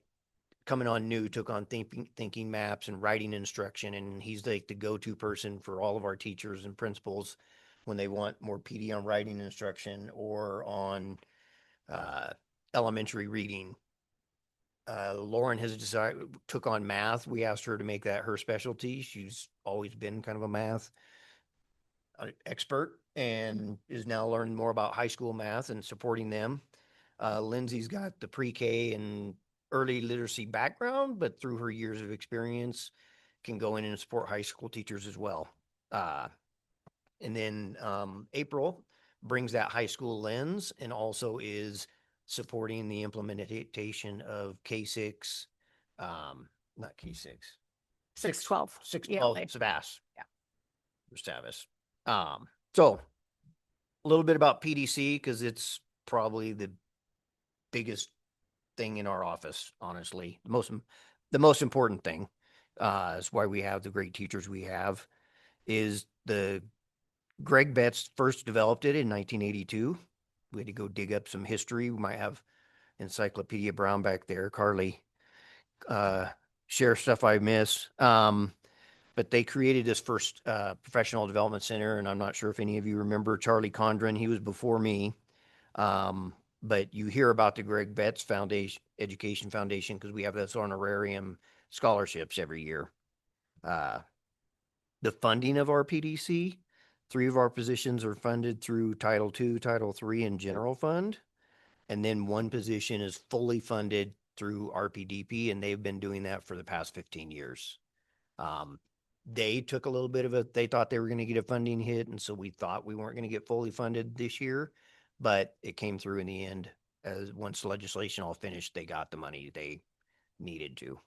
coming on new, took on thinking maps and writing instruction. And he's like the go-to person for all of our teachers and principals when they want more PD on writing instruction or on elementary reading. Lauren has took on math. We asked her to make that her specialty. She's always been kind of a math expert and is now learning more about high school math and supporting them. Lindsay's got the pre-K and early literacy background, but through her years of experience can go in and support high school teachers as well. And then April brings that high school lens and also is supporting the implementation of K6, not K6, 612. 612 ELA. SAVAS. Yeah. Or SAVAS. So a little bit about PDC because it's probably the biggest thing in our office, honestly. The most important thing is why we have the great teachers we have is the Greg Betts first developed it in 1982. We had to go dig up some history. We might have Encyclopedia Brown back there. Carly, share stuff I miss. But they created this first professional development center, and I'm not sure if any of you remember Charlie Condren. He was before me. But you hear about the Greg Betts Education Foundation because we have this honorarium scholarships every year. The funding of our PDC, 3 of our positions are funded through Title II, Title III, and General Fund. And then 1 position is fully funded through RPDP, and they've been doing that for the past 15 years. They took a little bit of they thought they were going to get a funding hit, and so we thought we weren't going to get fully funded this year, but it came through in the end. As once legislation all finished, they got the money they needed to.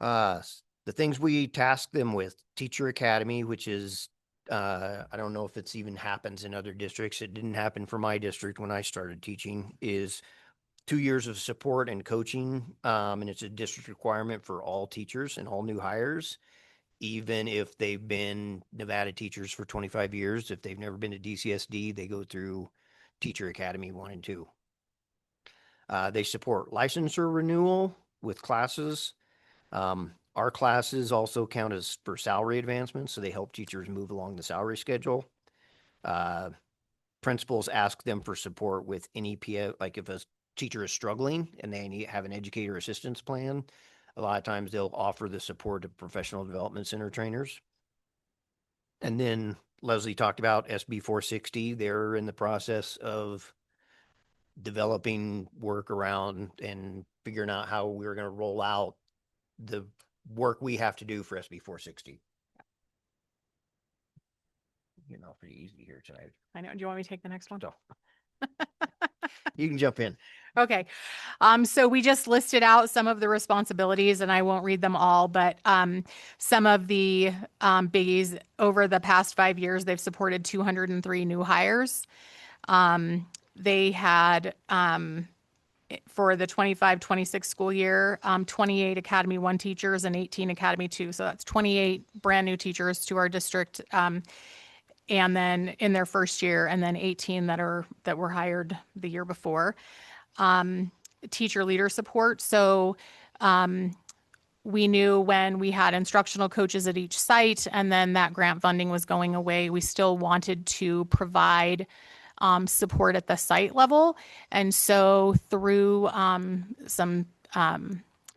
The things we tasked them with, Teacher Academy, which is, I don't know if it's even happens in other districts. It didn't happen for my district when I started teaching, is 2 years of support and coaching. And it's a district requirement for all teachers and all new hires, even if they've been Nevada teachers for 25 years. If they've never been to DCSD, they go through Teacher Academy 1 and 2. They support licensure renewal with classes. Our classes also count as for salary advancements, so they help teachers move along the salary schedule. Principals ask them for support with NEPA, like if a teacher is struggling and they have an educator assistance plan, a lot of times they'll offer the support of professional development center trainers. And then Leslie talked about SB 460. They're in the process of developing work around and figuring out how we're going to roll out the work we have to do for SB 460. Getting off pretty easy here tonight. I know. Do you want me to take the next one? So, you can jump in. Okay. So we just listed out some of the responsibilities and I won't read them all, but some of the biggies over the past 5 years, they've supported 203 new hires. They had, for the 25-26 school year, 28 Academy 1 teachers and 18 Academy 2. So that's 28 brand new teachers to our district. And then in their first year, and then 18 that were hired the year before. Teacher leader support. So we knew when we had instructional coaches at each site and then that grant funding was going away, we still wanted to provide support at the site level. And so through some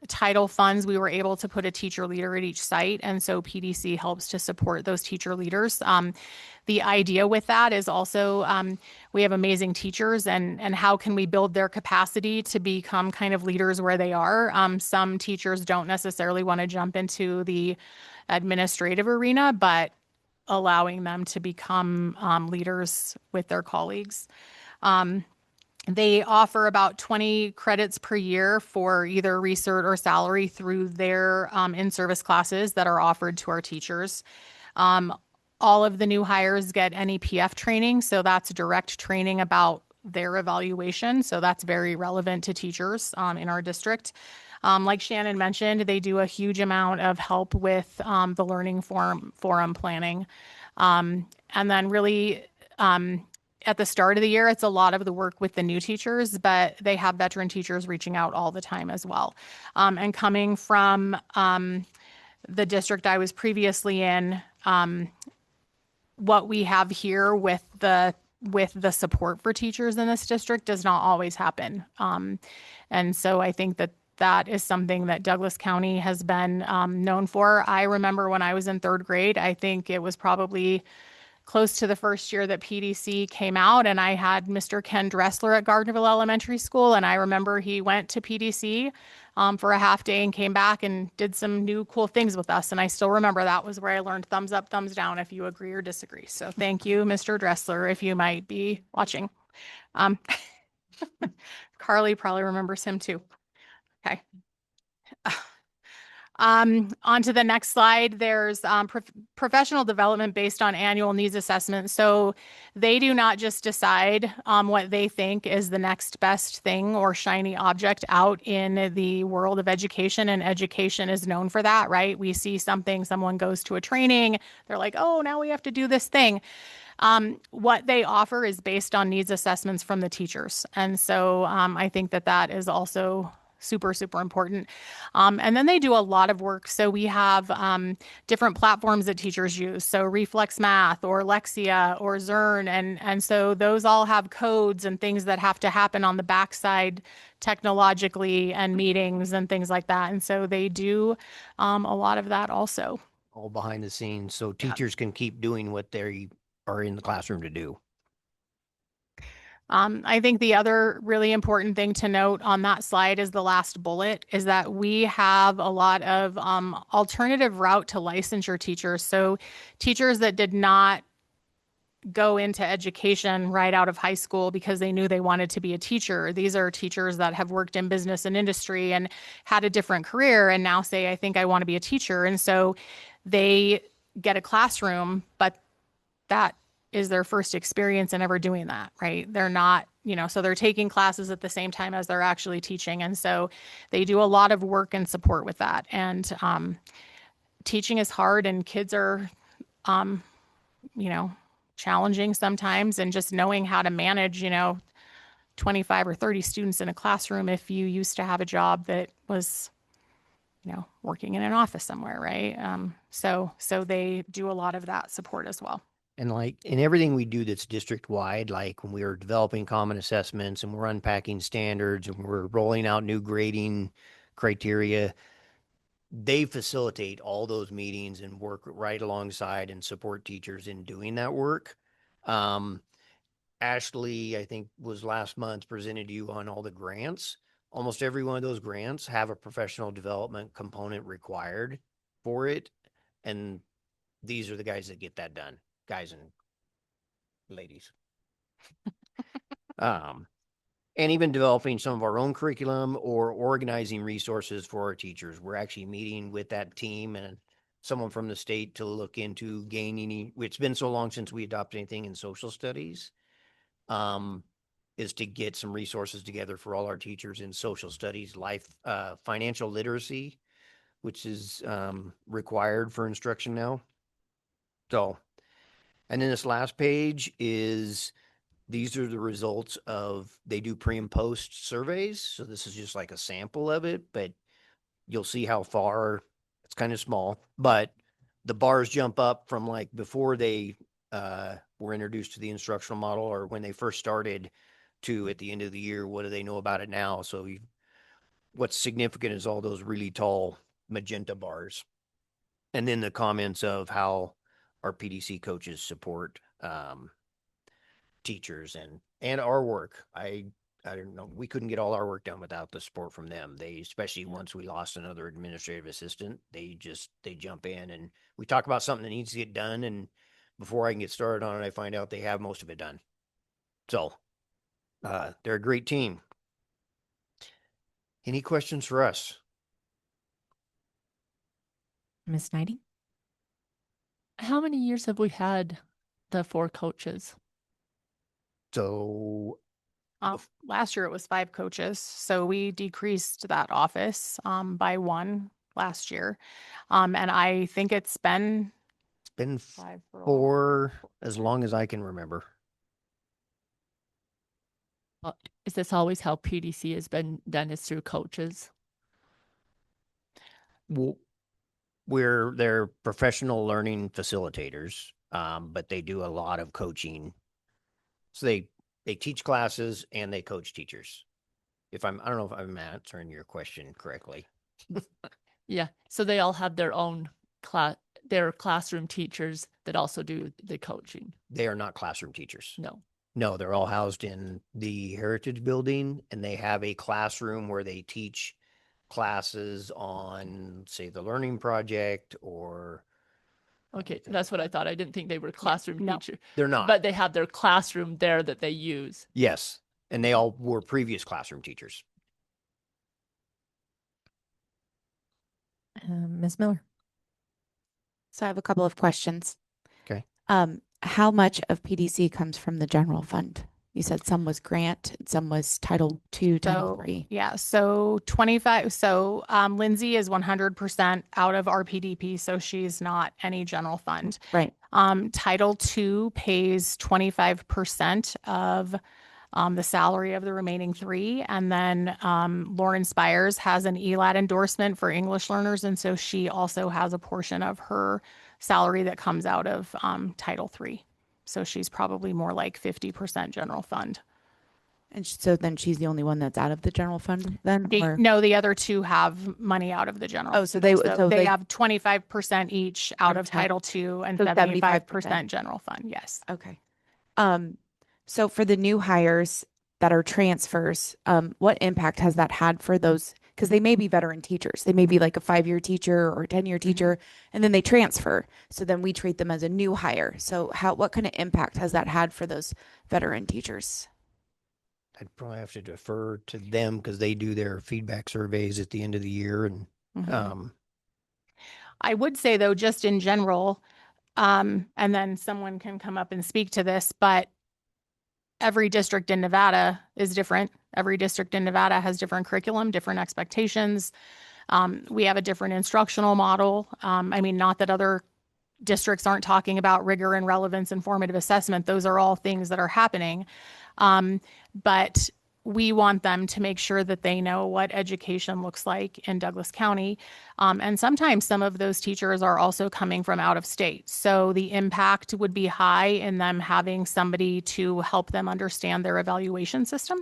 title funds, we were able to put a teacher leader at each site. And so PDC helps to support those teacher leaders. The idea with that is also we have amazing teachers and how can we build their capacity to become kind of leaders where they are. Some teachers don't necessarily want to jump into the administrative arena, but allowing them to become leaders with their colleagues. They offer about 20 credits per year for either recert or salary through their in-service classes that are offered to our teachers. All of the new hires get NEPF training, so that's direct training about their evaluation. So that's very relevant to teachers in our district. Like Shannon mentioned, they do a huge amount of help with the learning forum planning. And then really at the start of the year, it's a lot of the work with the new teachers, but they have veteran teachers reaching out all the time as well. And coming from the district I was previously in, what we have here with the support for teachers in this district does not always happen. And so I think that that is something that Douglas County has been known for. I remember when I was in third grade, I think it was probably close to the first year that PDC came out, and I had Mr. Ken Dressler at Gardnerville Elementary School, and I remember he went to PDC for a half day and came back and did some new cool things with us. And I still remember that was where I learned thumbs up, thumbs down if you agree or disagree. So thank you, Mr. Dressler, if you might be watching. Carly probably remembers him too. Okay. On to the next slide, there's professional development based on annual needs assessment. So they do not just decide what they think is the next best thing or shiny object out in the world of education, and education is known for that, right? We see something, someone goes to a training, they're like, oh, now we have to do this thing. What they offer is based on needs assessments from the teachers. And so I think that that is also super, super important. And then they do a lot of work. So we have different platforms that teachers use. So Reflex Math or Lexia or Zern. And so those all have codes and things that have to happen on the backside technologically and meetings and things like that. And so they do a lot of that also. All behind the scenes. So teachers can keep doing what they are in the classroom to do. I think the other really important thing to note on that slide is the last bullet is that we have a lot of alternative route to licensure teachers. So teachers that did not go into education right out of high school because they knew they wanted to be a teacher. These are teachers that have worked in business and industry and had a different career and now say, I think I want to be a teacher. And so they get a classroom, but that is their first experience in ever doing that, right? They're not, so they're taking classes at the same time as they're actually teaching. And so they do a lot of work and support with that. And teaching is hard and kids are, challenging sometimes, and just knowing how to manage, 25 or 30 students in a classroom if you used to have a job that was, working in an office somewhere, right? So they do a lot of that support as well. And like in everything we do that's district wide, like when we are developing common assessments and we're unpacking standards and we're rolling out new grading criteria, they facilitate all those meetings and work right alongside and support teachers in doing that work. Ashley, I think, was last month presented to you on all the grants. Almost every one of those grants have a professional development component required for it. And these are the guys that get that done. Guys and ladies. And even developing some of our own curriculum or organizing resources for our teachers. We're actually meeting with that team and someone from the state to look into gaining, it's been so long since we adopted anything in social studies, is to get some resources together for all our teachers in social studies, life, financial literacy, which is required for instruction now. So, and then this last page is, these are the results of, they do pre and post surveys. So this is just like a sample of it, but you'll see how far, it's kind of small, but the bars jump up from like before they were introduced to the instructional model or when they first started to at the end of the year, what do they know about it now? So what's significant is all those really tall magenta bars. And then the comments of how our PDC coaches support teachers and our work. I don't know, we couldn't get all our work done without the support from them. They, especially once we lost another administrative assistant, they jump in and we talk about something that needs to get done. And before I can get started on it, I find out they have most of it done. So they're a great team. Any questions for us? Ms. Knighting? How many years have we had the 4 coaches? So last year it was 5 coaches. So we decreased that office by 1 last year. And I think it's been 4 as long as I can remember. Is this always how PDC has been done, is through coaches? We're their professional learning facilitators, but they do a lot of coaching. So they teach classes and they coach teachers. I don't know if I'm answering your question correctly. Yeah, so they all have their own their classroom teachers that also do the coaching. They are not classroom teachers. No, they're all housed in the Heritage Building, and they have a classroom where they teach classes on, say, the Learning Project or. Okay, that's what I thought. I didn't think they were classroom teacher. They're not. But they have their classroom there that they use. Yes, and they all were previous classroom teachers. Ms. Miller. So I have a couple of questions. Okay. How much of PDC comes from the general fund? You said some was grant, some was Title II, Title III. Yeah, so 25. So Lindsay is 100% out of RPDP, so she's not any general fund. Right. Title II pays 25% of the salary of the remaining 3. And then Lauren Spires has an ELAT endorsement for English learners. And so she also has a portion of her salary that comes out of Title III. So she's probably more like 50% general fund. And so then she's the only one that's out of the general fund then? Or- No, the other 2 have money out of the general. Oh, so they have 25% each out of Title II and So 75% general fund. Yes. Okay. So for the new hires that are transfers, what impact has that had for those? Because they may be veteran teachers. They may be like a 5-year teacher or a 10-year teacher, and then they transfer. So then we treat them as a new hire. So what kind of impact has that had for those veteran teachers? I'd probably have to defer to them because they do their feedback surveys at the end of the year. And I would say though, just in general, and then someone can come up and speak to this, but every district in Nevada is different. Every district in Nevada has different curriculum, different expectations. We have a different instructional model. I mean, not that other districts aren't talking about rigor and relevance and formative assessment. Those are all things that are happening. But we want them to make sure that they know what education looks like in Douglas County. And sometimes some of those teachers are also coming from out of state. So the impact would be high in them having somebody to help them understand their evaluation system.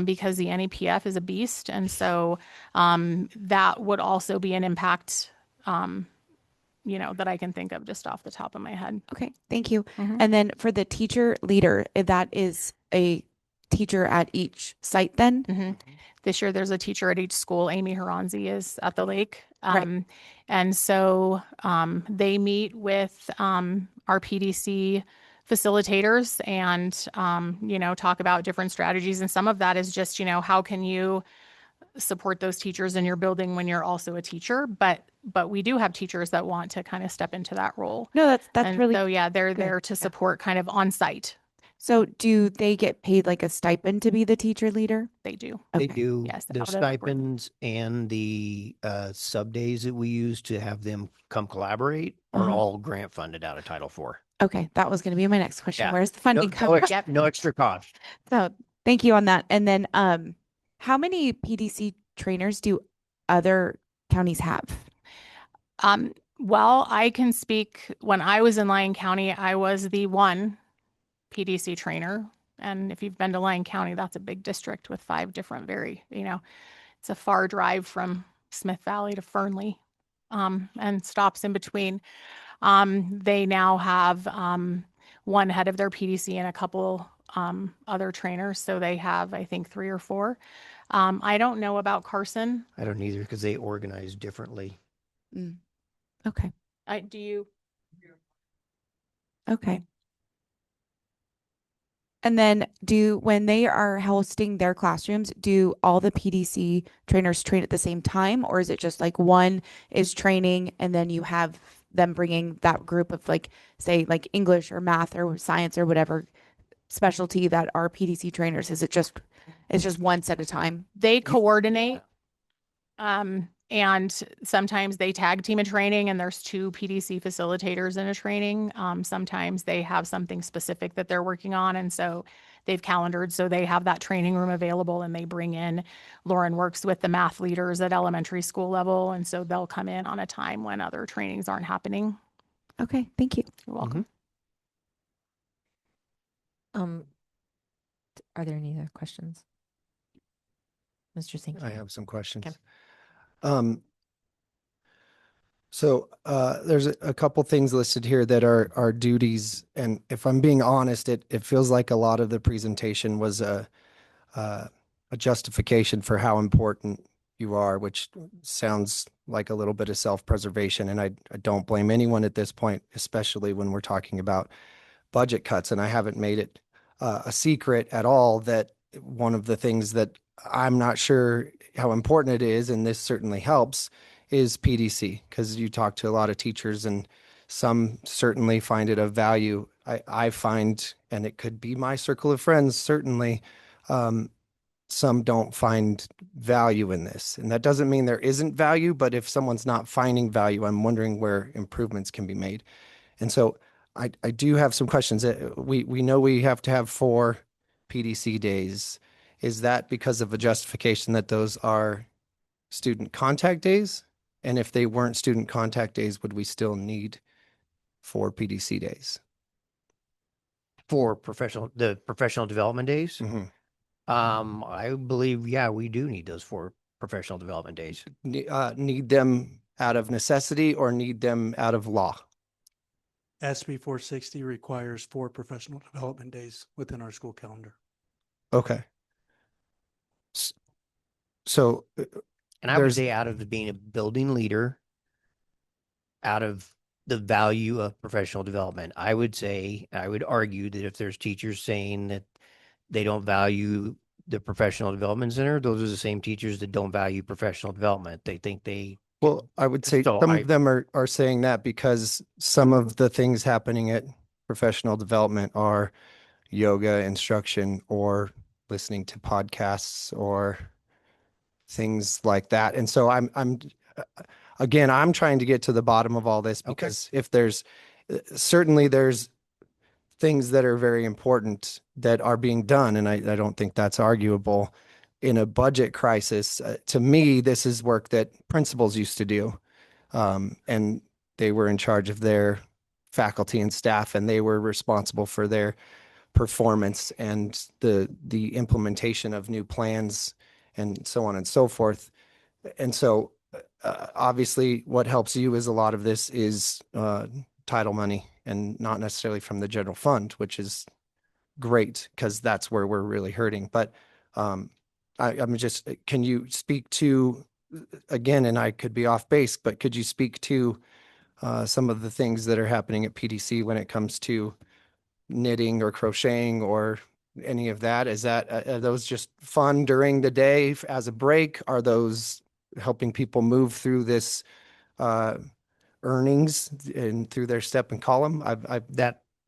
Because the NEPF is a beast. And so that would also be an impact, that I can think of just off the top of my head. Okay, thank you. And then for the teacher leader, that is a teacher at each site then? This year there's a teacher at each school. Amy Haranzi is at the lake. Right. And so they meet with our PDC facilitators and, talk about different strategies. And some of that is just, how can you support those teachers in your building when you're also a teacher? But we do have teachers that want to kind of step into that role. No, that's And really. so, yeah, they're there to support kind of on site. So do they get paid like a stipend to be the teacher leader? They do. they Okay. do Yes, the out of- stipends and the sub days that we use to have them come collaborate are all grant funded out of Title IV. Okay, that was going to be my next question. Yeah. Where's the funding coming from? No extra cost. So thank you on that. And then how many PDC trainers do other counties have? Well, I can speak. When I was in Lyon County, I was the one PDC trainer. And if you've been to Lyon County, that's a big district with 5 different it's a far drive from Smith Valley to Fernley, and stops in between. They now have one head of their PDC and a couple other trainers. So they have, I think, 3 or 4. I don't know about Carson. I don't either because they organize differently. Okay. Do you? Okay. And then when they are hosting their classrooms, do all the PDC trainers train at the same time? Or is it just like one is training and then you have them bringing that group of say English or math or science or whatever specialty that are PDC trainers? It's just once at a time? They coordinate. And sometimes they tag team a training and there's 2 PDC facilitators in a training. Sometimes they have something specific that they're working on. And so they've calendared, so they have that training room available and they bring in, Lauren works with the math leaders at elementary school level. And so they'll come in on a time when other trainings aren't happening. Okay, thank you. You're welcome. Are there any other questions? Mr. Sink? I have some questions. Okay. There's a couple things listed here that are duties, and if I'm being honest, it feels like a lot of the presentation was a justification for how important you are, which sounds like a little bit of self-preservation, and I don't blame anyone at this point, especially when we're talking about budget cuts, and I haven't made it a secret at all that one of the things that I'm not sure how important it is, and this certainly helps, is PDC, because you talk to a lot of teachers and some certainly find it of value. I find, and it could be my circle of friends, certainly, some don't find value in this. And that doesn't mean there isn't value, but if someone's not finding value, I'm wondering where improvements can be made. And so I do have some questions. We know we have to have 4 PDC days. Is that because of a justification that those are student contact days? And if they weren't student contact days, would we still need 4 PDC days? For the professional development days? I believe, yeah, we do need those 4 professional development days. Need them out of necessity or need them out of law? SB 460 requires 4 professional development days within our school calendar. Okay. So, and I would say out of being a building leader, out of the value of professional development, I would argue that if there's teachers saying that they don't value the professional development center, those are the same teachers that don't value professional development. They think well, I would say some of them are saying that because some of the things happening at professional development are yoga instruction or listening to podcasts or things like that. And so I'm trying to get to the bottom of all this, because if there's things that are very important that are being done, and I don't think that's arguable in a budget crisis. To me, this is work that principals used to do. And they were in charge of their faculty and staff, and they were responsible for their performance and the implementation of new plans and so on and so forth. And so obviously what helps you is a lot of this is title money and not necessarily from the general fund, which is great because that's where we're really hurting. But can you speak to, again, and I could be off base, but could you speak to some of the things that are happening at PDC when it comes to knitting or crocheting or any of that? Are those just fun during the day as a break? Are those helping people move through this earnings and through their step and column?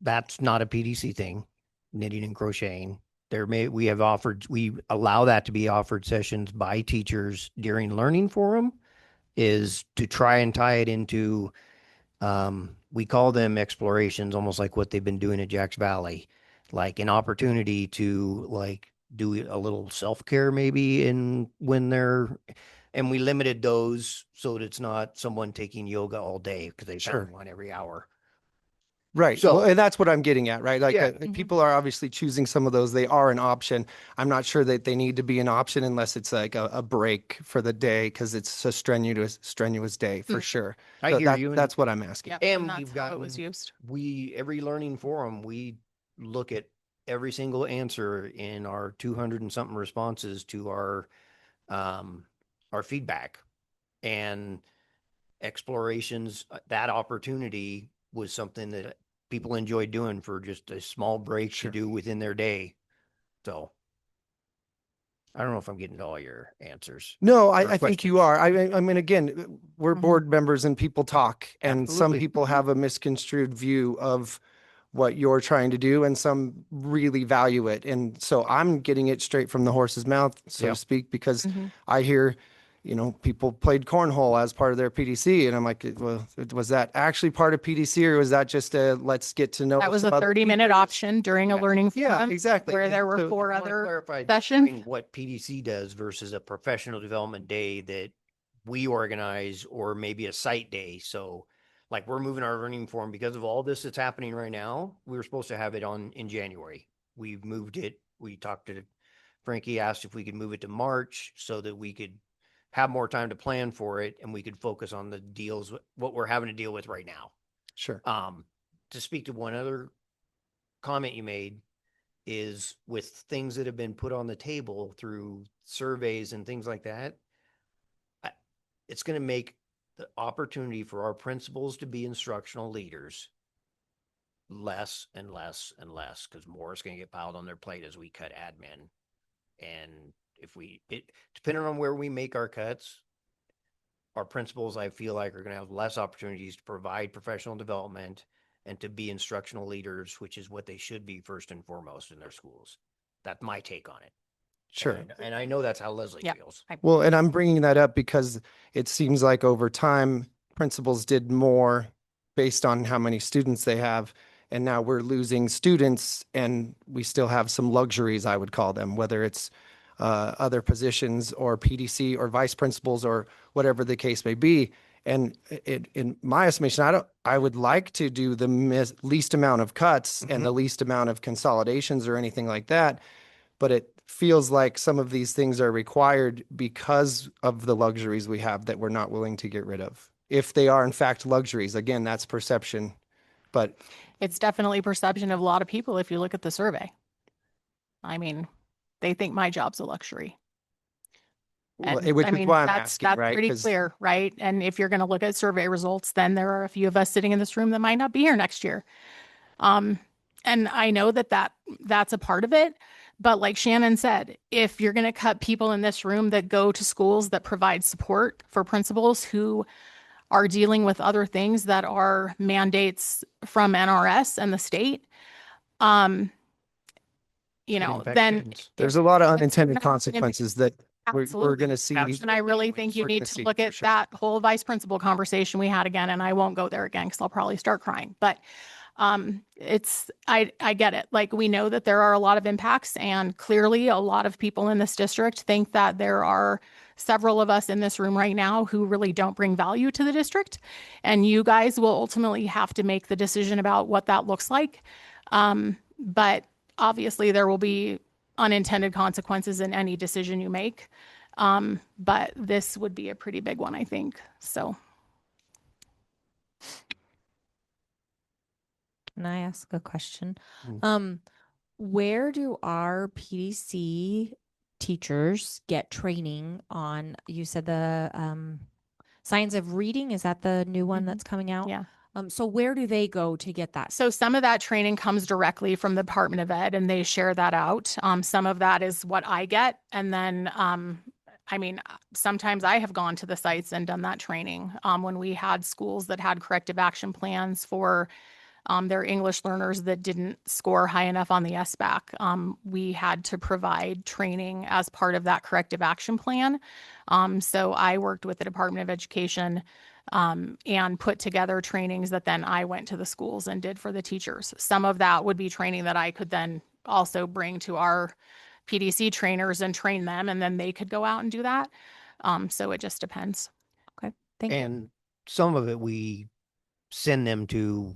That's not a PDC thing, knitting and crocheting. We allow that to be offered sessions by teachers during Learning Forum, is to try and tie it into, we call them explorations, almost like what they've been doing at Jacks Valley, like an opportunity to do a little self-care maybe and we limited those so that it's not someone taking yoga all day because they found one every hour. Right. So, and that's what I'm getting at, right? Yeah. People are obviously choosing some of those. They are an option. I'm not sure that they need to be an option unless it's like a break for the day because it's a strenuous day for sure. I hear you. That's what I'm asking. And we've got, every Learning Forum, we look at every single answer in our 200 and something responses to our feedback, and explorations. That opportunity was something that people enjoyed doing for just a small break to do within their day. So I don't know if I'm getting to all your answers. No, I think you are. I mean, again, we're board members and people talk, and some people have a misconstrued view of what you're trying to do, and some really value it. And so I'm getting it straight from the horse's mouth, so to speak, because I hear people played cornhole as part of their PDC. And I'm like, well, was that actually part of PDC, or was that just a, let's get to know? That was some a other 30-minute teachers? option during a learning Yeah, forum exactly. where And there were so- 4 I wanna other clarify sessions. between what PDC does versus a professional development day that we organize, or maybe a site day. So like, we're moving our learning forum because of all this that's happening right now. We were supposed to have it in January. We've moved it. We talked to Frankie, asked if we could move it to March so that we could have more time to plan for it and we could focus on the deals, what we're having to deal with right now. Sure. To speak to one other comment you made, is with things that have been put on the table through surveys and things like that, it's going to make the opportunity for our principals to be instructional leaders less and less and less, because more is going to get piled on their plate as we cut admin. And if depending on where we make our cuts, our principals, I feel like, are going to have less opportunities to provide professional development and to be instructional leaders, which is what they should be first and foremost in their schools. That's my take on it. Sure. And I know that's how Leslie feels. Well, and I'm bringing that up because it seems like over time, principals did more based on how many students they have. And now we're losing students, and we still have some luxuries, I would call them, whether it's other positions or PDC or vice principals or whatever the case may be. And in my estimation, I would like to do the least amount of cuts and the least amount of consolidations or anything like that. But it feels like some of these things are required because of the luxuries we have that we're not willing to get rid of. If they are in fact luxuries, again, that's perception, but It's definitely perception of a lot of people if you look at the survey. I mean, they think my job's a luxury. well, And, which I is mean, why I'm that's asking, right? pretty 'Cause- clear, right? And if you're going to look at survey results, then there are a few of us sitting in this room that might not be here next year. And I know that's a part of it. But like Shannon said, if you're going to cut people in this room that go to schools that provide support for principals who are dealing with other things that are mandates from NRS and the state, then there's a lot of unintended consequences that we're Absolutely. going to see. And I really think you We're need gonna to see, look for at sure. that whole vice principal conversation we had again, and I won't go there again because I'll probably start crying. But I get it. Like, we know that there are a lot of impacts, and clearly a lot of people in this district think that there are several of us in this room right now who really don't bring value to the district. And you guys will ultimately have to make the decision about what that looks like. But obviously there will be unintended consequences in any decision you make. But this would be a pretty big one, I think. So. Can I ask a question? Mm. Where do our PDC teachers get training on, you said the science of reading, is that the new one that's coming out? Yeah. So where do they go to get that? So some of that training comes directly from the Department of Ed, and they share that out. Some of that is what I get. And then, sometimes I have gone to the sites and done that training. When we had schools that had corrective action plans for their English learners that didn't score high enough on the SBAC, we had to provide training as part of that corrective action plan. So I worked with the Department of Education and put together trainings that then I went to the schools and did for the teachers. Some of that would be training that I could then also bring to our PDC trainers and train them, and then they could go out and do that. So it just depends. Okay, thank you. And some of it we send them to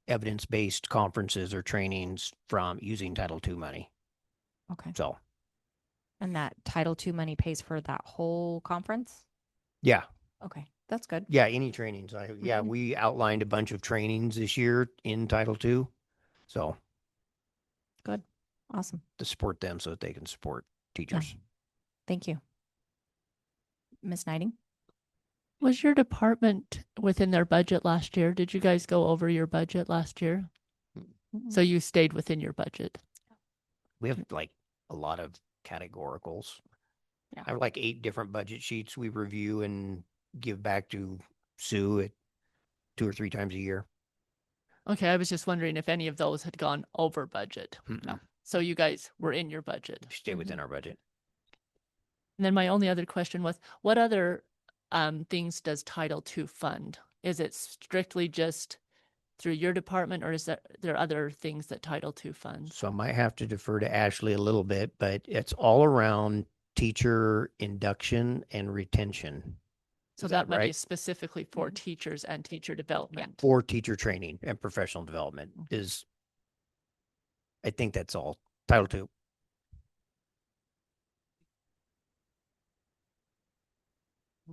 evidence-based conferences or trainings from using Title II money. Okay. So, And that Title II money pays for that whole conference? yeah. Okay, that's good. Yeah, any trainings. We outlined a bunch of trainings this year in Title II. So Good. Awesome. to support them so that they can support teachers. Thank you. Ms. Knighting? Was your department within their budget last year? Did you guys go over your budget last year? So you stayed within your budget? We have like a lot of categoricals. Yeah. I have like 8 different budget sheets we review and give back to Sue at 2 or 3 times a year. Okay, I was just wondering if any of those had gone over budget. No. So you guys were in your budget. Stay within our budget. And then my only other question was, what other things does Title II fund? Is it strictly just through your department, or is there other things that Title II funds? So I might have to defer to Ashley a little bit, but it's all around teacher induction and retention. So Is that might be right? specifically for teachers and teacher development. For teacher training and professional development is, I think that's all. Title II.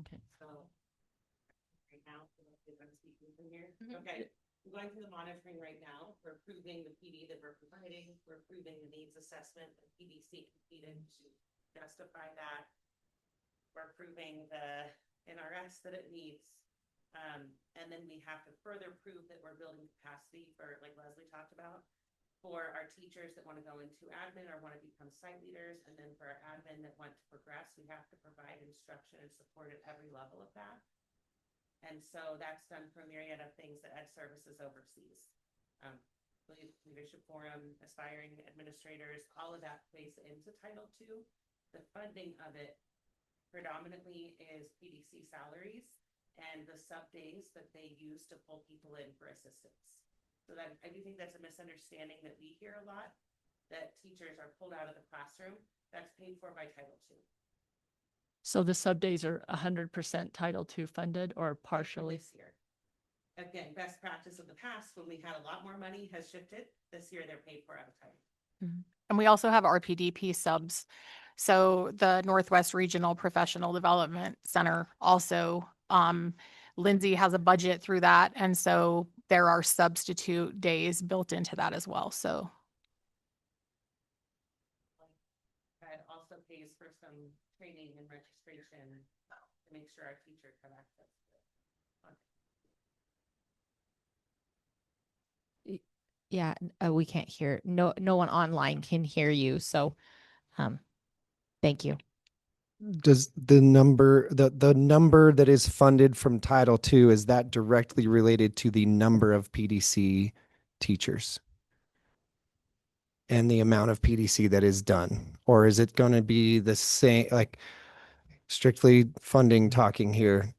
Okay. Right now, I'm speaking from here. Okay, I'm going through the monitoring right now. We're approving the PD that we're providing. We're approving the needs assessment that PDC completed to justify that. We're approving the NRS that it needs. And then we have to further prove that we're building capacity for, like Leslie talked about, for our teachers that want to go into admin or want to become site leaders. And then for our admin that want to progress, we have to provide instruction and support at every level of that. And so that's done for a myriad of things that Ed Services oversees. Leadership Forum, aspiring administrators, all of that plays into Title II. The funding of it predominantly is PDC salaries and the sub days that they use to pull people in for assistance. So that I do think that's a misunderstanding that we hear a lot, that teachers are pulled out of the classroom. That's paid for by Title II. So the sub days are 100% Title II funded or partially? This year. Again, best practice of the past, when we had a lot more money, has shifted. This year, they're paid for out of Title. And we also have RPDP subs. So the Northwest Regional Professional Development Center also, Lindsay has a budget through that. And so there are substitute days built into that as well. So. That also pays for some training and registration to make sure our teachers have access to it. Yeah, we can't hear. No one online can hear you. So, thank you. Does the number, the number that is funded from Title II, is that directly related to the number of PDC teachers and the amount of PDC that is done? Or is it going to be the same, like strictly funding talking here?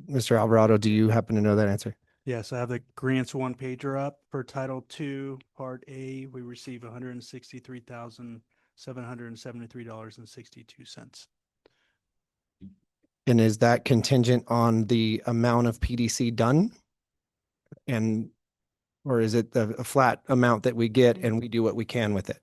Mr. Alvarado, do you happen to know that answer? Yes, I have the grants one pager up for Title II, Part A. We receive $163,773.62. And is that contingent on the amount of PDC done? And, or is it a flat amount that we get and we do what we can with it?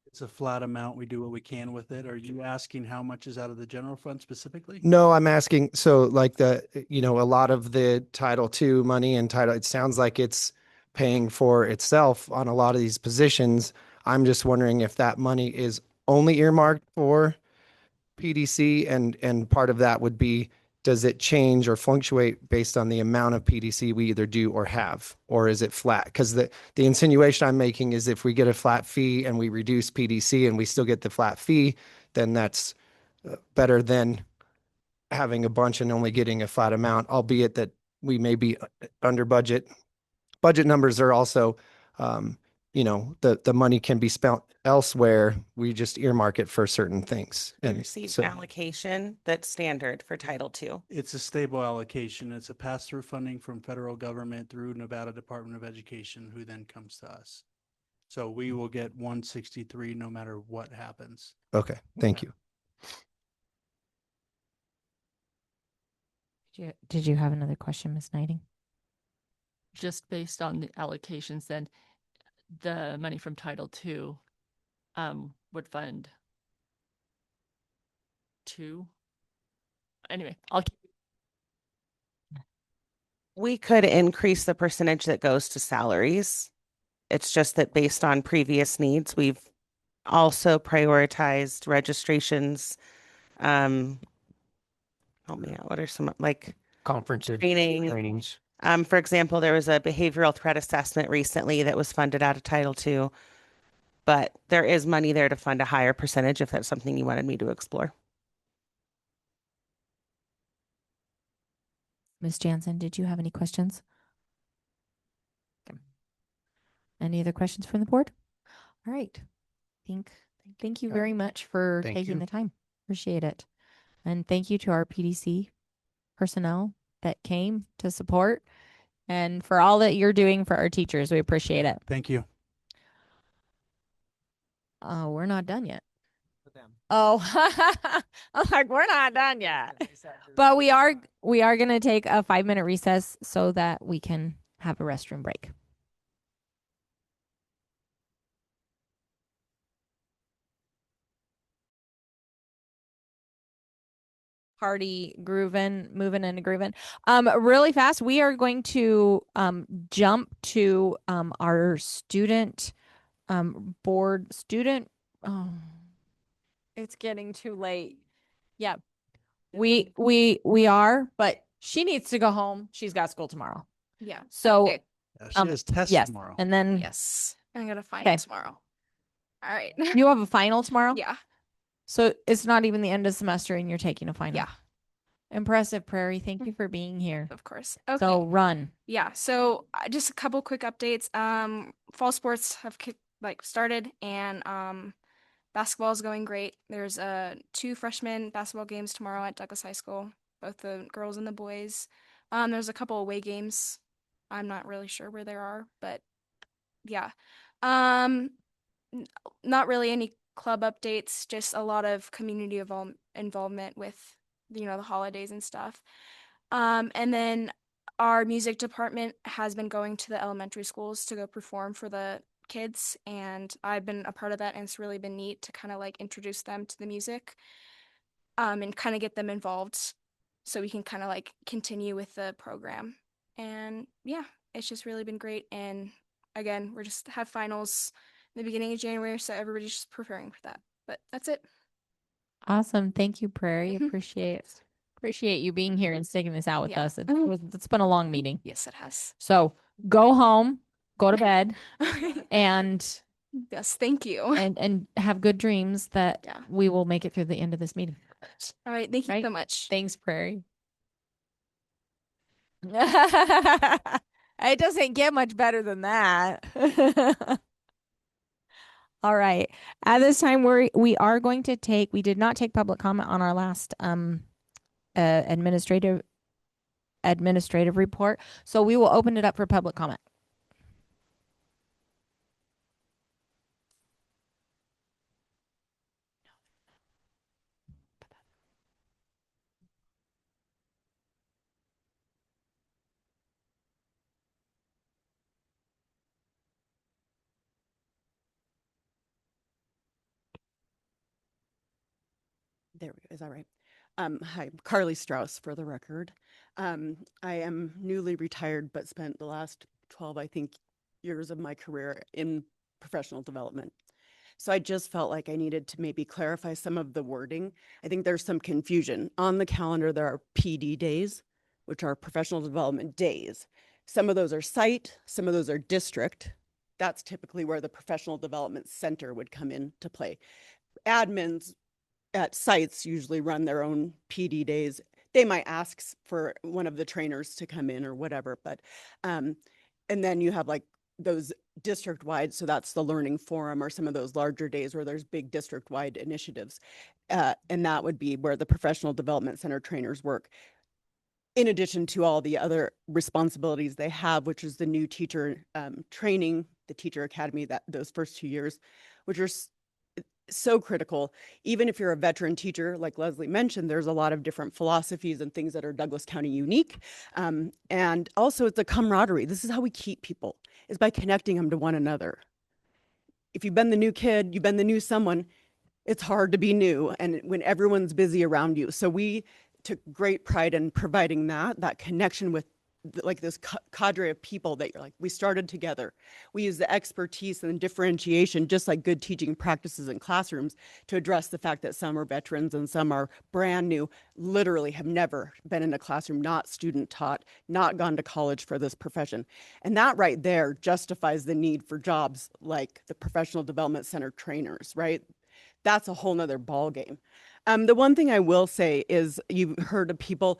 It's a flat amount. We do what we can with it. Are you asking how much is out of the general fund specifically? No, I'm asking, so like a lot of the Title II money and it sounds like it's paying for itself on a lot of these positions. I'm just wondering if that money is only earmarked for PDC and part of that would be, does it change or fluctuate based on the amount of PDC we either do or have, or is it flat? Because the insinuation I'm making is if we get a flat fee and we reduce PDC and we still get the flat fee, then that's better than having a bunch and only getting a flat amount, albeit that we may be under budget. Budget numbers are also, the money can be spent elsewhere. We just earmark it for certain things. We And receive so, allocation that's standard for Title II. It's a stable allocation. It's a pass-through funding from federal government through Nevada Department of Education, who then comes to us. So we will get 163 no matter what happens. okay, thank you. Did you have another question, Ms. Knighting? Just based on the allocations, then the money from Title II would fund 2. Anyway, We could increase the percentage that goes to salaries. It's just that based on previous needs, we've also prioritized registrations. Help me out. What are some Conferences, trainings? For example, there was a behavioral threat assessment recently that was funded out of Title II, but there is money there to fund a higher percentage if that's something you wanted me to explore. Ms. Jansen, did you have any questions? Okay. Any other questions from the board? All right. Thank you very much for Thank taking you. the time. Appreciate it. And thank you to our PDC personnel that came to support and for all that you're doing for our teachers. We appreciate it. Thank you. Oh, we're not done yet. Oh, I'm like, we're not done yet. But we are going to take a 5-minute recess so that we can have a restroom break. Party grooving, moving and grooving. Really fast, we are going to jump to our student board student. Oh, it's getting too late. Yeah, we are, but she needs to go home. She's got school tomorrow. Yeah. So Okay. She has tests yes, tomorrow. and then Yes. I got a final Okay. tomorrow. All right. you have a final tomorrow. Yeah. So it's not even the end of semester, and you're taking a final. Yeah. Impressive, Prairie. Thank you for being here. Of course. Okay. So run. Yeah. So just a couple quick updates. Fall sports have started, and basketball is going great. There's 2 freshman basketball games tomorrow at Douglas High School, both the girls and the boys. There's a couple away games. I'm not really sure where they are, but yeah. Not really any club updates, just a lot of community involvement with the holidays and stuff. And then our music department has been going to the elementary schools to go perform for the kids, and I've been a part of that, and it's really been neat to kind of introduce them to the music and kind of get them involved so we can kind of continue with the program. And yeah, it's just really been great. And again, we're just have finals in the beginning of January, so everybody's just preparing for that. But that's it. Awesome. Thank you, Prairie. Appreciate you being here and sticking this out with Yeah. us. It's been a long meeting. Yes, it has. So go home, go to bed, and Yes, thank you. and have good dreams that Yeah. we will make it through the end of this meeting. All right, thank you Right? so much. Thanks, Prairie. It doesn't get much better than that. All right. At this time, we are going to take. We did not take public comment on our last administrative report, so we will open it up for public comment. There we go. Is that right? Hi, Carly Strauss for the record. I am newly retired, but spent the last 12, I think, years of my career in professional development. So I just felt like I needed to maybe clarify some of the wording. I think there's some confusion. On the calendar, there are PD days, which are professional development days. Some of those are site, some of those are district. That's typically where the professional development center would come into play. Admins at sites usually run their own PD days. They might ask for one of the trainers to come in or whatever, but and then you have those district-wide, so that's the learning forum or some of those larger days where there's big district-wide initiatives. And that would be where the professional development center trainers work. In addition to all the other responsibilities they have, which is the new teacher training, the teacher academy, those first 2 years, which are so critical. Even if you're a veteran teacher, like Leslie mentioned, there's a lot of different philosophies and things that are Douglas County unique. And also it's a camaraderie. This is how we keep people, is by connecting them to one another. If you've been the new kid, you've been the new someone, it's hard to be new and when everyone's busy around you. So we took great pride in providing that connection with this cadre of people that you're we started together. We use the expertise and differentiation, just like good teaching practices in classrooms, to address the fact that some are veterans and some are brand new, literally have never been in a classroom, not student taught, not gone to college for this profession. And that right there justifies the need for jobs like the professional development center trainers, right? That's a whole nother ballgame. The one thing I will say is you've heard of people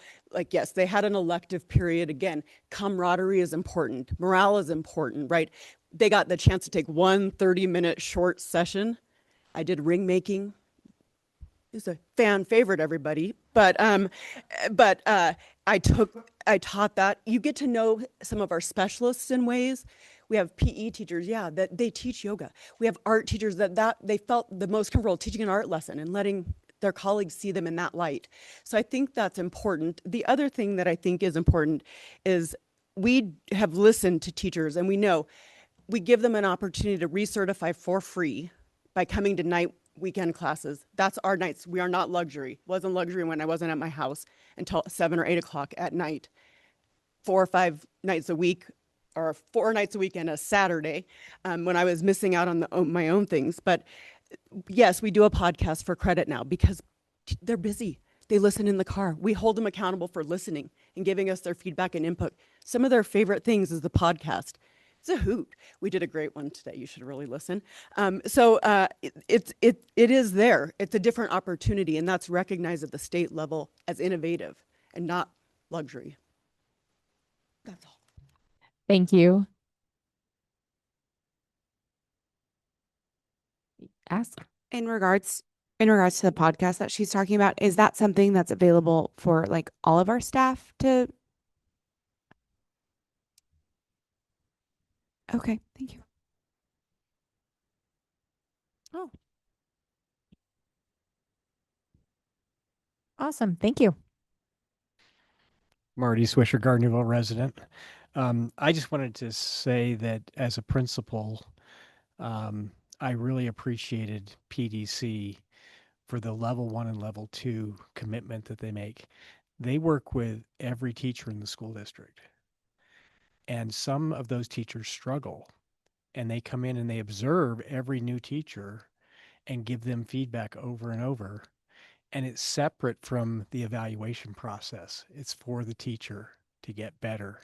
yes, they had an elective period. Again, camaraderie is important. Morale is important, right? They got the chance to take one 30-minute short session. I did ring making. is a fan favorite, everybody. But I taught that. You get to know some of our specialists in ways. We have PE teachers, yeah, that they teach yoga. We have art teachers that they felt the most comfortable teaching an art lesson and letting their colleagues see them in that light. So I think that's important. The other thing that I think is important is we have listened to teachers, and we know we give them an opportunity to recertify for free by coming to night weekend classes. That's our nights. We are not luxury. Wasn't luxury when I wasn't at my house until 7 or 8 o'clock at night. 4 or 5 nights a week, or 4 nights a week and a Saturday, when I was missing out on my own things. But yes, we do a podcast for credit now because they're busy. They listen in the car. We hold them accountable for listening and giving us their feedback and input. Some of their favorite things is the podcast. It's a hoot. We did a great one today. You should really listen. It is there. It's a different opportunity, and that's recognized at the state level as innovative and not luxury. That's all. Thank you. Ask. In regards to the podcast that she's talking about, is that something that's available for like all of our staff to? Okay, thank you. Oh. Awesome. Thank you. Marty Swisher, Gardnerville resident. I just wanted to say that as a principal, I really appreciated PDC for the level 1 and level 2 commitment that they make. They work with every teacher in the school district. And some of those teachers struggle, and they come in and they observe every new teacher and give them feedback over and over. And it's separate from the evaluation process. It's for the teacher to get better.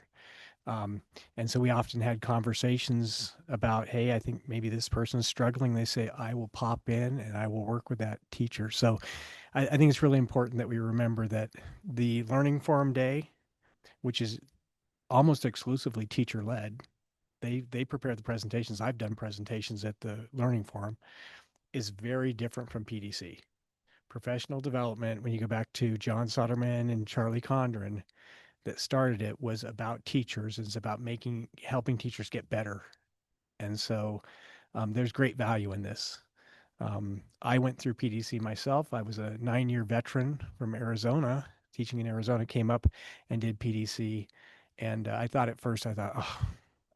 And so we often had conversations about, hey, I think maybe this person's struggling. They say, I will pop in and I will work with that teacher. So I think it's really important that we remember that the Learning Forum Day, which is almost exclusively teacher-led, they prepare the presentations. I've done presentations at the Learning Forum, is very different from PDC. Professional development, when you go back to John Soderman and Charlie Condren, that started it, was about teachers. It's about helping teachers get better. And so there's great value in this. I went through PDC myself. I was a 9-year veteran from Arizona, teaching in Arizona, came up and did PDC. And I thought, oh,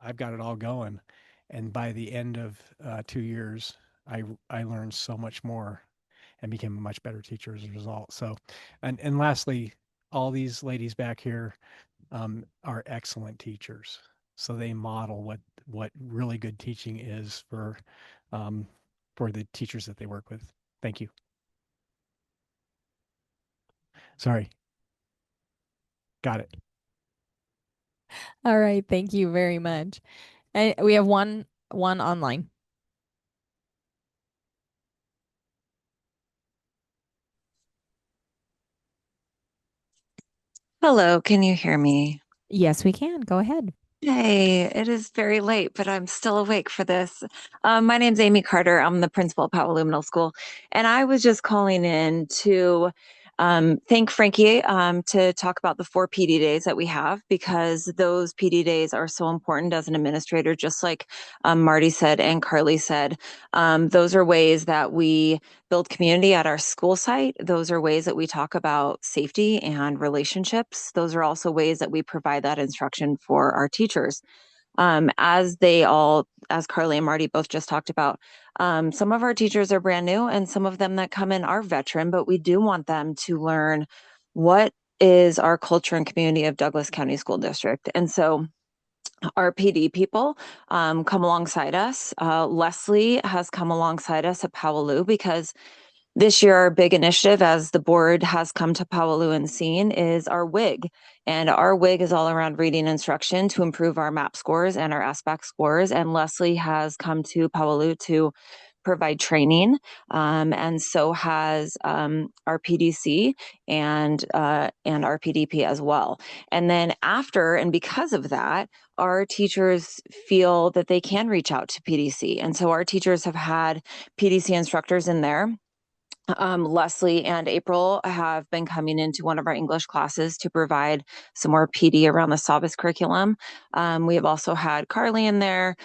I've got it all going. And by the end of 2 years, I learned so much more and became a much better teacher as a result. So, and lastly, all these ladies back here are excellent teachers. So they model what really good teaching is for the teachers that they work with. Thank you. Sorry. Got it. All right. Thank you very much. And we have one online. Hello, can you hear me? Yes, we can. Go ahead. Hey, it is very late, but I'm still awake for this. My name's Amy Carter. I'm the principal at Powell Middle School, and I was just calling in to thank Frankie to talk about the 4 PD days that we have, because those PD days are so important as an administrator, just like Marty said and Carly said. Those are ways that we build community at our school site. Those are ways that we talk about safety and relationships. Those are also ways that we provide that instruction for our teachers. As Carly and Marty both just talked about, some of our teachers are brand new and some of them that come in are veteran, but we do want them to learn what is our culture and community of Douglas County School District. And so our PD people come alongside us. Leslie has come alongside us at Powaloo, because this year, our big initiative, as the board has come to Powaloo and seen, is our WIG. And our WIG is all around reading instruction to improve our MAP scores and our SBAC scores. And Leslie has come to Powaloo to provide training, and so has our PDC and our PDP as well. And then after, and because of that, our teachers feel that they can reach out to PDC. And so our teachers have had PDC instructors in there Leslie and April have been coming into one of our English classes to provide some more PD around the SABIS curriculum. We have also had Carly in there.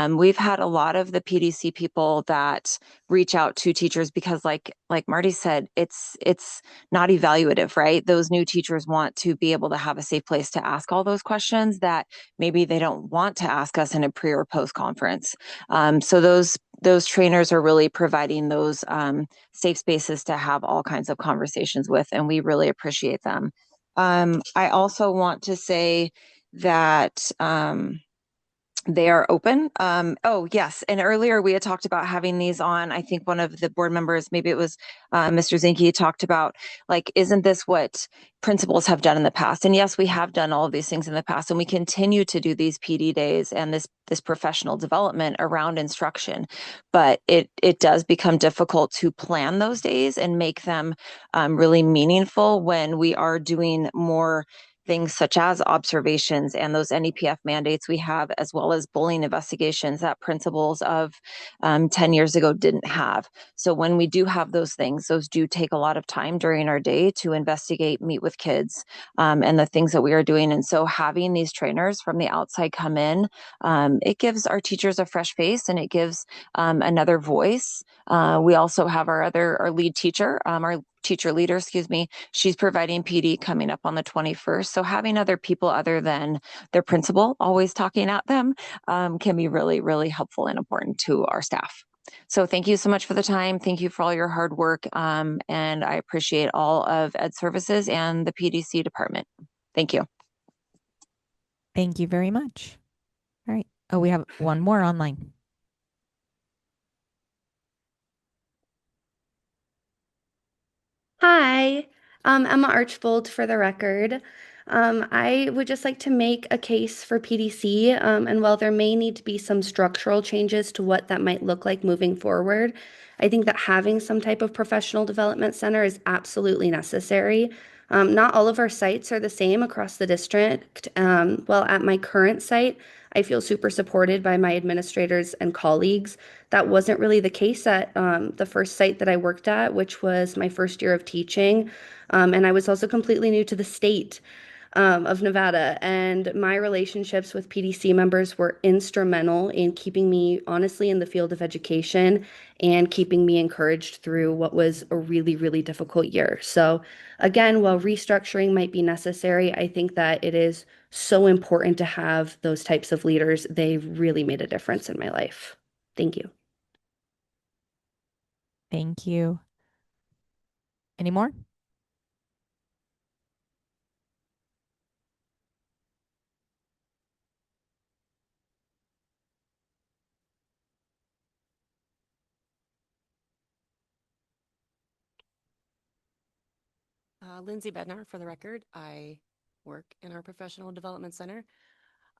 We've had a lot of the PDC people that reach out to teachers because like Marty said, it's not evaluative, right? Those new teachers want to be able to have a safe place to ask all those questions that maybe they don't want to ask us in a pre or post conference. So those trainers are really providing those safe spaces to have all kinds of conversations with, and we really appreciate them. I also want to say that they are open. Oh, yes. And earlier we had talked about having these on. I think one of the board members, maybe it was Mr. Zinke, talked about, like, isn't this what principals have done in the past? And yes, we have done all of these things in the past, and we continue to do these PD days and this professional development around instruction. But it does become difficult to plan those days and make them really meaningful when we are doing more things such as observations and those NEPF mandates we have, as well as bullying investigations that principals of 10 years ago didn't have. So when we do have those things, those do take a lot of time during our day to investigate, meet with kids, and the things that we are doing. And so having these trainers from the outside come in, it gives our teachers a fresh face, and it gives another voice. We also have our lead teacher, our teacher leader, she's providing PD coming up on the 21st. So having other people other than their principal always talking at them can be really, really helpful and important to our staff. So thank you so much for the time. Thank you for all your hard work. And I appreciate all of Ed Services and the PDC department. Thank you. Thank you very much. All right. Oh, we have one more online. Hi, Emma Archbold for the record. I would just like to make a case for PDC, and while there may need to be some structural changes to what that might look like moving forward, I think that having some type of professional development center is absolutely necessary. Not all of our sites are the same across the district. Well, at my current site, I feel super supported by my administrators and colleagues. That wasn't really the case at the first site that I worked at, which was my first year of teaching. And I was also completely new to the state of Nevada. And my relationships with PDC members were instrumental in keeping me honestly in the field of education and keeping me encouraged through what was a really, really difficult year. So again, while restructuring might be necessary, I think that it is so important to have those types of leaders. They've really made a difference in my life. Thank you. Thank you. Any more? Lindsay Bednar, for the record. I work in our professional development center.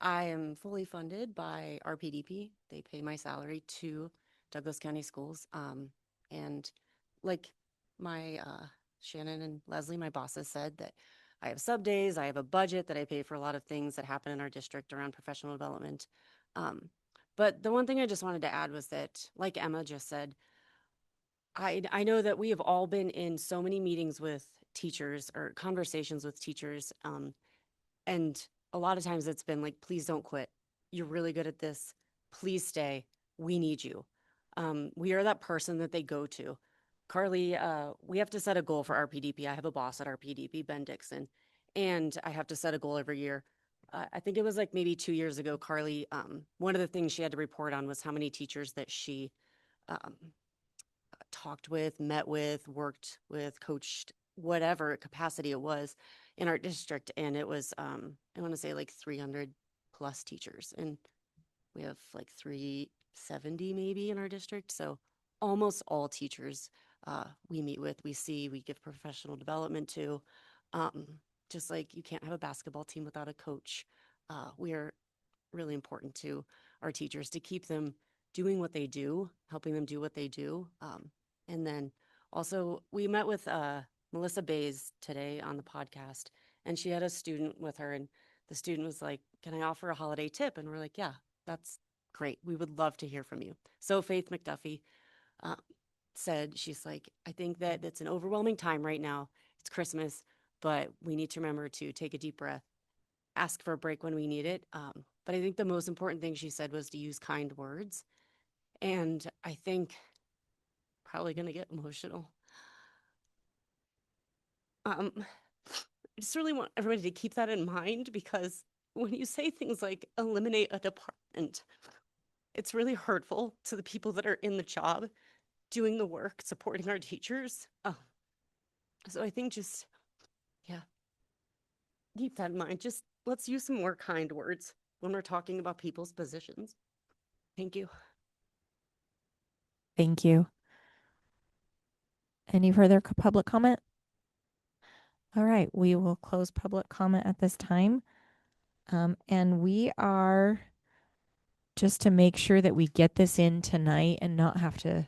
I am fully funded by RPDP. They pay my salary to Douglas County Schools. And like my Shannon and Leslie, my bosses, said that I have sub days, I have a budget that I pay for a lot of things that happen in our district around professional development. But the one thing I just wanted to add was that, like Emma just said, I know that we have all been in so many meetings with teachers or conversations with teachers. And a lot of times it's been like, please don't quit. You're really good at this. Please stay. We need you. We are that person that they go to. Carly, we have to set a goal for RPDP. I have a boss at RPDP, Ben Dixon, and I have to set a goal every year. I think it was like maybe 2 years ago, Carly, one of the things she had to report on was how many teachers that she talked with, met with, worked with, coached, whatever capacity it was in our district. And it was, I want to say like 300 plus teachers. And we have like 370 maybe in our district. So almost all teachers we meet with, we see, we give professional development to. Just like you can't have a basketball team without a coach. We are really important to our teachers to keep them doing what they do, helping them do what they do. And then also we met with Melissa Bays today on the podcast, and she had a student with her, and the student was like, can I offer a holiday tip? And we're like, yeah, that's great. We would love to hear from you. So Faith McDuffie, said, she's like, I think that it's an overwhelming time right now. It's Christmas, but we need to remember to take a deep breath, ask for a break when we need it. But I think the most important thing she said was to use kind words. And I think probably going to get emotional. I just really want everybody to keep that in mind, because when you say things like eliminate a department, it's really hurtful to the people that are in the job, doing the work, supporting our teachers. So I think just, yeah, keep that in mind. Just let's use some more kind words when we're talking about people's positions. Thank you. Thank you. Any further public comment? All right, we will close public comment at this time. And we are, just to make sure that we get this in tonight and not have to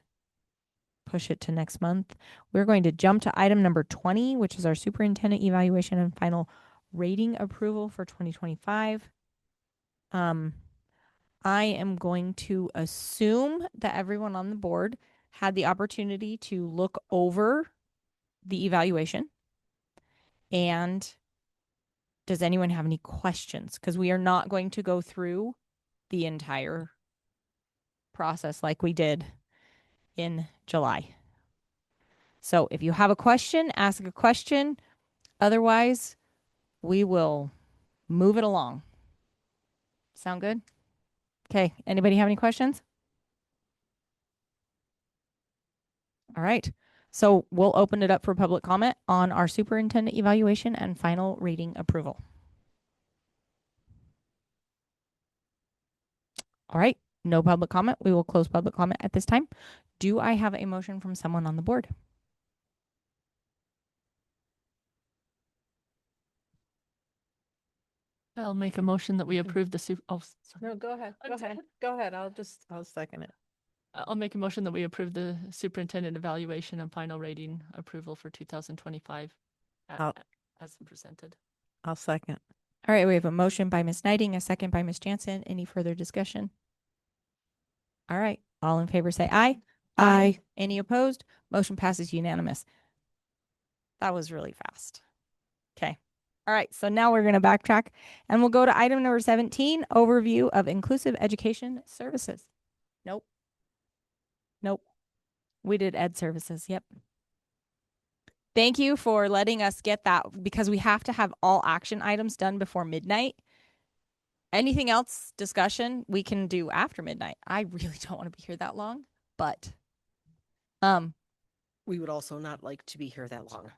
push it to next month, we're going to jump to item number 20, which is our superintendent evaluation and final rating approval for 2025. I am going to assume that everyone on the board had the opportunity to look over the evaluation. And does anyone have any questions? Because we are not going to go through the entire process like we did in July. So if you have a question, ask a question. Otherwise, we will move it along. Sound good? Okay. Anybody have any questions? All right. So we'll open it up for public comment on our superintendent evaluation and final rating approval. All right. No public comment. We will close public comment at this time. Do I have a motion from someone on the board? I'll make a motion that we approve the sorry. No, go ahead. Go ahead. Go ahead. I'll second it. I'll make a motion that we approve the superintendent evaluation and final rating approval for 2025 as presented. I'll second. All right. We have a motion by Ms. Knighting, a second by Ms. Jansen. Any further discussion? All right. All in favor say aye. Aye. Any opposed? Motion passes unanimous. That was really fast. Okay. All right. So now we're going to backtrack and we'll go to item number 17, overview of inclusive education services. Nope. We did ed services. Yep. Thank you for letting us get that, because we have to have all action items done before midnight. Anything else discussion we can do after midnight. I really don't want to be here that long, but we would also not like to be here that long.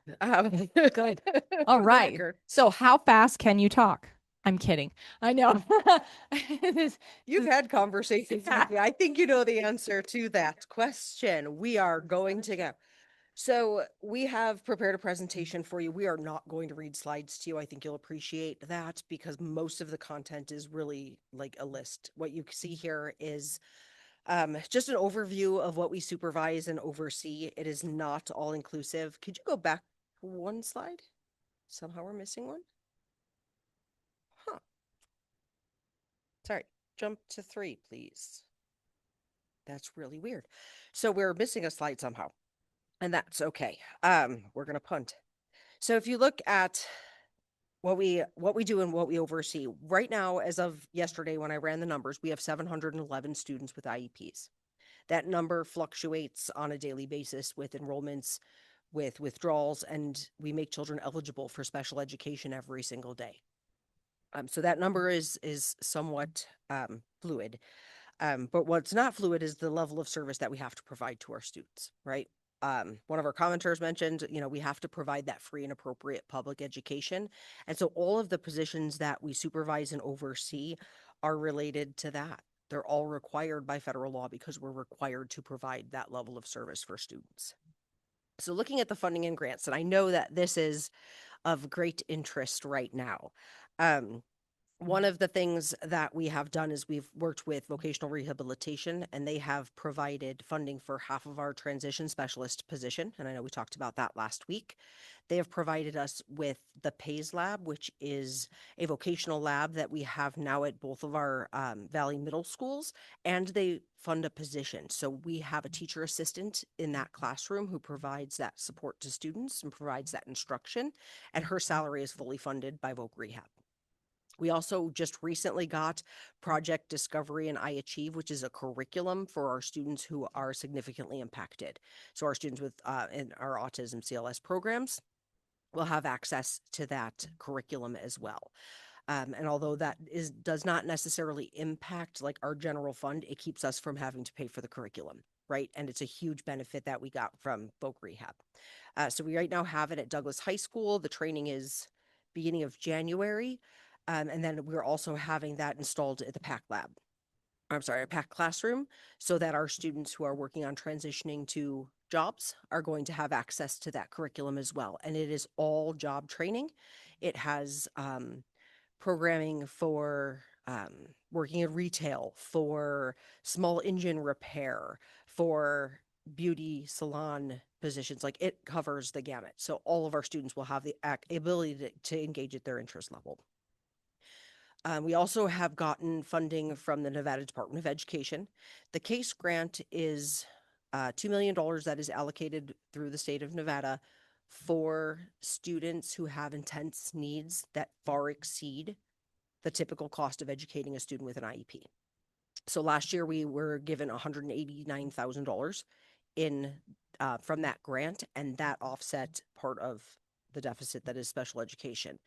Good. All right. So how fast can you talk? I'm kidding. I know. You've had conversations with me. I think you know the answer to that question. We are going to go. So we have prepared a presentation for you. We are not going to read slides to you. I think you'll appreciate that, because most of the content is really like a list. What you see here is just an overview of what we supervise and oversee. It is not all inclusive. Could you go back one slide? Somehow we're missing one. Huh. Sorry, jump to 3, please. That's really weird. So we're missing a slide somehow, and that's okay. We're going to punt. So if you look at what we do and what we oversee right now, as of yesterday, when I ran the numbers, we have 711 students with IEPs. That number fluctuates on a daily basis with enrollments, with withdrawals, and we make children eligible for special education every single day. So that number is somewhat fluid. But what's not fluid is the level of service that we have to provide to our students, right? One of our commenters mentioned, we have to provide that free and appropriate public education. And so all of the positions that we supervise and oversee are related to that. They're all required by federal law because we're required to provide that level of service for students. So looking at the funding and grants, and I know that this is of great interest right now. One of the things that we have done is we've worked with vocational rehabilitation, and they have provided funding for half of our transition specialist position. And I know we talked about that last week. They have provided us with the PAYS lab, which is a vocational lab that we have now at both of our Valley Middle schools, and they fund a position. So we have a teacher assistant in that classroom who provides that support to students and provides that instruction, and her salary is fully funded by Voc Rehab. We also just recently got Project Discovery and I Achieve, which is a curriculum for our students who are significantly impacted. So our students with in our autism CLS programs will have access to that curriculum as well. And although that does not necessarily impact like our general fund, it keeps us from having to pay for the curriculum, right? And it's a huge benefit that we got from Voc Rehab. So we right now have it at Douglas High School. The training is beginning of January. And then we're also having that installed at the PAC lab. I'm sorry, a PAC classroom, so that our students who are working on transitioning to jobs are going to have access to that curriculum as well. And it is all job training. It has programming for working in retail, for small engine repair, for beauty salon positions. Like, it covers the gamut. So all of our students will have the ability to engage at their interest level. We also have gotten funding from the Nevada Department of Education. The CASE grant is $2 million that is allocated through the state of Nevada for students who have intense needs that far exceed the typical cost of educating a student with an IEP. So last year we were given $189,000 in from that grant, and that offset part of the deficit that is special education.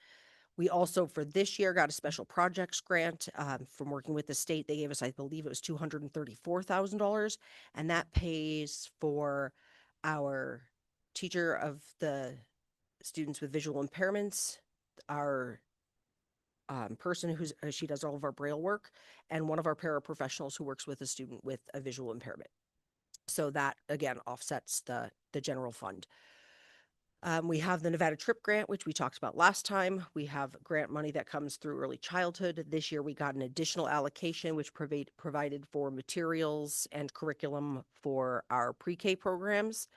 We also, for this year, got a special projects grant from working with the state. They gave us, I believe it was $234,000, and that pays for our teacher of the students with visual impairments, our person she does all of our Braille work, and one of our paraprofessionals who works with a student with a visual impairment. So that, again, offsets the general fund. We have the Nevada Trip Grant, which we talked about last time. We have grant money that comes through early childhood. This year we got an additional allocation, which provided for materials and curriculum for our pre-K programs.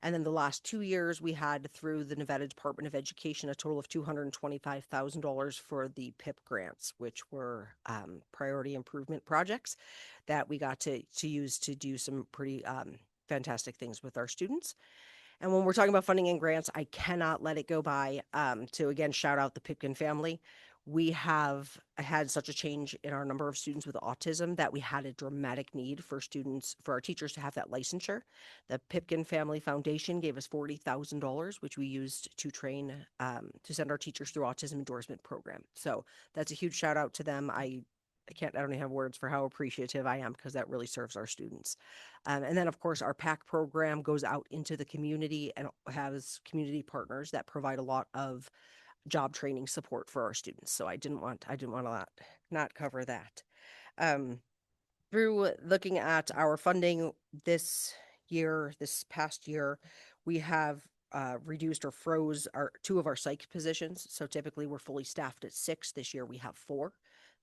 And then the last 2 years we had through the Nevada Department of Education a total of $225,000 for the PIP grants, which were priority improvement projects that we got to use to do some pretty fantastic things with our students. And when we're talking about funding and grants, I cannot let it go by to again shout out the Pipkin family. We have had such a change in our number of students with autism that we had a dramatic need for our teachers to have that licensure. The Pipkin Family Foundation gave us $40,000, which we used to train, to send our teachers through autism endorsement program. So that's a huge shout out to them. I don't even have words for how appreciative I am, because that really serves our students. And then, of course, our PAC program goes out into the community and has community partners that provide a lot of job training support for our students. So I didn't want to not cover that. Through looking at our funding this past year, we have reduced or froze two of our psych positions. So typically we're fully staffed at 6. This year we have 4.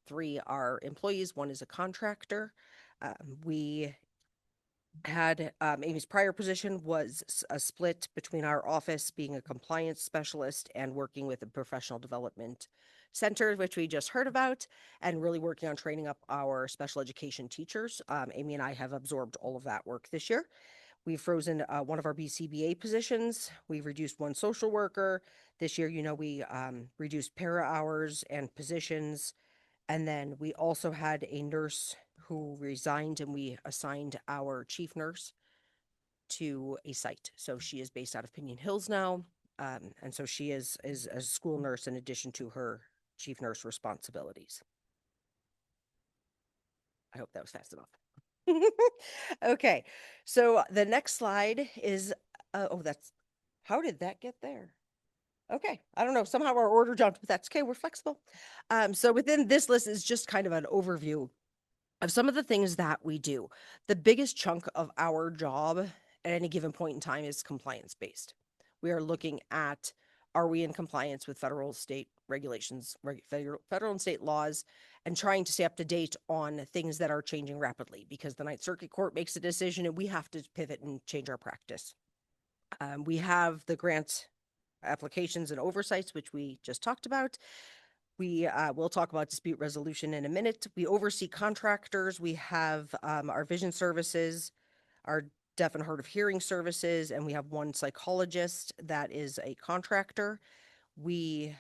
3 are employees, 1 is a contractor. We had Amy's prior position was a split between our office being a compliance specialist and working with a professional development center, which we just heard about, and really working on training up our special education teachers. Amy and I have absorbed all of that work this year. We've frozen one of our BCBA positions. We've reduced 1 social worker. This year, we reduced para hours and positions. And then we also had a nurse who resigned, and we assigned our chief nurse to a site. So she is based out of Pinion Hills now. And so she is a school nurse in addition to her chief nurse responsibilities. I hope that was fast enough. Okay. So the next slide is, how did that get there? Okay, I don't know. Somehow our order jumped, but that's okay. We're flexible. So within this list is just kind of an overview of some of the things that we do. The biggest chunk of our job at any given point in time is compliance based. We are looking at Are we in compliance with federal, state regulations, federal and state laws, and trying to stay up to date on things that are changing rapidly, because the Ninth Circuit Court makes a decision and we have to pivot and change our practice. We have the grant applications and oversights, which we just talked about. We will talk about dispute resolution in a minute. We oversee contractors. We have our vision services, our deaf and hard of hearing services, and we have one psychologist that is a contractor. We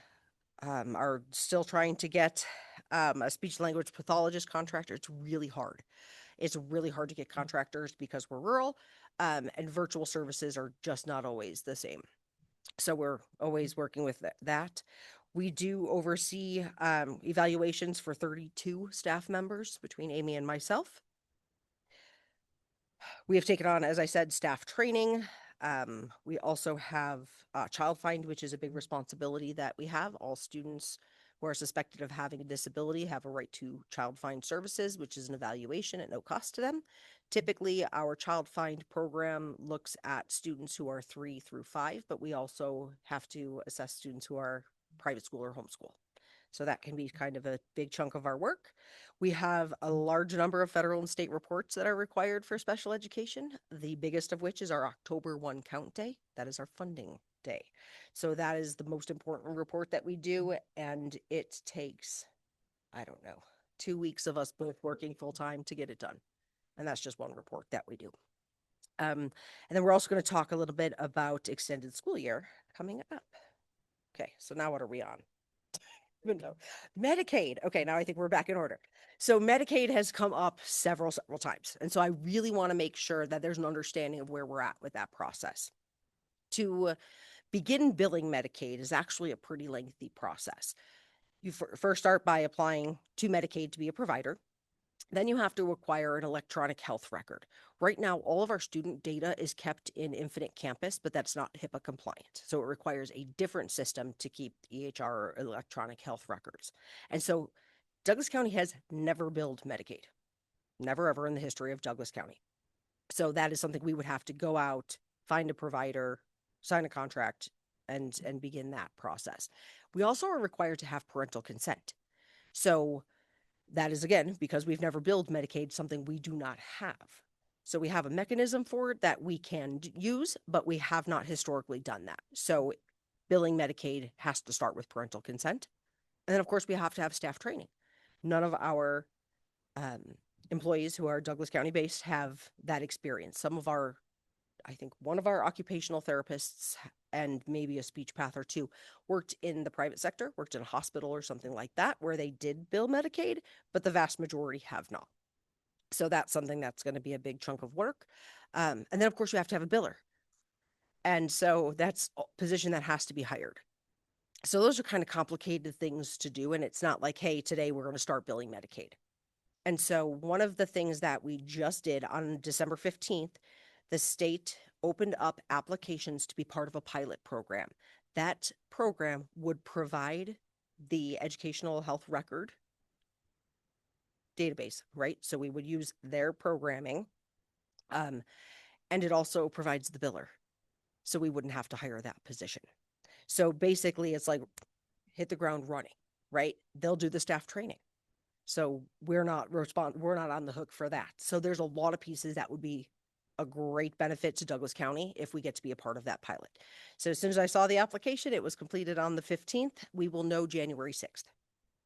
are still trying to get a speech language pathologist contractor. It's really hard. It's really hard to get contractors because we're rural, and virtual services are just not always the same. So we're always working with that. We do oversee evaluations for 32 staff members between Amy and myself. We have taken on, as I said, staff training. We also have Child Find, which is a big responsibility that we have. All students who are suspected of having a disability have a right to Child Find services, which is an evaluation at no cost to them. Typically, our Child Find program looks at students who are 3 through 5, but we also have to assess students who are private school or homeschool. So that can be kind of a big chunk of our work. We have a large number of federal and state reports that are required for special education, the biggest of which is our October 1 count day. That is our funding day. So that is the most important report that we do, and it takes, I don't know, 2 weeks of us both working full time to get it done. And that's just one report that we do. And then we're also going to talk a little bit about extended school year coming up. Okay, so now what are we on? No. Medicaid. Okay, now I think we're back in order. So Medicaid has come up several times. And so I really want to make sure that there's an understanding of where we're at with that process. To begin billing Medicaid is actually a pretty lengthy process. You first start by applying to Medicaid to be a provider. Then you have to acquire an electronic health record. Right now, all of our student data is kept in Infinite Campus, but that's not HIPAA compliant. So it requires a different system to keep EHR or electronic health records. And so Douglas County has never billed Medicaid, never ever in the history of Douglas County. So that is something we would have to go out, find a provider, sign a contract, and begin that process. We also are required to have parental consent. So that is, again, because we've never billed Medicaid, something we do not have. So we have a mechanism for it that we can use, but we have not historically done that. So billing Medicaid has to start with parental consent. And then, of course, we have to have staff training. None of our employees who are Douglas County based have that experience. Some of our, I think one of our occupational therapists and maybe a speech path or two worked in the private sector, worked in a hospital or something like that, where they did bill Medicaid, but the vast majority have not. So that's something that's going to be a big chunk of work. And then, of course, you have to have a biller. And so that's a position that has to be hired. So those are kind of complicated things to do. And it's not like, hey, today we're going to start billing Medicaid. And so one of the things that we just did on December 15th, the state opened up applications to be part of a pilot program. That program would provide the educational health record database, right? So we would use their programming. And it also provides the biller. So we wouldn't have to hire that position. So basically it's like hit the ground running, right? They'll do the staff training. So we're not on the hook for that. So there's a lot of pieces that would be a great benefit to Douglas County if we get to be a part of that pilot. So as soon as I saw the application, it was completed on the 15th. We will know January 6th.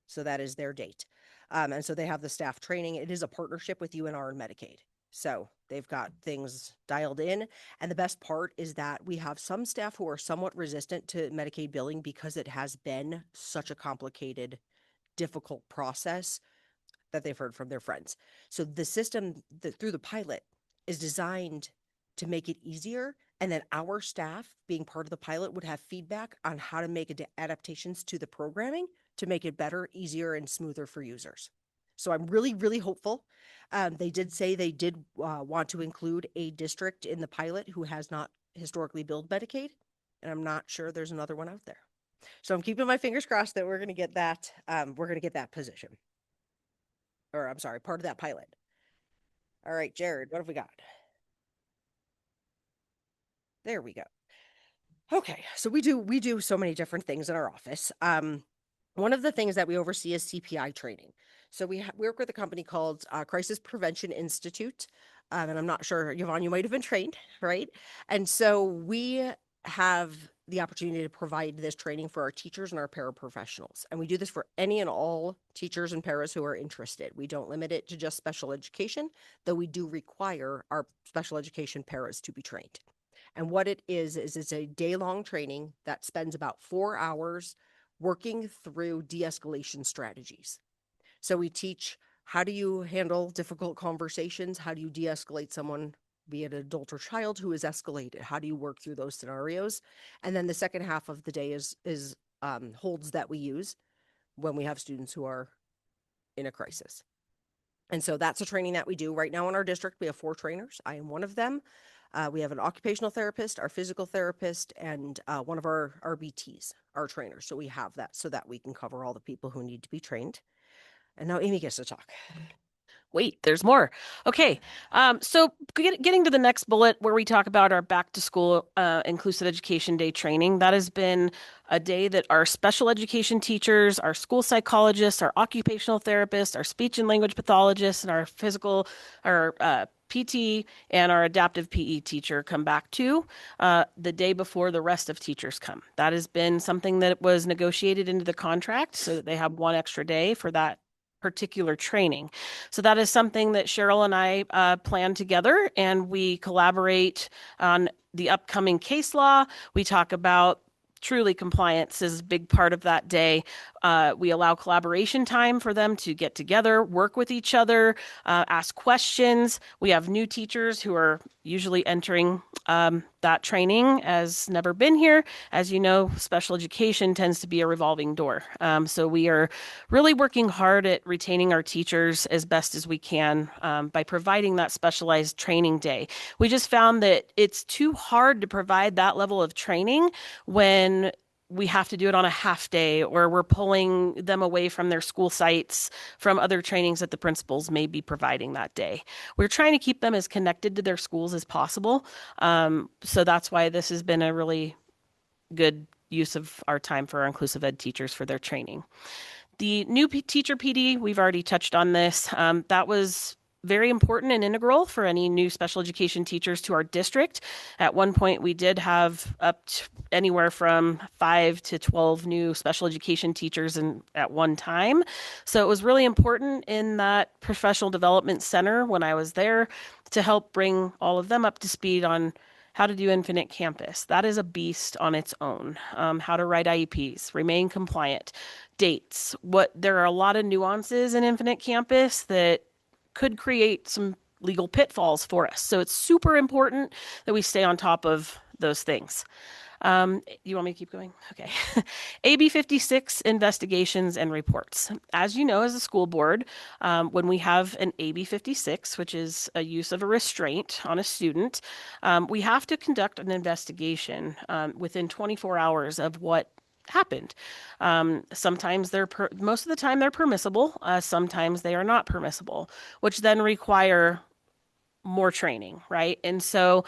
So that is their date. And so they have the staff training. It is a partnership with UNR and Medicaid. So they've got things dialed in. And the best part is that we have some staff who are somewhat resistant to Medicaid billing because it has been such a complicated, difficult process that they've heard from their friends. So the system through the pilot is designed to make it easier. And then our staff, being part of the pilot, would have feedback on how to make adaptations to the programming to make it better, easier, and smoother for users. So I'm really, really hopeful. They did say they did want to include a district in the pilot who has not historically billed Medicaid. And I'm not sure there's another one out there. So I'm keeping my fingers crossed that we're going to get that. We're going to get that position. Or I'm sorry, part of that pilot. All right, Jared, what have we got? There we go. Okay, so we do so many different things in our office. One of the things that we oversee is CPI training. So we work with a company called Crisis Prevention Institute, and I'm not sure, Yvonne, you might have been trained, right? And so we have the opportunity to provide this training for our teachers and our paraprofessionals, and we do this for any and all teachers and paras who are interested. We don't limit it to just special education, though we do require our special education paras to be trained. And what it is it's a day-long training that spends about 4 hours working through de-escalation strategies. So we teach, how do you handle difficult conversations? How do you de-escalate someone, be it an adult or child who is escalated? How do you work through those scenarios? And then the second half of the day is holds that we use when we have students who are in a crisis. And so that's a training that we do right now in our district. We have 4 trainers. I am one of them. We have an occupational therapist, our physical therapist, and one of our RBTs, our trainers. So we have that so that we can cover all the people who need to be trained. And now Amy gets to talk. Wait, there's more. Okay. So getting to the next bullet where we talk about our back to school inclusive education day training, that has been a day that our special education teachers, our school psychologists, our occupational therapists, our speech and language pathologists, and our PT and our adaptive PE teacher come back to the day before the rest of teachers come. That has been something that was negotiated into the contract so that they have 1 extra day for that particular training. So that is something that Cheryl and I plan together, and we collaborate on the upcoming case law. We talk about truly compliance is a big part of that day. We allow collaboration time for them to get together, work with each other, ask questions. We have new teachers who are usually entering that training as never been here. As you know, special education tends to be a revolving door. So we are really working hard at retaining our teachers as best as we can by providing that specialized training day. We just found that it's too hard to provide that level of training when we have to do it on a half day, or we're pulling them away from their school sites from other trainings that the principals may be providing that day. We're trying to keep them as connected to their schools as possible. So that's why this has been a really good use of our time for our inclusive ed teachers for their training. The new teacher PD, we've already touched on this. That was very important and integral for any new special education teachers to our district. At one point, we did have up to anywhere from 5 to 12 new special education teachers at one time. So it was really important in that professional development center when I was there to help bring all of them up to speed on how to do Infinite Campus. That is a beast on its own. How to write IEPs, remain compliant, dates. There are a lot of nuances in Infinite Campus that could create some legal pitfalls for us. So it's super important that we stay on top of those things. You want me to keep going? Okay. AB 56 investigations and reports. As you know, as a school board, when we have an AB 56, which is a use of a restraint on a student, we have to conduct an investigation within 24 hours of what happened. Sometimes most of the time they're permissible. Sometimes they are not permissible, which then require more training, right? And so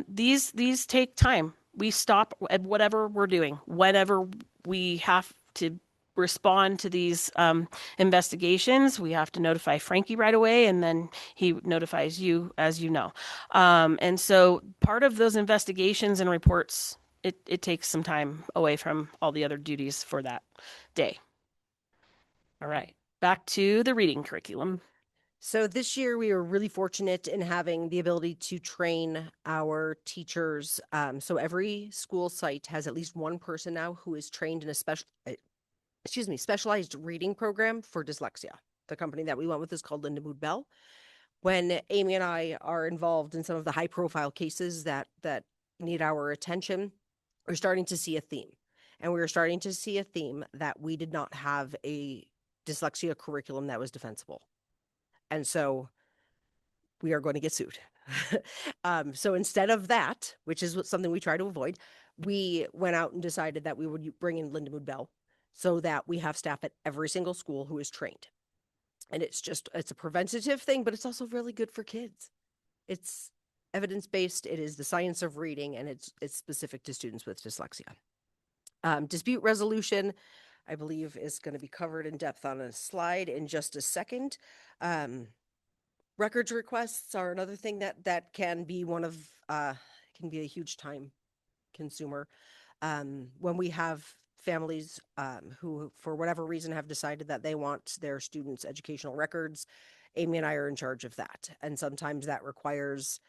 these take time. We stop at whatever we're doing, whenever we have to respond to these investigations. We have to notify Frankie right away, and then he notifies you, as you know. And so part of those investigations and reports, it takes some time away from all the other duties for that day. All right, back to the reading curriculum. So this year we were really fortunate in having the ability to train our teachers. So every school site has at least one person now who is trained in a specialized reading program for dyslexia. The company that we went with is called Lindenwood Bell. When Amy and I are involved in some of the high profile cases that need our attention, we're starting to see a theme. And we were starting to see a theme that we did not have a dyslexia curriculum that was defensible. And so we are going to get sued. So instead of that, which is something we try to avoid, we went out and decided that we would bring in Lindenwood Bell so that we have staff at every single school who is trained. And it's a preventative thing, but it's also really good for kids. It's evidence-based, it is the science of reading, and it's specific to students with dyslexia. Dispute resolution, I believe, is going to be covered in depth on a slide in just a second. Records requests are another thing that can be can be a huge time consumer. When we have families who, for whatever reason, have decided that they want their students' educational records, Amy and I are in charge of that. And sometimes that requires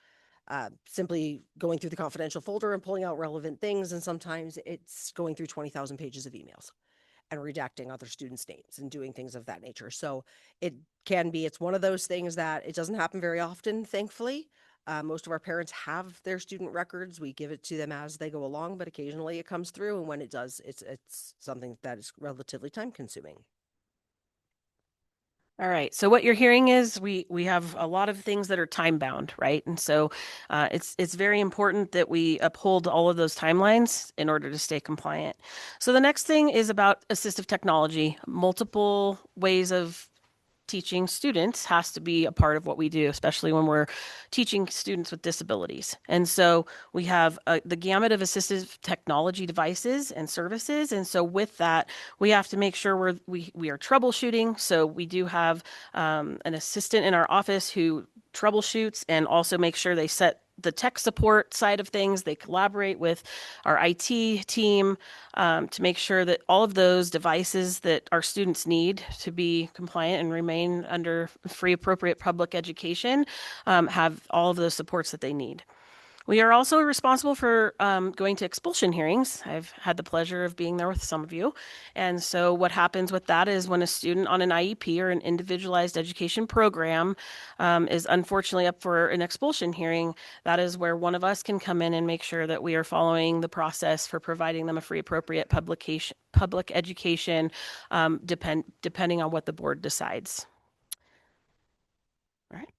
simply going through the confidential folder and pulling out relevant things. And sometimes it's going through 20,000 pages of emails and redacting other students' names and doing things of that nature. So it's one of those things that it doesn't happen very often, thankfully. Most of our parents have their student records. We give it to them as they go along, but occasionally it comes through. And when it does, it's something that is relatively time consuming. All right. So what you're hearing is we have a lot of things that are time bound, right? And so it's very important that we uphold all of those timelines in order to stay compliant. So the next thing is about assistive technology. Multiple ways of teaching students has to be a part of what we do, especially when we're teaching students with disabilities. And so we have the gamut of assistive technology devices and services. And so with that, we have to make sure we are troubleshooting. So we do have an assistant in our office who troubleshoots and also makes sure they set the tech support side of things. They collaborate with our IT team to make sure that all of those devices that our students need to be compliant and remain under free, appropriate public education have all of those supports that they need. We are also responsible for going to expulsion hearings. I've had the pleasure of being there with some of you. And so what happens with that is when a student on an IEP or an individualized education program is unfortunately up for an expulsion hearing, that is where one of us can come in and make sure that we are following the process for providing them a free, appropriate public education, depending on what the board decides. All right.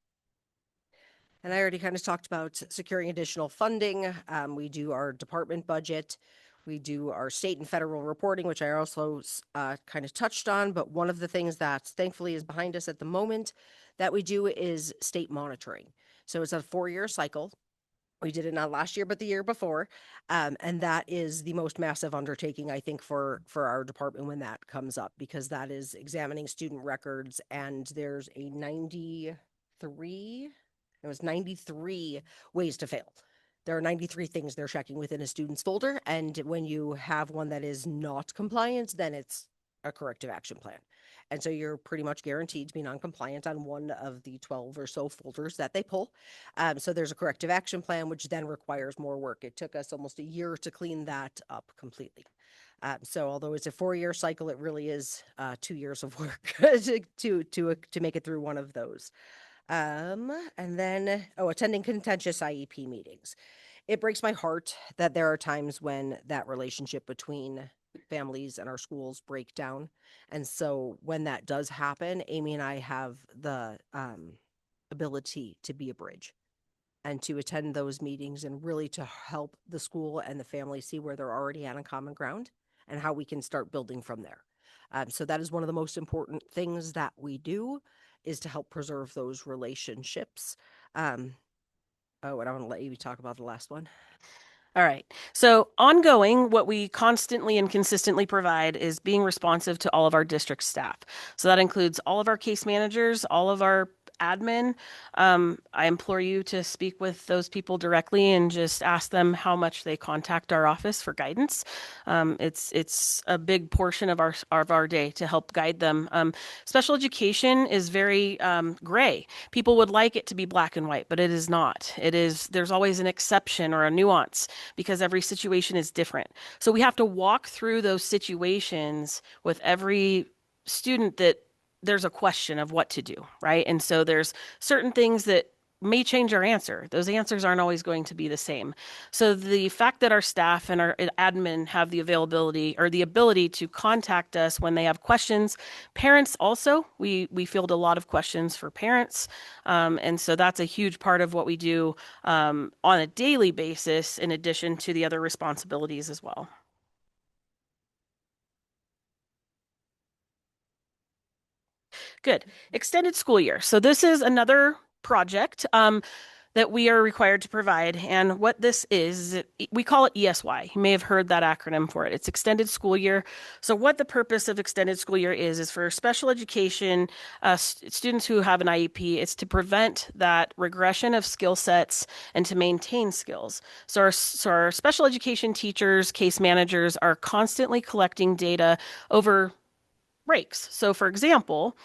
And I already kind of talked about securing additional funding. We do our department budget. We do our state and federal reporting, which I also kind of touched on. But one of the things that thankfully is behind us at the moment that we do is state monitoring. So it's a 4-year cycle. We did it not last year, but the year before. And that is the most massive undertaking, I think, for our department when that comes up, because that is examining student records. And there's a 93 ways to fail. There are 93 things they're checking within a student's folder. And when you have one that is not compliant, then it's a corrective action plan. And so you're pretty much guaranteed to be non-compliant on one of the 12 or so folders that they pull. So there's a corrective action plan, which then requires more work. It took us almost a year to clean that up completely. So although it's a 4-year cycle, it really is 2 years of work to make it through one of those. And then, attending contentious IEP meetings. It breaks my heart that there are times when that relationship between families and our schools break down. And so when that does happen, Amy and I have the ability to be a bridge and to attend those meetings and really to help the school and the family see where they're already at on common ground and how we can start building from there. So that is one of the most important things that we do, is to help preserve those relationships. And I want to let you talk about the last one. All right. So ongoing, what we constantly and consistently provide is being responsive to all of our district staff. So that includes all of our case managers, all of our admin. I implore you to speak with those people directly and just ask them how much they contact our office for guidance. It's a big portion of our day to help guide them. Special education is very gray. People would like it to be black and white, but it is not. There's always an exception or a nuance because every situation is different. So we have to walk through those situations with every student that there's a question of what to do, right? And so there's certain things that may change our answer. Those answers aren't always going to be the same. So the fact that our staff and our admin have the availability or the ability to contact us when they have questions, parents also, we field a lot of questions for parents. And so that's a huge part of what we do on a daily basis, in addition to the other responsibilities as well. Good. Extended school year. So this is another project. that we are required to provide. And what this is we call it ESY. You may have heard that acronym for it. It's extended school year. So what the purpose of extended school year is for special education students who have an IEP, it's to prevent that regression of skill sets and to maintain skills. So our special education teachers, case managers are constantly collecting data over breaks. So for example,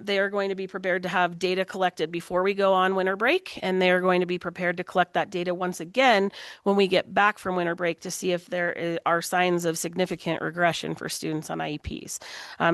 they are going to be prepared to have data collected before we go on winter break, and they are going to be prepared to collect that data once again when we get back from winter break to see if there are signs of significant regression for students on IEPs.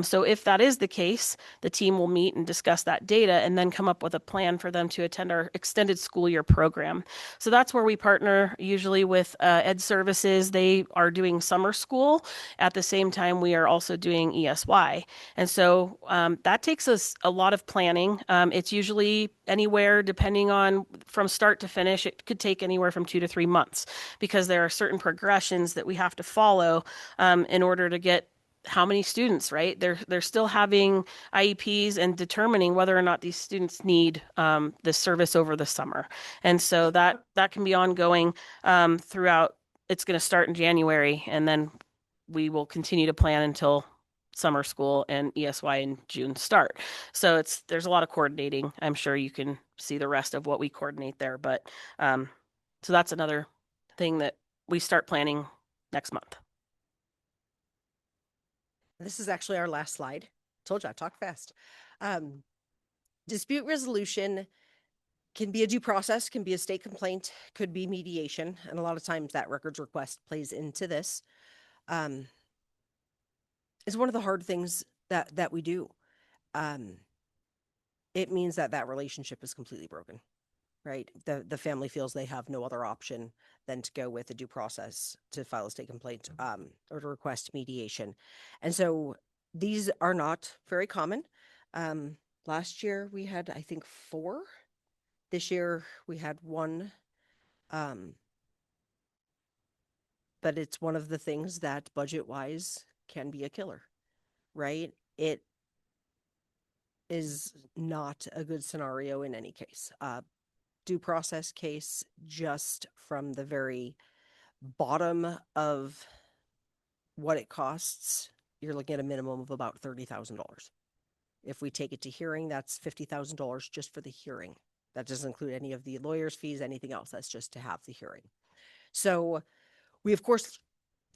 So if that is the case, the team will meet and discuss that data and then come up with a plan for them to attend our extended school year program. So that's where we partner usually with Ed Services. They are doing summer school. At the same time, we are also doing ESY. And so that takes us a lot of planning. It's usually anywhere, depending on from start to finish, it could take anywhere from 2 to 3 months because there are certain progressions that we have to follow in order to get how many students, right? They're still having IEPs and determining whether or not these students need this service over the summer. And so that can be ongoing throughout. It's going to start in January, and then we will continue to plan until summer school and ESY in June start. So there's a lot of coordinating. I'm sure you can see the rest of what we coordinate there. But so that's another thing that we start planning next month. This is actually our last slide. Told you I talk fast. Dispute resolution can be a due process, can be a state complaint, could be mediation. And a lot of times that records request plays into this. It's one of the hard things that we do. It means that relationship is completely broken, right? The family feels they have no other option than to go with a due process to file a state complaint or to request mediation. And so these are not very common. Last year we had, I think, 4. This year we had 1. But it's one of the things that budget-wise can be a killer, right? It is not a good scenario in any case. Due process case, just from the very bottom of what it costs, you're looking at a minimum of about $30,000. If we take it to hearing, that's $50,000 just for the hearing. That doesn't include any of the lawyer's fees, anything else. That's just to have the hearing. So we, of course,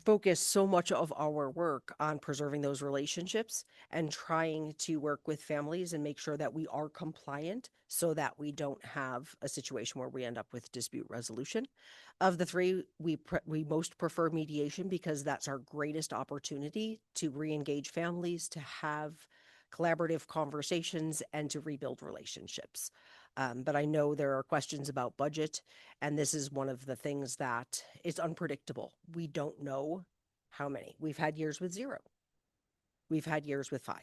focus so much of our work on preserving those relationships and trying to work with families and make sure that we are compliant so that we don't have a situation where we end up with dispute resolution. Of the 3, we most prefer mediation because that's our greatest opportunity to re-engage families, to have collaborative conversations, and to rebuild relationships. But I know there are questions about budget, and this is one of the things that is unpredictable. We don't know how many. We've had years with 0. We've had years with 5.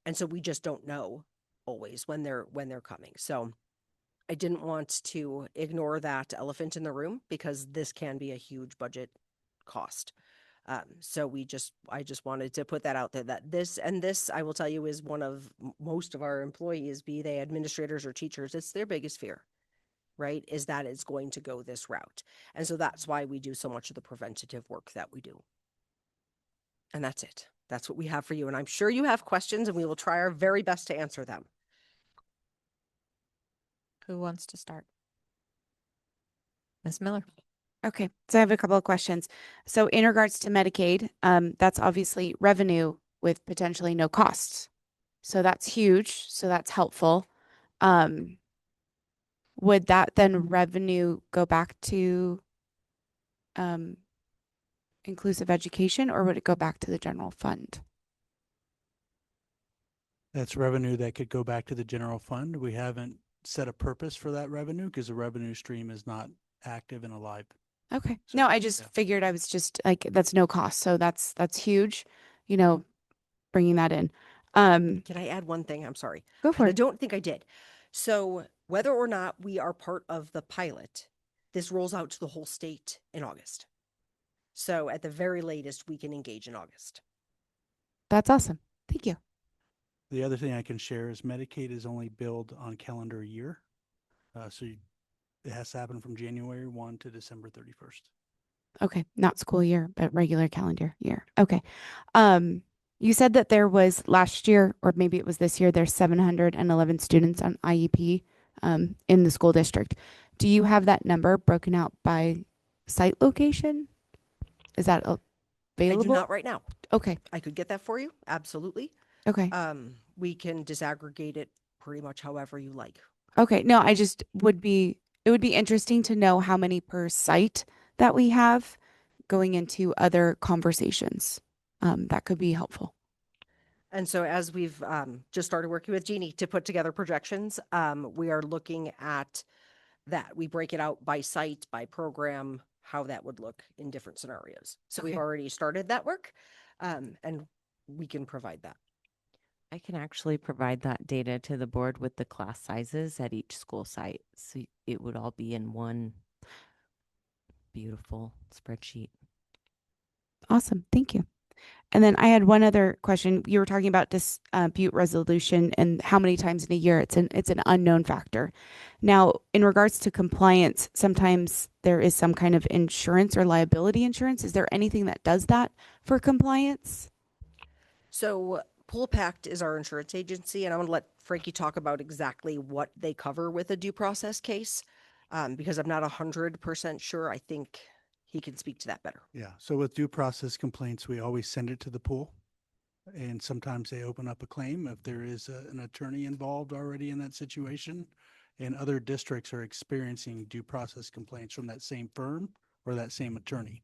And so we just don't know always when they're coming. So I didn't want to ignore that elephant in the room because this can be a huge budget cost. So I just wanted to put that out there that this, I will tell you, is one of most of our employees, be they administrators or teachers, it's their biggest fear, right? Is that it's going to go this route. And so that's why we do so much of the preventative work that we do. And that's it. That's what we have for you. And I'm sure you have questions and we will try our very best to answer them. Who wants to start? Ms. Miller. Okay, so I have a couple of questions. So in regards to Medicaid, that's obviously revenue with potentially no costs. So that's huge. So that's helpful. Would that then revenue go back to inclusive education, or would it go back to the general fund? That's revenue that could go back to the general fund. We haven't set a purpose for that revenue because the revenue stream is not active and alive. Okay. No, I just figured I was just like, that's no cost. So that's huge, you know, bringing that in. Can I add one thing? I'm sorry. Go for it. I don't think I did. So whether or not we are part of the pilot, this rolls out to the whole state in August. So at the very latest, we can engage in August. That's awesome. Thank you. The other thing I can share is Medicaid is only billed on calendar year. It has to happen from January 1 to December 31st. Okay, not school year, but regular calendar year. Okay. You said that there was last year, or maybe it was this year, there's 711 students on IEP in the school district. Do you have that number broken out by site location? Is that I available? do not right now. Okay. I could get that for you. Absolutely. Okay. We can disaggregate it pretty much however you like. Okay. No, I just it would be interesting to know how many per site that we have going into other conversations. That could be helpful. And so as we've just started working with Jeannie to put together projections, we are looking at that. We break it out by site, by program, how that would look in different scenarios. So we've Okay. already started that work, and we can provide that. I can actually provide that data to the board with the class sizes at each school site. So it would all be in one beautiful spreadsheet. Awesome. Thank you. And then I had one other question. You were talking about dispute resolution and how many times in a year it's an unknown factor. Now, in regards to compliance, sometimes there is some kind of insurance or liability insurance. Is there anything that does that for compliance? So Pool Pact is our insurance agency, and I'm going to let Frankie talk about exactly what they cover with a due process case, because I'm not 100% sure. I think he can speak to that better. Yeah. So with due process complaints, we always send it to the pool. And sometimes they open up a claim if there is an attorney involved already in that situation. And other districts are experiencing due process complaints from that same firm or that same attorney.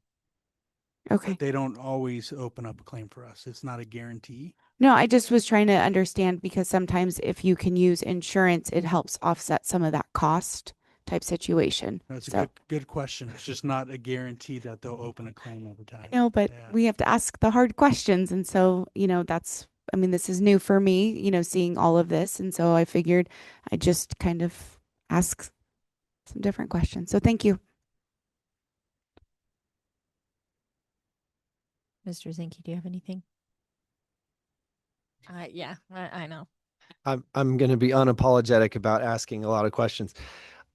Okay. But they don't always open up a claim for us. It's not a guarantee. No, I just was trying to understand because sometimes if you can use insurance, it helps offset some of that cost type situation. That's a So, good question. It's just not a guarantee that they'll open a claim every time. no, but we have to ask the hard questions. And so, this is new for me, seeing all of this. And so I figured I'd just kind of ask some different questions. So thank you. Mr. Zinke, do you have anything? Yeah, I know. I'm going to be unapologetic about asking a lot of questions.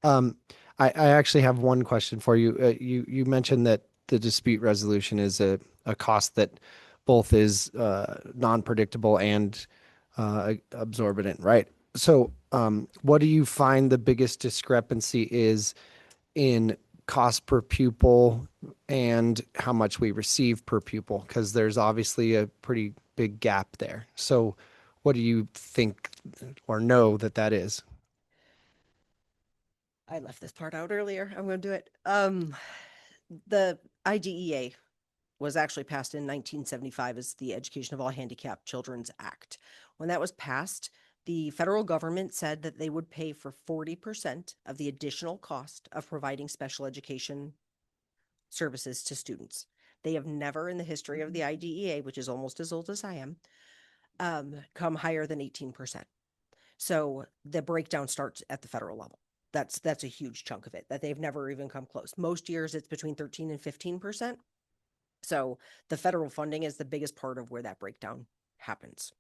I actually have one question for you. You mentioned that the dispute resolution is a cost that both is non-predictable and absorbent, right? So what do you find the biggest discrepancy is in cost per pupil and how much we receive per pupil? Because there's obviously a pretty big gap there. So what do you think or know that is? I left this part out earlier. I'm going to do it. The IDEA was actually passed in 1975 as the Education of All Handicapped Children's Act. When that was passed, the federal government said that they would pay for 40% of the additional cost of providing special education services to students. They have never in the history of the IDEA, which is almost as old as I am, come higher than 18%. So the breakdown starts at the federal level. That's a huge chunk of it that they've never even come close. Most years it's between 13 and 15%. So the federal funding is the biggest part of where that breakdown happens.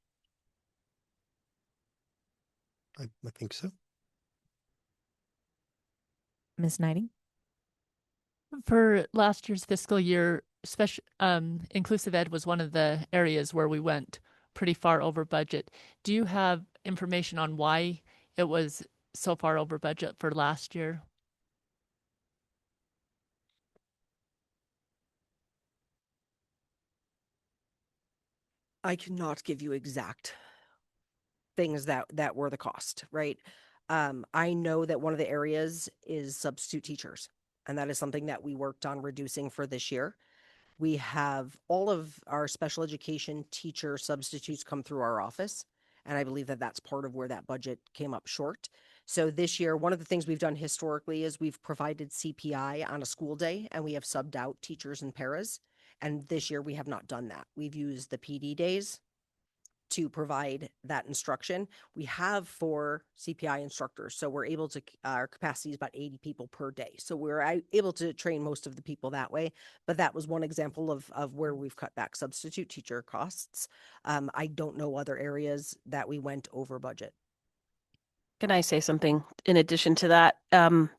I think so. Ms. Knighting? For last year's fiscal year, special inclusive ed was one of the areas where we went pretty far over budget. Do you have information on why it was so far over budget for last year? I cannot give you exact things that were the cost, right? I know that one of the areas is substitute teachers, and that is something that we worked on reducing for this year. We have all of our special education teacher substitutes come through our office, and I believe that that's part of where that budget came up short. So this year, one of the things we've done historically is we've provided CPI on a school day, and we have subbed out teachers and paras. And this year we have not done that. We've used the PD days to provide that instruction. We have 4 CPI instructors, so we're able to, our capacity is about 80 people per day. So we're able to train most of the people that way, but that was one example of where we've cut back substitute teacher costs. I don't know other areas that we went over budget. Can I say something in addition to that?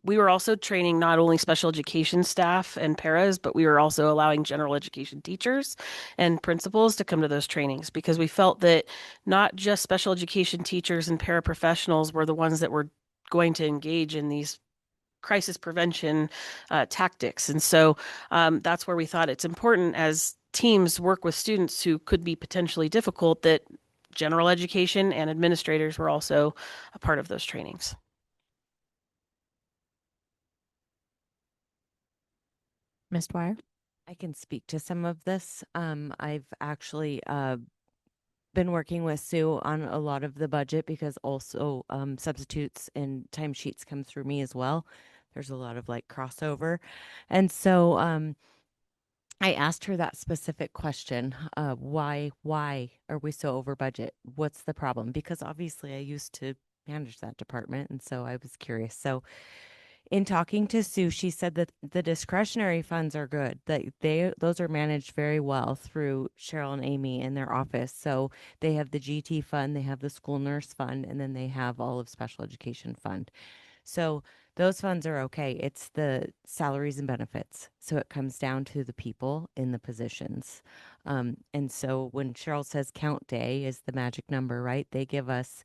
We were also training not only special education staff and paras, but we were also allowing general education teachers and principals to come to those trainings because we felt that not just special education teachers and paraprofessionals were the ones that were going to engage in these crisis prevention tactics. And so that's where we thought it's important as teams work with students who could be potentially difficult that general education and administrators were also a part of those trainings. Ms. Dwyer? I can speak to some of this. I've actually been working with Sue on a lot of the budget because also substitutes and timesheets come through me as well. There's a lot of like crossover. And so I asked her that specific question, why are we so over budget? What's the problem? Because obviously I used to manage that department, and so I was curious. So in talking to Sue, she said that the discretionary funds are good, that those are managed very well through Cheryl and Amy in their office. So they have the GT fund, they have the school nurse fund, and then they have all of special education fund. So those funds are okay. It's the salaries and benefits. So it comes down to the people in the positions. And so when Cheryl says count day is the magic number, right? They give us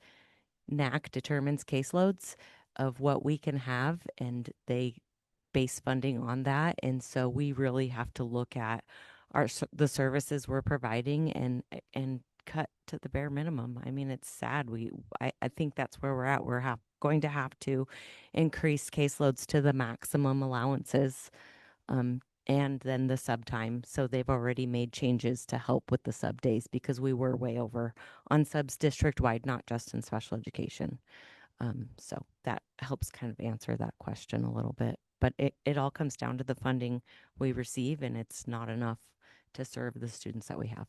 NAC determines caseloads of what we can have, and they base funding on that. And so we really have to look at the services we're providing and cut to the bare minimum. I mean, it's sad. I think that's where we're at. We're going to have to increase caseloads to the maximum allowances, and then the sub time. So they've already made changes to help with the sub days because we were way over on subs district wide, not just in special education. So that helps kind of answer that question a little bit. But it all comes down to the funding we receive, and it's not enough to serve the students that we have.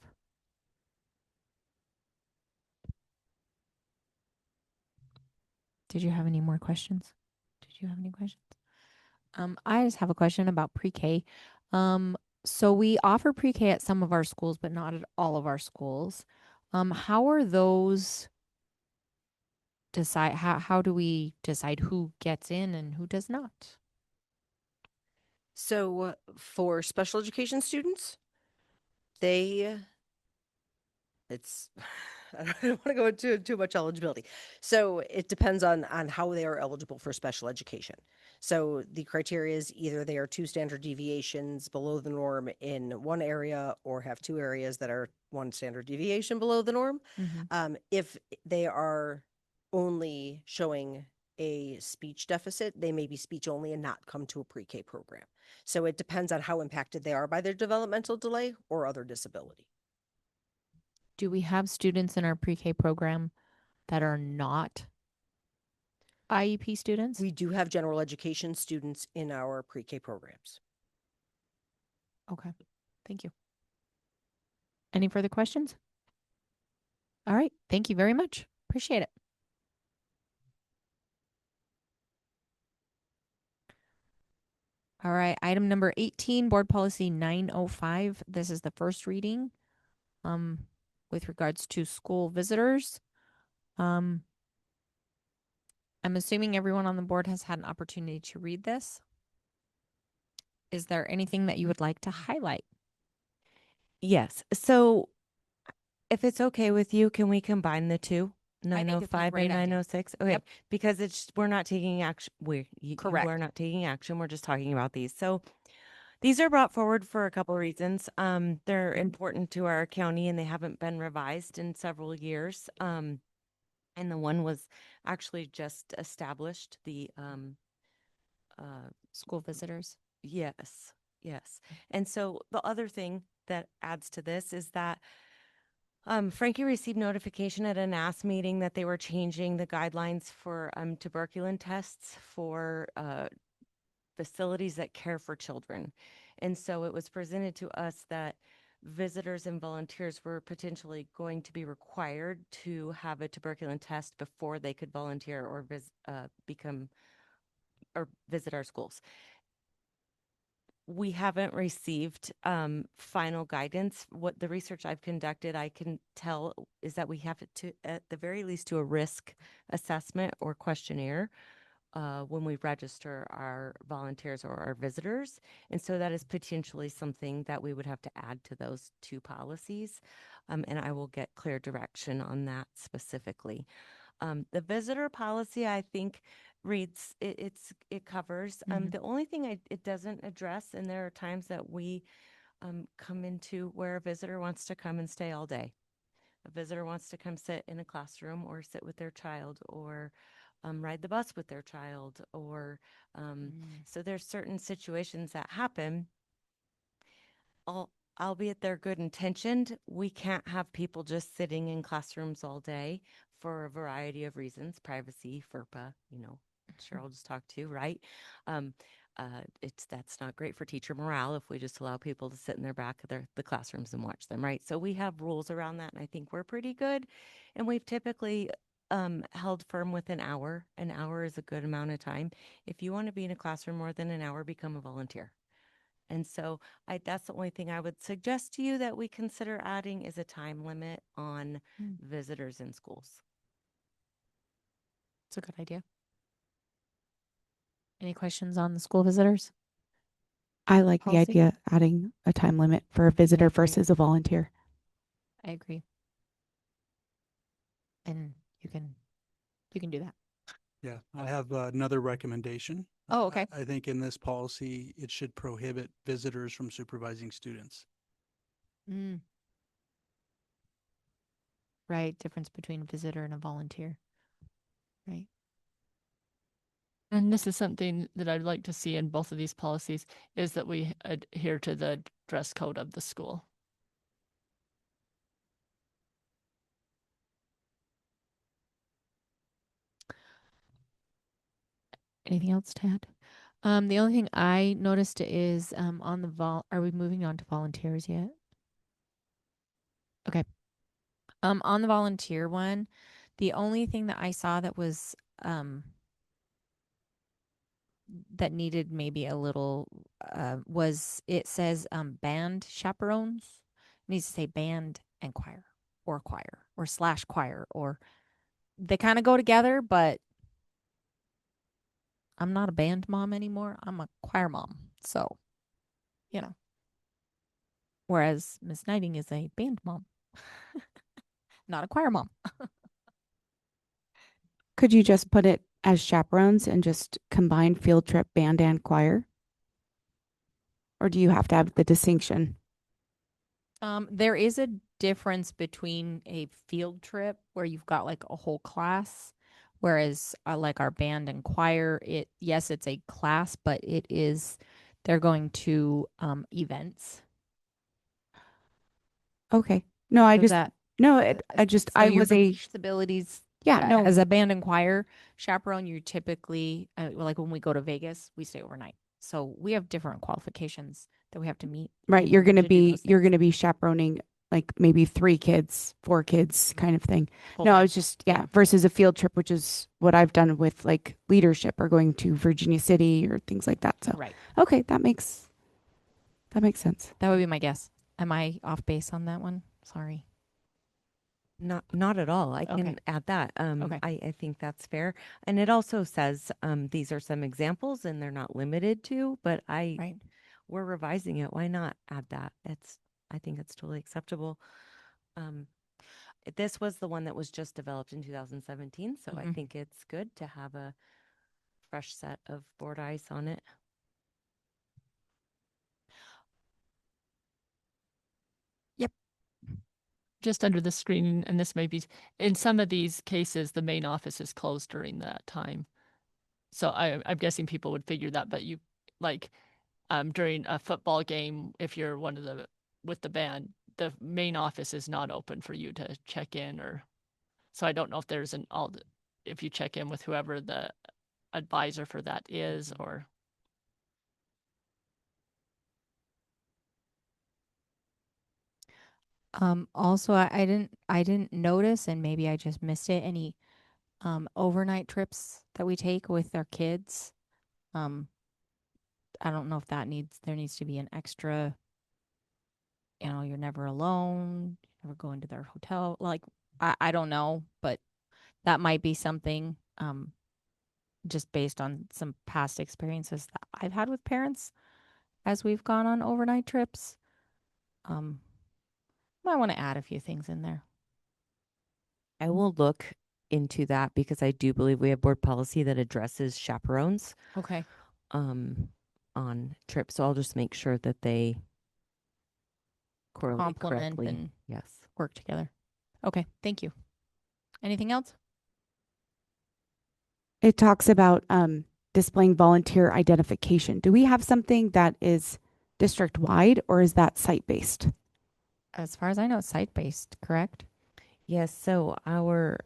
Did you have any more questions? Did you have any questions? I just have a question about pre-K. So we offer pre-K at some of our schools, but not at all of our schools. How are those how do we decide who gets in and who does not? So for special education students, it's I don't want to go into too much eligibility. So it depends on how they are eligible for special education. So the criteria is either they are 2 standard deviations below the norm in one area or have 2 areas that are 1 standard deviation below the norm. If they are only showing a speech deficit, they may be speech only and not come to a pre-K program. So it depends on how impacted they are by their developmental delay or other disability. Do we have students in our pre-K program that are not IEP students? We do have general education students in our pre-K programs. Okay, thank you. Any further questions? All right, thank you very much. Appreciate it. All right, item number 18, Board Policy 905. This is the first reading with regards to school visitors. I'm assuming everyone on the board has had an opportunity to read this. Is there anything that you would like to highlight? Yes. So if it's okay with you, can we combine the two? I think it's a 905 great and idea. 906? Okay. Yep. Because we're not taking action. Correct. We're not taking action. We're just talking about these. So these are brought forward for a couple reasons. They're important to our county and they haven't been revised in several years. And the one was actually just established, the school visitors. Yes. Yes. And so the other thing that adds to this is that Frankie received notification at a NAS meeting that they were changing the guidelines for tuberculin tests for facilities that care for children. And so it was presented to us that visitors and volunteers were potentially going to be required to have a tuberculin test before they could volunteer or visit our schools. we haven't received final guidance. What the research I've conducted, I can tell is that we have to, at the very least, do a risk assessment or questionnaire when we register our volunteers or our visitors. And so that is potentially something that we would have to add to those two policies. And I will get clear direction on that specifically. The visitor policy, I think, reads it covers. The only thing it doesn't address, and there are times that we come into where a visitor wants to come and stay all day. A visitor wants to come sit in a classroom or sit with their child or ride the bus with their child or so there's certain situations that happen. Albeit they're good intentioned, we can't have people just sitting in classrooms all day for a variety of reasons. Privacy, FERPA, Cheryl just talked to, right? That's not great for teacher morale if we just allow people to sit in their back of the classrooms and watch them, right? So we have rules around that, and I think we're pretty good. And we've typically held firm with an hour. An hour is a good amount of time. If you want to be in a classroom more than an hour, become a volunteer. And so that's the only thing I would suggest to you that we consider adding is a time limit on visitors in schools. It's a good idea. Any questions on the school visitors? I like the Policy? idea adding a time limit for a visitor agree. versus a volunteer. I agree. And you can do that. Yeah, I have another recommendation. Oh, okay. I think in this policy, it should prohibit visitors from supervising students. Right. Difference between a visitor and a volunteer. Right. And this is something that I'd like to see in both of these policies is that we adhere to the dress code of the school. Anything else to add? The only thing I noticed is on the are we moving on to volunteers yet? Okay. On the volunteer one, the only thing that I saw that was that needed maybe a little was it says band chaperones. It needs to say band and choir or / choir, or they kind of go together, but I'm not a band mom anymore. I'm a choir mom. So, whereas Miss Knighting is a band mom, not a choir mom. Could you just put it as chaperones and just combine field trip, band, and choir? Or do you have to have the distinction? There is a difference between a field trip where you've got like a whole class, whereas like our band and choir, yes, it's a class, but they're going to events. Okay. No, I So just, no, I your was a, abilities. yeah, no. As a band and choir chaperone, you typically like when we go to Vegas, we stay overnight. So we have different qualifications that we have to meet. Right. You're going to be chaperoning like maybe 3 kids, 4 kids kind of thing. No, I was just, versus a field trip, which is what I've done with like leadership or going to Virginia City or things like that. So, right. Okay. That makes sense. That would be my guess. Am I off base on that one? Sorry. Not at all. I can add that. Okay. I think that's fair. And it also says these are some examples and they're not limited to, but we're revising it. Why not add that? I think it's totally acceptable. This was the one that was just developed in 2017, so I think it's good to have a fresh set of board eyes on it. Just under the screen, and this may be in some of these cases, the main office is closed during that time. So I'm guessing people would figure that, but you like during a football game, if you're with the band, the main office is not open for you to check in, or so I don't know if there's if you check in with whoever the advisor for that is, or. Also, I didn't notice, and maybe I just missed it, any overnight trips that we take with our kids. I don't know if there needs to be an extra, you're never alone, you never go into their hotel. Like, I don't know, but that might be something, just based on some past experiences that I've had with parents as we've gone on overnight trips. Might want to add a few things in there. I will look into that because I do believe we have board policy that addresses chaperones Okay. on trips. So I'll just make sure that they correlate Complement correctly. and Yes. work together. Okay, thank you. Anything else? It talks about displaying volunteer identification. Do we have something that is district wide, or is that site based? As far as I know, it's site-based, correct? Yes. So our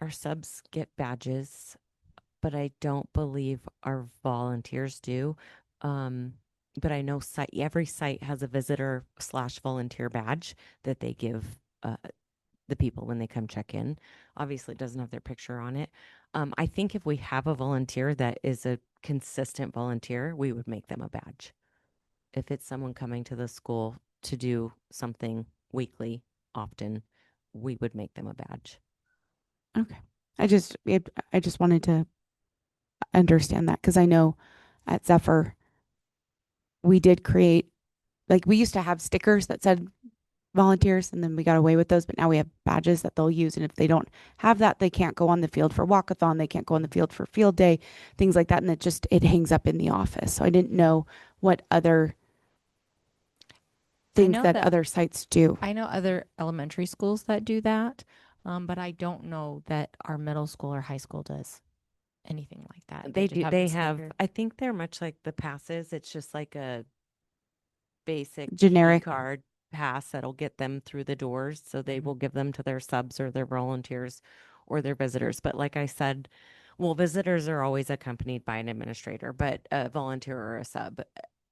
subs get badges, but I don't believe our volunteers do. But I know every site has a visitor/volunteer badge that they give the people when they come check in. Obviously, it doesn't have their picture on it. I think if we have a volunteer that is a consistent volunteer, we would make them a badge. If it's someone coming to the school to do something weekly, often, we would make them a badge. Okay. I just wanted to understand that because I know at Zephyr we did create, like, we used to have stickers that said volunteers, and then we got away with those, but now we have badges that they'll use, and if they don't have that, they can't go on the field for walkathon, they can't go on the field for field day, things like that, and it hangs up in the office. So I didn't know what other things that other sites do. I know other elementary schools that do that, but I don't know that our middle school or high school does anything like that. They just do. have They the have. sticker. I think they're much like the passes. It's just like a basic Generic card pass that'll get them through the doors. So they will give them to their subs or their volunteers or their visitors. But like I said, well, visitors are always accompanied by an administrator, but a volunteer or a sub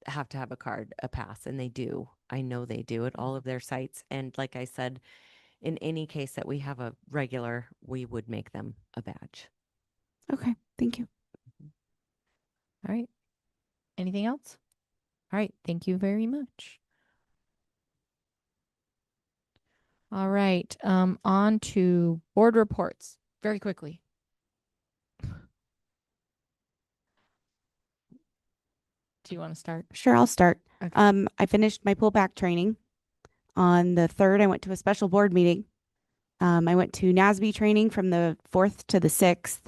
have to have a card, a pass, and they do. I know they do at all of their sites. And like I said, in any case that we have a regular, we would make them a badge. Okay, thank you. All right. Anything else? All right. Thank you very much. All right. On to board reports very quickly. Do you want to start? Sure, I'll start. Okay. I finished my pullback training. On the 3rd, I went to a special board meeting. I went to NASB training from the 4th to the 6th.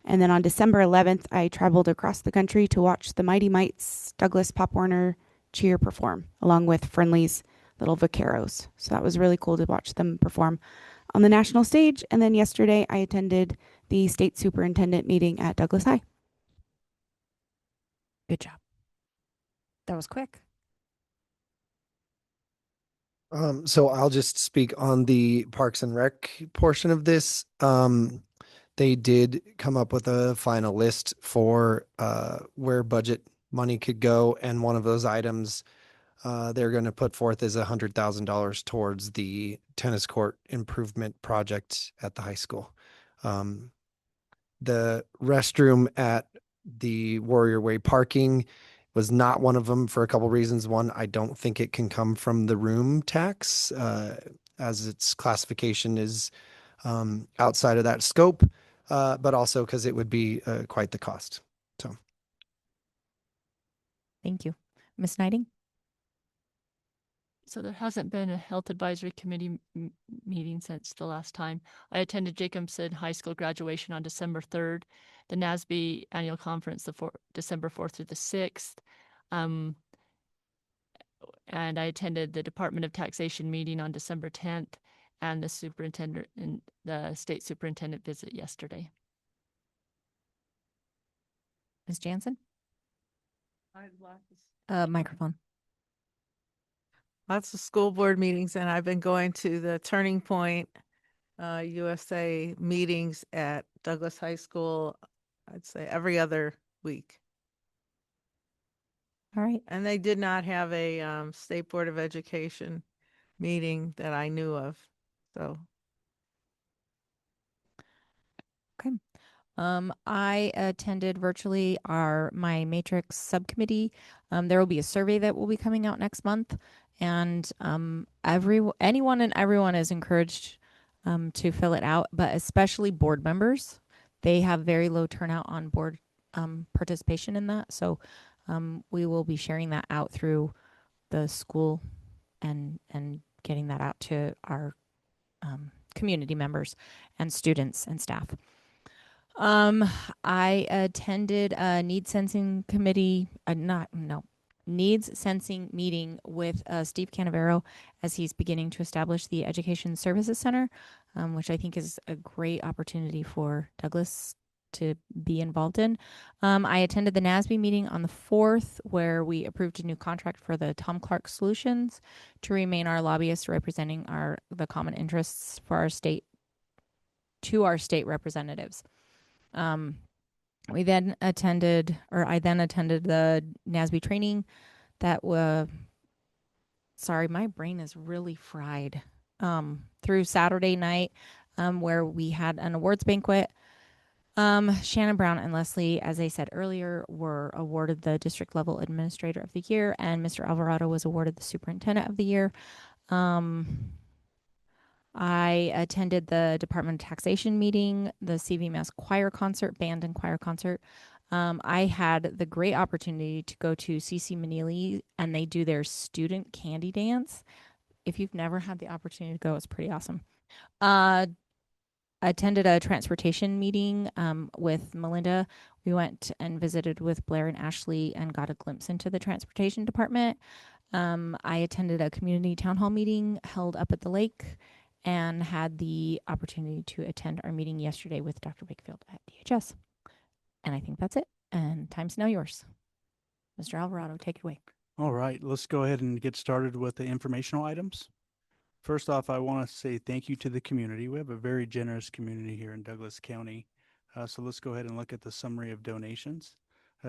And then on December 11th, I traveled across the country to watch the Mighty Mites Douglas Pop Warner cheer perform, along with Friendly's little vaqueros. So that was really cool to watch them perform on the national stage. And then yesterday, I attended the state superintendent meeting at Douglas High. Good job. That was quick. So I'll just speak on the Parks and Rec portion of this. They did come up with a final list for where budget money could go, and one of those items they're going to put forth is $100,000 towards the tennis court improvement project at the high school. The restroom at the Warrior Way parking was not one of them for a couple reasons. One, I don't think it can come from the room tax as its classification is outside of that scope, but also because it would be quite the cost. So, thank you. Ms. Knighting? So there hasn't been a health advisory committee meeting since the last time. I attended Jacobson High School graduation on December 3rd, the NASB annual conference, December 4th through the 6th. And I attended the Department of Taxation meeting on December 10th and the state superintendent visit yesterday. Ms. Jansen? Microphone. Lots of school board meetings, and I've been going to the Turning Point USA meetings at Douglas High School, I'd say every other week. All right. And they did not have a State Board of Education meeting that I knew of. So. Okay. I attended virtually my matrix subcommittee. There will be a survey that will be coming out next month, and anyone and everyone is encouraged to fill it out, but especially board members. They have very low turnout on board participation in that, so we will be sharing that out through the school and getting that out to our community members and students and staff. I attended a needs sensing meeting with Steve Canavero as he's beginning to establish the Education Services Center, which I think is a great opportunity for Douglas to be involved in. I attended the NASB meeting on the 4th, where we approved a new contract for the Tom Clark Solutions to remain our lobbyist representing the common interests for our state to our state representatives. I then attended the NASB training that sorry, my brain is really fried. Through Saturday night, where we had an awards banquet. Shannon Brown and Leslie, as I said earlier, were awarded the district level administrator of the year, and Mr. Alvarado was awarded the superintendent of the year. I attended the Department of Taxation meeting, the CVMS choir concert, band and choir concert. I had the great opportunity to go to CC Manili, and they do their student candy dance. If you've never had the opportunity to go, it's pretty awesome. Attended a transportation meeting with Melinda. We went and visited with Blair and Ashley and got a glimpse into the transportation department. I attended a community town hall meeting held up at the lake and had the opportunity to attend our meeting yesterday with Dr. Wakefield at DHS. And I think that's it. And time's now yours. Mr. Alvarado, take it away. All right, let's go ahead and get started with the informational items. First off, I want to say thank you to the community. We have a very generous community here in Douglas County. So let's go ahead and look at the summary of donations.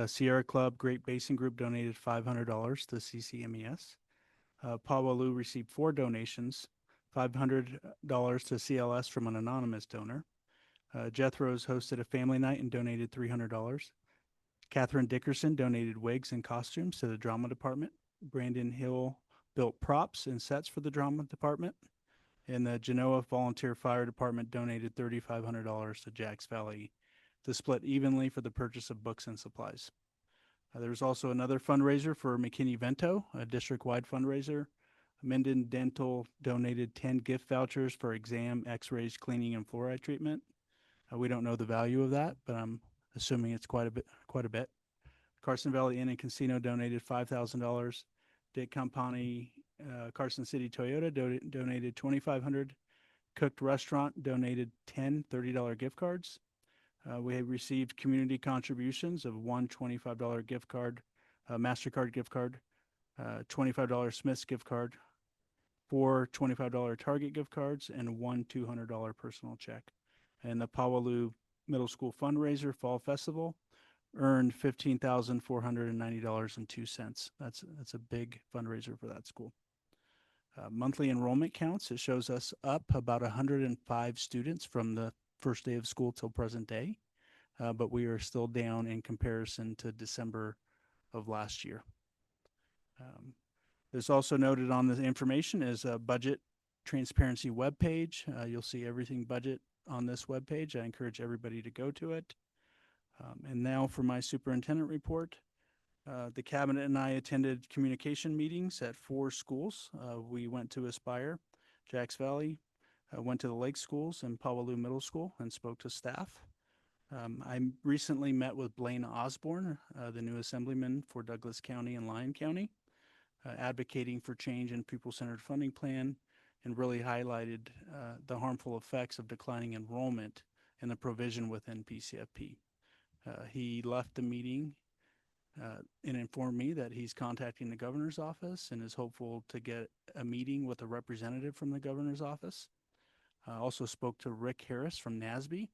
Sierra Club Great Basin Group donated $500 to CCMES. Pawalu received 4 donations, $500 to CLS from an anonymous donor. Jethro's hosted a family night and donated $300. Catherine Dickerson donated wigs and costumes to the drama department. Brandon Hill built props and sets for the drama department. And the Genoa Volunteer Fire Department donated $3,500 to Jacks Valley to split evenly for the purchase of books and supplies. There was also another fundraiser for McKinney-Vento, a district-wide fundraiser. Minden Dental donated 10 gift vouchers for exam, x-rays, cleaning, and fluoride treatment. We don't know the value of that, but I'm assuming it's quite a bit. Carson Valley Inn and Casino donated $5,000. Dick Company, Carson City Toyota donated $2,500. Cooked Restaurant donated 10 $30 gift cards. We have received community contributions of one $25 gift card, MasterCard gift card, $25 Smith's gift card, 4 $25 Target gift cards, and 1 $200 personal check. And the Pawalu Middle School Fundraiser Fall Festival earned $15,490.02. That's a big fundraiser for that school. Monthly enrollment counts, it shows us up about 105 students from the first day of school till present day, but we are still down in comparison to December of last year. There's also noted on the information is a budget transparency webpage. You'll see everything budget on this webpage. I encourage everybody to go to it. And now for my superintendent report. The cabinet and I attended communication meetings at 4 schools. We went to Aspire, Jacks Valley, went to the Lake Schools and Pawalu Middle School and spoke to staff. I recently met with Blaine Osborne, the new assemblyman for Douglas County and Lyon County, advocating for change in pupil-centered funding plan, and really highlighted the harmful effects of declining enrollment and the provision within PCFP. He left the meeting and informed me that he's contacting the governor's office and is hopeful to get a meeting with a representative from the governor's office. I also spoke to Rick Harris from NASB,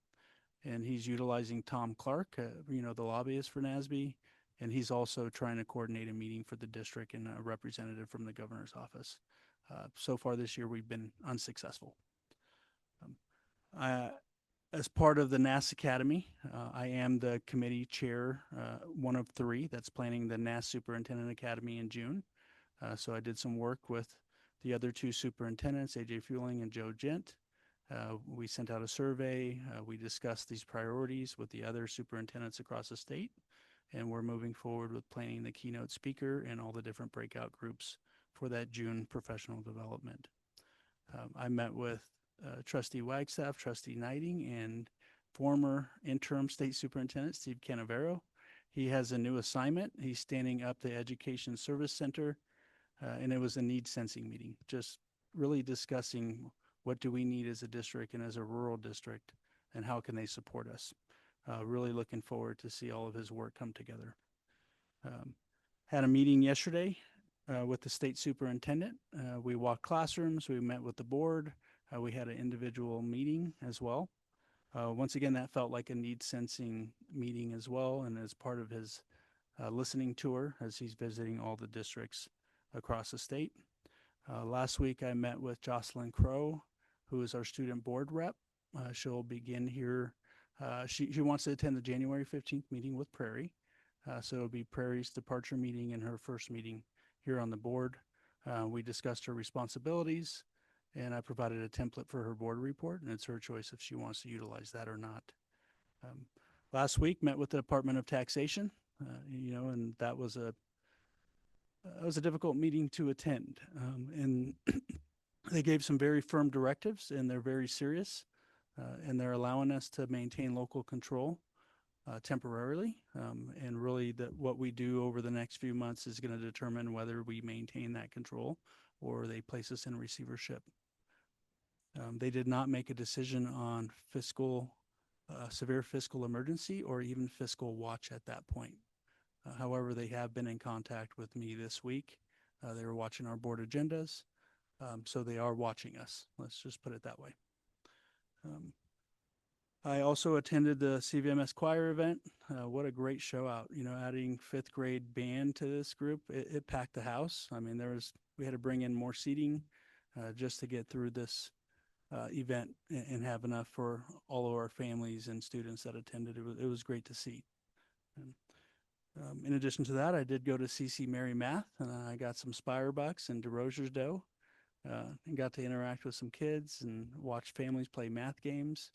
and he's utilizing Tom Clark, the lobbyist for NASB, and he's also trying to coordinate a meeting for the district and a representative from the governor's office. So far this year, we've been unsuccessful. As part of the NAS Academy, I am the committee chair, one of three that's planning the NAS Superintendent Academy in June. So I did some work with the other two superintendents, AJ Fueling and Joe Gent. We sent out a survey. We discussed these priorities with the other superintendents across the state, and we're moving forward with planning the keynote speaker and all the different breakout groups for that June professional development. I met with Trustee Wagstaff, Trustee Knighting, and former interim state superintendent Steve Canavero. He has a new assignment. He's standing up the Education Service Center, and it was a need sensing meeting, just really discussing what do we need as a district and as a rural district, and how can they support us. Really looking forward to see all of his work come together. Had a meeting yesterday with the state superintendent. We walked classrooms, we met with the board, we had an individual meeting as well. Once again, that felt like a need sensing meeting as well, and as part of his listening tour as he's visiting all the districts across the state. Last week I met with Jocelyn Crow, who is our student board rep. She'll begin here. She wants to attend the January 15th meeting with Prairie. So it'll be Prairie's departure meeting and her first meeting here on the board. We discussed her responsibilities, and I provided a template for her board report, and it's her choice if she wants to utilize that or not. Last week, met with the Department of Taxation, and that was a difficult meeting to attend. And they gave some very firm directives, and they're very serious, and they're allowing us to maintain local control temporarily. And really what we do over the next few months is going to determine whether we maintain that control or they place us in receivership. They did not make a decision on severe fiscal emergency or even fiscal watch at that point. However, they have been in contact with me this week. They were watching our board agendas. So they are watching us. Let's just put it that way. I also attended the CVMS choir event. What a great show out, adding 5th grade band to this group. It packed the house. I mean, we had to bring in more seating just to get through this event and have enough for all of our families and students that attended. It was great to see. In addition to that, I did go to CC Mary Math, and I got some Spire Bucks and DeRozier's dough, and got to interact with some kids and watch families play math games.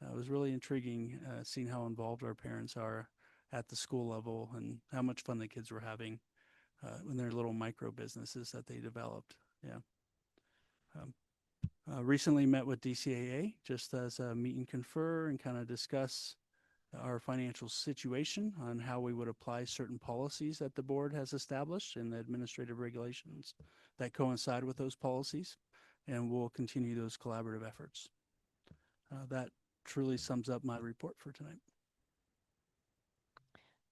It was really intriguing seeing how involved our parents are at the school level and how much fun the kids were having in their little micro businesses that they developed. Yeah. Recently met with DCAA just as a meet and confer and kind of discuss our financial situation on how we would apply certain policies that the board has established and the administrative regulations that coincide with those policies. And we'll continue those collaborative efforts. That truly sums up my report for tonight.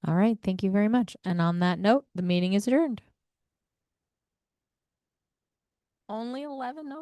All right. Thank you very much. And on that note, the meeting is adjourned. Only 11:06.